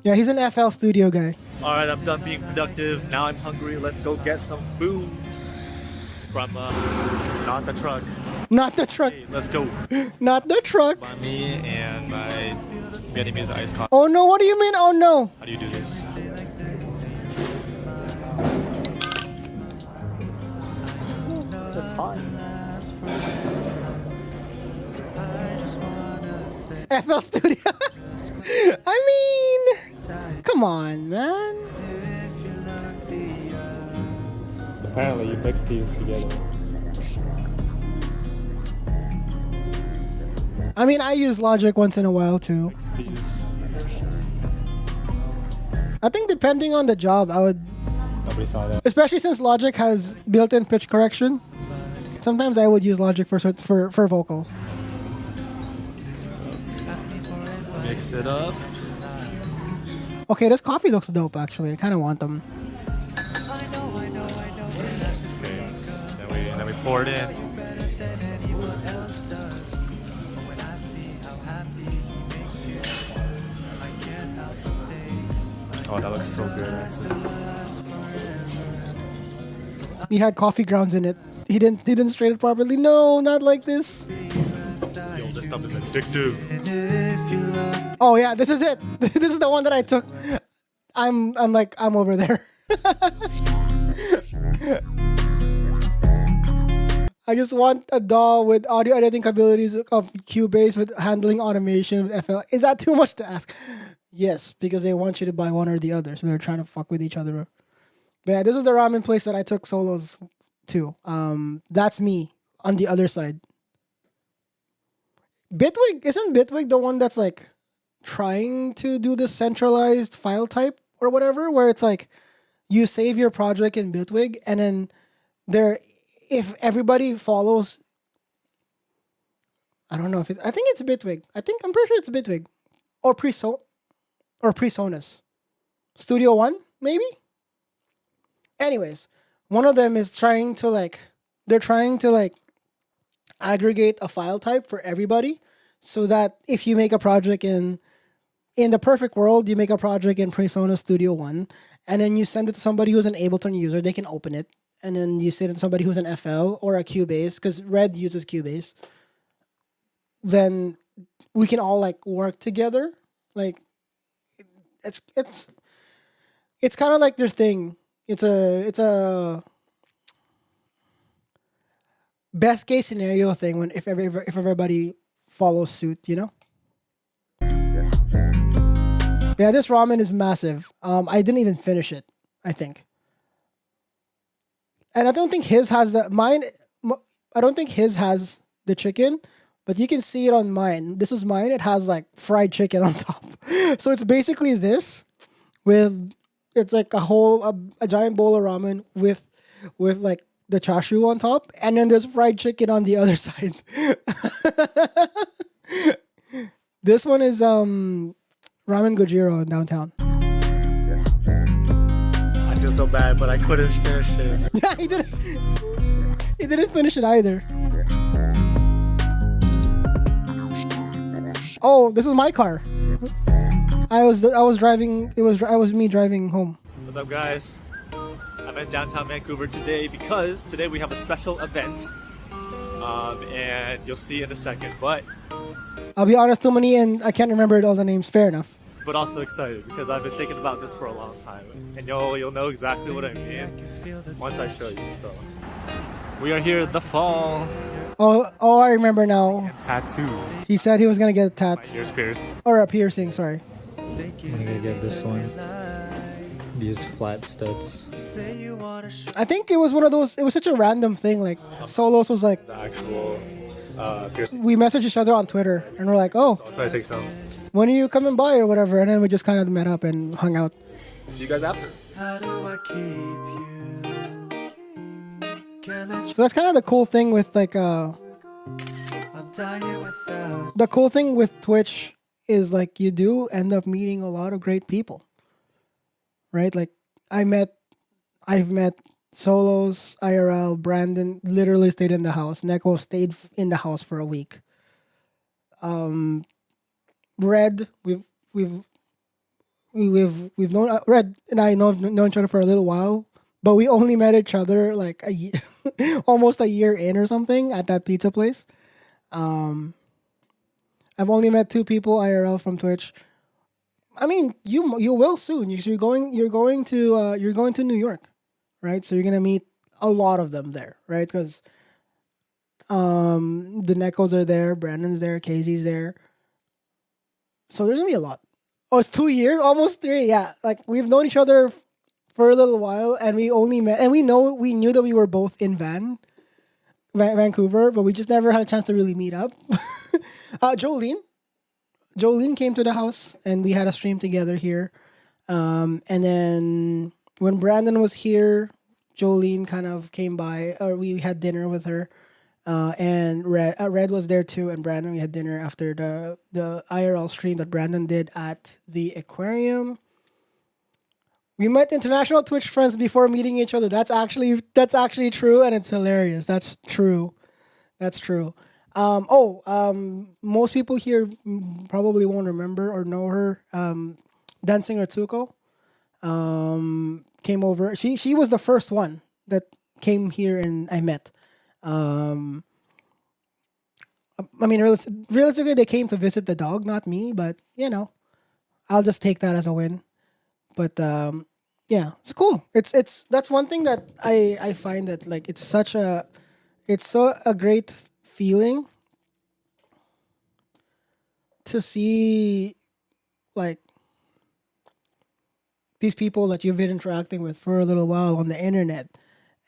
Yeah, he's an FL Studio guy. All right, I'm done being productive. Now I'm hungry. Let's go get some food from not the truck. Not the truck. Hey, let's go. Not the truck. By me and my Vietnamese iced coffee. Oh no! What do you mean? Oh no! How do you do this? Just hot. FL Studio. I mean, come on, man. So apparently you mix these together. I mean, I use Logic once in a while too. Mix these. I think depending on the job, I would, Nobody saw that. especially since Logic has built-in pitch correction. Sometimes I would use Logic for vocal. Mix it up. Okay, this coffee looks dope. Actually, I kind of want them. Pour it in. Oh, that looks so good. He had coffee grounds in it. He didn't strain it properly. No, not like this. Yo, this stuff is addictive. Oh yeah, this is it. This is the one that I took. I'm over there. I just want a DAW with audio editing capabilities of Cubase with handling automation with FL. Is that too much to ask? Yes, because they want you to buy one or the other, so they're trying to fuck with each other. But yeah, this is the ramen place that I took solos to. That's me on the other side. Bitwig, isn't Bitwig the one that's like trying to do this centralized file type or whatever, where it's like you save your project in Bitwig and then if everybody follows, I don't know if I think it's Bitwig. I'm pretty sure it's Bitwig or PreSonus. Studio One, maybe? Anyways, one of them is trying to aggregate a file type for everybody so that if you make a project in the perfect world, you make a project in PreSonus Studio One and then you send it to somebody who's an Ableton user, they can open it. And then you send it to somebody who's an FL or a Cubase, because Red uses Cubase. Then we can all like work together. Like it's kind of like their thing. It's a best case scenario thing when if everybody follows suit, you know. Yeah, this ramen is massive. I didn't even finish it, I think. And I don't think his has I don't think his has the chicken, but you can see it on mine. This is mine. It has like fried chicken on top. So it's basically this it's like a giant bowl of ramen with like the chashu on top, and then there's fried chicken on the other side. This one is Ramen Gojiro in downtown. I feel so bad, but I couldn't finish it. Yeah, he didn't finish it either. Oh, this is my car. I was driving. It was me driving home. What's up, guys? I'm in downtown Vancouver today because today we have a special event, and you'll see in a second. But I'll be honest, too many, and I can't remember all the names. Fair enough. But also excited because I've been thinking about this for a long time, and you'll know exactly what I mean once I show you. So we are here at the fall. Oh, I remember now. Tattoo. He said he was gonna get a tat My ears pierced. or a piercing. Sorry. I'm gonna get this one. These flat studs. I think it was one of those. It was such a random thing. Like Solos was like, The actual piercing. we messaged each other on Twitter, and we're like, oh, I'll try to take some. when are you coming by or whatever? And then we just kind of met up and hung out. See you guys after. So that's kind of the cool thing with like the cool thing with Twitch is like you do end up meeting a lot of great people, right? Like I've met Solos, IRL, Brandon literally stayed in the house. Neko stayed in the house for a week. Red, we've known Red and I known each other for a little while, but we only met each other like a year, almost a year in or something at that pizza place. I've only met 2 people IRL from Twitch. I mean, you will soon. You're going to New York, right? So you're gonna meet a lot of them there, right? Because the Nekos are there, Brandon's there, Casey's there. So there's gonna be a lot. Oh, it's 2 years, almost 3. Yeah, like we've known each other for a little while, and we only met, and we knew that we were both in Vancouver, but we just never had a chance to really meet up. Jolene came to the house, and we had a stream together here. And then when Brandon was here, Jolene kind of came by, or we had dinner with her. And Red was there too, and Brandon, we had dinner after the IRL stream that Brandon did at the aquarium. We met international Twitch friends before meeting each other. That's actually true, and it's hilarious. That's true. That's true. Most people here probably won't remember or know her. Dancing Tsuko came over. She was the first one that came here and I met. I mean, realistically, they came to visit the dog, not me. But I'll just take that as a win. But yeah, it's cool. That's one thing that I find that like it's so a great feeling to see like these people that you've been interacting with for a little while on the internet.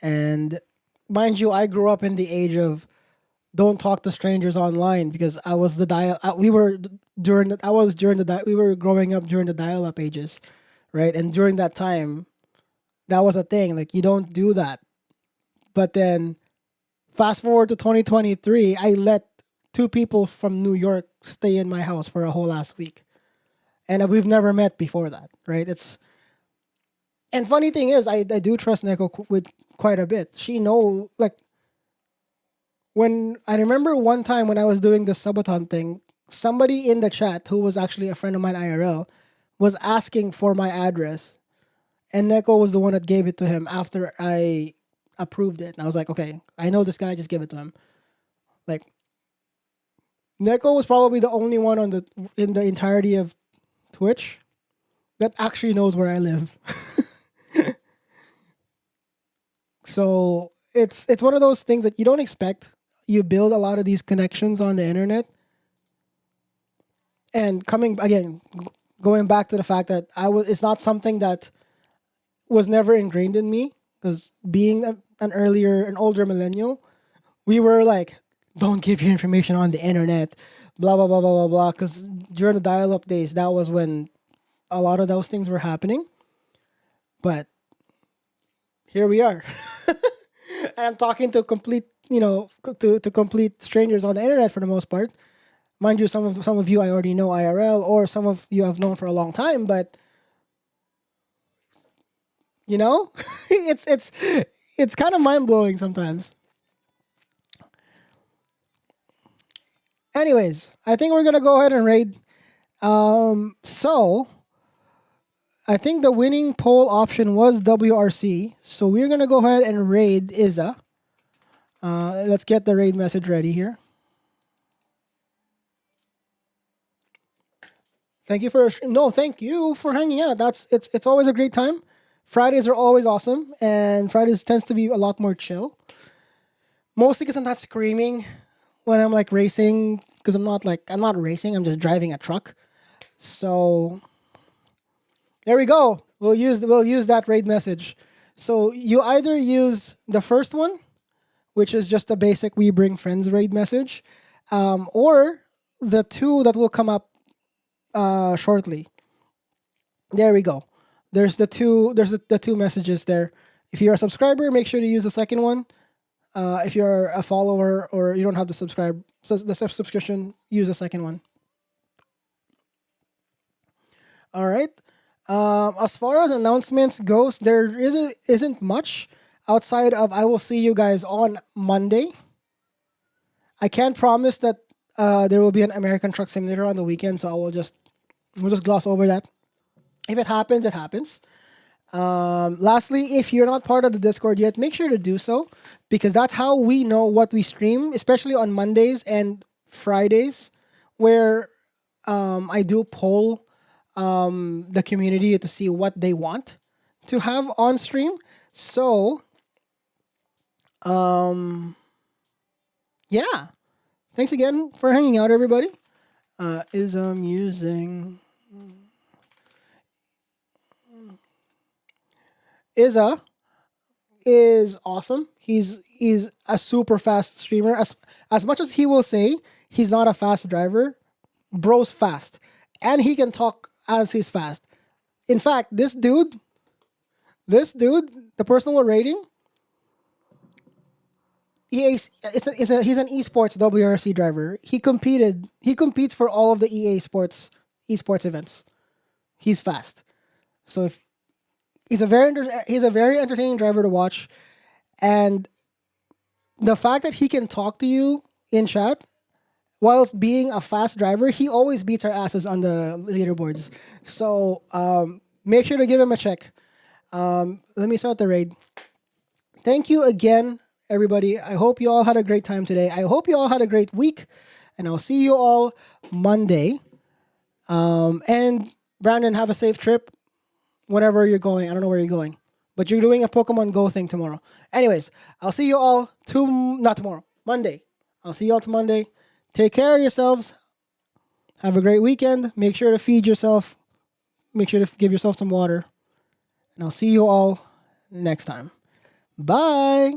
And mind you, I grew up in the age of don't talk to strangers online because I was we were growing up during the dial-up ages, right? And during that time, that was a thing. Like you don't do that. But then fast forward to 2023, I let 2 people from New York stay in my house for a whole last week. And we've never met before that, right? And funny thing is, I do trust Neko with quite a bit. She like, when I remember one time when I was doing the subathon thing, somebody in the chat who was actually a friend of mine IRL was asking for my address. And Neko was the one that gave it to him after I approved it. And I was like, okay, I know this guy, just give it to him. Like, Neko was probably the only one in the entirety of Twitch that actually knows where I live. So it's one of those things that you don't expect. You build a lot of these connections on the internet. And going back to the fact that it's not something that was never ingrained in me, because being an older millennial, we were like, don't give your information on the internet, blah, blah, blah, blah, blah, blah. Because during the dial-up days, that was when a lot of those things were happening. But here we are. And I'm talking to complete strangers on the internet for the most part. Mind you, some of you I already know IRL, or some of you I've known for a long time, but it's kind of mind-blowing sometimes. Anyways, I think we're gonna go ahead and raid. So I think the winning poll option was WRC. So we're gonna go ahead and raid Iza. Let's get the raid message ready here. Thank you for hanging out. It's always a great time. Fridays are always awesome, and Fridays tends to be a lot more chill. Mostly because I'm not screaming when I'm like racing, because I'm not racing. I'm just driving a truck. So there we go. We'll use that raid message. So you either use the first one, which is just a basic "we bring friends" raid message, or the 2 that will come up shortly. There we go. There's the two messages there. If you're a subscriber, make sure to use the second one. If you're a follower or you don't have the subscription, use the second one. All right. As far as announcements goes, there isn't much outside of I will see you guys on Monday. I can't promise that there will be an American Truck Simulator on the weekend, so we'll just gloss over that. If it happens, it happens. Lastly, if you're not part of the Discord yet, make sure to do so, because that's how we know what we stream, especially on Mondays and Fridays, where I do poll the community to see what they want to have on stream. So, yeah. Thanks again for hanging out, everybody. Is using Iza is awesome. He's a super fast streamer. As much as he will say he's not a fast driver, bro's fast, and he can talk as he's fast. In fact, this dude, the personal rating, he's an esports WRC driver. He competes for all of the EA Sports esports events. He's fast. So he's a very entertaining driver to watch, and the fact that he can talk to you in chat whilst being a fast driver, he always beats our asses on the leaderboards. So make sure to give him a check. Let me start the raid. Thank you again, everybody. I hope you all had a great time today. I hope you all had a great week, and I'll see you all Monday. And Brandon, have a safe trip whenever you're going. I don't know where you're going, but you're doing a Pokemon Go thing tomorrow. Anyways, I'll see you all not tomorrow, Monday. I'll see you all Monday. Take care of yourselves. Have a great weekend. Make sure to feed yourself. Make sure to give yourself some water. And I'll see you all next time. Bye.